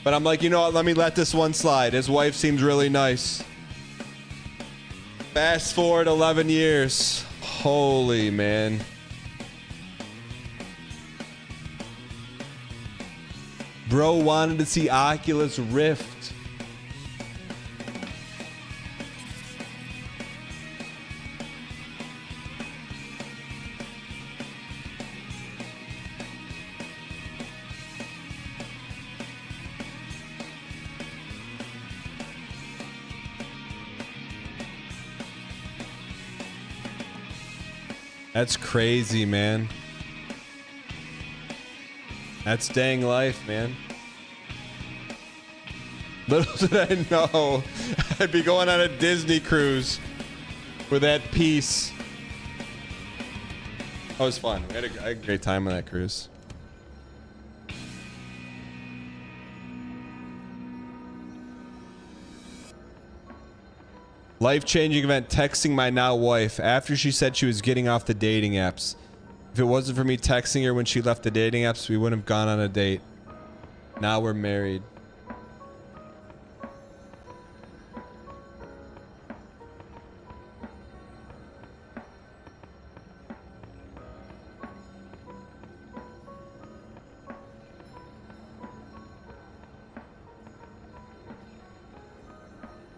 But I'm like, you know what? Let me let this one slide. His wife seems really nice. Fast forward 11 years. Holy man. Bro wanted to see Oculus Rift. That's crazy, man. That's dang life, man. Little did I know I'd be going on a Disney cruise with that piece. That was fun. I had a great time on that cruise. Life-changing event, texting my now wife after she said she was getting off the dating apps. If it wasn't for me texting her when she left the dating apps, we wouldn't have gone on a date. Now we're married.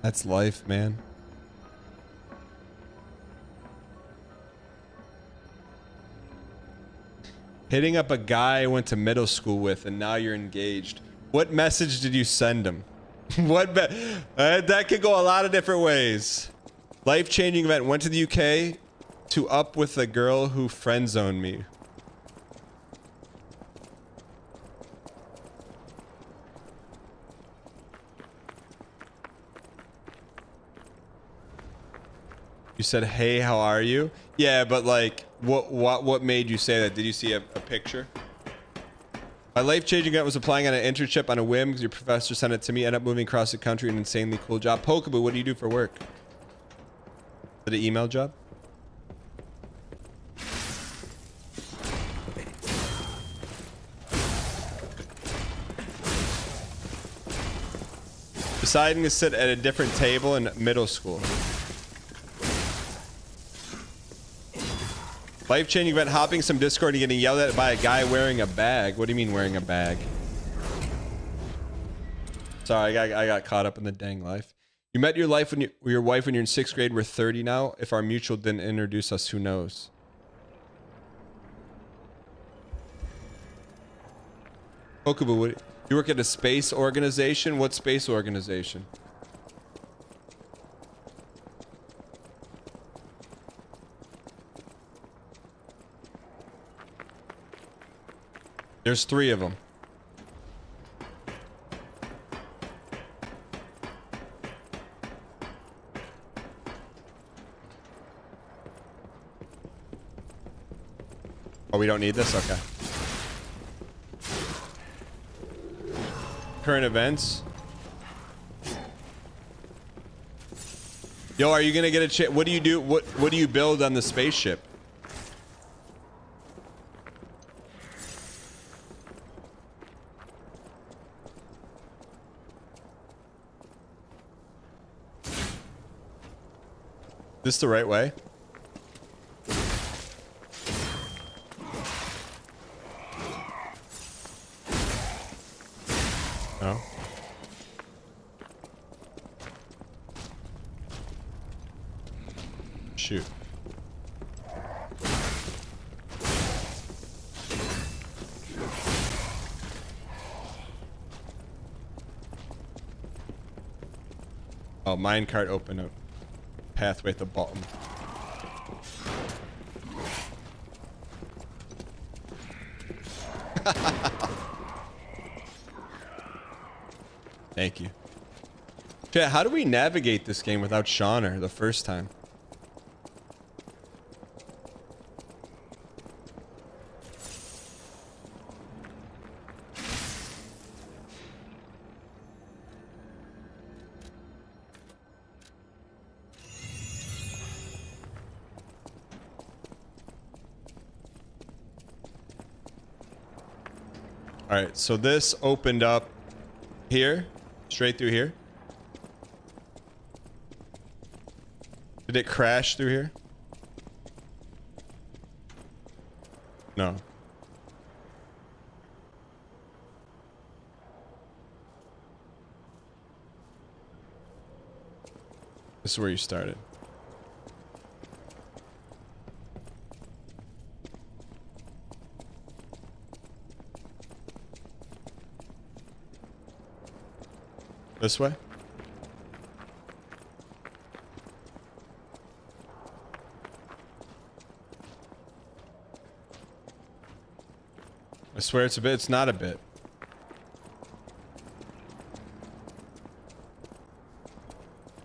That's life, man. Hitting up a guy I went to middle school with and now you're engaged. What message did you send him? That could go a lot of different ways. Life-changing event. Went to the UK to up with a girl who friend-zoned me. You said, hey, how are you? Yeah, but like, what made you say that? Did you see a picture? My life-changing event was applying on an internship on a whim because your professor sent it to me. Ended up moving across the country, an insanely cool job. Pokeboo, what do you do for work? Is it an email job? Deciding to sit at a different table in middle school. Life-changing event, hopping some Discord and getting yelled at by a guy wearing a bag. What do you mean wearing a bag? Sorry, I got caught up in the dang life. You met your wife when you're in 6th grade. We're 30 now. If our mutual didn't introduce us, who knows? Pokeboo, you work at a space organization? What space organization? There's 3 of them. Oh, we don't need this? Okay. Current events. Yo, are you gonna get a chance? What do you do? What do you build on the spaceship? This the right way? No. Shoot. Oh, minecart open a pathway at the bottom. Thank you. Chat, how do we navigate this game without Shauner the first time? All right, so this opened up here, straight through here. Did it crash through here? No. This is where you started. This way? I swear it's a bit. It's not a bit.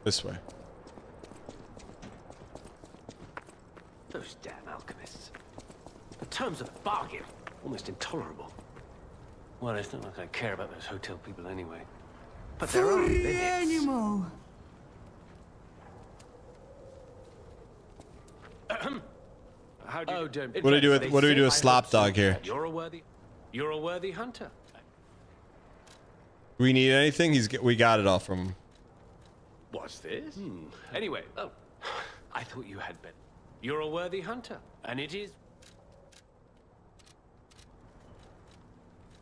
This way. Those damn alchemists. The terms of the bargain, almost intolerable. Well, it's not like I care about those hotel people anyway. But there are limits. Animal. How do you... What do we do with a slop dog here? You're a worthy hunter. We need anything? We got it all from him. What's this? Anyway, I thought you had been. You're a worthy hunter, and it is.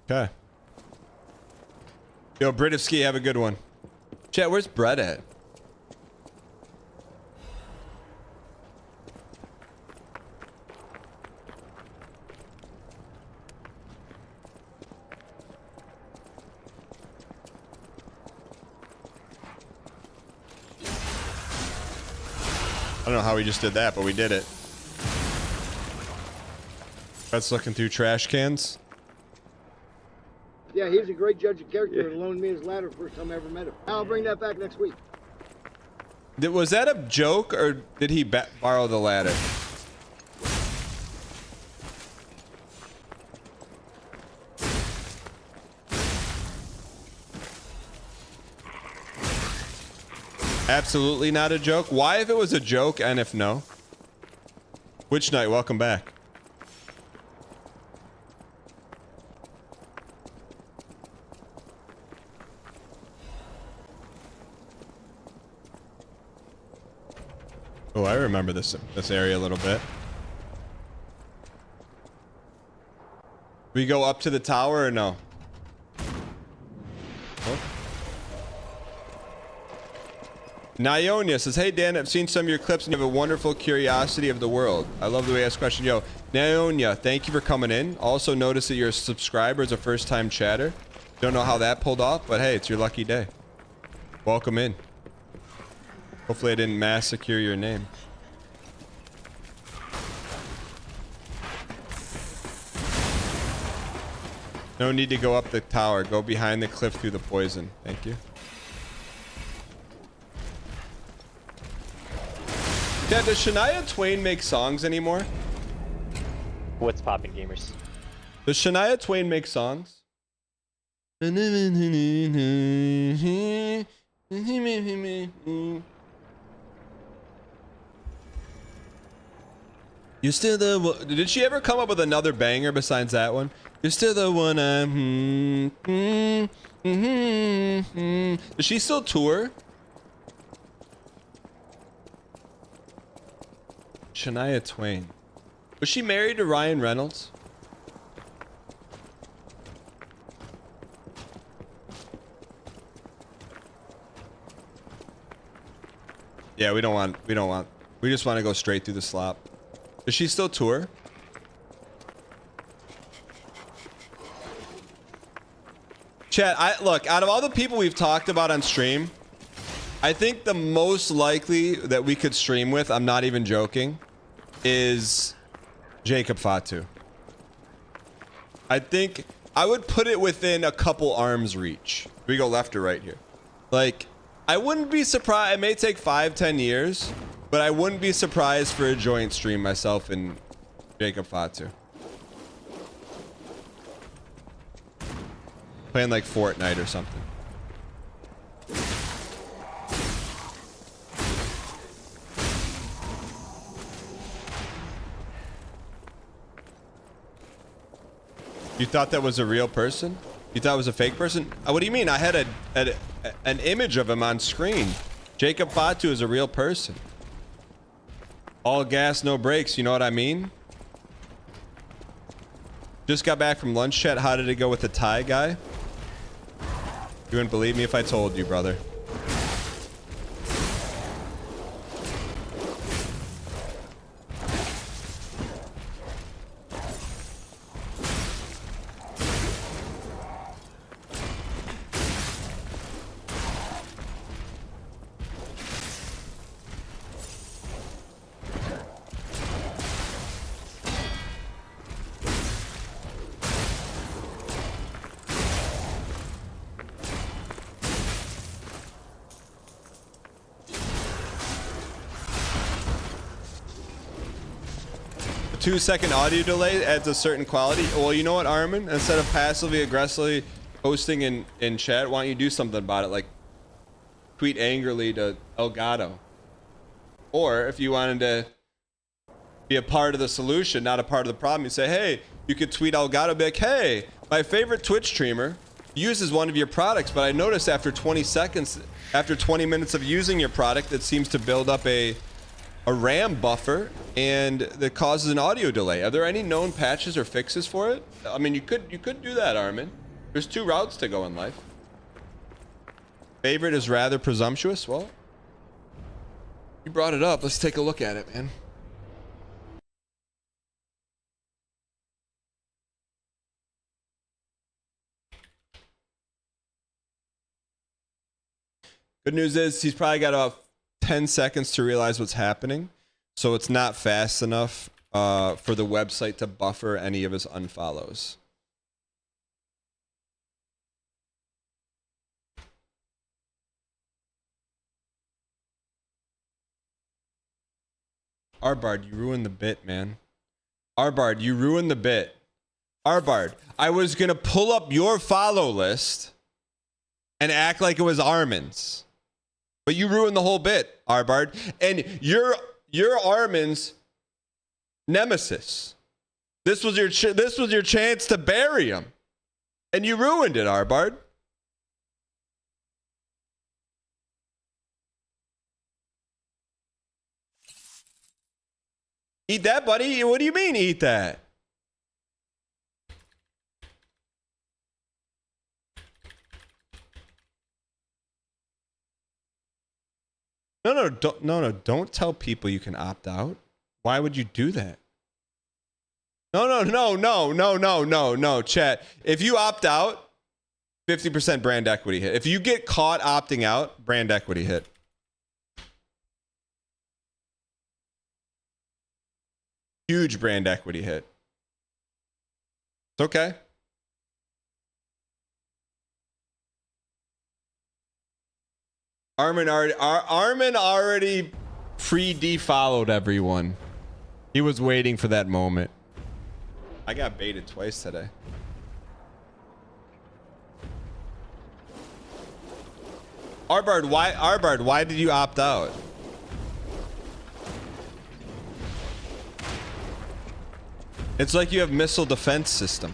Okay. Yo, Britovski, have a good one. Chat, where's Brett at? I don't know how we just did that, but we did it. Brett's looking through trash cans. Yeah, he's a great judge of character and loaned me his ladder first time I ever met him. I'll bring that back next week. Was that a joke, or did he borrow the ladder? Absolutely not a joke. Why if it was a joke, and if no? Witch Knight, welcome back. Oh, I remember this area a little bit. We go up to the tower or no? Oh. Nyonia says, hey Dan, I've seen some of your clips and you have a wonderful curiosity of the world. I love the way you ask questions. Yo, Nyonia, thank you for coming in. Also notice that you're a subscriber as a first-time chatter. Don't know how that pulled off, but hey, it's your lucky day. Welcome in. Hopefully I didn't massacre your name. No need to go up the tower. Go behind the cliff through the poison. Thank you. Yeah, does Shania Twain make songs anymore? What's popping, gamers? Does Shania Twain make songs? You're still the one. Did she ever come up with another banger besides that one? You're still the one I'm. Does she still tour? Shania Twain. Was she married to Ryan Reynolds? Yeah, we just want to go straight through the slop. Does she still tour? Chat, look, out of all the people we've talked about on stream, I think the most likely that we could stream with, I'm not even joking, is Jacob Fatu. I think I would put it within a couple arms reach. We go left or right here. Like, I wouldn't be surprised. It may take 5-10 years, but I wouldn't be surprised for a joint stream, myself and Jacob Fatu. Playing like Fortnite or something. You thought that was a real person? You thought it was a fake person? What do you mean? I had an image of him on screen. Jacob Fatu is a real person. All gas, no brakes. You know what I mean? Just got back from lunch, chat. How did it go with the Thai guy? You wouldn't believe me if I told you, brother. 2-second audio delay adds a certain quality. Well, you know what, Armin? Instead of passively aggressively posting in chat, why don't you do something about it? Like tweet angrily to Elgato. Or if you wanted to be a part of the solution, not a part of the problem, you say, hey, you could tweet Elgato, be like, hey, my favorite Twitch streamer uses one of your products, but I noticed after 20 seconds, after 20 minutes of using your product, it seems to build up a RAM buffer and that causes an audio delay. Are there any known patches or fixes for it? I mean, you could do that, Armin. There's 2 routes to go in life. Favorite is rather presumptuous. Well, you brought it up. Let's take a look at it, man. Good news is he's probably got about 10 seconds to realize what's happening, so it's not fast enough for the website to buffer any of his unfollows. Arbard, you ruined the bit, man. Arbard, you ruined the bit. Arbard, I was gonna pull up your follow list and act like it was Armin's. But you ruined the whole bit, Arbard. And you're Armin's nemesis. This was your chance to bury him. And you ruined it, Arbard. Eat that, buddy? What do you mean eat that? No, don't tell people you can opt out. Why would you do that? No, chat. If you opt out, 50% brand equity hit. If you get caught opting out, brand equity hit. Huge brand equity hit. It's okay. Armin already pre-defollowed everyone. He was waiting for that moment. I got baited twice today. Arbard, why did you opt out? It's like you have missile defense system.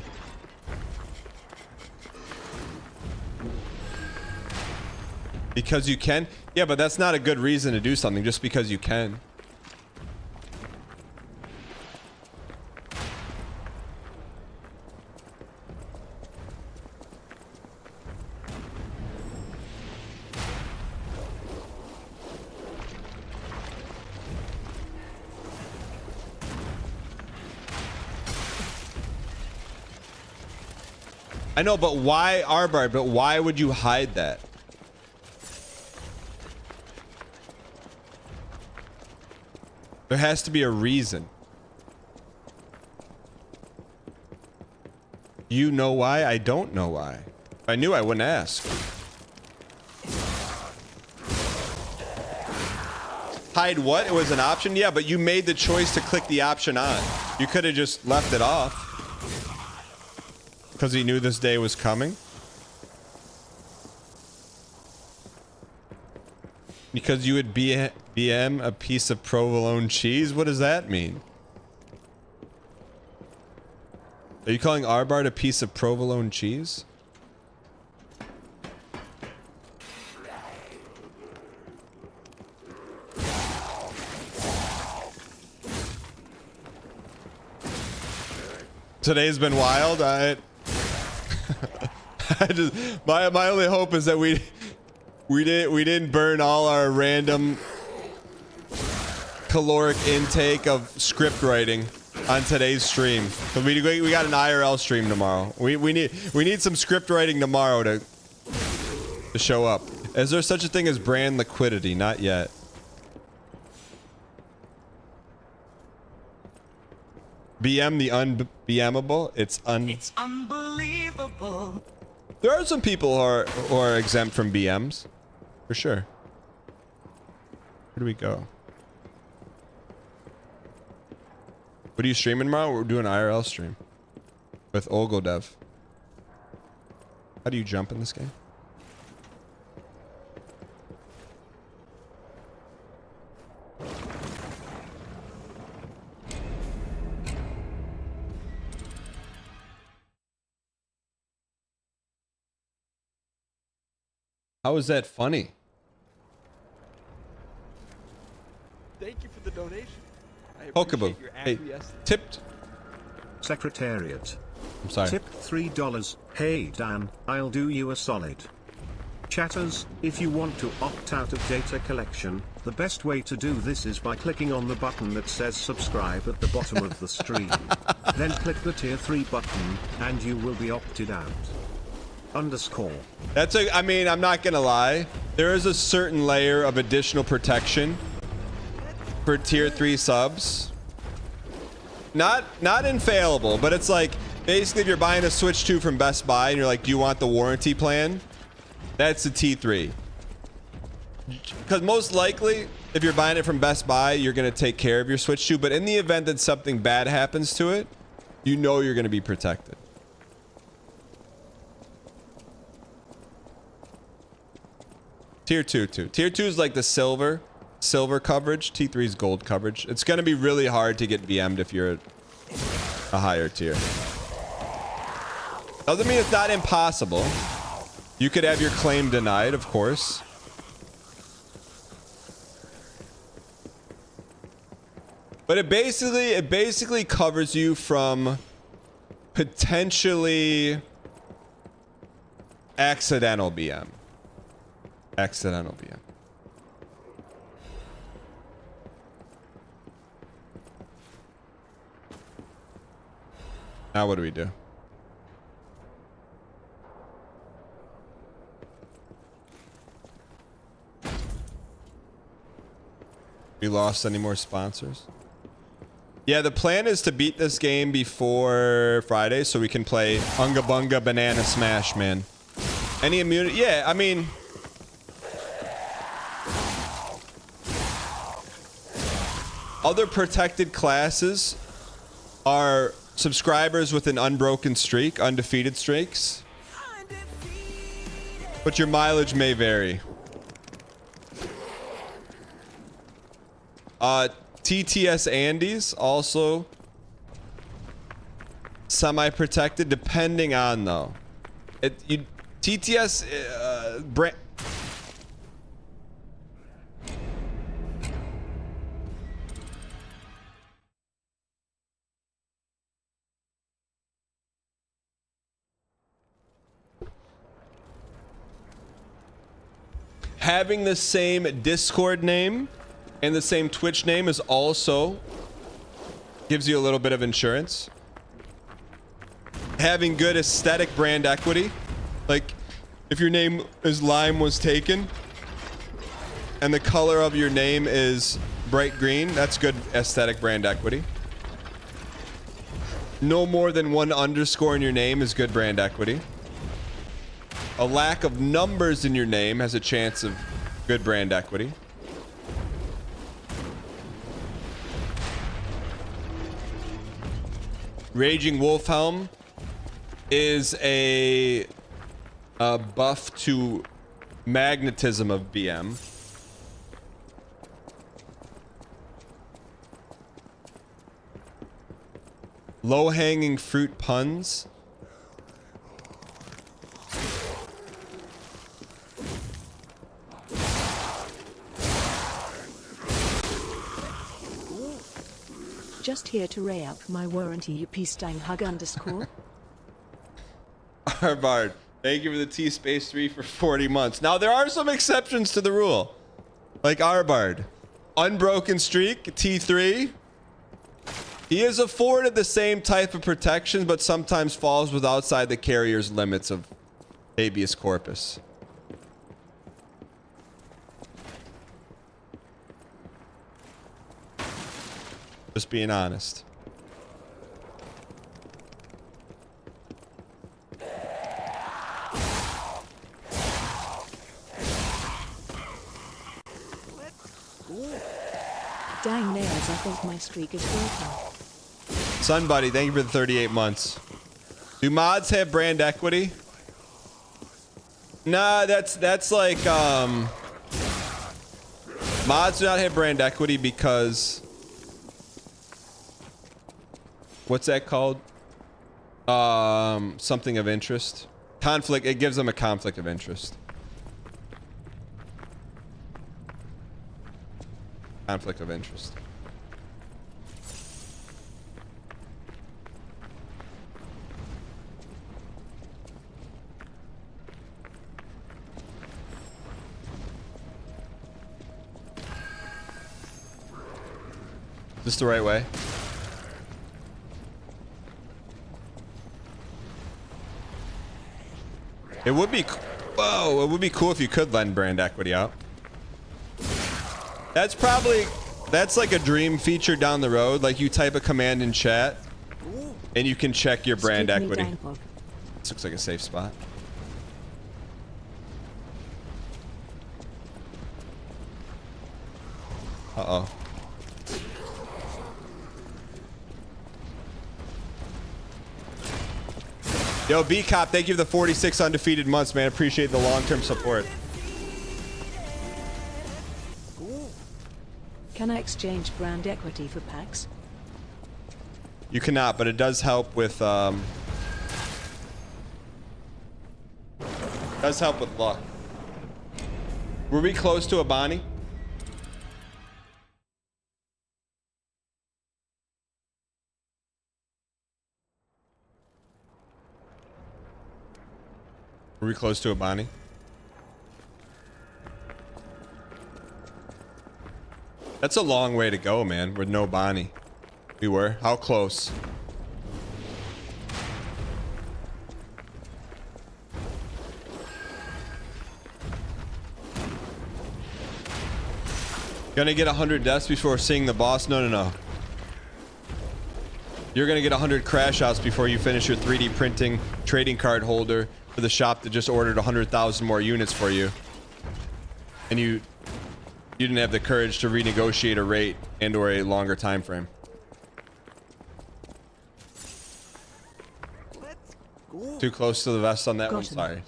Because you can? Yeah, but that's not a good reason to do something just because you can. I know, but why Arbard? But why would you hide that? There has to be a reason. You know why? I don't know why. If I knew, I wouldn't ask. Hide what? It was an option? Yeah, but you made the choice to click the option on. You could have just left it off. Because he knew this day was coming. Because you would BM a piece of provolone cheese? What does that mean? Are you calling Arbard a piece of provolone cheese? Today's been wild. I just my only hope is that we didn't burn all our random caloric intake of script writing on today's stream. So we got an IRL stream tomorrow. We need some script writing tomorrow to show up. Is there such a thing as brand liquidity? Not yet. BM the unBMable. It's unbelievable. There are some people who are exempt from BMs, for sure. Where do we go? What are you streaming tomorrow? We're doing an IRL stream with Olgodev. How do you jump in this game? How is that funny? Thank you for the donation. Pokeboo. Hey, tipped. Secretariat. I'm sorry. Tip $3. Hey Dan, I'll do you a solid. Chatters, if you want to opt out of data collection, the best way to do this is by clicking on the button that says subscribe at the bottom of the stream. Then click the tier 3 button, and you will be opted out. _ That's a, I mean, I'm not gonna lie. There is a certain layer of additional protection for tier 3 subs. Not infallible, but it's like, basically if you're buying a Switch 2 from Best Buy and you're like, do you want the warranty plan? That's a T3. Because most likely, if you're buying it from Best Buy, you're gonna take care of your Switch 2, but in the event that something bad happens to it, you know you're gonna be protected. Tier 2 too. Tier 2 is like the silver coverage. T3 is gold coverage. It's going to be really hard to get BM'd if you're a higher tier. Doesn't mean it's not impossible. You could have your claim denied, of course. But it basically covers you from potentially accidental BM. Accidental BM. Now what do we do? We lost any more sponsors? Yeah, the plan is to beat this game before Friday so we can play Unga Bunga Banana Smash, man. Any immunity? Yeah, I mean... Other protected classes are subscribers with an unbroken streak, undefeated streaks. But your mileage may vary. TTS Andes also semi-protected, depending on though. TTS brand. Having the same Discord name and the same Twitch name is also gives you a little bit of insurance. having good aesthetic brand equity. Like if your name is Lime was taken and the color of your name is bright green, that's good aesthetic brand equity. No more than 1 underscore in your name is good brand equity. A lack of numbers in your name has a chance of good brand equity. Raging Wolfhelm is a buff to magnetism of BM. Low-hanging fruit puns. Just here to ray up my warranty you stang hug underscore. Arbard, thank you for the T-Space 3 for 40 months. Now, there are some exceptions to the rule. Like Arbard. Unbroken Streak, T3. He is afforded the same type of protection, but sometimes falls with outside the carrier's limits of habeas corpus. Just being honest. Dang nails, I think my streak is broken. Sunbuddy, thank you for the 38 months. Do mods have brand equity? Nah, that's like mods do not have brand equity because what's that called? Something of interest. Conflict, it gives them a conflict of interest. Conflict of interest. Is this the right way? It would be, whoa, it would be cool if you could lend brand equity out. That's probably, that's like a dream feature down the road. Like you type a command in chat and you can check your brand equity. This looks like a safe spot. Uh-oh. Yo, B-Cop, thank you for the 46 undefeated months, man. Appreciate the long-term support. Can I exchange brand equity for packs? You cannot, but it does help with luck. Were we close to a Bonnie? Were we close to a Bonnie? That's a long way to go, man, with no Bonnie. We were. How close? Gonna get 100 deaths before seeing the boss? No, no, no. You're gonna get 100 crash outs before you finish your 3D printing trading card holder for the shop that just ordered 100,000 more units for you. And you didn't have the courage to renegotiate a rate and or a longer time frame. Too close to the vest on that one. Sorry.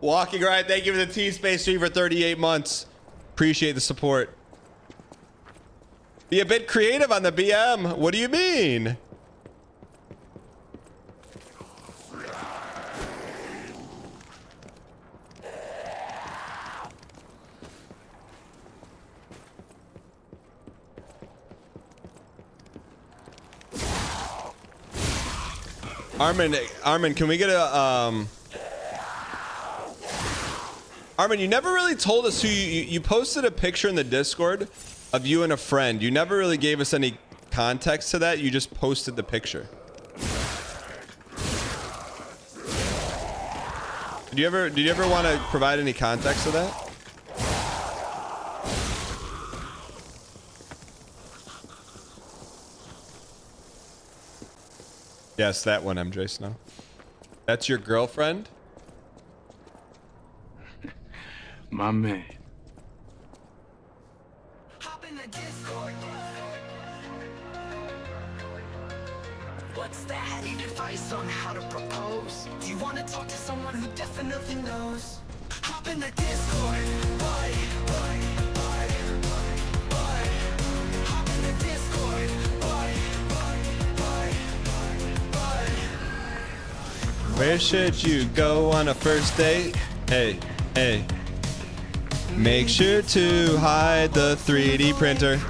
Walking right. Thank you for the T-Space 3 for 38 months. Appreciate the support. Be a bit creative on the BM. What do you mean? Armin, can we get a Armin, you never really told us who you posted a picture in the Discord of you and a friend. You never really gave us any context to that. You just posted the picture. Did you ever want to provide any context to that? Yes, that one, MJ Snow. That's your girlfriend? My man. What's that? Need advice on how to propose? Do you want to talk to someone who definitely knows? Hop in the Discord, buddy. Hop in the Discord, buddy. Where should you go on a first date? Hey, hey. Make sure to hide the 3D printer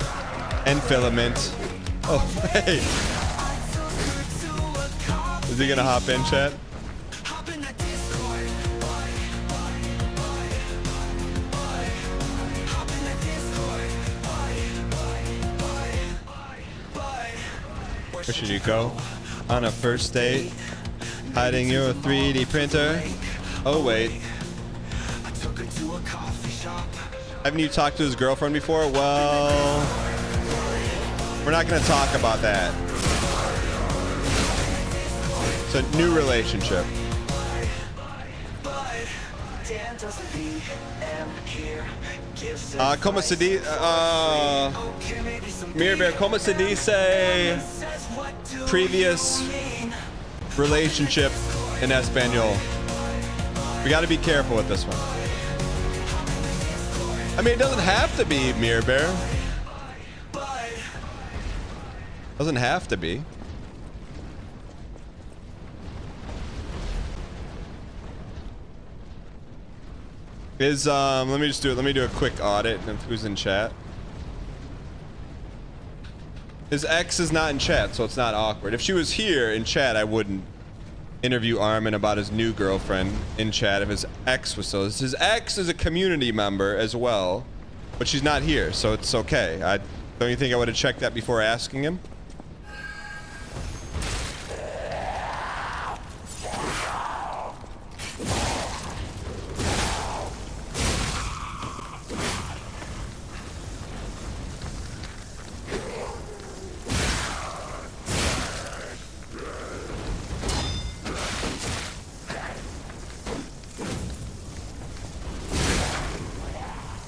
and filament. Oh, hey. Is he gonna hop in, chat? Where should you go on a first date? Hiding your 3D printer. Oh, wait. Haven't you talked to his girlfriend before? Well, we're not going to talk about that. It's a new relationship. Como se dice, Mirror Bear, como se dice previous relationship in Espanol? We got to be careful with this one. I mean, it doesn't have to be, Mirror Bear. Doesn't have to be. Is let me just do it. Let me do a quick audit of who's in chat. His ex is not in chat, so it's not awkward. If she was here in chat, I wouldn't interview Armin about his new girlfriend in chat if his ex was so. His ex is a community member as well, but she's not here, so it's okay. Don't you think I would have checked that before asking him?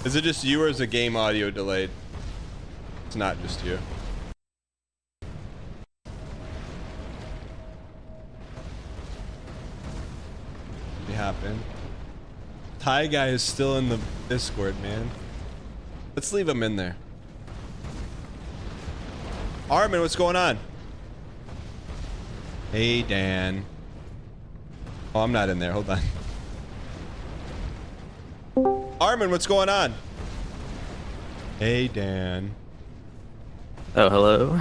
Is it just you or is the game audio delayed? It's not just you. What happened? Thai guy is still in the Discord, man. Let's leave him in there. Armin, what's going on? Hey, Dan. Oh, I'm not in there. Hold on. Armin, what's going on? Hey, Dan. Oh, hello.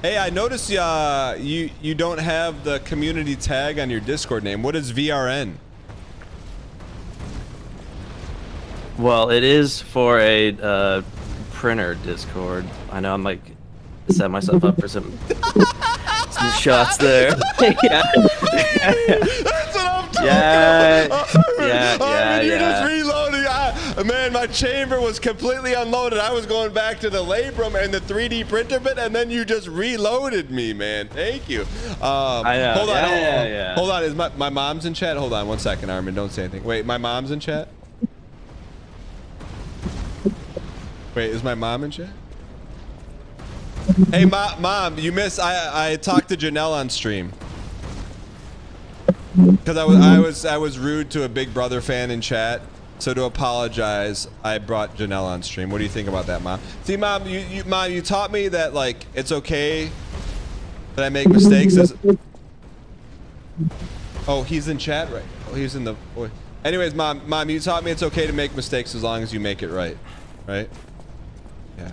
Hey, I noticed you don't have the community tag on your Discord name. What is VRN? Well, it is for a printer Discord. I know I'm like set myself up for some shots there. Yeah. That's what I'm talking about. Yeah. You're just reloading. Man, my chamber was completely unloaded. I was going back to the labrum and the 3D printer bit, and then you just reloaded me, man. Thank you. I know. Hold on. Yeah. Hold on. Is my mom's in chat? Hold on 1 second, Armin. Don't say anything. Wait, my mom's in chat? Wait, is my mom in chat? Hey, mom, you missed. I talked to Janelle on stream. Because I was rude to a Big Brother fan in chat. So to apologize, I brought Janelle on stream. What do you think about that, Mom? See, Mom, you taught me that like it's okay that I make mistakes. Oh, he's in chat, right? Oh, he's in the. Oh. Anyways, Mom, you taught me it's okay to make mistakes as long as you make it right, right? Yeah.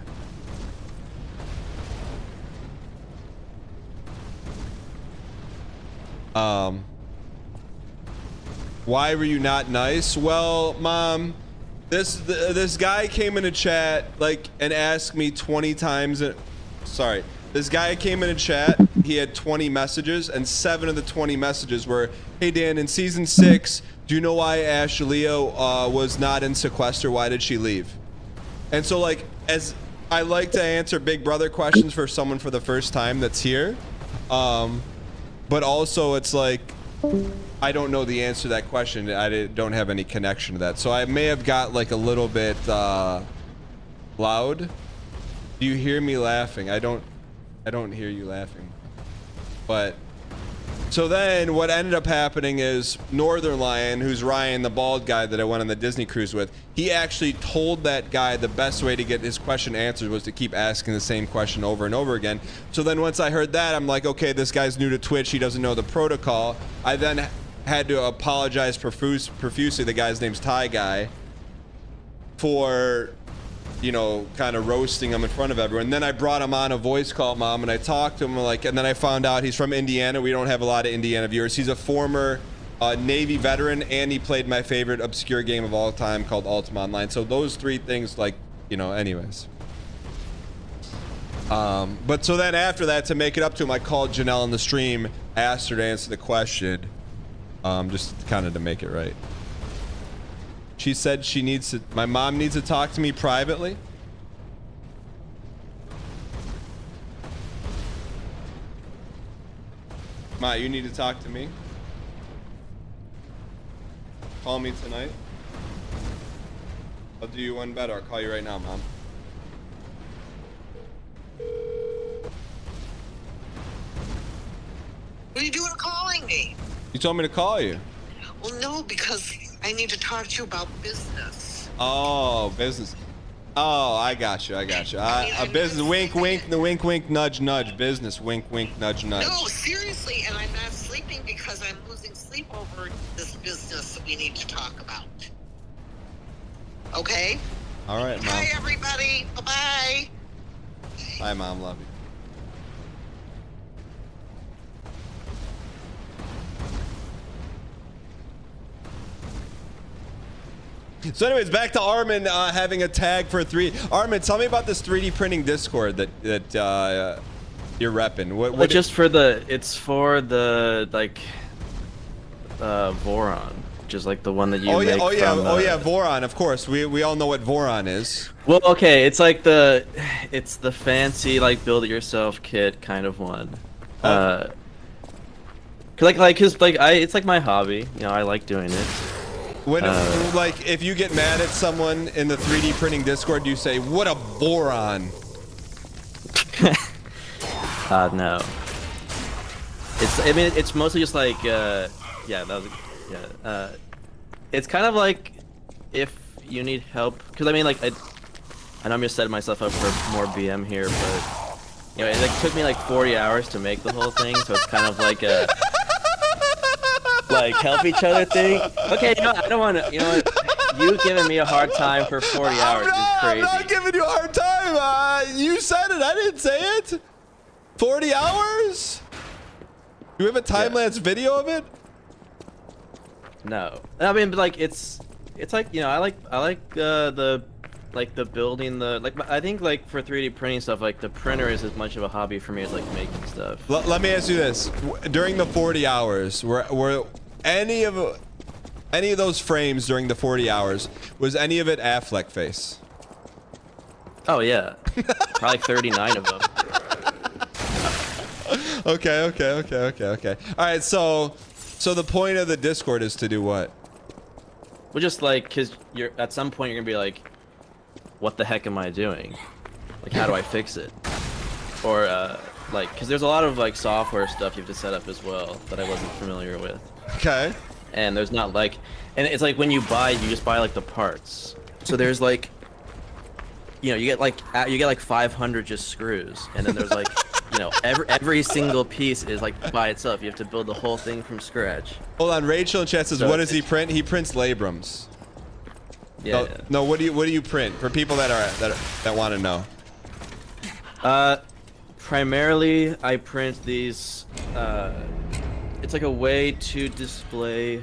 Why were you not nice? Well, Mom, this guy came in a chat like and asked me 20 times. Sorry, this guy came in a chat. He had 20 messages, and 7 of the 20 messages were, "Hey Dan, in season 6, do you know why Ashlea was not in sequester? Why did she leave? And so, like, as I like to answer Big Brother questions for someone for the first time that's here, but also it's like, I don't know the answer to that question. Don't have any connection to that. So I may have got like a little bit loud. Do you hear me laughing? I don't hear you laughing. But so then what ended up happening is Northern Lion, who's Ryan, the bald guy that I went on the Disney cruise with, he actually told that guy the best way to get his question answered was to keep asking the same question over and over again. So then once I heard that, I'm like, okay, this guy's new to Twitch. He doesn't know the protocol. I then had to apologize profusely, the guy's name's Ty Guy, for, you know, kind of roasting him in front of everyone. Then I brought him on a voice call, Mom, and I talked to him, like, and then I found out he's from Indiana. We don't have a lot of Indiana viewers. He's a former Navy veteran, and he played my favorite obscure game of all time called Ultima Online. So those three things, like, you know, anyways. But so then after that, to make it up to him, I called Janelle in the stream, asked her to answer the question, just kind of to make it right. She said she needs to, my mom needs to talk to me privately. Ma, you need to talk to me. Call me tonight. I'll do you one better. I'll call you right now, Mom. What are you doing calling me? You told me to call you. Well, no, because I need to talk to you about business. Oh, business. Oh, I got you. A business. Wink, wink. The wink, wink. Nudge, nudge. Business. Wink, wink. Nudge, nudge. No, seriously, and I'm not sleeping because I'm losing sleep over this business that we need to talk about. Okay? All right, Mom. Bye, everybody. Bye-bye. Bye, Mom. Love you. So anyways, back to Armin having a tag for 3. Armin, tell me about this 3D printing Discord that you're repping. What just for the, it's for the, like, Voron, which is like the one that you make from, Voron, of course. We all know what Voron is. Well, okay, it's like it's the fancy, like, build it yourself kit kind of one. Cause it's like my hobby, you know, I like doing it. When, like, if you get mad at someone in the 3D printing Discord, you say, "What a Voron." No. I mean, it's mostly just like, it's kind of like if you need help, because I mean, like, I know I'm just setting myself up for more BM here, but you know, it like took me like 40 hours to make the whole thing, so it's kind of like a like help each other thing. Okay, you know, I don't want to. You know what? You giving me a hard time for 40 hours is crazy. I'm not giving you a hard time. You said it. I didn't say it. 40 hours? Do we have a time-lapse video of it? No. I mean, but like it's like, you know, I like the building, I think like for 3D printing stuff, like the printer is as much of a hobby for me as like making stuff. Let me ask you this: during the 40 hours, were any of those frames during the 40 hours, was any of it Affleck face? Oh yeah, probably 39 of them. Okay. All right, so the point of the Discord is to do what? Well, just like, cause you're at some point you're gonna be like, what the heck am I doing? Like, how do I fix it? Or like, cause there's a lot of like software stuff you have to set up as well that I wasn't familiar with. Okay. And there's not like, and it's like when you just buy like the parts. So there's like, you know, you get like 500 just screws, and then there's like, you know, every single piece is like by itself. You have to build the whole thing from scratch. Hold on, Rachel in chat says, what does he print? He prints labrums. Yeah. No, what do you print for people that want to know? Primarily I print these. It's like a way to display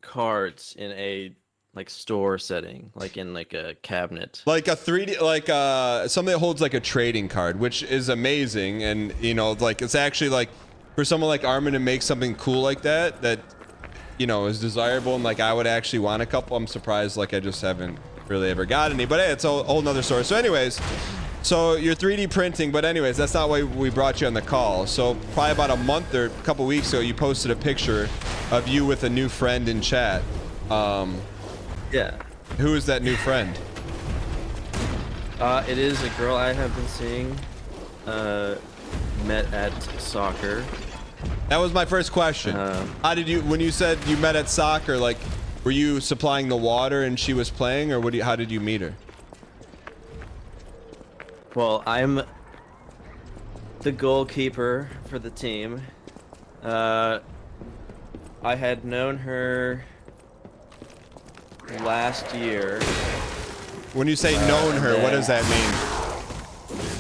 cards in a like store setting, like in like a cabinet. Like a 3D, like something that holds like a trading card, which is amazing, and you know, like it's actually like for someone like Armin to make something cool like that you know, is desirable and like I would actually want a couple. I'm surprised like I just haven't really ever got any, but hey, it's a whole nother story. So anyways, so you're 3D printing, but anyways, that's not why we brought you on the call. So probably about a month or a couple weeks ago, you posted a picture of you with a new friend in chat. Yeah. Who is that new friend? It is a girl I have been seeing. Met at soccer. That was my first question. How did you, when you said you met at soccer, like, were you supplying the water and she was playing, or how did you meet her? Well, I'm the goalkeeper for the team. I had known her last year. When you say known her, what does that mean?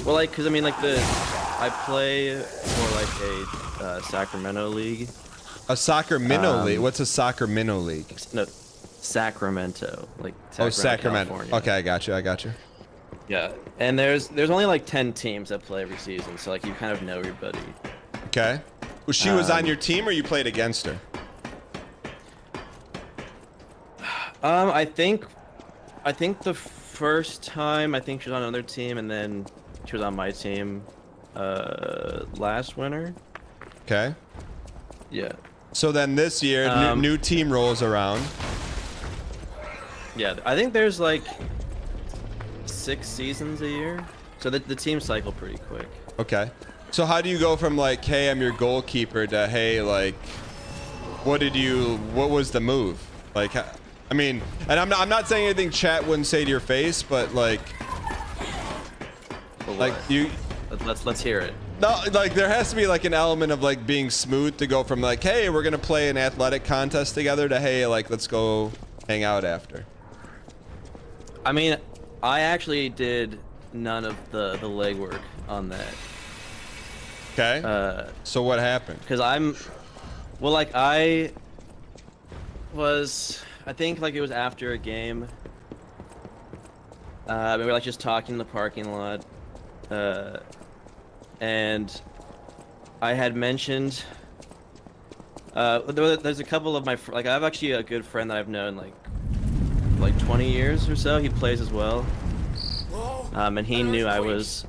Well, like, cause I mean, like I play for like a Sacramento league. A soccer minnow league? What's a soccer minnow league? No, Sacramento, like Sacramento. California. Okay, I got you. Yeah, and there's only like 10 teams that play every season, so like you kind of know everybody. Okay. Well, she was on your team, or you played against her? I think the first time I think she was on another team, and then she was on my team last winter. Okay. Yeah. So then this year, new team rolls around. Yeah, I think there's like 6 seasons a year, so the teams cycle pretty quick. Okay. So how do you go from like, hey, I'm your goalkeeper, to hey, like, what was the move? Like, I mean, and I'm not saying anything chat wouldn't say to your face, but like you. Let's hear it. No, like there has to be like an element of like being smooth to go from like, hey, we're gonna play an athletic contest together, to hey, like let's go hang out after. I mean, I actually did none of the legwork on that. Okay. So what happened? Because I think like it was after a game. We were like just talking in the parking lot, and I had mentioned there's a couple of my I have actually a good friend that I've known like 20 years or so. He plays as well, and he knew I was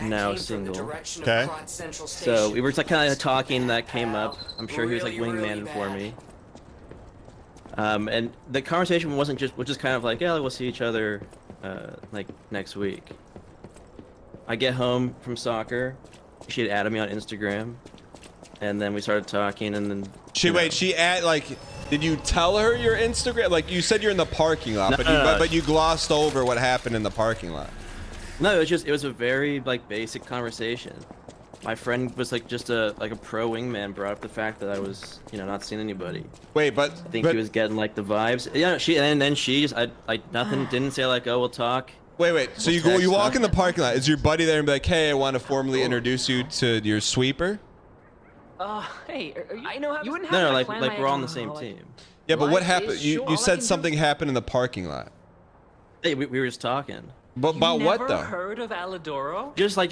now single. Okay. So we were like kind of talking. That came up. I'm sure he was like wingman for me. And the conversation was just kind of like, yeah, we'll see each other like next week. I get home from soccer. She had added me on Instagram, and then we started talking, and then did you tell her your Instagram? Like you said, you're in the parking lot, but you glossed over what happened in the parking lot. No, it was a very like basic conversation. My friend was like just a pro wingman, brought up the fact that I was not seeing anybody. Wait, but I think he was getting like the vibes. Yeah, then she just nothing, didn't say like, oh, we'll talk. Wait. So you walk in the parking lot. Is your buddy there and be like, hey, I want to formally introduce you to your sweeper? Hey, I know how you wouldn't have No, to like plan we're my on the same team. Yeah, but what Life happened? is You short. All I said can something happened in the parking lot. Hey, we were just talking. But about what though? Never heard of Aladoro? Just like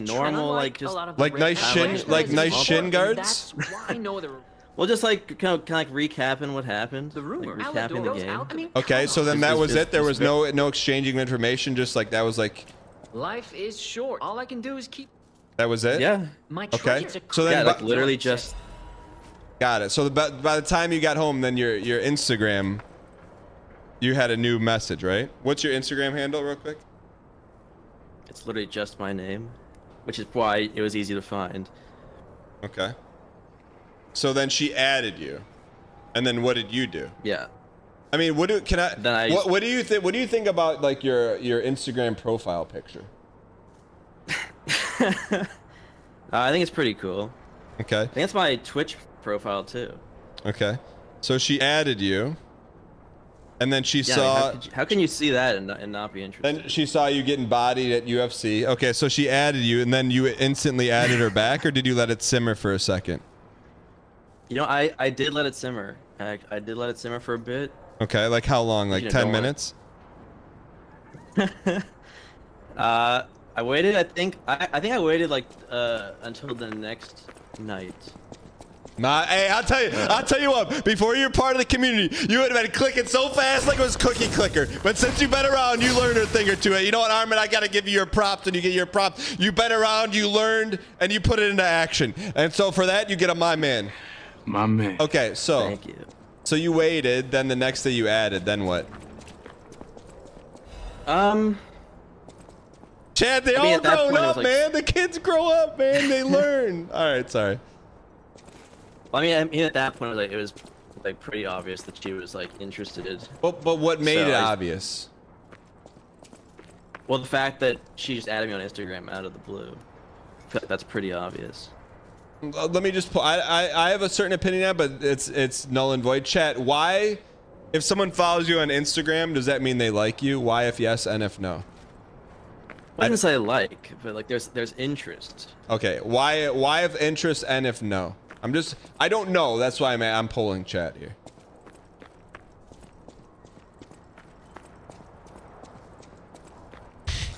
normal, like just a lot of like the nice great shin, nice shin guards. That's why I know the Well, just like kind of like recapping what happened. the rumor. Like, recapping the Aladoro's game. alchemy. Okay, so then that was it. There was no exchanging of information. Just like that was like. Life is short. All I can do is keep. That was it. Yeah. My Okay. traits are So then, Yeah, like literally just. Got it. So by the time you got home, then your Instagram, you had a new message, right? What's your Instagram handle, real quick? It's literally just my name, which is why it was easy to find. Okay. So then she added you, and then what did you do? Yeah. I mean, what do you think? What do you think about like your Instagram profile picture? I think it's pretty cool. Okay. I think it's my Twitch profile too. Okay. So she added you, and then she Yeah, saw. I mean, how can you see that and not be interested? Then she saw you getting bodied at UFC. Okay, so she added you, and then you instantly added her back, or did you let it simmer for a second? I did let it simmer. I did let it simmer for a bit. Okay, like how long? Like 10 don't minutes? I waited. I think I waited like until the next night. Nah, hey, I'll tell you what, before you're part of the community, you would have been clicking so fast like it was cookie clicker. But since you've been around, you learned a thing or two. You know what, Armin, I got to give you your props, and you get your props. You've been around, you learned, and you put it into action. And so for that, you get a my man. My man. Okay, so. Thank you. So you waited, then the next day you added, then what? Chad, they all grown up, man. The kids grow up, man. They learn. All right, sorry. Well, I mean, at that point, it was like pretty obvious that she was like interested. But what made it obvious? Well, the fact that she just added me on Instagram out of the blue. I feel like that's pretty obvious. Let me just I have a certain opinion now, but it's null and void. Chat, why, if someone follows you on Instagram, does that mean they like you? Why if yes and if no? I didn't say like, but like there's interest. Okay, why if interest and if no? I don't know. That's why I'm polling chat here.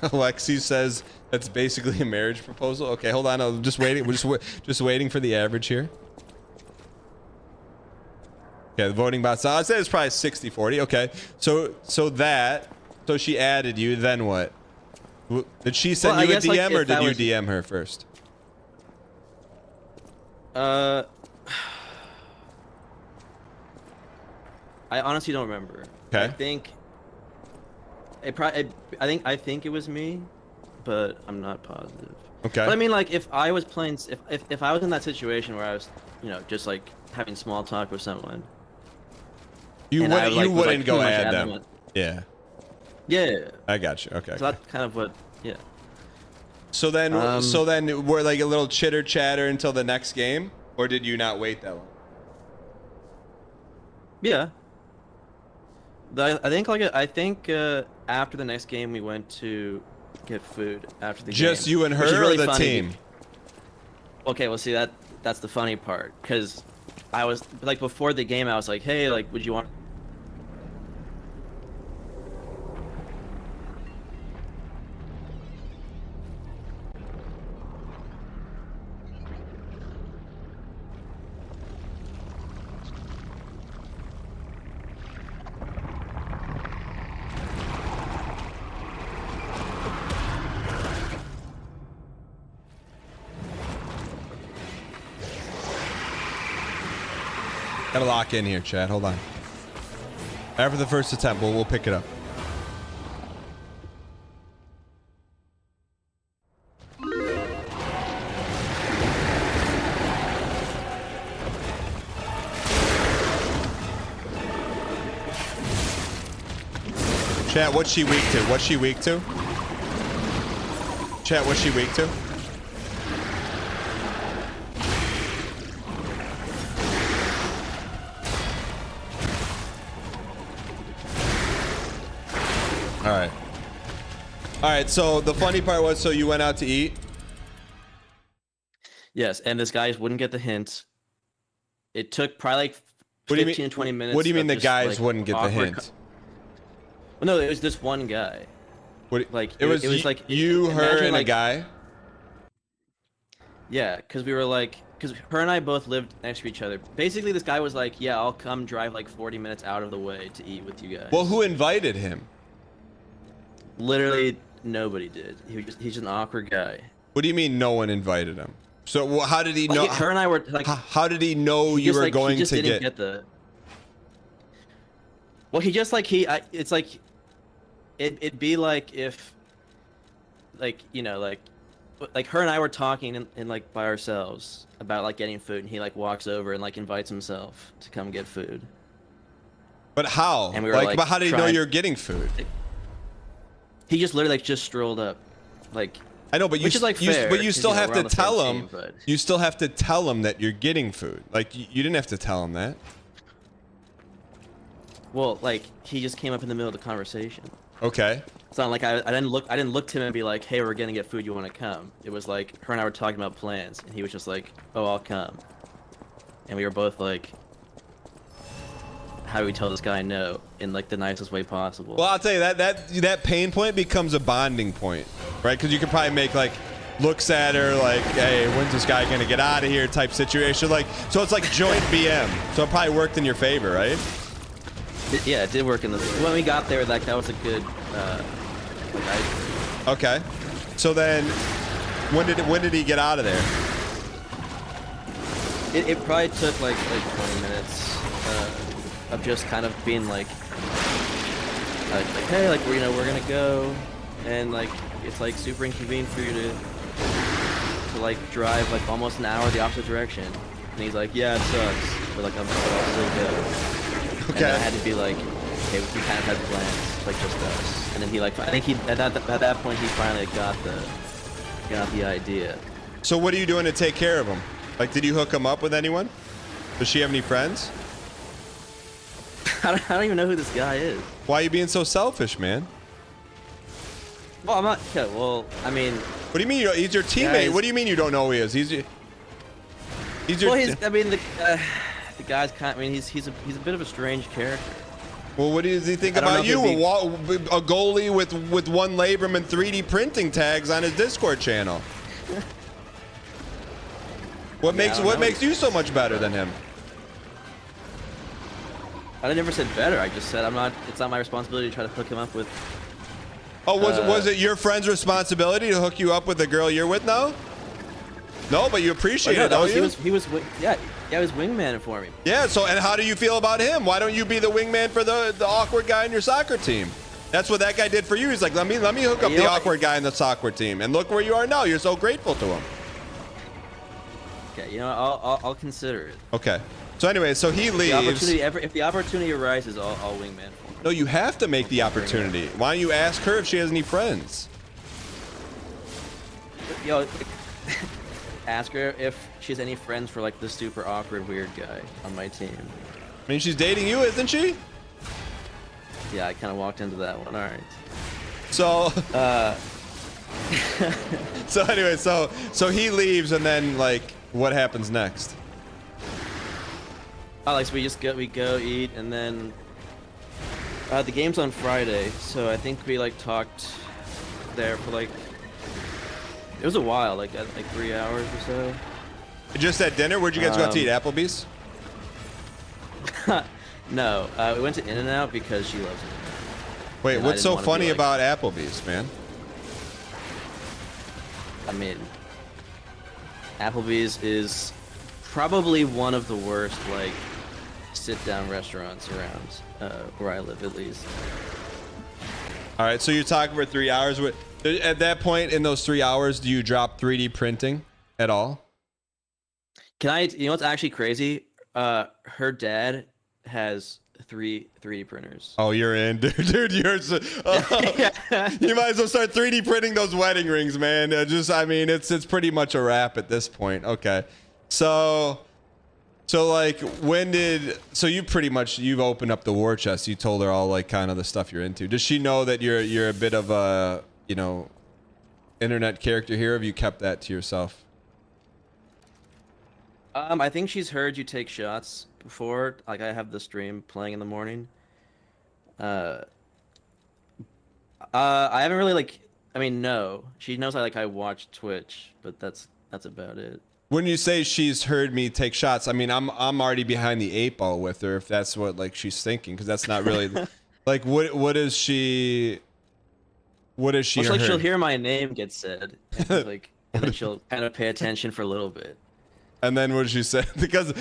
Alexi says that's basically a marriage proposal. Okay, hold on. I'm just waiting. We're just waiting for the average here. Okay, the voting bots. I'd say it's probably 60-40. Okay, so she added you. Then what? Did she send you a DM or did you DM her first? I honestly don't remember. Okay. I think it was me, but I'm not positive. Okay. But I mean, like, if I was playing, if I was in that situation where I was, just like having small talk with someone, you wouldn't go add them. Yeah. Yeah. I got you. Okay. So that's kind of what. Yeah. So then we're like a little chitter chatter until the next game, or did you not wait that long? Yeah. I think after the next game we went to get food after the game. Just you and her, or the team? Okay, well, see, that's the funny part, because I was like, before the game I was like, hey, like, would you want? Gotta lock in here, Chad. Hold on. After the first attempt, we'll pick it up. Chat, what's she weak to? What's she weak to? Chat, what's she weak to? All right, so the funny part was, so you went out to eat? Yes, and this guy wouldn't get the hint. It took probably like 15 to 20 minutes. What do you mean the guys wouldn't get the hint? Well, no, it was this one guy. Like it was like you, her, and a guy? Yeah, because her and I both lived next to each other. Basically, this guy was like, yeah, I'll come drive like 40 minutes out of the way to eat with you guys. Well, who invited him? Literally nobody did. He's an awkward guy. What do you mean no one invited him? So how did he know? Her and I were like, how did he know you were going to get? Didn't get the. Well, he just like it's like, it'd be like if, like her and I were talking in like by ourselves about like getting food, and he like walks over and like invites himself to come get food. But how? And we were like but how did he know you're getting food? He just literally like just strolled up, like. I know, but which is like fair, but you still have to tell him. Team, but... You still have to tell him that you're getting food. Like you didn't have to tell him that. Well, like he just came up in the middle of the conversation. Okay. It's not like I didn't look to him and be like, hey, we're gonna get food. You want to come? It was like her and I were talking about plans, and he was just like, oh, I'll come. And we were both like, how do we tell this guy no in like the nicest way possible? Well, I'll tell you that pain point becomes a bonding point, right? Because you could probably make like looks at her like, hey, when's this guy gonna get out of here type situation. Like, so it's like joint BM. So it probably worked in your favor, right? Yeah, it did work in the. When we got there, like that was a good. Like icebreaker. Okay. So then, when did he get out of there? It probably took like 20 minutes of just kind of being like hey, like we're gonna go, and like it's like super inconvenient for you to like drive like almost an hour the opposite direction. And he's like, yeah, it sucks, but like I'll still go. Okay. And I had to be like, okay, we kind of had plans, like just us. And then he like, I think he at that point he finally got the idea. So what are you doing to take care of him? Like, did you hook him up with anyone? Does she have any friends? I don't even know who this guy is. Why are you being so selfish, man? Well, I'm not. Okay, well, I mean. What do you mean? He's your teammate. Guys, what do you mean you don't know who he is? He's your. Well, I mean, the guy's kind. I mean, he's a bit of a strange character. Well, what does he think about you? A goalie with one labrum and 3D printing tags on his Discord channel. What makes you so much better than him? I never said better. I just said I'm not. It's not my responsibility to try to hook him up with. Oh, was it your friend's responsibility to hook you up with the girl you're with now? No, but you appreciate it, don't you? He was wingman for me. Yeah. So, and how do you feel about him? Why don't you be the wingman for the awkward guy in your soccer team? That's what that guy did for you. He's like, let me hook up the awkward guy in the soccer team, and look where you are now. You're so grateful to him. Okay, you know, I'll consider it. Okay. So anyway, so he leaves. If the opportunity arises, I'll wingman for him. No, you have to make the opportunity. Why don't you ask her if she has any friends? Yo, ask her if she has any friends for like the super awkward weird guy on my team. I mean, she's dating you, isn't she? Yeah, I kind of walked into that one. All right. So. So anyway, so he leaves, and then like, what happens next? Oh, like so we go eat, and then the game's on Friday, so I think we like talked there for like it was a while, like 3 hours or so. Just at dinner? Where'd you guys go out to eat? Applebee's? No, we went to In-N-Out because she loves it. Wait, and what's so funny about Applebee's, man? I mean, Applebee's is probably one of the worst like sit-down restaurants around where I live, at least. All right, so you're talking for 3 hours. At that point in those 3 hours, do you drop 3D printing at all? Can I? You know what's actually crazy? Her dad has 3D printers. Oh, you're in, dude. You're so, you might as well start 3D printing those wedding rings, man. I mean, it's pretty much a wrap at this point. Okay, so like, you've opened up the war chest. You told her all like kind of the stuff you're into. Does she know that you're a bit of a, you know, internet character here? Or have you kept that to yourself? I think she's heard you take shots before. Like, I have the stream playing in the morning. I haven't really like. I mean, no. She knows I watch Twitch, but that's about it. When you say she's heard me take shots, I mean I'm already behind the 8 ball with her. If that's what like she's thinking, because that's not really like what is she? What is she? Well, like she'll hear my name get said, and, like, and then she'll kind of pay attention for a little bit. And then what did she say? Because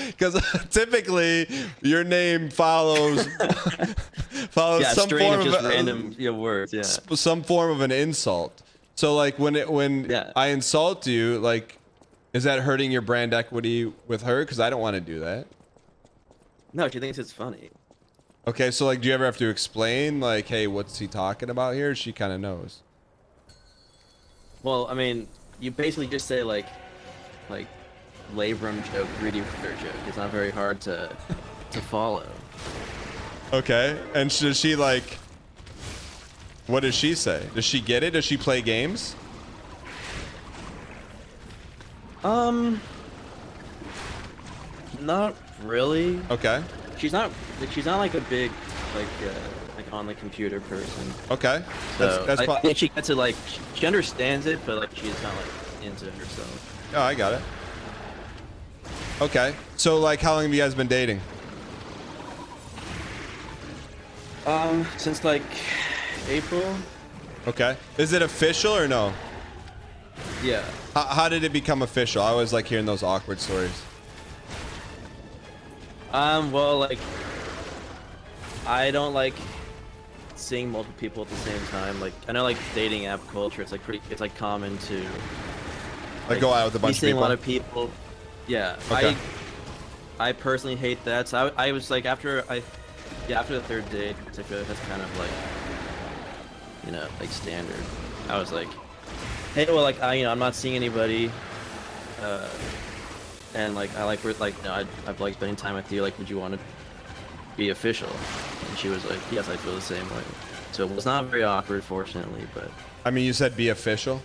typically your name follows yeah, some form of just of random words. Yeah. Some form of an insult. So like when I insult you, like, is that hurting your brand equity with her? Because I don't want to do that. No, she thinks it's funny. Okay, so like, do you ever have to explain like, hey, what's he talking about here? She kind of knows. Well, I mean, you basically just say like labrum joke, 3D printer joke. It's not very hard to follow. Okay, and does she like? What does she say? Does she get it? Does she play games? Not really. Okay. She's not like a big like on the computer person. Okay. So That's I think she gets it, like she understands it, but like she's not like into herself. Oh, I got it. Okay. So, like, how long have you guys been dating? Since like April. Okay. Is it official or no? Yeah. How did it become official? I always like hearing those awkward stories. Well, like, I don't like seeing multiple people at the same time. Like, I know, like, dating app culture, it's like it's like common to Like go out with a bunch of seeing people? a lot of people. Yeah. Okay. I personally hate that. So I was like, after the third date, I feel like that's kind of like, you know, like standard. I was like, hey, well, like, I'm not seeing anybody, and like, I've liked spending time with you. Like, would you want to be official? And she was like, yes, I feel the same way. So it was not very awkward, fortunately, but. I mean, you said be official?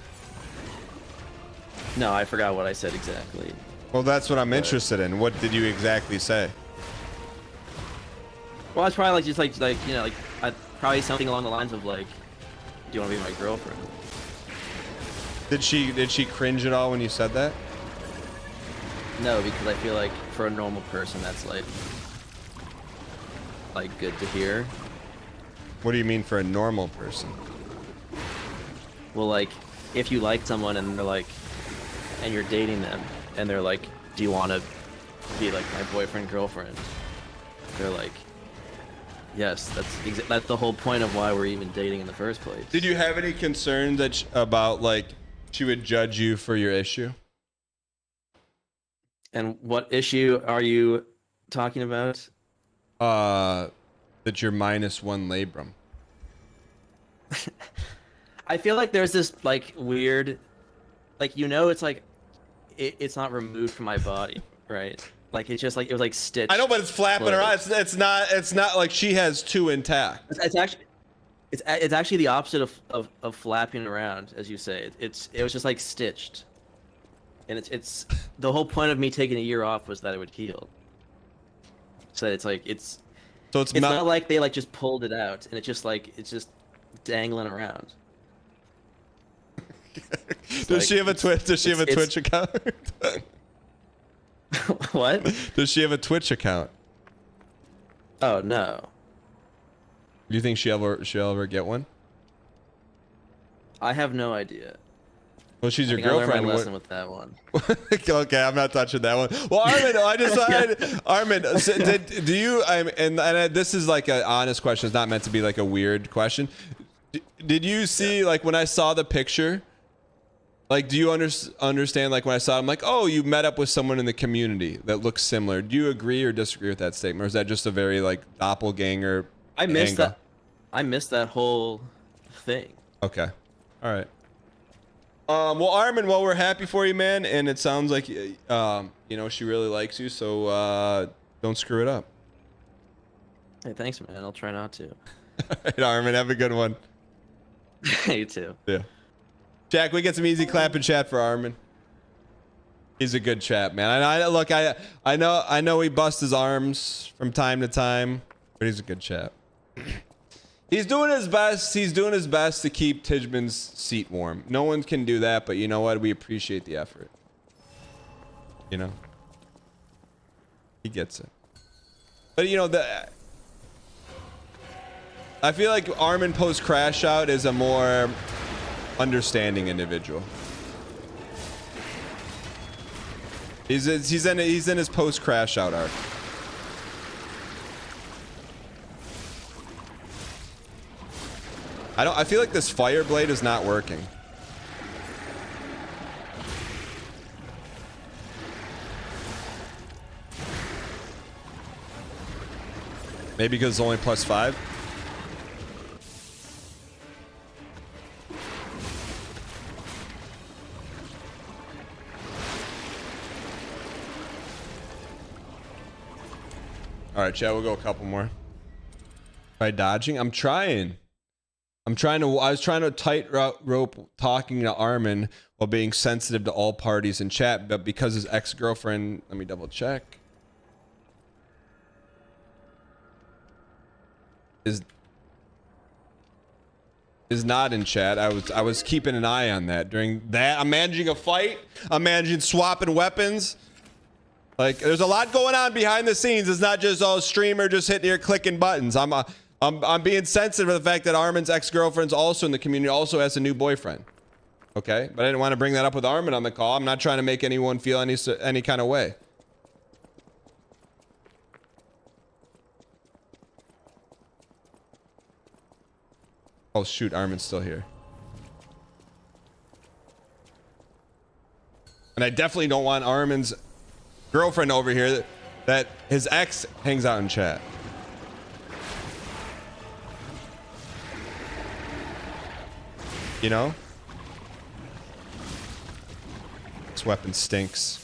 No, I forgot what I said exactly. Well, that's what I'm interested in. What did you exactly say? Well, it's probably like just like you know, like probably something along the lines of like, do you want to be my girlfriend? Did she cringe at all when you said that? No, because I feel like for a normal person, that's like good to hear. What do you mean for a normal person? Well, like, if you like someone and they're like, and you're dating them, and they're like, do you want to be like my boyfriend, girlfriend? They're like, yes, that's the whole point of why we're even dating in the first place. Did you have any concern that about like she would judge you for your issue? And what issue are you talking about? That you're -1 labrum. I feel like there's this like weird, like, you know, it's like it's not removed from my body, right? Like, it's just like it was like stitched. I know, but it's flapping closed. around. It's not like she has two intact. It's actually the opposite of flapping around, as you say. It was just like stitched, and it's the whole point of me taking a year off was that it would heal. So it's not like they like just pulled it out and it's just dangling around. Does she have a Twitch? Does she have a Twitch account? What? Does she have a Twitch account? Oh no. Do you think she'll ever get one? I have no idea. Well, she's your I learned girlfriend. my lesson with that one. Okay, I'm not touching that one. Well, Armin, Armin, do you? And this is like an honest question. It's not meant to be like a weird question. Did you see like when I saw the picture? Like, do you understand? Like when I saw it, I'm like, oh, you met up with someone in the community that looks similar. Do you agree or disagree with that statement, or is that just a very like doppelganger? I missed angle? that. I missed that whole thing. Okay, all right. Well, Armin, well, we're happy for you, man, and it sounds like you know, she really likes you, so don't screw it up. Hey, thanks, man. I'll try not to. All right, Armin, have a good one. You too. Yeah. Jack, we get some easy clap and chat for Armin. He's a good chap, man. I know he busts his arms from time to time, but he's a good chap. He's doing his best. He's doing his best to keep Tijman's seat warm. No one can do that, but you know what? We appreciate the effort. You know? He gets it. But you know, I feel like Armin post crash out is a more understanding individual. He's in his post crash out arc. I feel like this fire blade is not working. Maybe because it's only +5. All right, chat, we'll go a couple more. By dodging, I was trying to tightrope talking to Armin while being sensitive to all parties in chat, but because his ex-girlfriend, let me double check. is not in chat. I was keeping an eye on that during that. I'm managing a fight. I'm managing swapping weapons. Like, there's a lot going on behind the scenes. It's not just all streamer just hitting here clicking buttons. I'm being sensitive to the fact that Armin's ex-girlfriend's also in the community, also has a new boyfriend. Okay, but I didn't want to bring that up with Armin on the call. I'm not trying to make anyone feel any kind of way. Oh shoot, Armin's still here. And I definitely don't want Armin's girlfriend over here that his ex hangs out in chat. You know? This weapon stinks.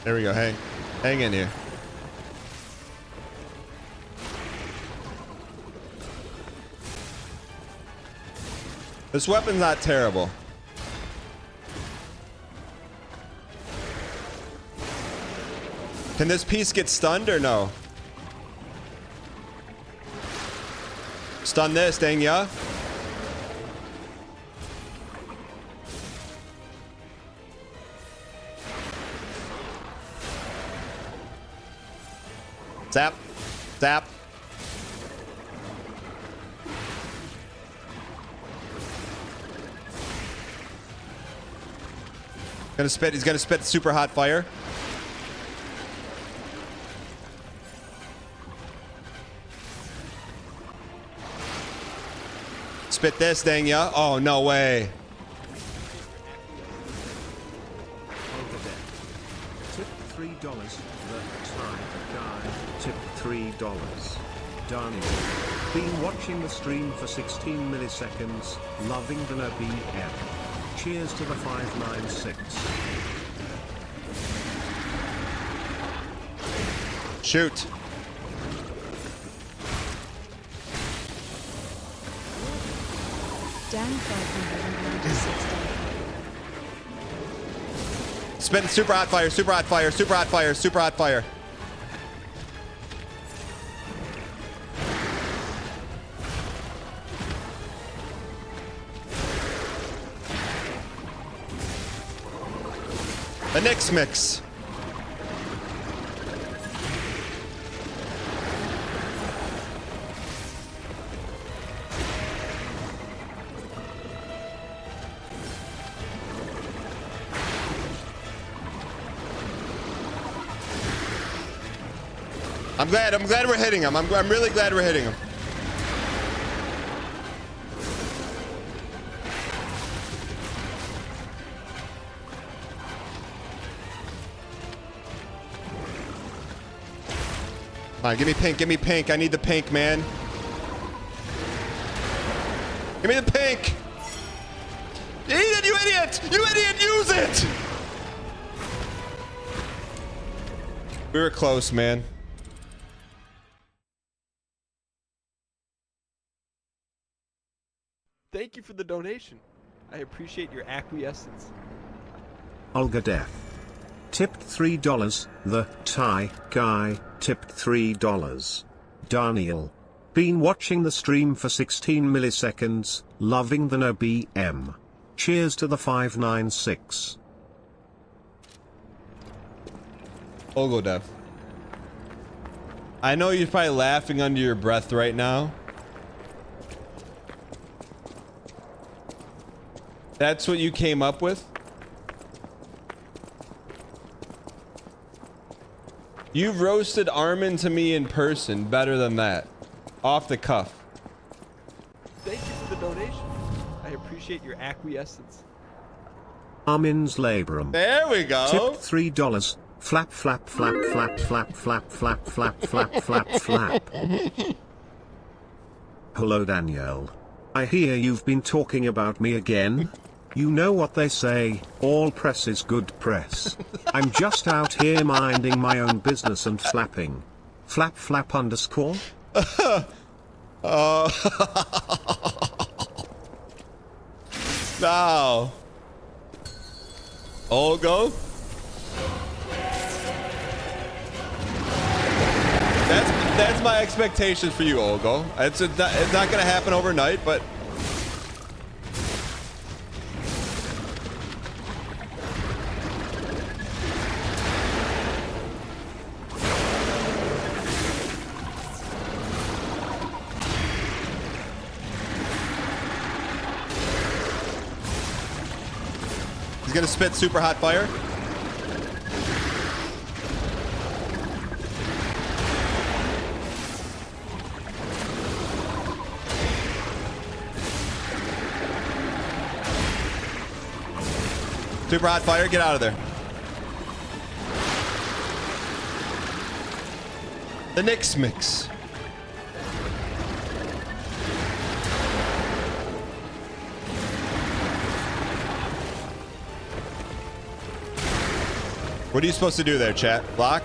There we go. Hang in here. This weapon's not terrible. Can this piece get stunned or no? Stun this, dang ya. Zap. Zap. He's gonna spit super hot fire. Spit this, dang ya. Oh, no way. Tip $3. The time guy. Tip $3. Daniel. Been watching the stream for 16 milliseconds. Loving the no BM. Cheers to the 596. Shoot. Dan 596. Spit super hot fire, super hot fire, super hot fire, super hot fire. The Knicks mix. I'm glad we're hitting him. I'm really glad we're hitting him. Come on, give me pink, give me pink. I need the pink, man. Give me the pink. Eat it, you idiot! You idiot, use it! We were close, man. Thank you for the donation. I appreciate your acquiescence. Olga Death. Tipped $3. The Thai guy tipped $3. Daniel. Been watching the stream for 16 milliseconds. Loving the no BM. Cheers to the 596. Olgodev. I know you're probably laughing under your breath right now. That's what you came up with? You've roasted Armin to me in person better than that. Off the cuff. Thank you for the donation. I appreciate your acquiescence. Armin's labrum. There we go. Tipped $3. Flap flap flap flap flap flap flap flap flap flap flap. Hello Danielle. I hear you've been talking about me again. You know what they say, all press is good press. I'm just out here minding my own business and flapping. Flap flap underscore? Now. Olgo? That's my expectations for you, Olgo. It's not gonna happen overnight, but he's gonna spit super hot fire. Super hot fire, get out of there. The Knicks mix. What are you supposed to do there, chat? Block?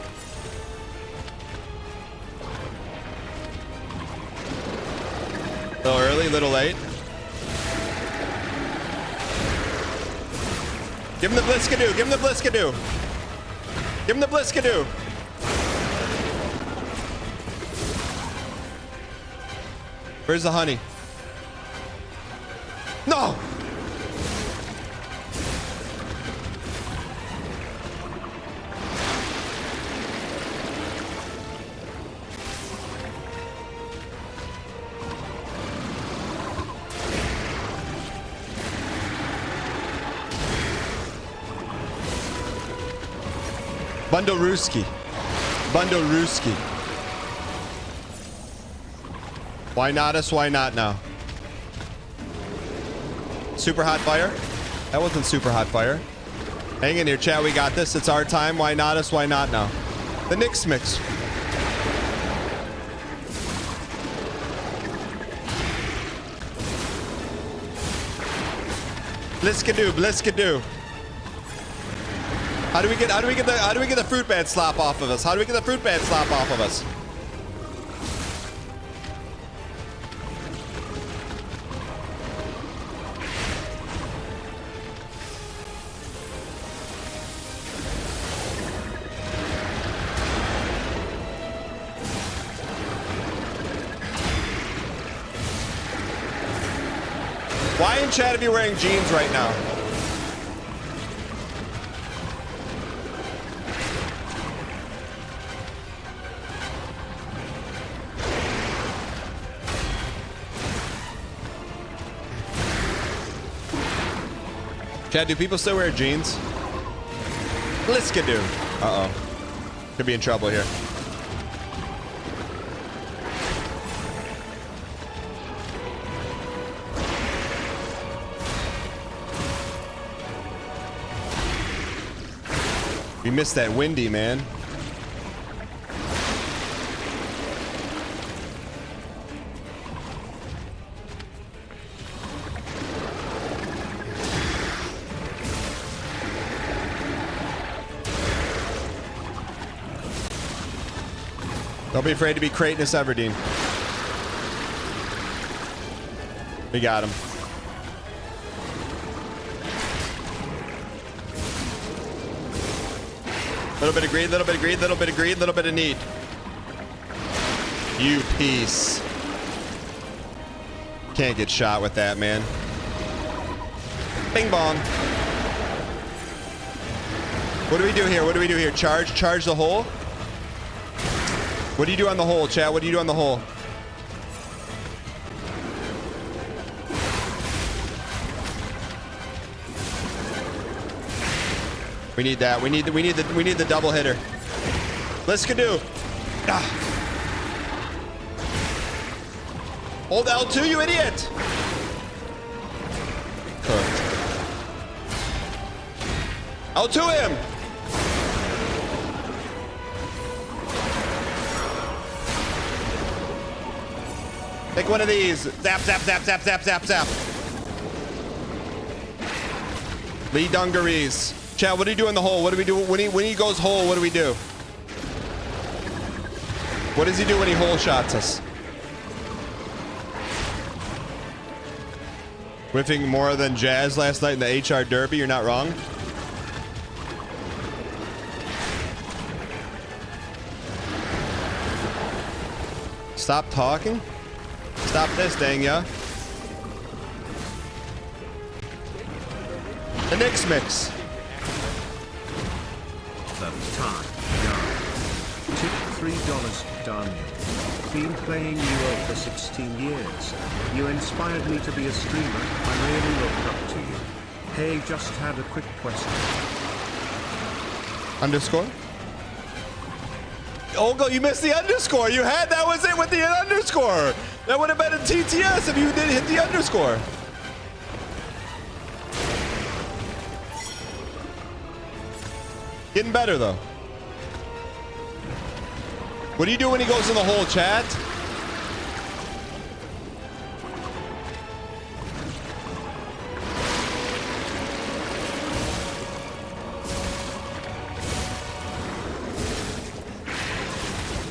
A little early, a little late. Give him the bliskadoo, give him the bliskadoo. Give him the bliskadoo. Where's the honey? No! Bundoruski. Bundoruski. Why not us? Why not now? Super hot fire? That wasn't super hot fire. Hang in here, chat. We got this. It's our time. Why not us? Why not now? The Knicks mix. Bliskadoo, bliskadoo. How do we get the fruit bat slap off of us? How do we get the fruit bat slap off of us? Why in chat are you wearing jeans right now? Chad, do people still wear jeans? Bliskadoo. Uh-oh. Could be in trouble here. We missed that windy, man. Don't be afraid to be Kratos Everdeen. We got him. Little bit of greed, little bit of greed, little bit of greed, little bit of need. You piece. Can't get shot with that, man. Bing bong. What do we do here? What do we do here? Charge the hole? What do you do on the hole, chat? What do you do on the hole? We need that. We need the double hitter. Bliskadoo. Ah. Hold L2, you idiot. Cooked. L2 him. Take one of these. Zap, zap, zap, zap, zap, zap, zap. Lee Dungarees. Chad, what do you do in the hole? What do we do when he goes hole? What do we do? What does he do when he hole shots us? Whiffing more than Jazz last night in the HR Derby. You're not wrong. Stop talking. Stop this, dang ya. The Knicks mix. The time. Tip $3 done. Been playing you for 16 years. You inspired me to be a streamer. I really looked up to you. Hey, just had a quick question. Underscore? Olga, you missed the underscore. You had that was it with the underscore. That would have been a TTS if you didn't hit the underscore. Getting better though. What do you do when he goes in the hole, chat?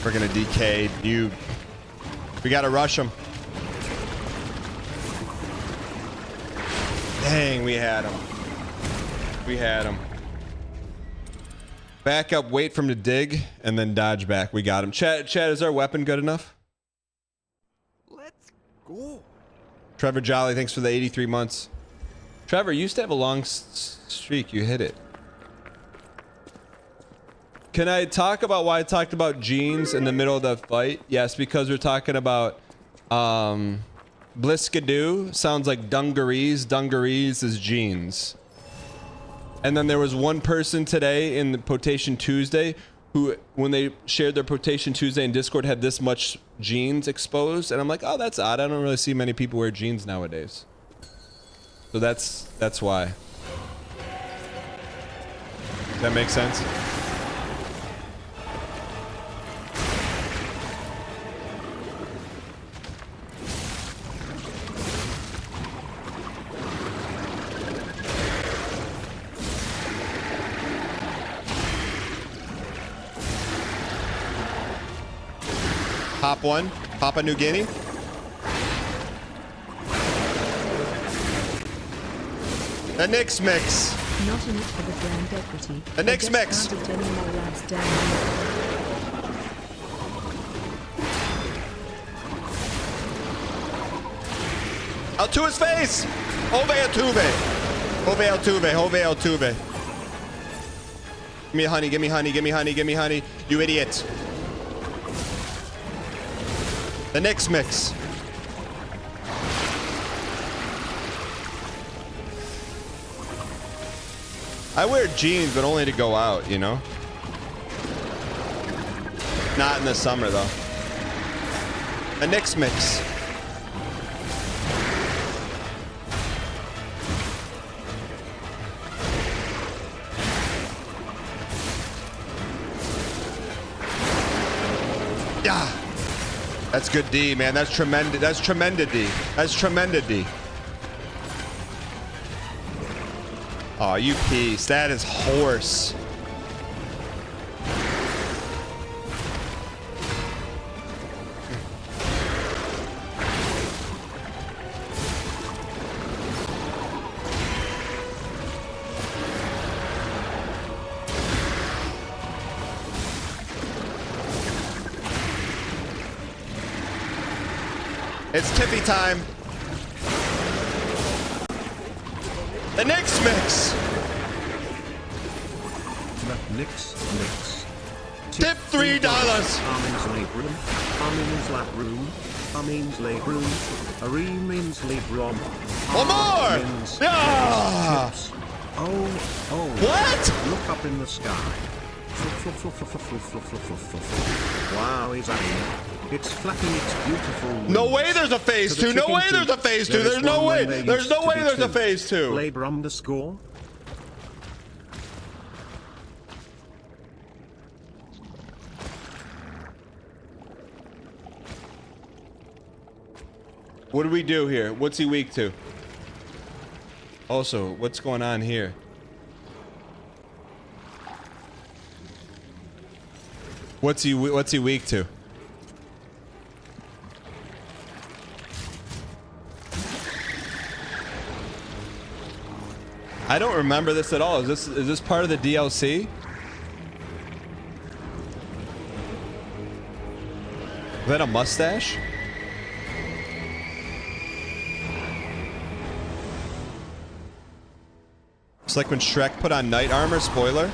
We're gonna DK you. We gotta rush him. Dang, we had him. We had him. Back up, wait for him to dig, and then dodge back. We got him. Chad, is our weapon good enough? Let's go. Trevor Jolly, thanks for the 83 months. Trevor, you used to have a long streak. You hit it. Can I talk about why I talked about jeans in the middle of the fight? Yes, because we're talking about Bliskadoo. Sounds like dungarees. Dungarees is jeans. And then there was one person today in the Potation Tuesday who, when they shared their Potation Tuesday in Discord, had this much jeans exposed. And I'm like, oh, that's odd. I don't really see many people wear jeans nowadays. So that's why. Does that make sense? Pop one. Papua New Guinea. The Knicks mix. Not in it for the brand equity. The Knicks mix. Out to his face. Ove Altuve. Ove Altuve. Ove Altuve. Give me honey. Give me honey. Give me honey. Give me honey. You idiot. The Knicks mix. I wear jeans, but only to go out, you know? Not in the summer, though. The Knicks mix. Yeah. That's good D, man. That's tremendous. That's tremendous D. That's tremendous D. Oh, you piece. That is horse. It's Tiffy time. The Knicks mix. The Knicks mix. Tip $3. Armin's late room. Armin's lap room. Armin's late room. Armin's late room. One more. Yeah. Oh. What? Look up in the sky. Wow, is that it's flapping its beautiful wings. No way there's a phase 2. No way there's a phase 2. There's no way. There's no way there's a phase 2. Labor underscore. What do we do here? What's he weak to? Also, what's going on here? What's he weak to? I don't remember this at all. Is this part of the DLC? Is that a mustache? It's like when Shrek put on knight armor, spoiler.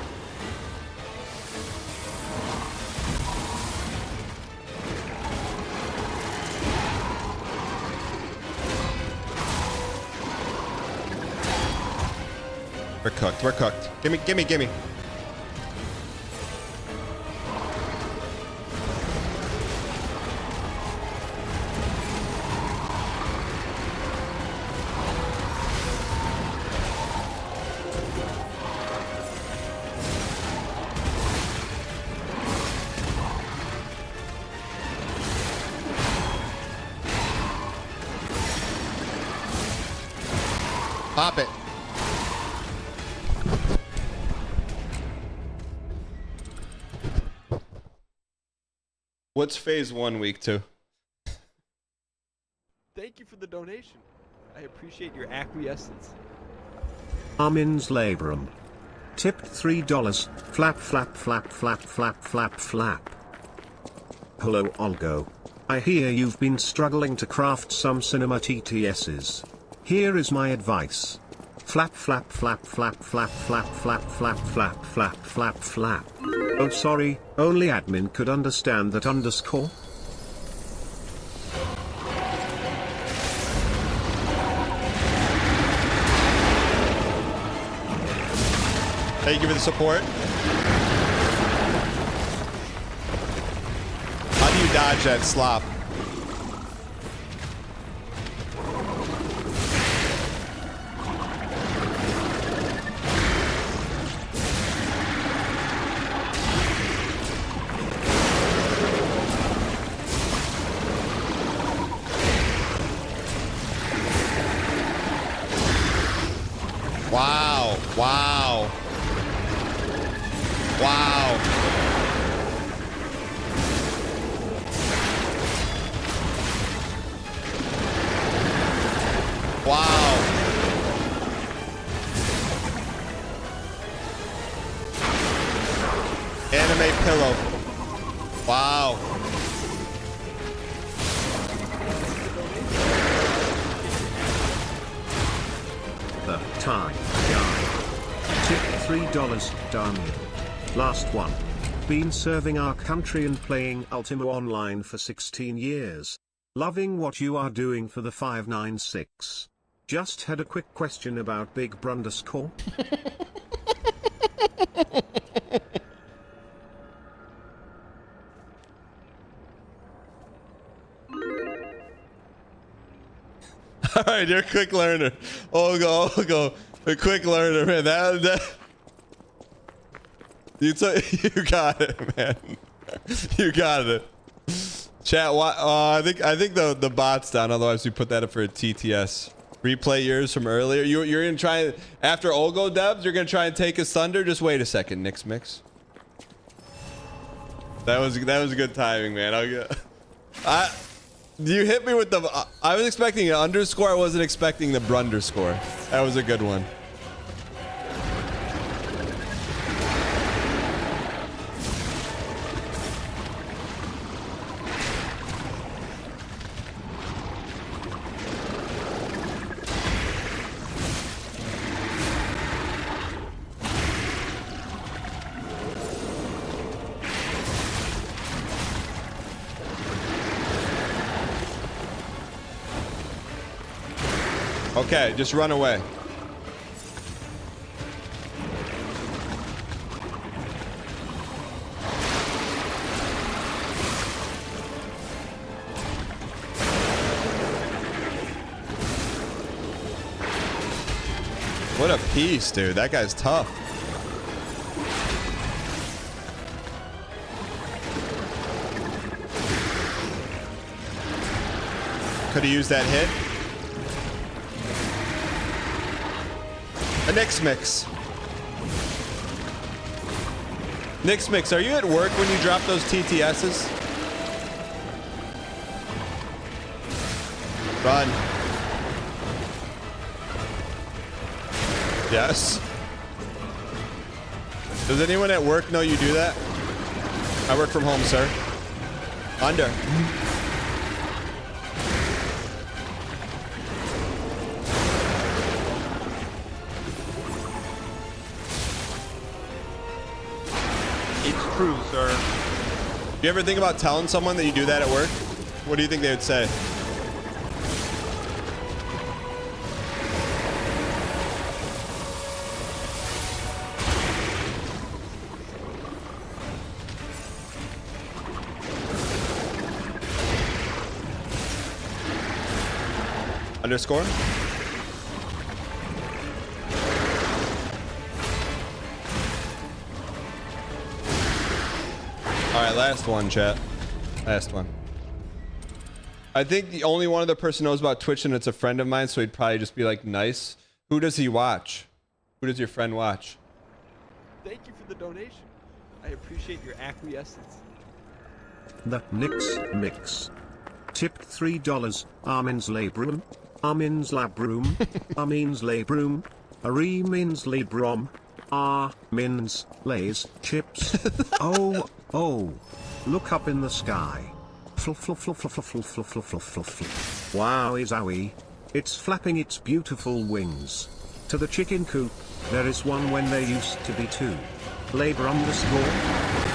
We're cooked, we're cooked. Gimme, gimme, gimme. Pop it. What's phase 1 week 2? Thank you for the donation. I appreciate your acquiescence. Armin's labrum. Tipped $3. Flap, flap, flap, flap, flap, flap, flap. Hello, Olgo. I hear you've been struggling to craft some cinema TTSs. Here is my advice. Flap, flap, flap, flap, flap, flap, flap, flap, flap, flap, flap, flap. Oh, sorry, only admin could understand that underscore. Thank you for the support. How do you dodge that slop? Wow. Wow. Wow. Wow. Anime pillow. Wow. The time guy. Tip $3. Daniel. Last one. Been serving our country and playing Ultima Online for 16 years. Loving what you are doing for the 596. Just had a quick question about Big Brunderscore. All right, you're a quick learner. Olgo, a quick learner, man. That you got it, man. You got it. Chat. I think the bot's down. Otherwise, we put that up for a TTS. Replay yours from earlier. You're gonna try after Olgo dubs. You're gonna try and take his thunder. Just wait a second, Nix Mix. That was good timing, man. You hit me with the. I was expecting an underscore. I wasn't expecting the brunderscore. That was a good one. Okay, just run away. What a piece, dude. That guy's tough. Could have used that hit. A Nix Mix. Nick's Mix, are you at work when you drop those TTSs? Run. Yes. Does anyone at work know you do that? I work from home, sir. Under. It's true, sir. You ever think about telling someone that you do that at work? What do you think they would say? Underscore? Alright, last one, chat. Last one. I think the only one other person knows about Twitch and it's a friend of mine, so he'd probably just be like, nice. Who does he watch? Who does your friend watch? Thank you for the donation. I appreciate your acquiescence. That Nick's Mix. Tipped $3. Armin's Labrum. Armin's Labrum. Armin's Labrum. Aremin's Labrum. Armin's Lays Chips. Oh, oh. Look up in the sky. Fluff, fluff, fluff, fluff, fluff, fluff, fluff, fluff, fluff, fluff, fluff. Wowie zowie. It's flapping its beautiful wings. To the chicken coop, there is one when there used to be two. Labor underscore.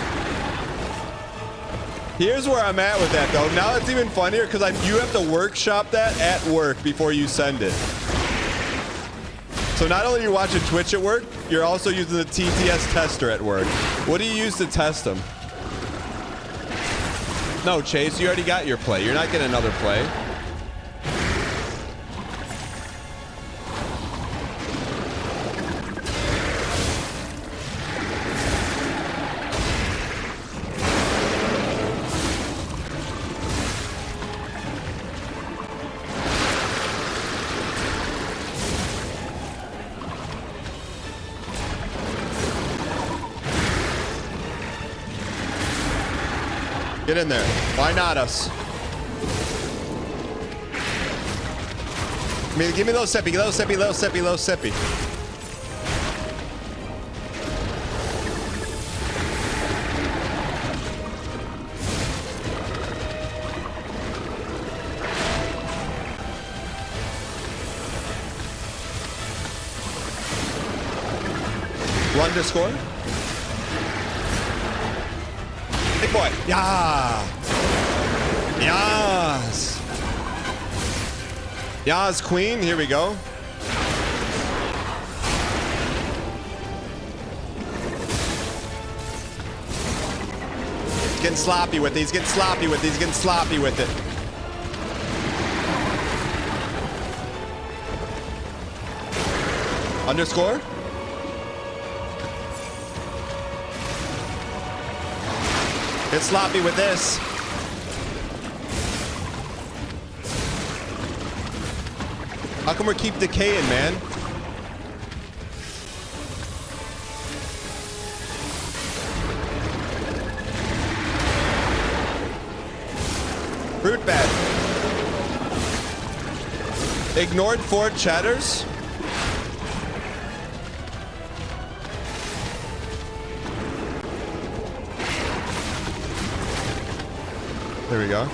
Here's where I'm at with that, though. Now it's even funnier because you have to workshop that at work before you send it. So not only are you watching Twitch at work, you're also using the TTS tester at work. What do you use to test them? No, Chase, you already got your play. You're not getting another play. Get in there. Why not us? Give me little sippy, little sippy, little sippy, little sippy. Run to score. Big boy. Yeah. Yes. Yas queen. Here we go. He's getting sloppy with it. He's getting sloppy with it. He's getting sloppy with it. Underscore. Get sloppy with this. How come we keep decaying, man? Fruit bat. Ignored 4 chatters. There we go.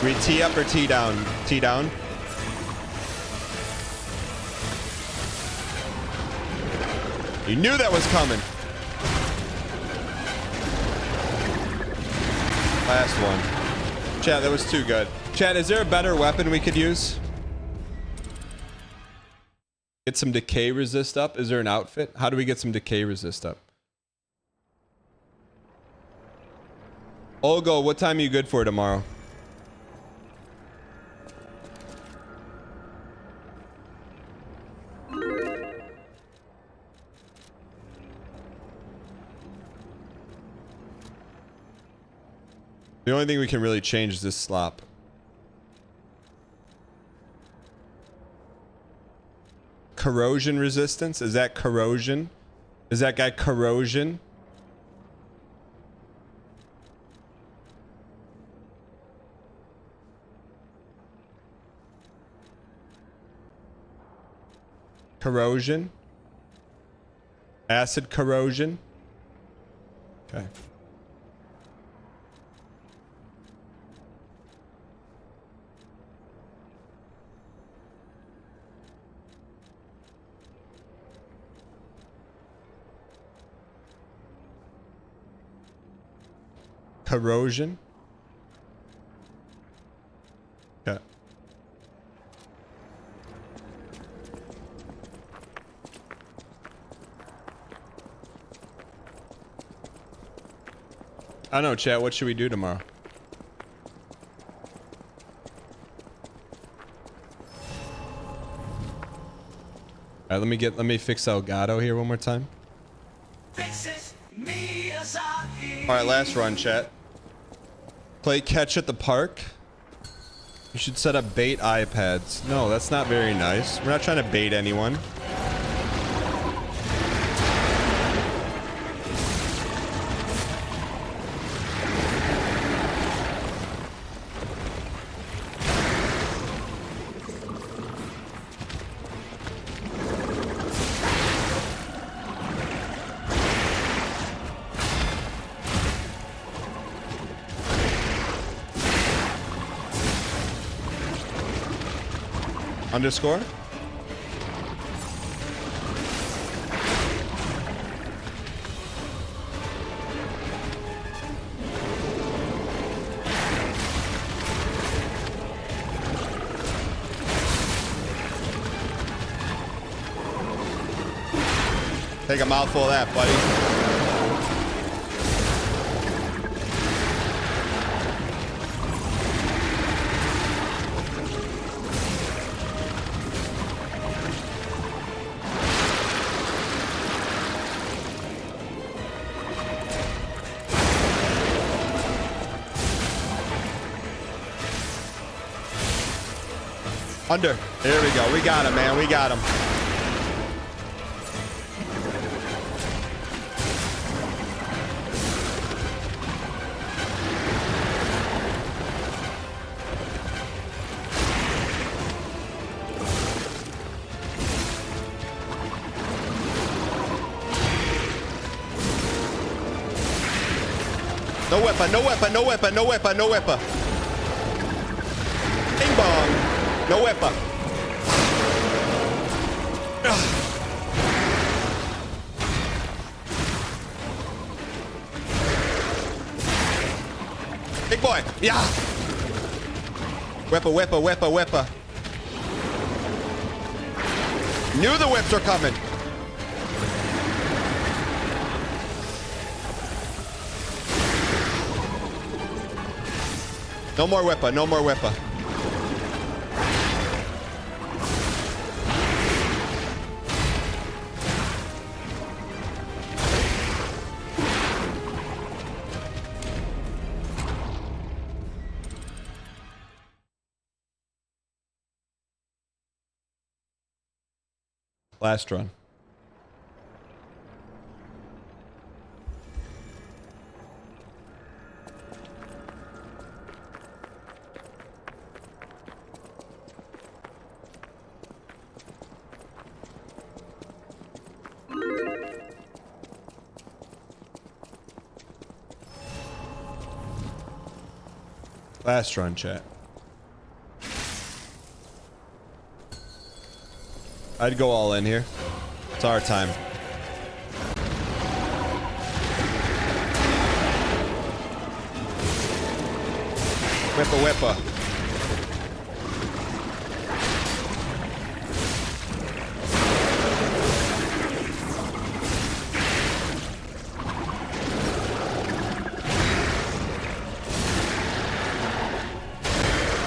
We tee up or tee down? Tee down. You knew that was coming. Last one. Chat, that was too good. Chat, is there a better weapon we could use? Get some decay resist up? Is there an outfit? How do we get some decay resist up? Olgo, what time are you good for tomorrow? The only thing we can really change is this slop. Corrosion resistance? Is that corrosion? Is that guy corrosion? Corrosion? Acid corrosion? Okay. Corrosion? Okay. I don't know, chat. What should we do tomorrow? All right, let me fix Elgato here one more time. All right, last run, chat. Play catch at the park. You should set up bait iPads. No, that's not very nice. We're not trying to bait anyone. Underscore? Take a mouthful of that, buddy. Under. There we go. We got him, man. We got him. No weapon, no weapon, no weapon, no weapon, no weapon. Bing bong. No weapon. Big boy. Yeah. Weapon, weapon, weapon, weapon. Knew the whips were coming. No more weapon, no more weapon. Last run. Last run, chat. I'd go all in here. It's our time. Whippa whippa.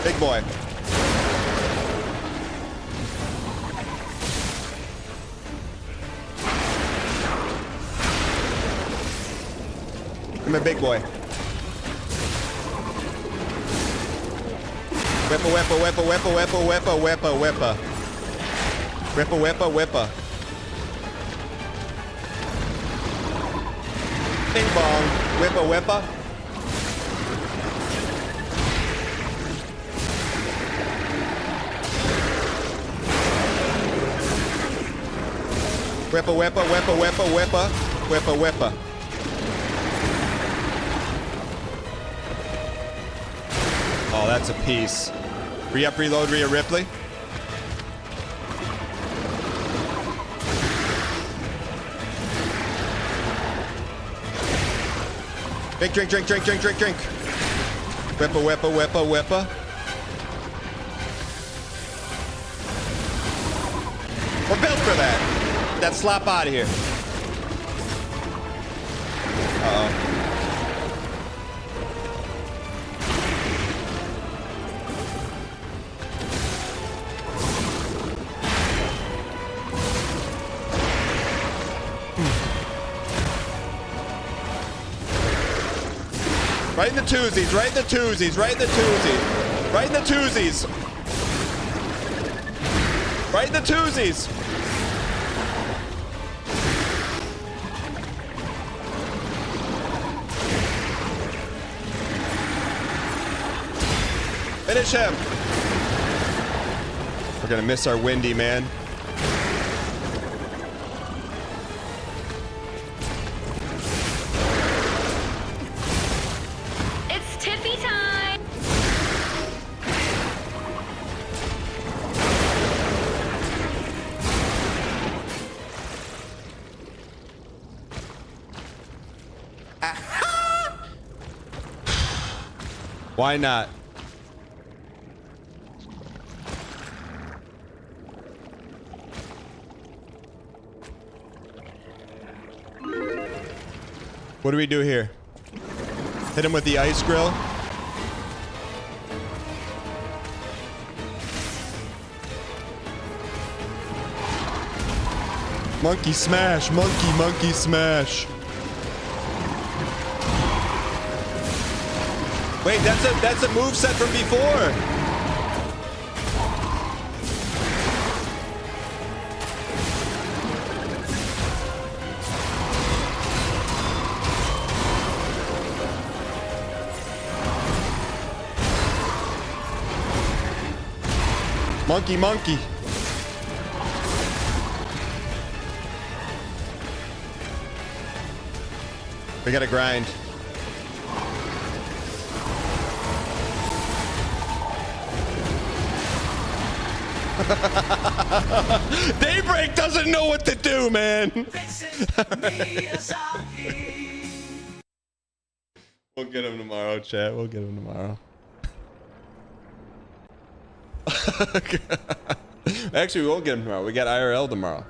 Big boy. Come here, big boy. Whippa, whippa, whippa, whippa, whippa, whippa, whippa, whippa. Whippa, whippa, whippa. Bing bong. Whippa, whippa. Whippa, whippa, whippa, whippa, whippa. Whippa, whippa. Oh, that's a piece. Re-up, reload, Rhea Ripley. Drink, drink, drink, drink, drink, drink, drink. Whippa, whippa, whippa, whippa. We're built for that. That slop out of here. Uh-oh. Right in the twosies, right in the twosies, right in the twosies. Right in the twosies. Right in the twosies. Finish him. We're gonna miss our Windy, man. It's Tiffy time. Why not? What do we do here? Hit him with the ice grill. Monkey smash, monkey smash. Wait, that's a move set from before. Monkey. We gotta grind. Daybreak doesn't know what to do, man. We'll get him tomorrow, chat. We'll get him tomorrow. Actually, we won't get him tomorrow. We got IRL tomorrow.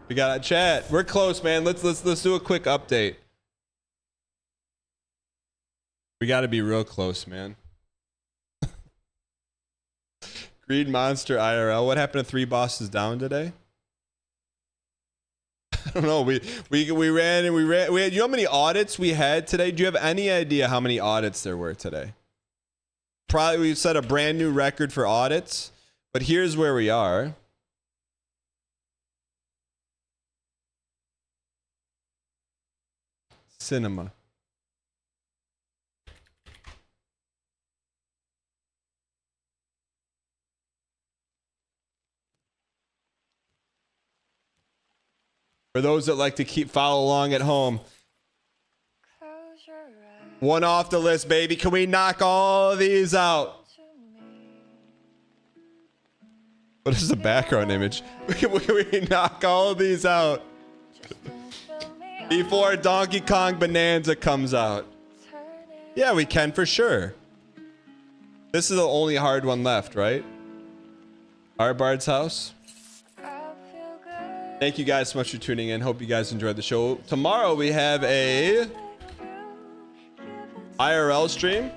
We got a chat. We're close, man. Let's do a quick update. We got to be real close, man. Greed Monster IRL. What happened to 3 bosses down today? I don't know. We ran. You know how many audits we had today? Do you have any idea how many audits there were today? Probably we set a brand new record for audits, but here's where we are. Cinema. For those that like to follow along at home. One off the list, baby. Can we knock all of these out? What is the background image? Can we knock all of these out? Before Donkey Kong Bonanza comes out. Yeah, we can for sure. This is the only hard one left, right? Arbard's house. Thank you guys so much for tuning in. Hope you guys enjoyed the show. Tomorrow we have a IRL stream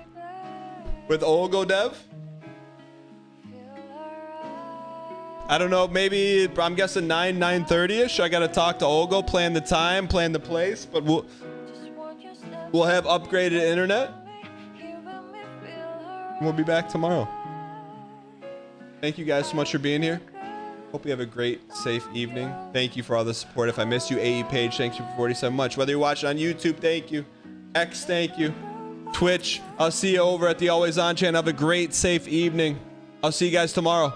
with Olgo Dev. I don't know, maybe I'm guessing 9:30ish. I gotta talk to Olgo, plan the time, plan the place, but we'll have upgraded internet. We'll be back tomorrow. Thank you guys so much for being here. Hope you have a great, safe evening. Thank you for all the support. If I missed you, AE Page, thank you for 47 much. Whether you're watching on YouTube, thank you. X, thank you. Twitch, I'll see you over at the Always On channel. Have a great, safe evening. I'll see you guys tomorrow.